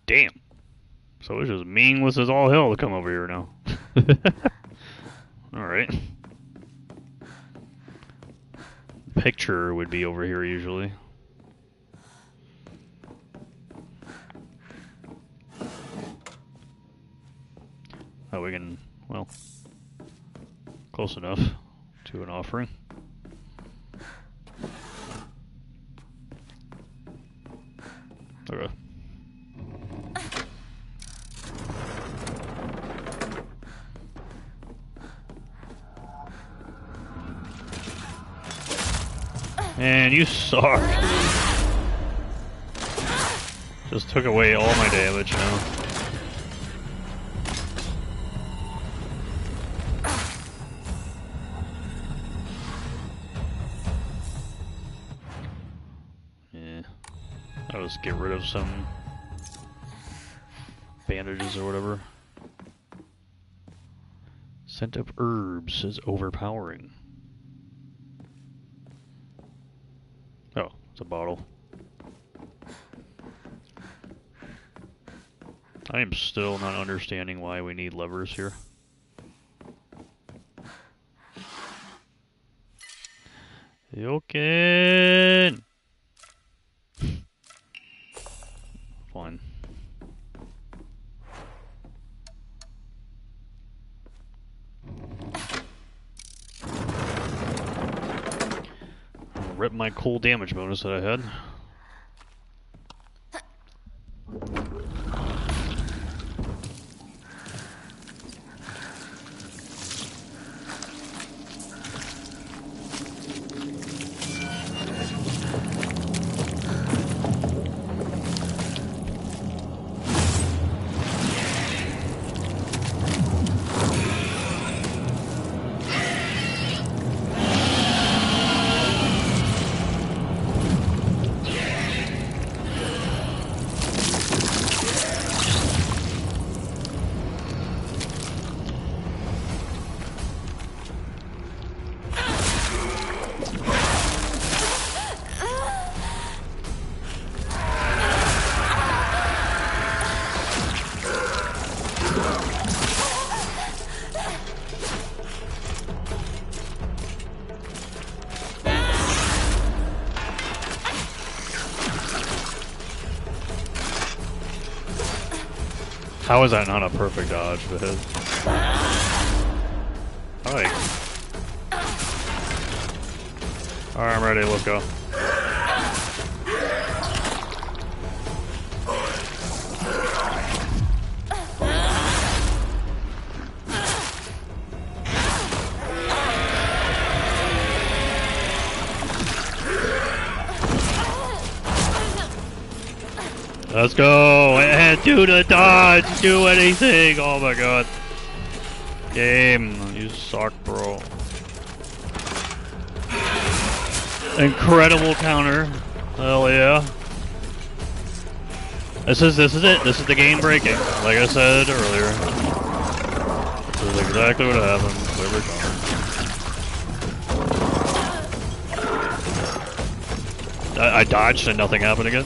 Speaker 1: Damn. So it's just meaningless as all hell to come over here now. Alright. Picture would be over here usually. Oh, we can, well, close enough to an offering. Okay. Man, you suck. Just took away all my damage, you know. Yeah. I'll just get rid of some bandages or whatever. Scent of herbs is overpowering. Oh, it's a bottle. I am still not understanding why we need levers here. Yoken! Fine. I'll rip my cool damage bonus that I had. How is that not a perfect dodge for his? Alright. Alright, I'm ready, let's go. Let's go! And do the dodge! Do anything! Oh my god. Game, you suck, bro. Incredible counter. Hell yeah. This is it. This is the game breaking. Like I said earlier. This is exactly what happens every time. I dodged and nothing happened again.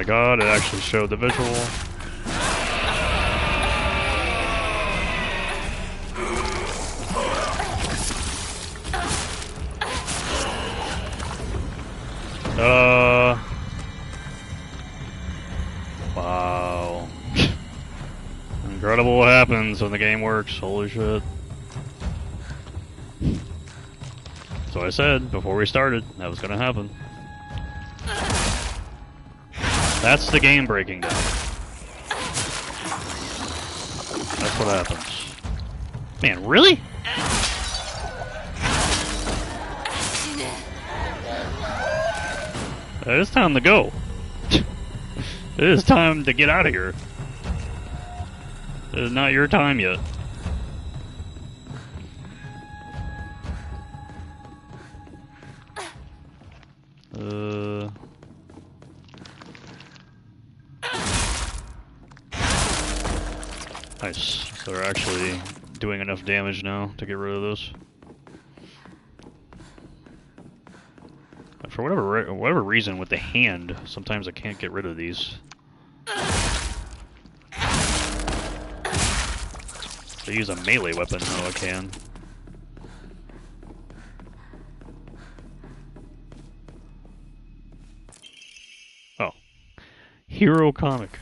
Speaker 1: God, it actually showed the visual. Wow. Incredible what happens when the game works. Holy shit. So I said before we started that was gonna happen. That's the game breaking down. That's what happens. Man, really? It is time to go. It is time to get out of here. It is not your time yet. Nice. So they're actually doing enough damage now to get rid of this. For whatever reason, with the hand, sometimes I can't get rid of these. If I use a melee weapon, though, I can. Oh. Hero comic.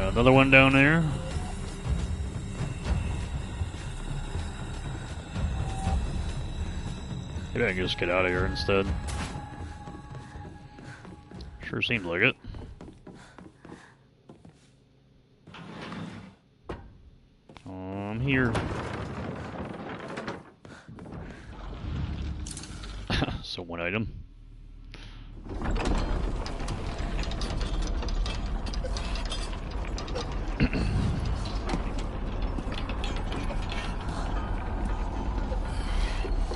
Speaker 1: Another one down there. Maybe I can just get out of here instead. Sure seems like it. I'm here. So one item.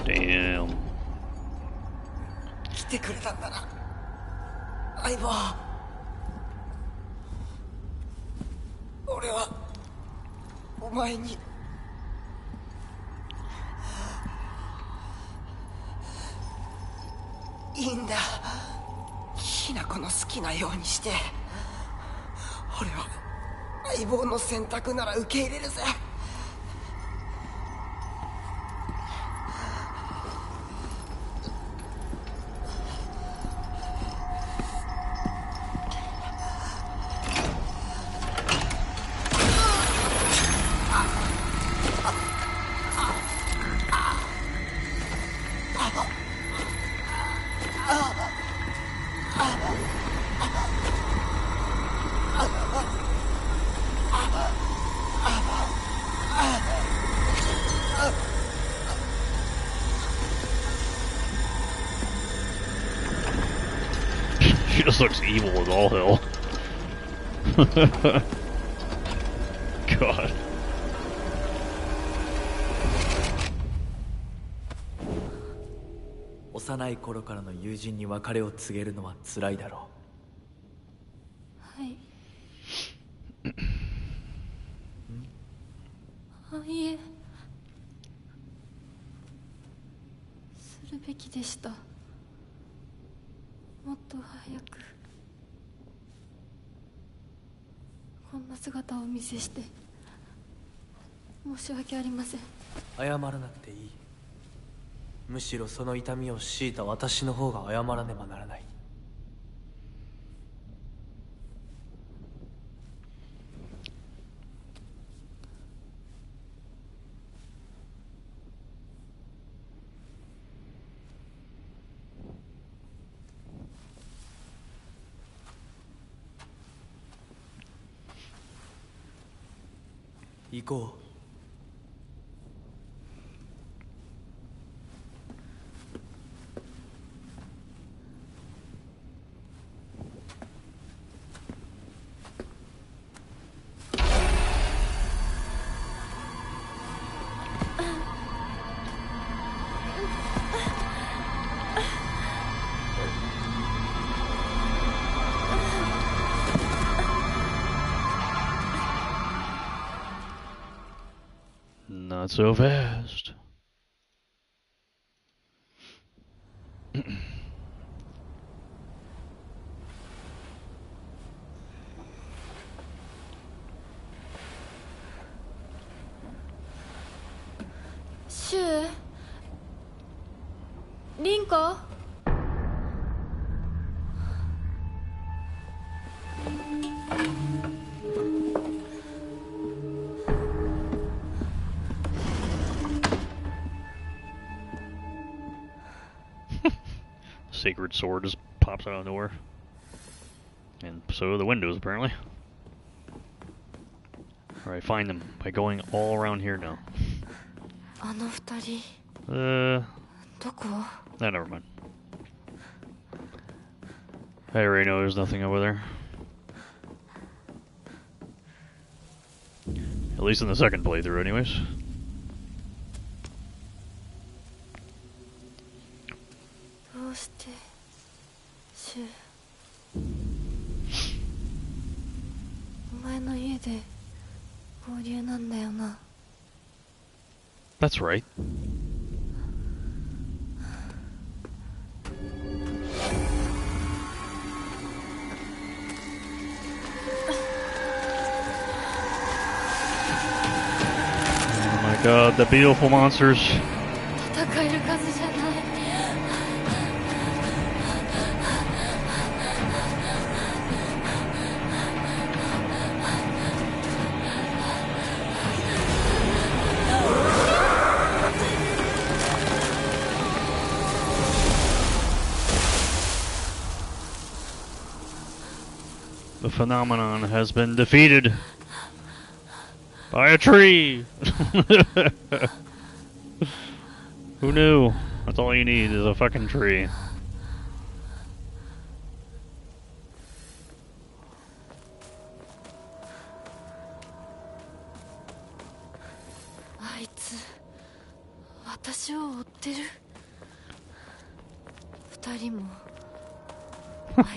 Speaker 1: Damn.
Speaker 7: 来てくれたんだな、相棒。俺はお前にいいんだ。ひな子の好きなようにして。俺は相棒の選択なら受け入れるぜ。
Speaker 1: She just looks evil as all hell. God.
Speaker 8: 幼い頃からの友人に別れを告げるのは辛いだろ
Speaker 4: はい。あ、いえ、するべきでした。もっと早くこんな姿をお見せして申し訳ありません。
Speaker 8: 謝らなくていい。むしろその痛みを強いた私の方が謝らねばならない。行こう。
Speaker 1: Not so fast.
Speaker 4: シュウ、リンコ。
Speaker 1: Sacred sword just pops out of nowhere. And so do the windows, apparently. Alright, find them by going all around here now.
Speaker 4: あの二人 どこ？
Speaker 1: Nah, never mind. I already know there's nothing over there. At least in the second playthrough, anyways. That's right. Oh my god, the beautiful monsters.
Speaker 4: 戦える数じゃない。
Speaker 1: The phenomenon has been defeated by a tree. Who knew? That's all you need is a fucking tree.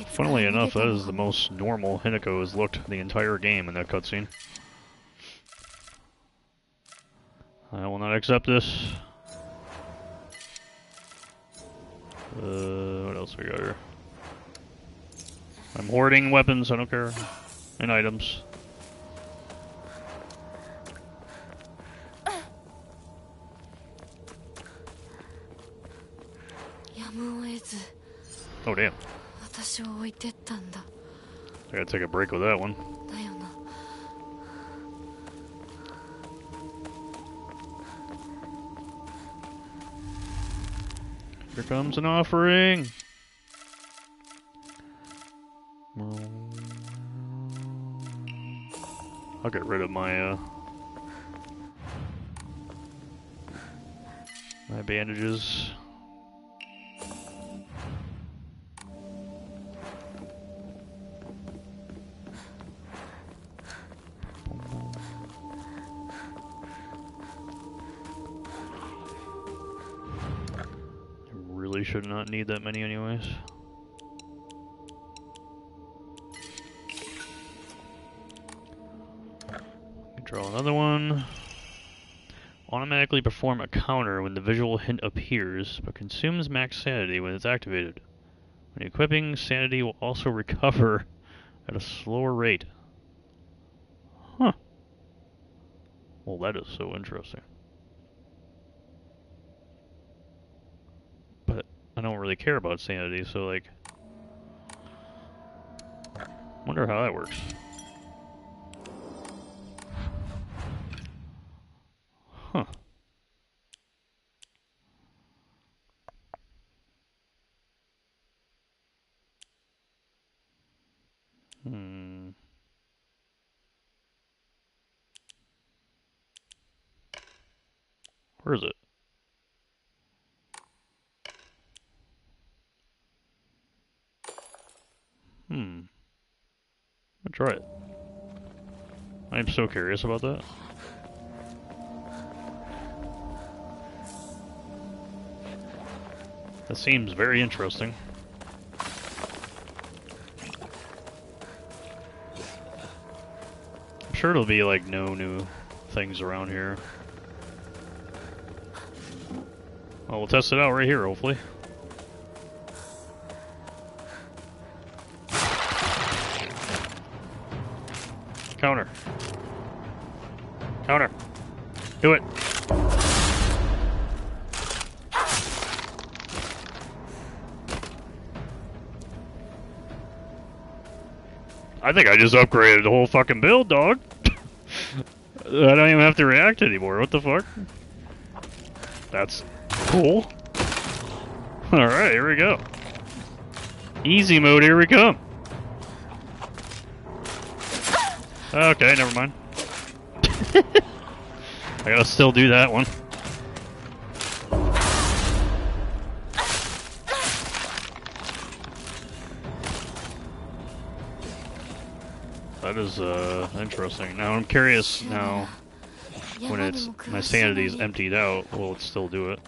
Speaker 1: Funnily enough, that is the most normal Hinako has looked the entire game in that cutscene. I will not accept this. What else we got here? I'm hoarding weapons, I don't care. And items. Oh damn. I gotta take a break with that one. Here comes an offering. I'll get rid of my my bandages. Should not need that many anyways. Draw another one. Automatically perform a counter when the visual hint appears, but consumes max sanity when it's activated. When equipping, sanity will also recover at a slower rate. Huh. Well, that is so interesting. I don't really care about sanity, so like, wonder how that works. Huh. Where is it? I'll try it. I'm so curious about that. That seems very interesting. I'm sure it'll be like no new things around here. Well, we'll test it out right here, hopefully. Counter. Counter. Do it. I think I just upgraded the whole fucking build, dog. I don't even have to react anymore. What the fuck? That's cool. Alright, here we go. Easy mode, here we come. Okay, never mind. I gotta still do that one. That is interesting. Now I'm curious now when it's my sanity's emptied out, will it still do it?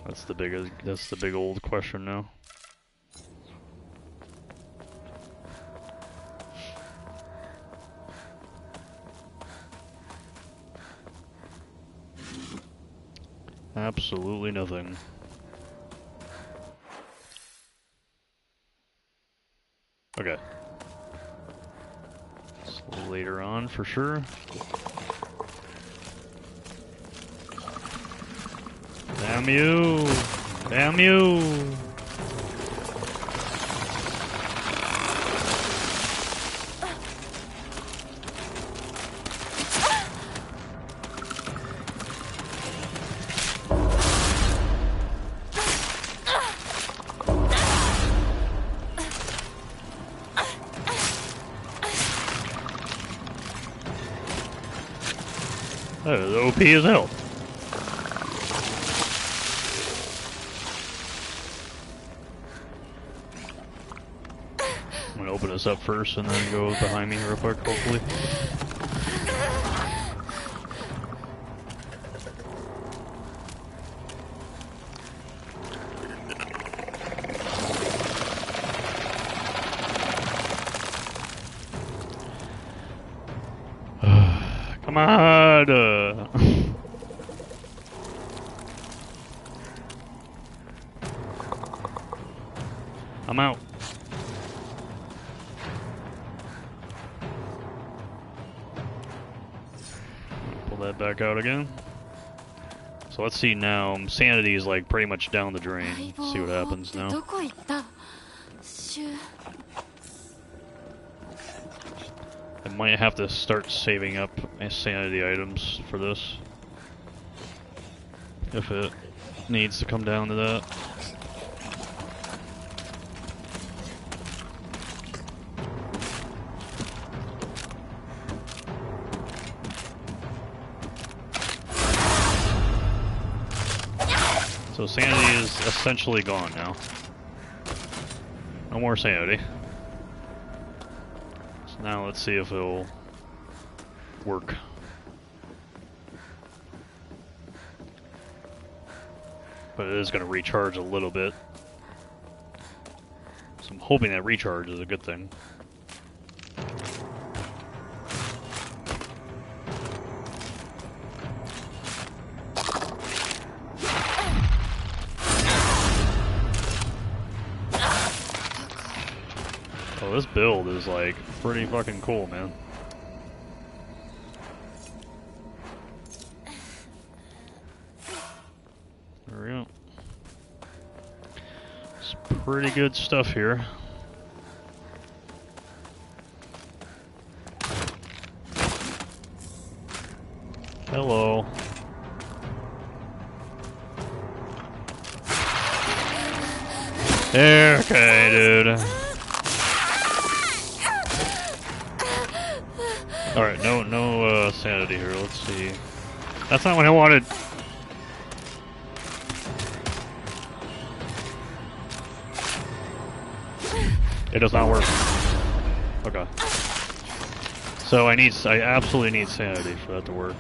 Speaker 1: That's the big old question now. Absolutely nothing. Okay. So later on for sure. Damn you! Damn you! That is OP as hell. I'm gonna open this up first and then go behind me real quick, hopefully. Come on! I'm out. Pull that back out again. So let's see now. Sanity is like pretty much down the drain. Let's see what happens now. I might have to start saving up sanity items for this. If it needs to come down to that. So sanity is essentially gone now. No more sanity. So now let's see if it'll work. But it is going to recharge a little bit. So I'm hoping that recharge is a good thing. Oh, this build is like pretty fucking cool, man. There we go. It's pretty good stuff here. Hello. Okay, dude. Alright, no sanity here. Let's see. That's not what I wanted. It does not work. Okay. So I absolutely need sanity for that to work.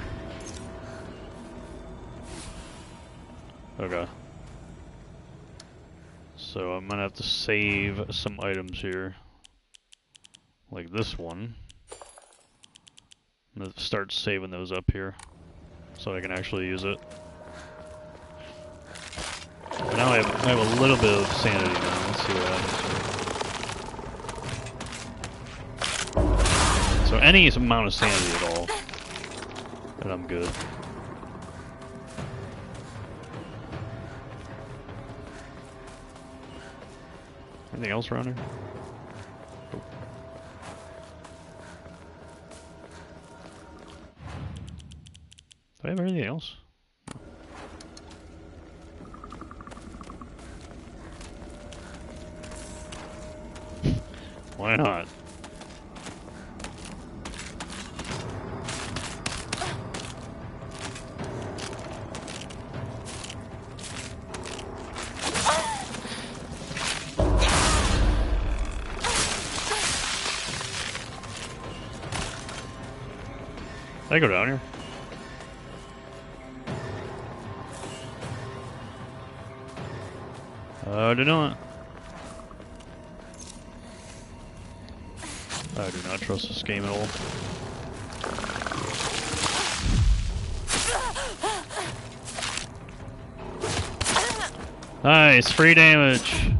Speaker 1: Okay. So I'm gonna have to save some items here. Like this one. I'm gonna start saving those up here. So I can actually use it. Now I have a little bit of sanity now. Let's see what happens here. So any amount of sanity at all, and I'm good. Anything else around here? Nope. Do I have anything else? Why not? Can I go down here? I do not. I do not trust this game at all. Nice, free damage.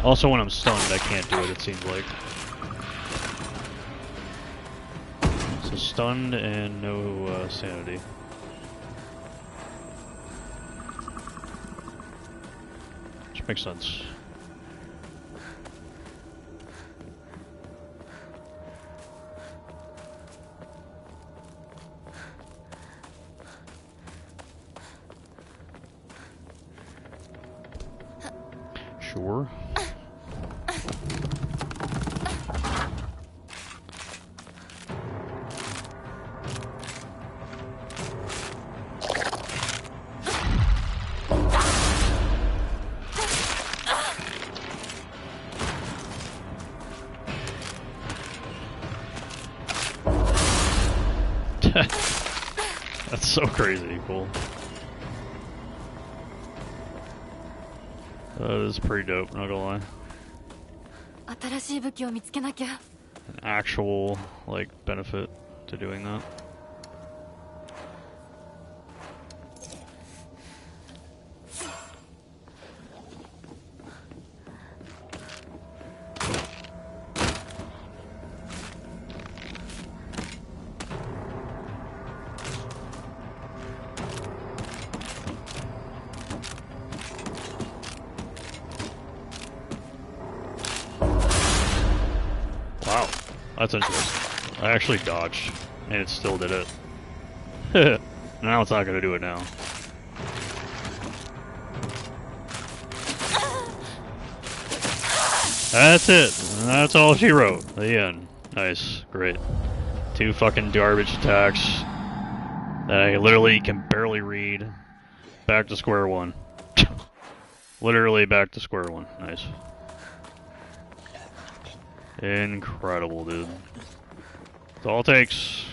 Speaker 1: Also, when I'm stunned, I can't do it, it seems like. So stunned and no sanity. Which makes sense. Sure. That's so crazy cool. That is pretty dope, not gonna lie.
Speaker 3: 新しい武器を見つけなきゃ。
Speaker 1: An actual, like, benefit to doing that. Wow, that's interesting. I actually dodged, and it still did it. Now it's not gonna do it now. That's it. That's all she wrote. The end. Nice. Great. 2 fucking garbage attacks that I literally can barely read. Back to square one. Literally back to square one. Nice. Incredible, dude. That's all it takes.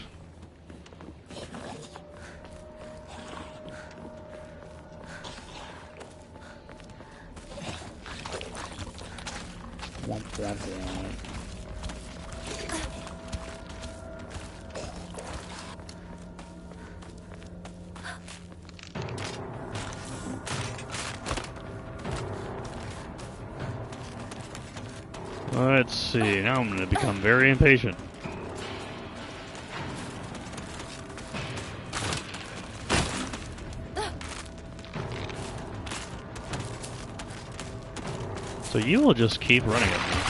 Speaker 1: Let's see, now I'm gonna become very impatient. So you will just keep running at me.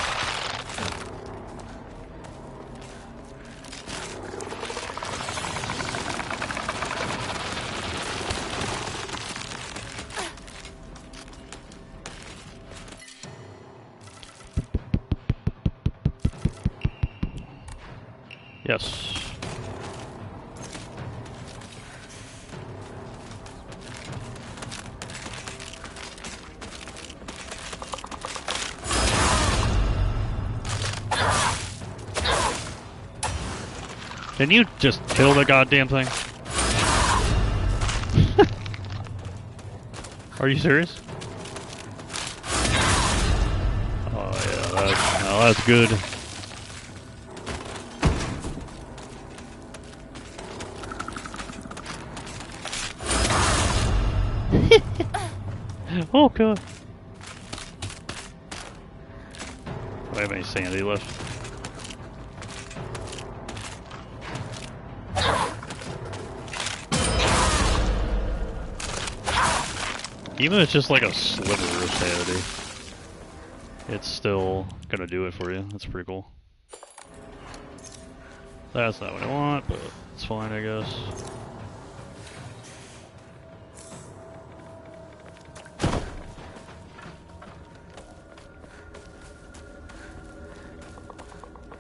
Speaker 1: Yes. Can you just kill the goddamn thing? Are you serious? Oh yeah, that's good. Oh god. Do I have any sanity left? Even if it's just like a sliver of sanity, it's still gonna do it for you. That's pretty cool. That's not what I want, but it's fine, I guess.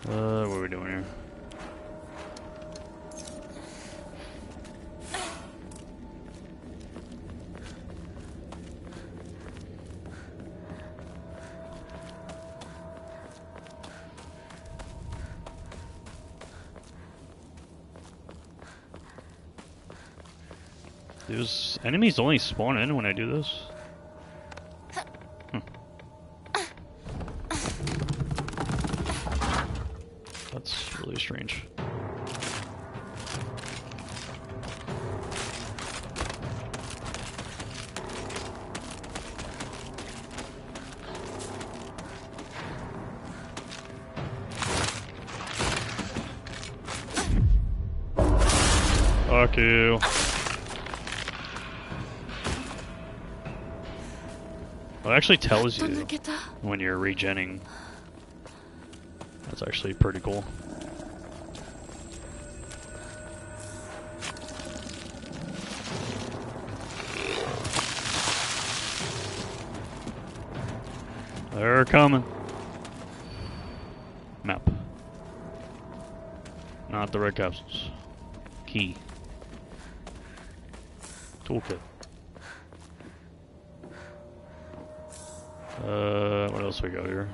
Speaker 1: What are we doing here? Those enemies only spawn in when I do this? That's really strange. Fuck you. Well, it actually tells you when you're regenning. That's actually pretty cool. They're coming. Map. Not the red capsules. Key. Toolkit. What else we got here?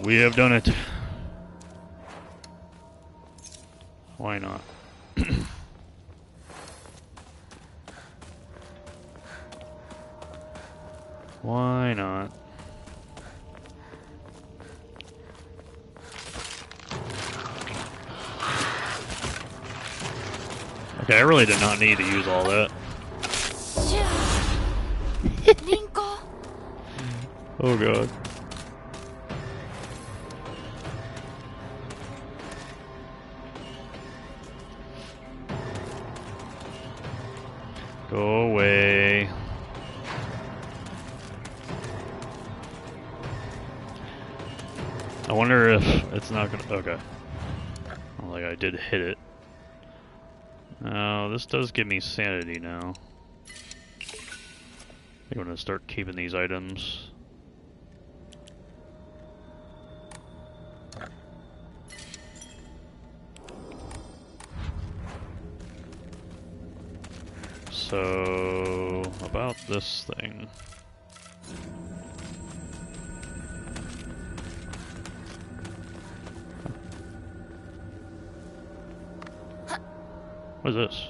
Speaker 1: We have done it. Why not? Why not? Okay, I really did not need to use all that. Oh god. Go away. I wonder if it's not gonna. Okay. Well, like I did hit it. Now, this does give me sanity now. I'm gonna start keeping these items. So, about this thing. What is this?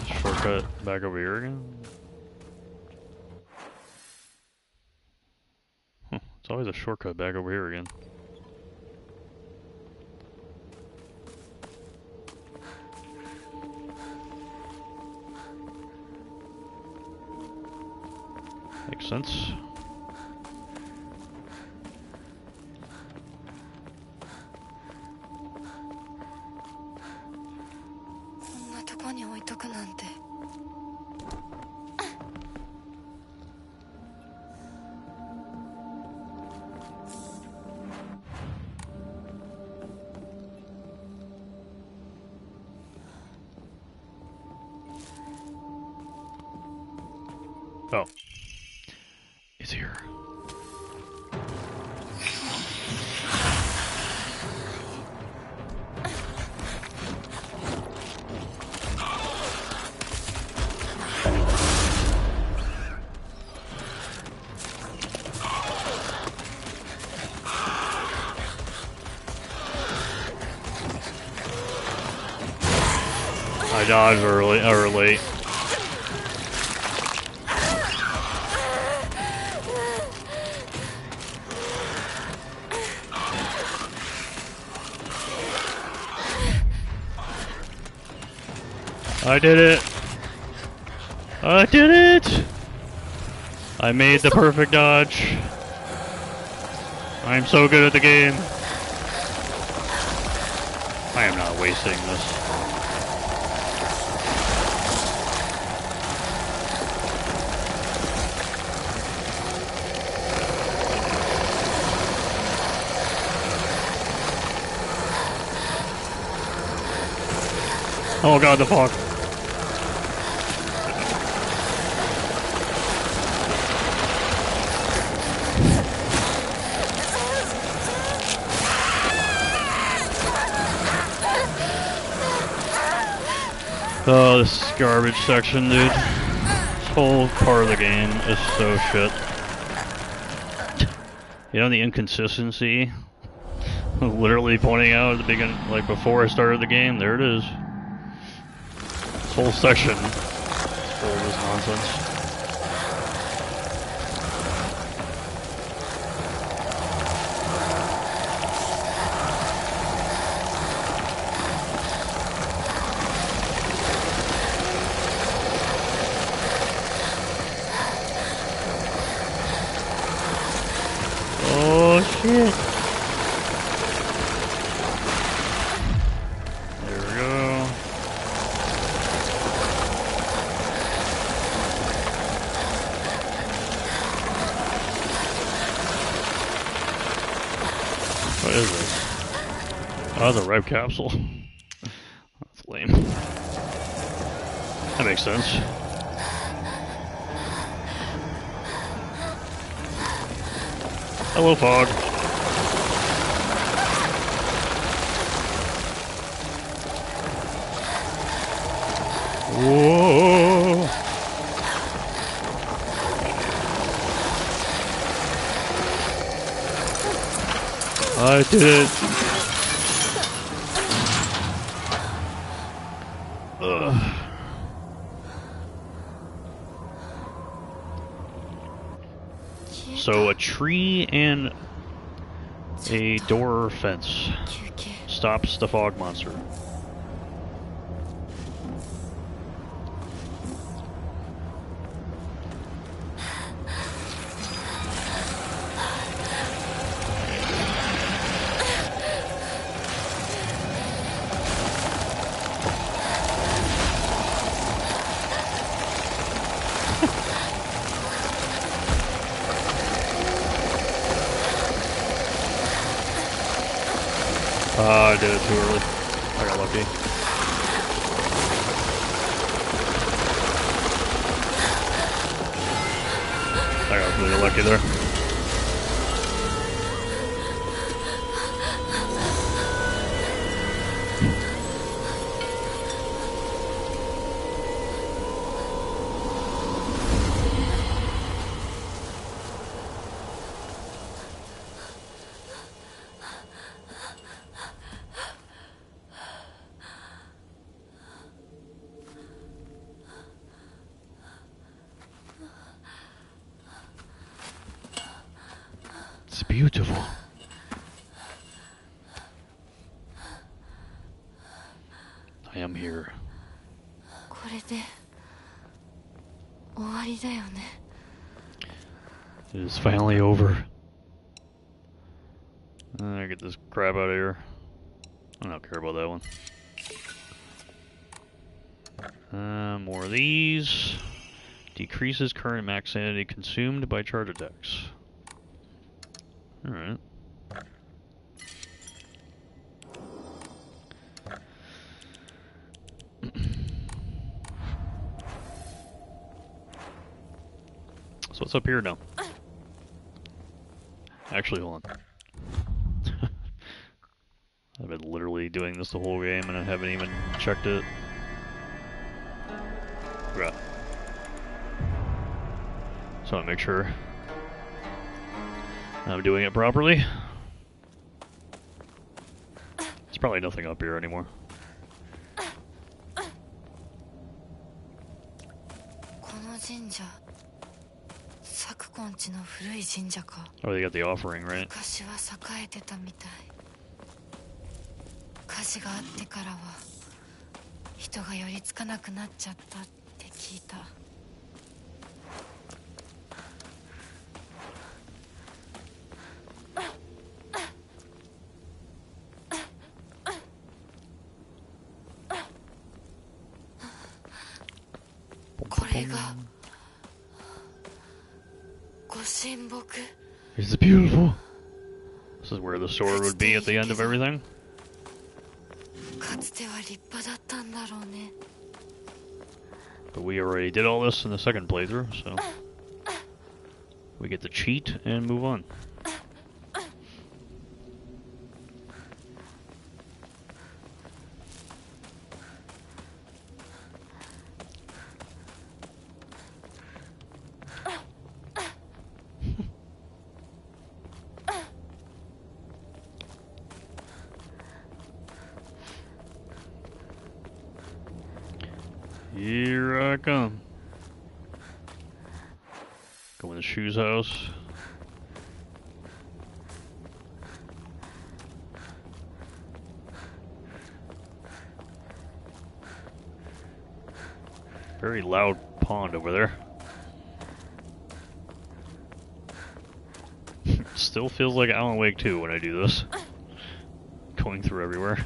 Speaker 1: Shortcut back over here again? Huh, it's always a shortcut back over here again. Makes sense. Oh. It's here. I dodged early, or late. I did it! I did it! I made the perfect dodge. I'm so good at the game. I am not wasting this. Oh god, the fog. Oh, this garbage section, dude. This whole part of the game is so shit. You know the inconsistency? Literally pointing out at the beginning, like before I started the game, there it is. This whole section is full of this nonsense. Oh shit. There we go. What is this? Oh, the ripe capsule. That's lame. That makes sense. Hello, fog. Whoa. I did it. Ugh. So a tree and a door fence stops the fog monster. I did it too early. I got lucky. I got really lucky there. It's beautiful. I am here.
Speaker 4: これで終わりだよね。
Speaker 1: It is finally over. I get this crap out of here. I don't care about that one. More of these. Decreases current max sanity consumed by charge attacks. Alright. So what's up here now? Actually, hold on. I've been literally doing this the whole game and I haven't even checked it. Right. So I want to make sure I'm doing it properly. There's probably nothing up here anymore. Oh, they got the offering, right?
Speaker 4: 昔は栄えてたみたい。火事があってからは人が寄りつかなくなっちゃったって聞いた。これがご神木。
Speaker 1: It's beautiful. This is where the sword would be at the end of everything.
Speaker 4: かつては立派だったんだろうね。
Speaker 1: But we already did all this in the second playthrough, so we get to cheat and move on. Here I come. Go in the shoes house. Very loud pond over there. Still feels like Alan Wake 2 when I do this. Going through everywhere.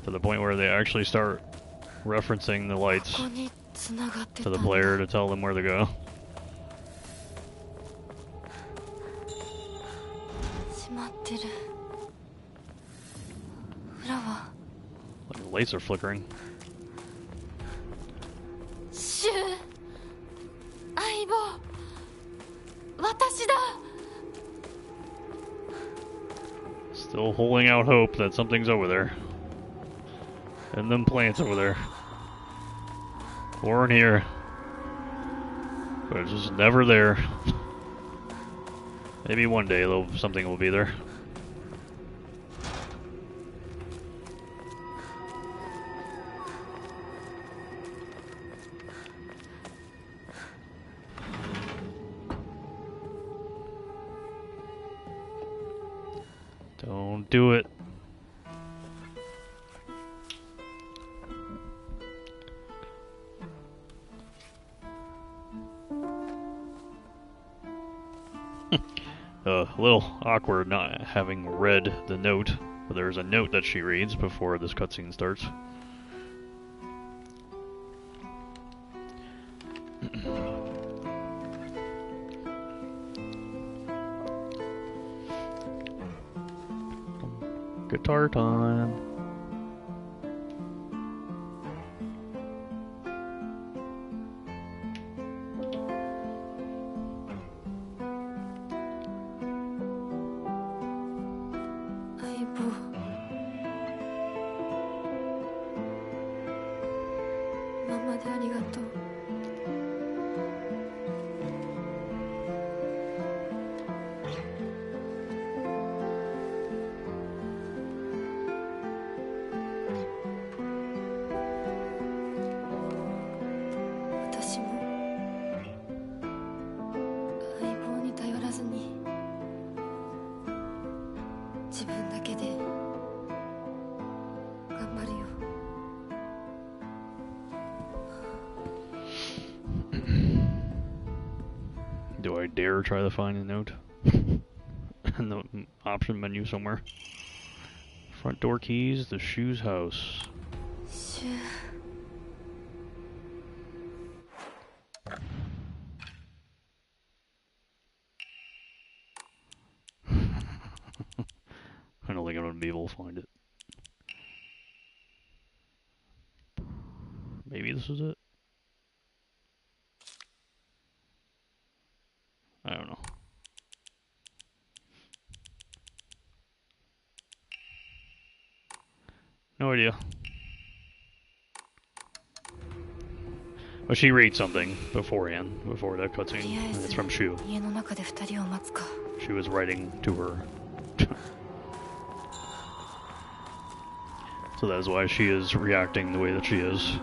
Speaker 1: To the point where they actually start referencing the lights to the player to tell them where to go. Like the lights are flickering. Still holding out hope that something's over there. And them plants over there. Or in here. But it's just never there. Maybe one day something will be there. do it. A little awkward not having read the note, but there's a note that she reads before this cutscene starts. Guitar time. Do I dare try to find a note in the option menu somewhere? Front door keys, the shoes house. I don't think I'm gonna be able to find it. Maybe this is it? I don't know. No idea. But she reads something beforehand, before that cutscene, and it's from Shu. She was writing to her. So that is why she is reacting the way that she is.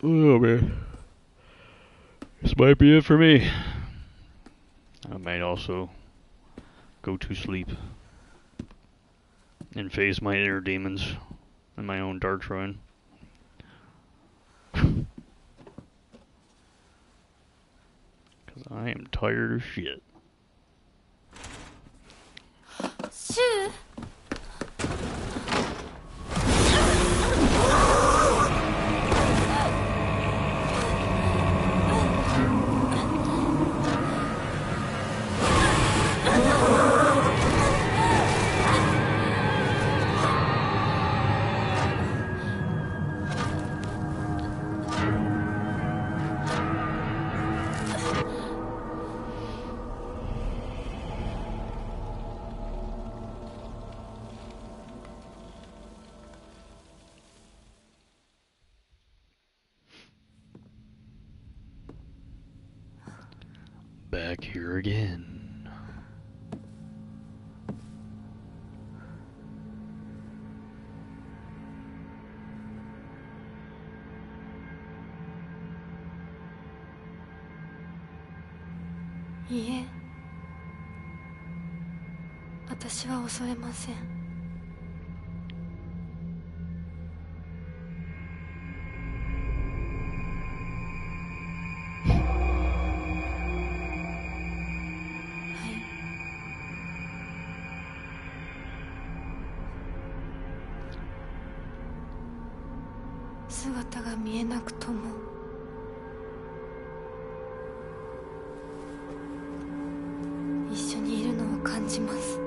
Speaker 1: Oh man, this might be it for me. I might also go to sleep and face my inner demons and my own dark shrine. Because I am tired of shit.
Speaker 2: Shu!
Speaker 1: Back here again.
Speaker 4: いいえ、私は恐れません。姿が見えなくとも一緒にいるのを感じます。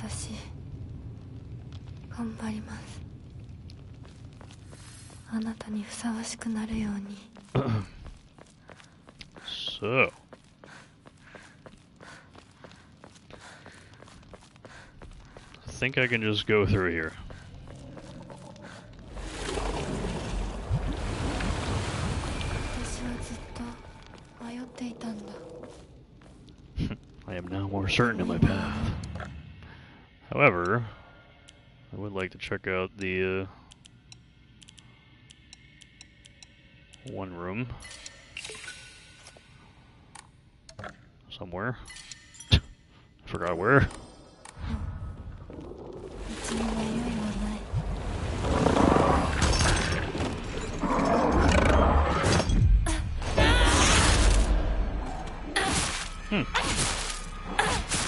Speaker 4: 私頑張ります。あなたにふさわしくなるように。
Speaker 1: So, I think I can just go through here. I am now more certain of my path. However, I would like to check out the one room somewhere. I forgot where.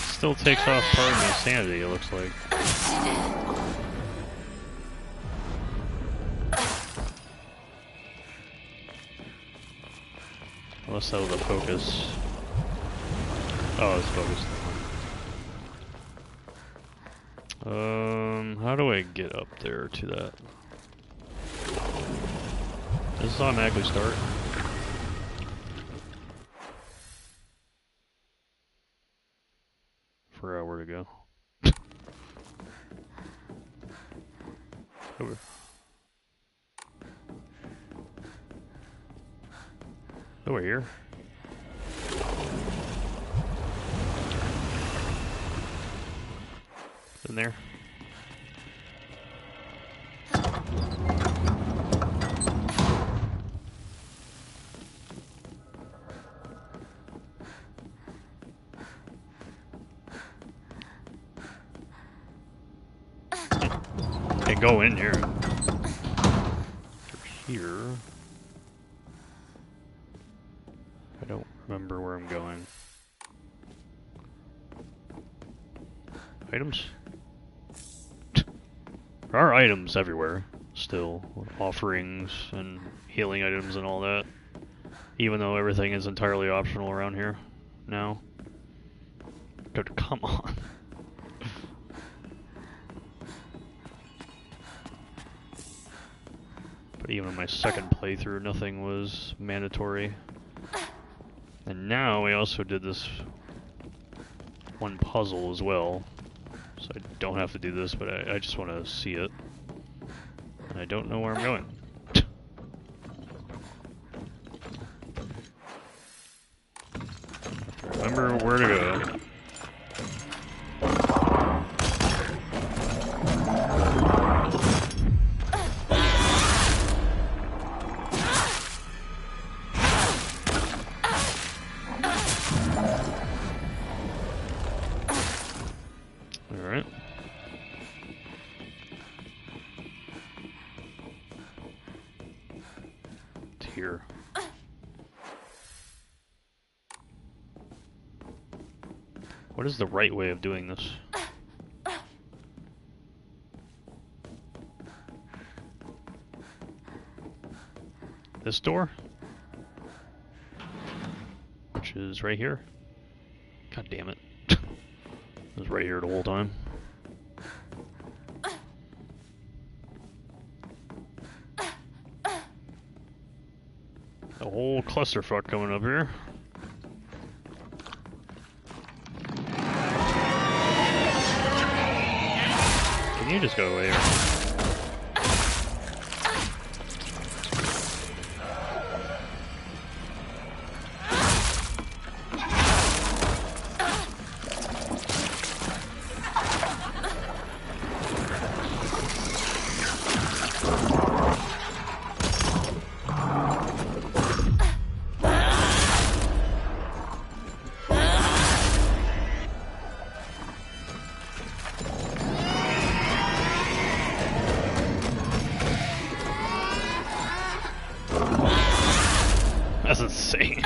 Speaker 1: Still takes off part of my sanity, it looks like. Unless that was a focus. Oh, it's focused. How do I get up there to that? Does this automatically start? Forgot where to go. Over. Over here. In there. Can't go in here. Here. I don't remember where I'm going. Items? There are items everywhere, still. Offerings and healing items and all that. Even though everything is entirely optional around here now. Dude, come on. But even in my second playthrough, nothing was mandatory. And now we also did this one puzzle as well. So I don't have to do this, but I just want to see it. And I don't know where I'm going. Remember where to go. Here. What is the right way of doing this? This door? Which is right here? God damn it. It was right here the whole time. A whole clusterfuck coming up here. Can you just go away? That's insane.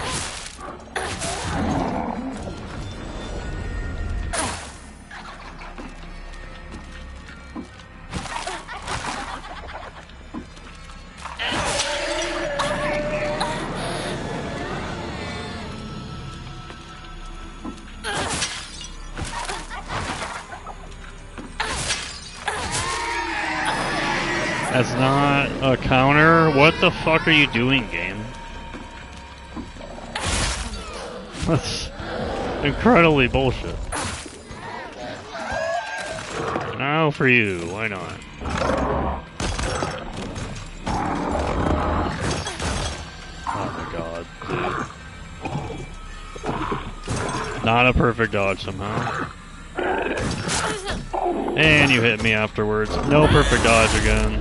Speaker 1: That's not a counter? What the fuck are you doing, game? That's incredibly bullshit. Now for you, why not? Oh my god, dude. Not a perfect dodge somehow. And you hit me afterwards. No perfect dodge again.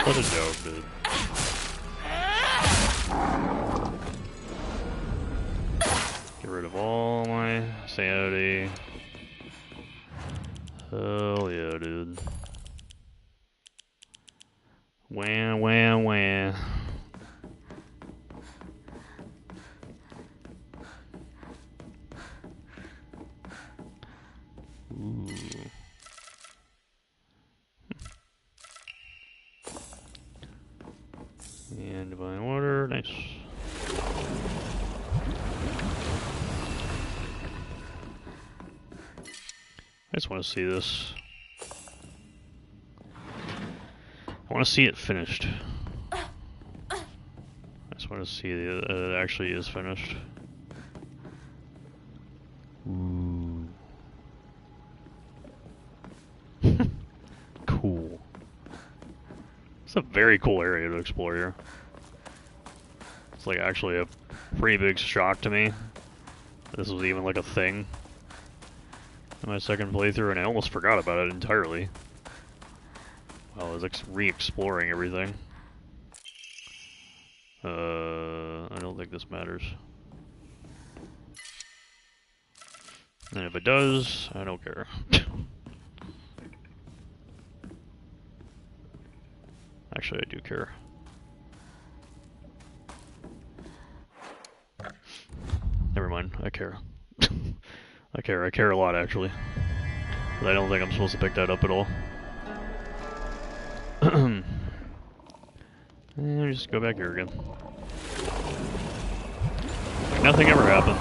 Speaker 1: What a joke, dude. Get rid of all my sanity. Hell yeah, dude. Wham, wham, wham. Ooh. And divine water, nice. I just want to see this. I want to see it finished. I just want to see that it actually is finished. Ooh. Cool. It's a very cool area to explore here. It's like actually a pretty big shock to me. This was even like a thing in my second playthrough, and I almost forgot about it entirely. While I was re-exploring everything. I don't think this matters. And if it does, I don't care. Actually, I do care. Never mind, I care. I care a lot actually. But I don't think I'm supposed to pick that up at all. And just go back here again. Like nothing ever happened.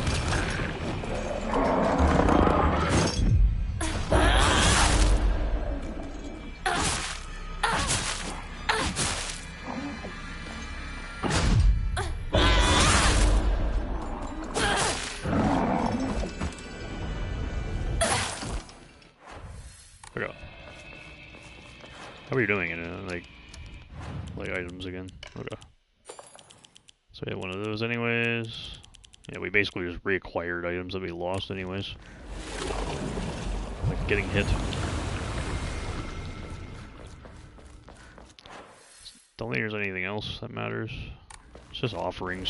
Speaker 1: Okay. How are you doing in it? Like items again. Okay. So we have one of those anyways. Yeah, we basically just reacquired items that we lost anyways. Like getting hit. Don't think there's anything else that matters. It's just offerings.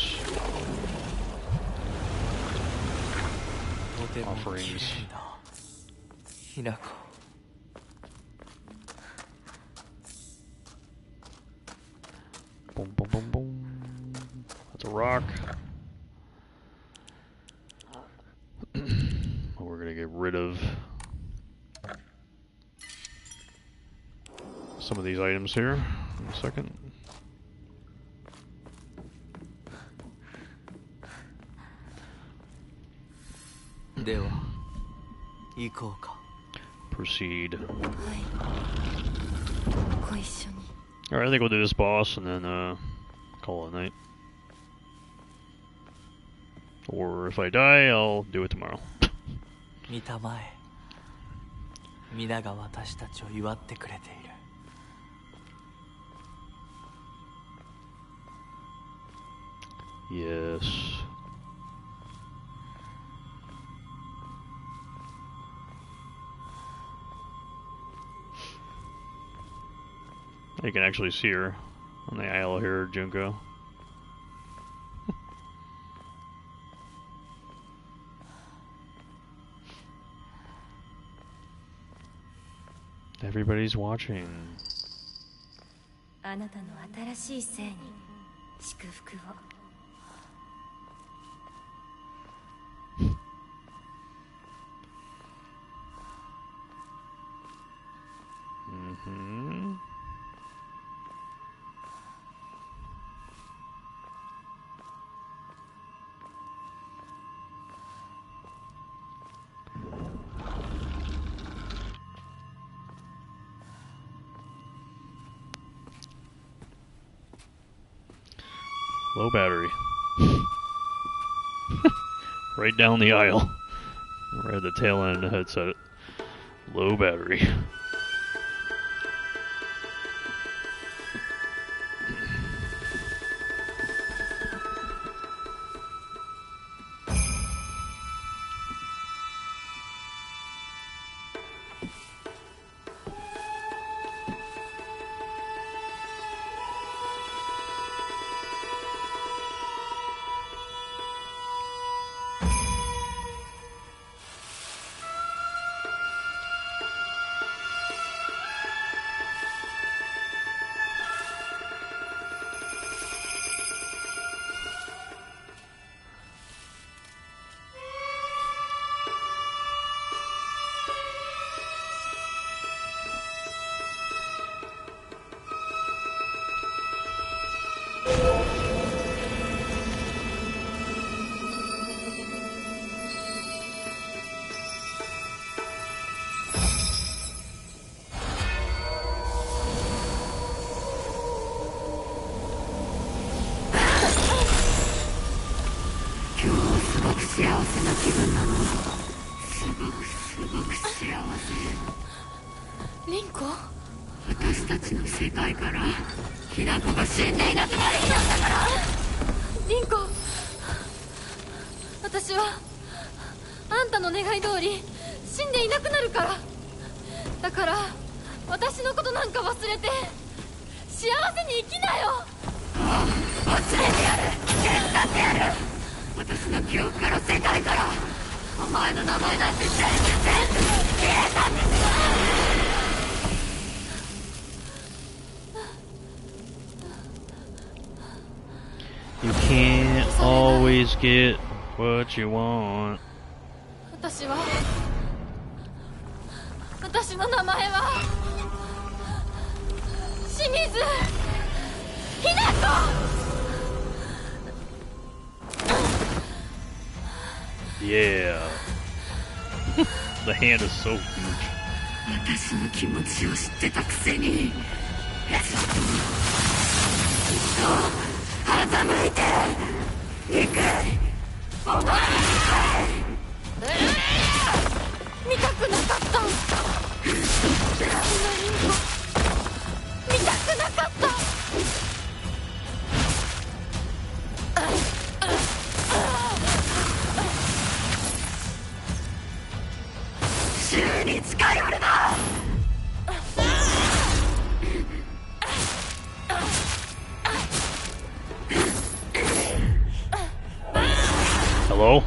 Speaker 1: Offerings. Boom, boom, boom, boom. That's a rock. We're gonna get rid of some of these items here in a second. Proceed. Alright, I think we'll do this boss and then call it a night. Or if I die, I'll do it tomorrow. Yes. You can actually see her on the aisle here, Junko. Everybody's watching.
Speaker 6: あなたの新しい生に祝福を。
Speaker 1: Mm-hmm. Low battery. Right down the aisle. Right at the tail end of the headset. Low battery.
Speaker 3: リンコ？
Speaker 6: 私たちの世界からヒナコが死んでいなくなる日なんだから。
Speaker 3: リンコ、私はあんたの願い通り死んでいなくなるから。だから私のことなんか忘れて幸せに生きなよ。
Speaker 6: 忘れてやる、手伝ってやる。私の記憶から世界からお前の名前なんて全部消えたんですよ。
Speaker 1: You can't always get what you want.
Speaker 3: 私の名前は清水ひな子。
Speaker 1: Yeah. The hand is so huge.
Speaker 6: 私の気持ちを知ってたくせに欺いていく。お前
Speaker 3: 見たくなかった。見たくなかった。
Speaker 6: 週に近寄るな。
Speaker 1: Hello?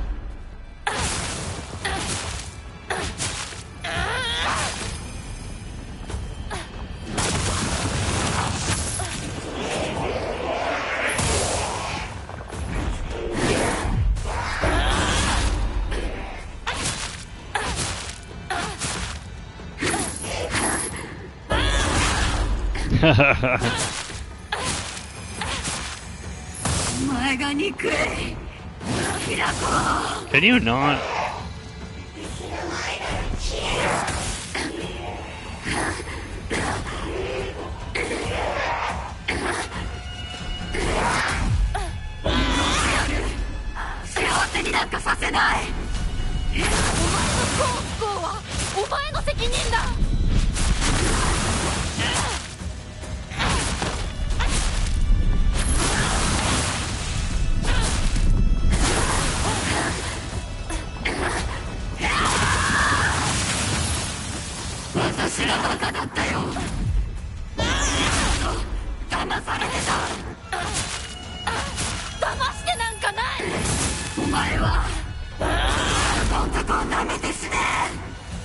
Speaker 1: Can you not?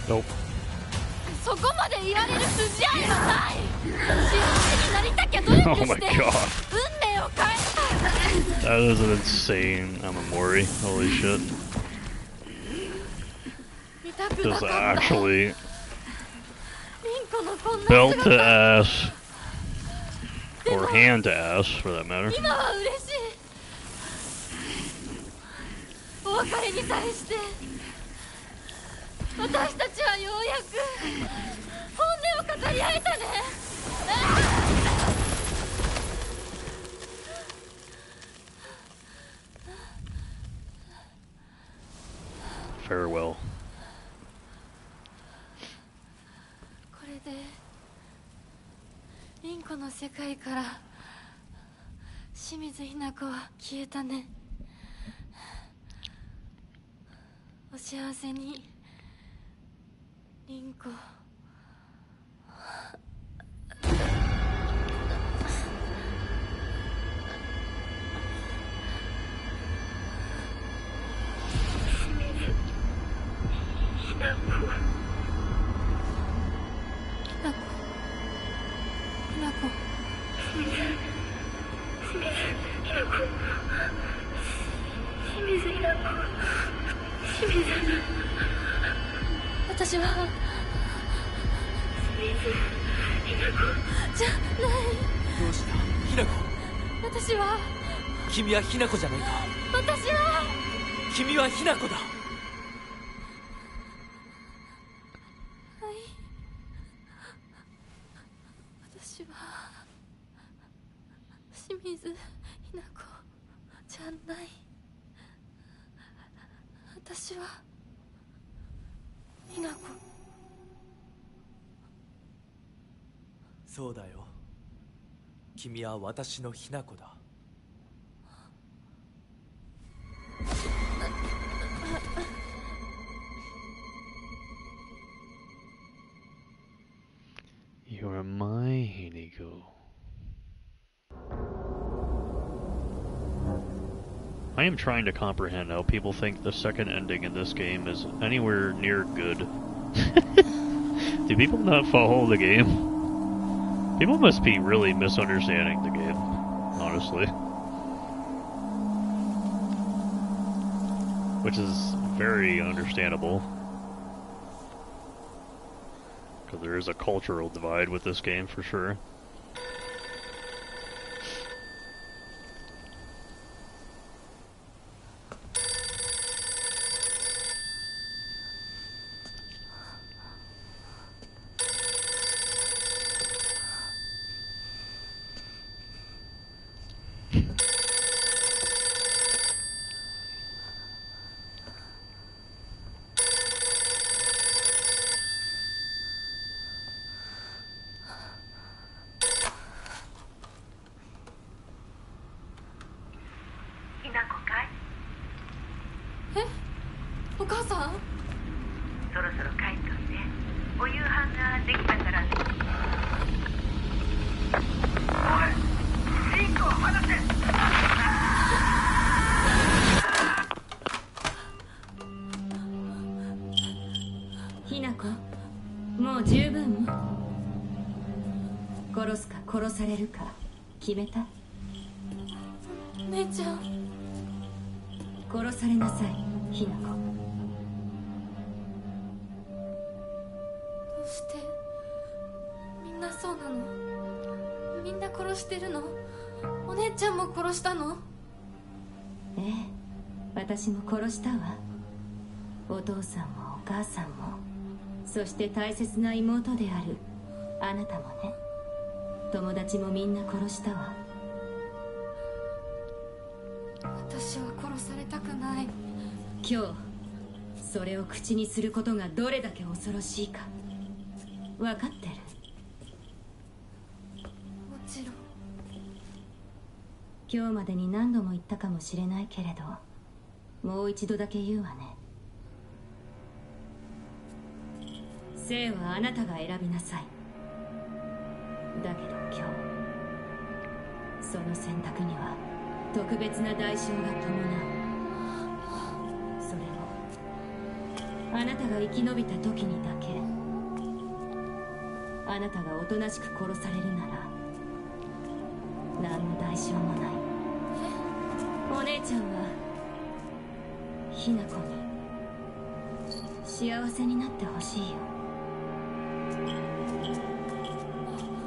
Speaker 1: Nope.
Speaker 3: そこまで言われる筋合いはない。幸せになりたきゃ努力
Speaker 1: Oh
Speaker 3: し
Speaker 1: my
Speaker 3: て
Speaker 1: god.
Speaker 3: 運命を変えた。
Speaker 1: That is an insane Amamori. Holy shit.
Speaker 3: 見たくな
Speaker 1: Just
Speaker 3: かった。
Speaker 1: actually
Speaker 3: リンコのこんな
Speaker 1: belt to
Speaker 3: 姿。
Speaker 1: ass. Or hand to ass, for that matter.
Speaker 3: 今は嬉しい。お別れに際して私たちはようやく本音を語り合えたね。
Speaker 1: farewell.
Speaker 3: これで凛子の世界から清水ひな子は消えたね。お幸せに凛子。私はじゃない。
Speaker 8: どうしたひな子。
Speaker 3: 私は
Speaker 8: 君はひな子じゃないか。
Speaker 3: 私は
Speaker 8: 君はひな子だ。
Speaker 3: 私は清水ひな子じゃない。私はひな子。
Speaker 8: そうだよ。君は私のひな子だ。
Speaker 1: You're my Hinigo. I am trying to comprehend how people think the second ending in this game is anywhere near good. Do people not follow the game? People must be really misunderstanding the game, honestly. Which is very understandable. Because there is a cultural divide with this game for sure.
Speaker 6: 殺すか殺されるか決めた？
Speaker 3: 姉ちゃん。
Speaker 6: 殺されなさい、ひな子。
Speaker 3: どうしてみんなそうなの？みんな殺してるの？お姉ちゃんも殺したの？
Speaker 6: ええ、私も殺したわ。お父さんもお母さんも、そして大切な妹であるあなたもね。友達もみんな殺したわ。
Speaker 3: 私は殺されたくない。
Speaker 6: 今日それを口にすることがどれだけ恐ろしいか分かってる？
Speaker 3: もちろん。
Speaker 6: 今日までに何度も言ったかもしれないけれど、もう一度だけ言うわね。生はあなたが選びなさい。だけど今日その選択には特別な代償が伴う。それをあなたが生き延びた時にだけ。あなたがおとなしく殺されるなら何の代償もない。お姉ちゃんはひな子に幸せになってほしいよ。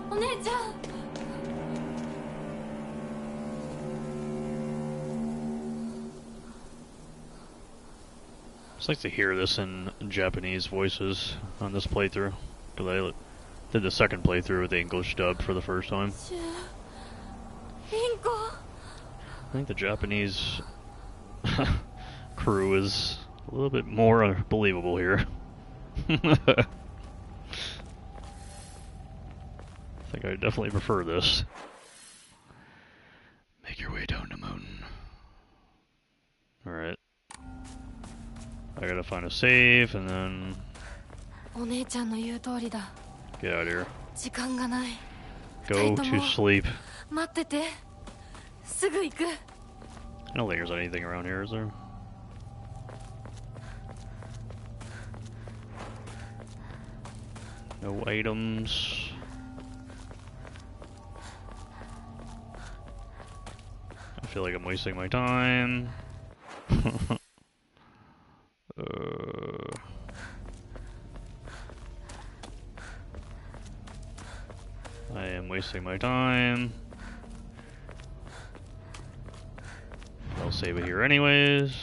Speaker 3: お姉ちゃん。
Speaker 1: I'd like to hear this in Japanese voices on this playthrough, because I did the second playthrough with the English dub for the first time. I think the Japanese crew is A little bit more believable here. I think I definitely prefer this. Make your way down the mountain. Alright. I gotta find a save and then
Speaker 3: お姉ちゃんの言う通りだ。
Speaker 1: get out of here.
Speaker 3: 時間がない。
Speaker 1: Go to sleep.
Speaker 3: 待ってて。すぐ行く。
Speaker 1: I don't think there's anything around here, is there? No items. I feel like I'm wasting my time. I am wasting my time. I'll save it here anyways.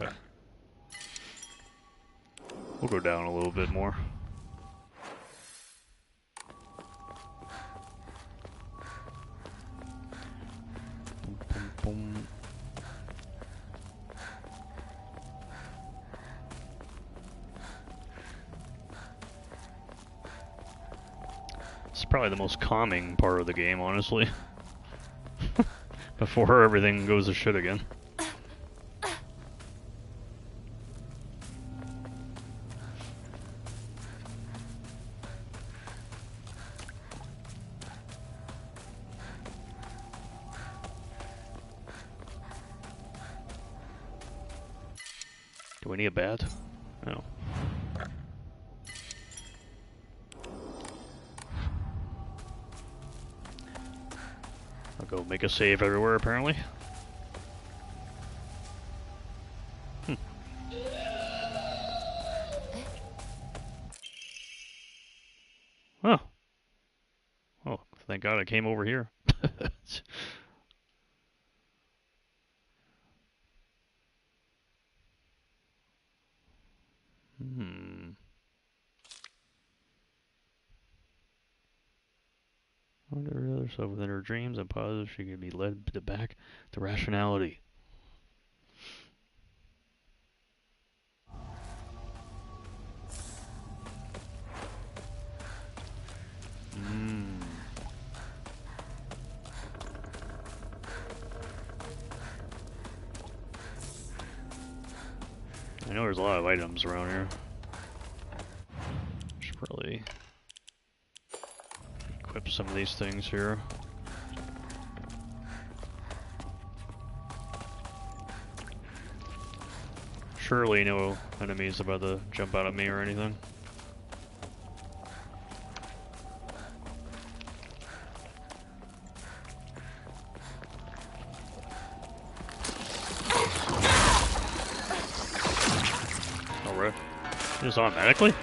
Speaker 1: Okay. We'll go down a little bit more. Boom, boom, boom. It's probably the most calming part of the game, honestly. Before everything goes to shit again. Do we need a bat? No. I'll go make a save everywhere, apparently. Oh. Oh, thank God I came over here. Wonder other stuff within her dreams and positive she can be led back to rationality. I know there's a lot of items around here. Should probably equip some of these things here. Surely no enemies about to jump out at me or anything. Alright. Just automatically?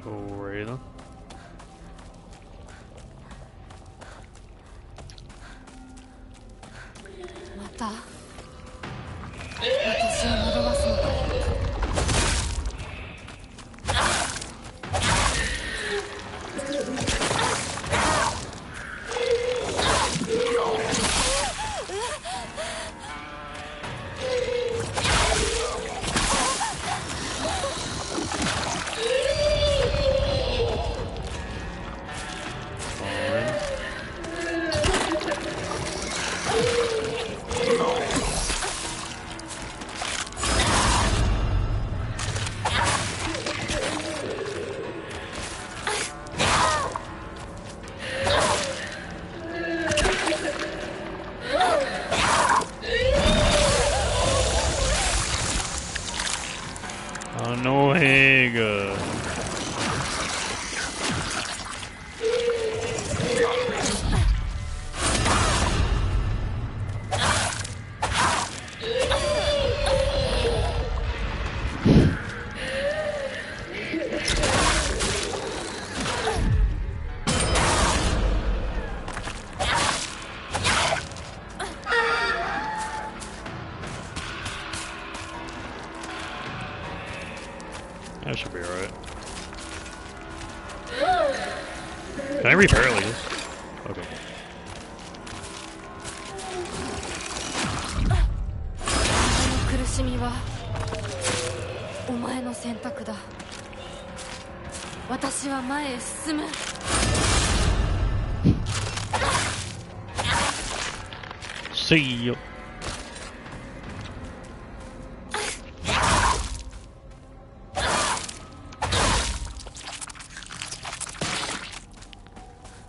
Speaker 1: Alright then.
Speaker 3: また私を惑わすのか。
Speaker 1: Can I repair it like this? Okay.
Speaker 3: 苦しみはお前の選択だ。私は前へ進む。
Speaker 1: See you.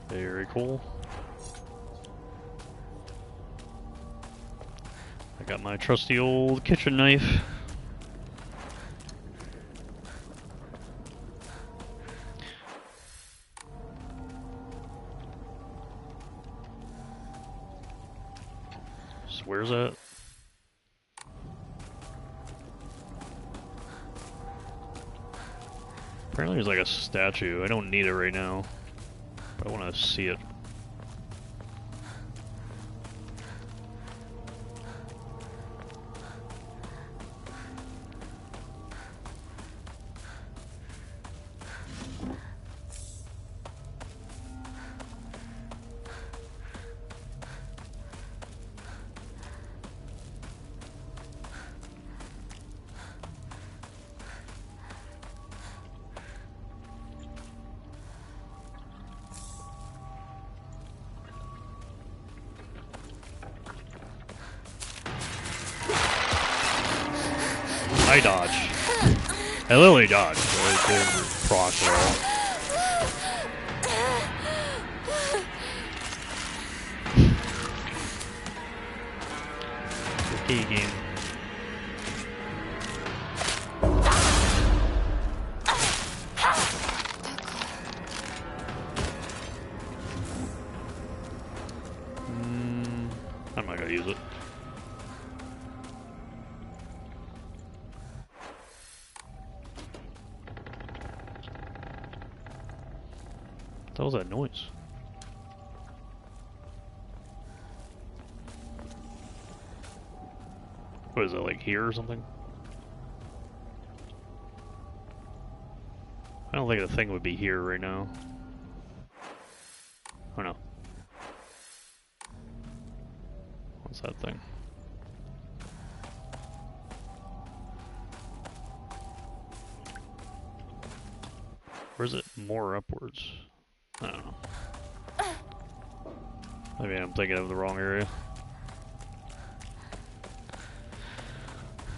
Speaker 1: Very cool. I got my trusty old kitchen knife. So where's that? Apparently there's like a statue. I don't need it right now. I want to see it. I dodge. I literally dodge. I didn't proc at all. Okay, game. I'm not gonna use it. What was that noise? What is that, like here or something? I don't think the thing would be here right now. Oh no. What's that thing? Or is it more upwards? I don't know. Maybe I'm thinking of the wrong area.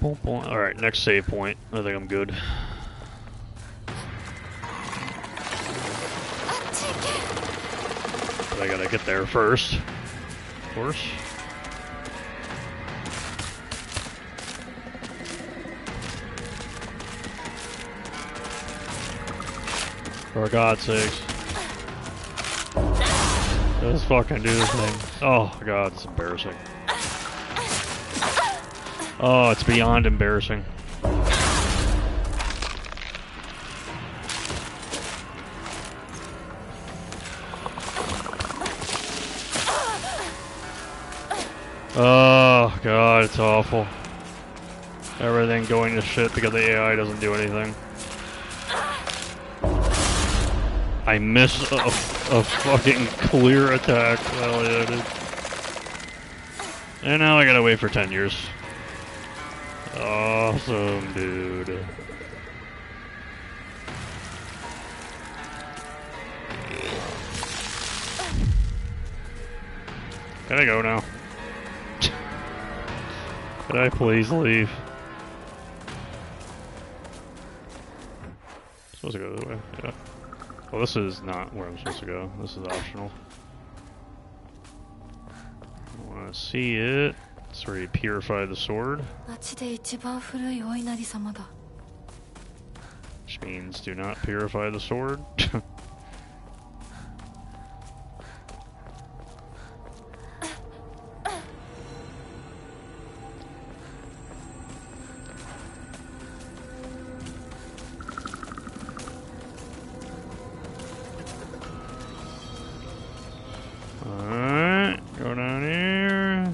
Speaker 1: Alright, next save point. I think I'm good. But I gotta get there first. Of course. For God's sakes. Let's fucking do this thing. Oh god, it's embarrassing. Oh, it's beyond embarrassing. Oh god, it's awful. Everything going to shit because the AI doesn't do anything. I missed a fucking clear attack. Hell yeah, dude. And now I gotta wait for 10 years. Awesome, dude. Can I go now? Can I please leave? Supposed to go this way, yeah. Well, this is not where I'm supposed to go. This is optional. I want to see it. It's where you purify the sword. Which means do not purify the sword. Alright, go down here.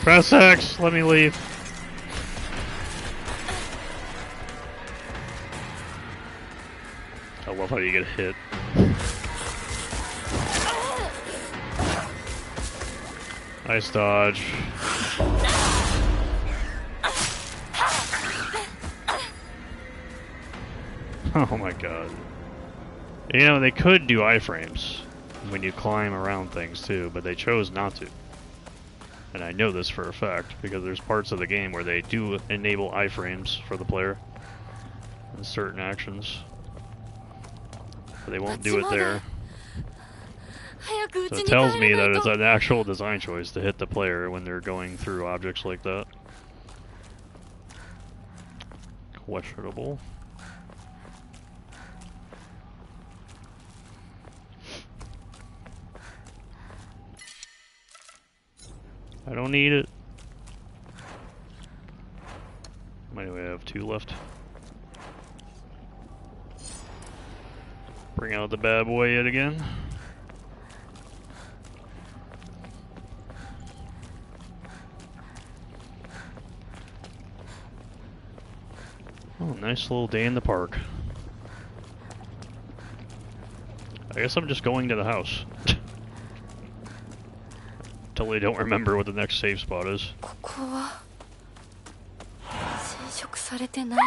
Speaker 1: Press X, let me leave. I love how you get hit. Nice dodge. Oh my god. You know, they could do iframes when you climb around things too, but they chose not to. And I know this for a fact, because there's parts of the game where they do enable iframes for the player in certain actions. But they won't do it there. So it tells me that it's an actual design choice to hit the player when they're going through objects like that. Questionable. I don't need it. Anyway, I have 2 left. Bring out the bad boy yet again. Oh, nice little day in the park. I guess I'm just going to the house. Totally don't remember what the next safe spot is.
Speaker 3: ここは侵食されてない。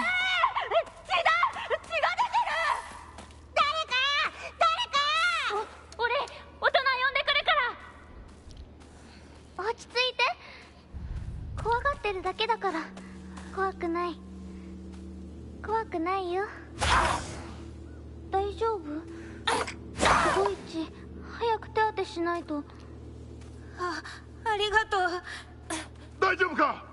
Speaker 2: 落ち着いて。怖がってるだけだから。怖くない。怖くないよ。大丈夫？すごい血。早く手当てしないと。
Speaker 4: ありがとう。
Speaker 9: 大丈夫か？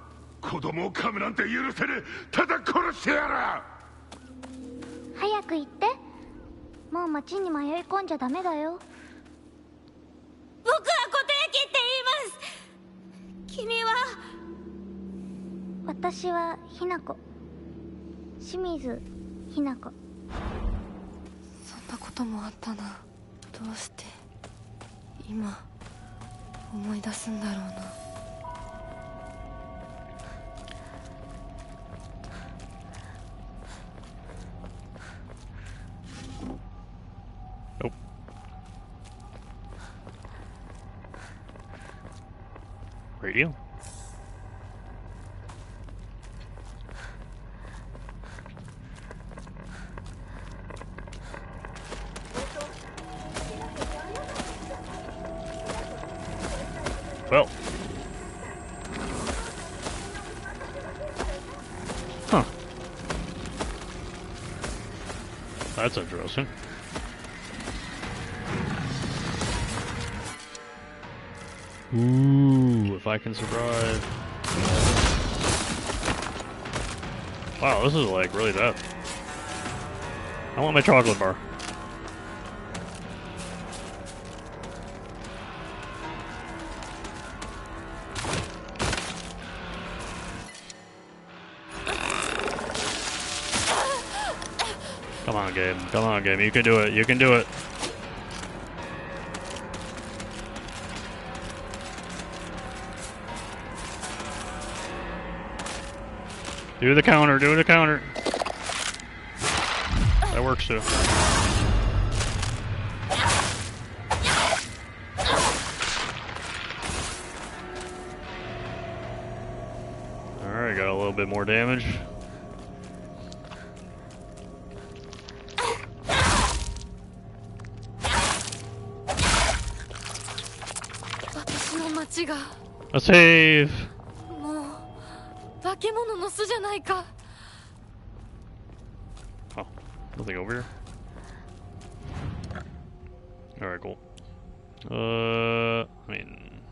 Speaker 9: 子供を噛むなんて許せねえ。ただ殺してやら。
Speaker 2: 早く行って。もう町に迷い込んじゃダメだよ。
Speaker 4: 僕は固定機って言います。君は？
Speaker 2: 私はひなこ。清水ひなこ。
Speaker 3: そんなこともあったな。どうして今思い出すんだろうな。
Speaker 1: Nope. Radio? Well. Huh. That's interesting. Ooh, if I can survive. Wow, this is like really bad. I want my chocolate bar. Come on, game. Come on, game. You can do it. You can do it. Do the counter. Do the counter. That works too. Alright, got a little bit more damage. A save!
Speaker 3: もう化け物の巣じゃないか。
Speaker 1: Oh, nothing over here. Alright, cool. I mean,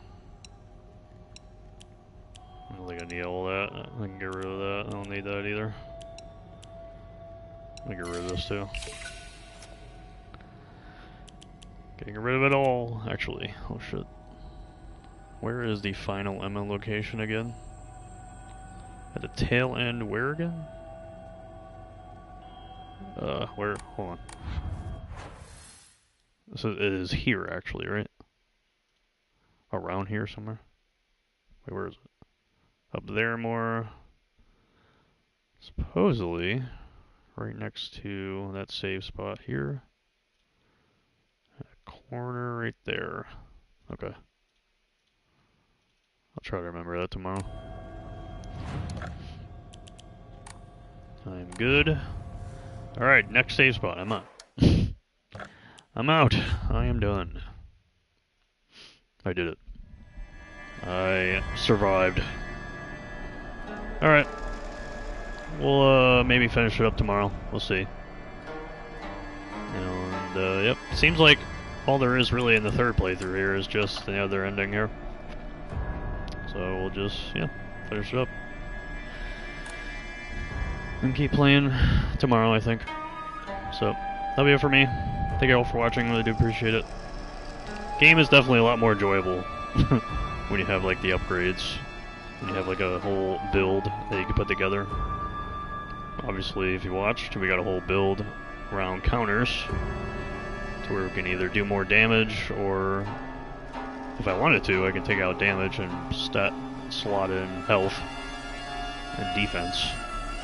Speaker 1: I don't think I need all that. I can get rid of that. I don't need that either. I can get rid of this too. Getting rid of it all, actually. Oh shit. Where is the final Emma location again? At the tail end, where again? Where? Hold on. So it is here, actually, right? Around here somewhere? Wait, where is it? up there more. Supposedly, right next to that save spot here. That corner right there. Okay. I'll try to remember that tomorrow. I'm good. Alright, next save spot. I'm out. I'm out. I am done. I did it. I survived. Alright. We'll maybe finish it up tomorrow. We'll see. And yep. Seems like all there is really in the third playthrough here is just the other ending here. So we'll just, yeah, finish it up. And keep playing tomorrow, I think. So, that'll be it for me. Thank you all for watching, really do appreciate it. Game is definitely a lot more enjoyable when you have like the upgrades. When you have like a whole build that you can put together. Obviously, if you watched, we got a whole build around counters to where we can either do more damage, or if I wanted to, I can take out damage and slot in health and defense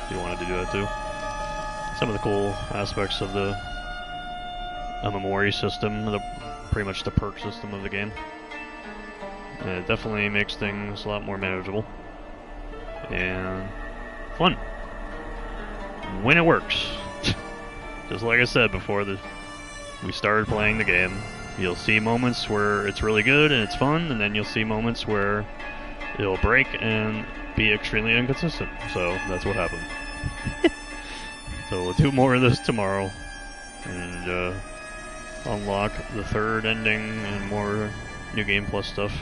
Speaker 1: if you wanted to do that too. Some of the cool aspects of the memory system, pretty much the perk system of the game. And it definitely makes things a lot more manageable and fun when it works. Just like I said before we started playing the game, you'll see moments where it's really good and it's fun, and then you'll see moments where it'll break and be extremely inconsistent. So that's what happened. So we'll do more of this tomorrow and unlock the third ending and more New Game Plus stuff.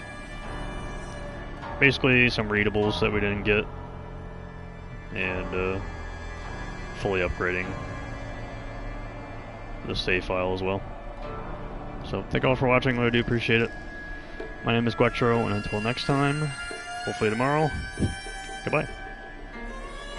Speaker 1: Basically some readables that we didn't get, and fully upgrading the save file as well. So thank you all for watching, I do appreciate it. My name is Gwektro, and until next time, hopefully tomorrow, goodbye.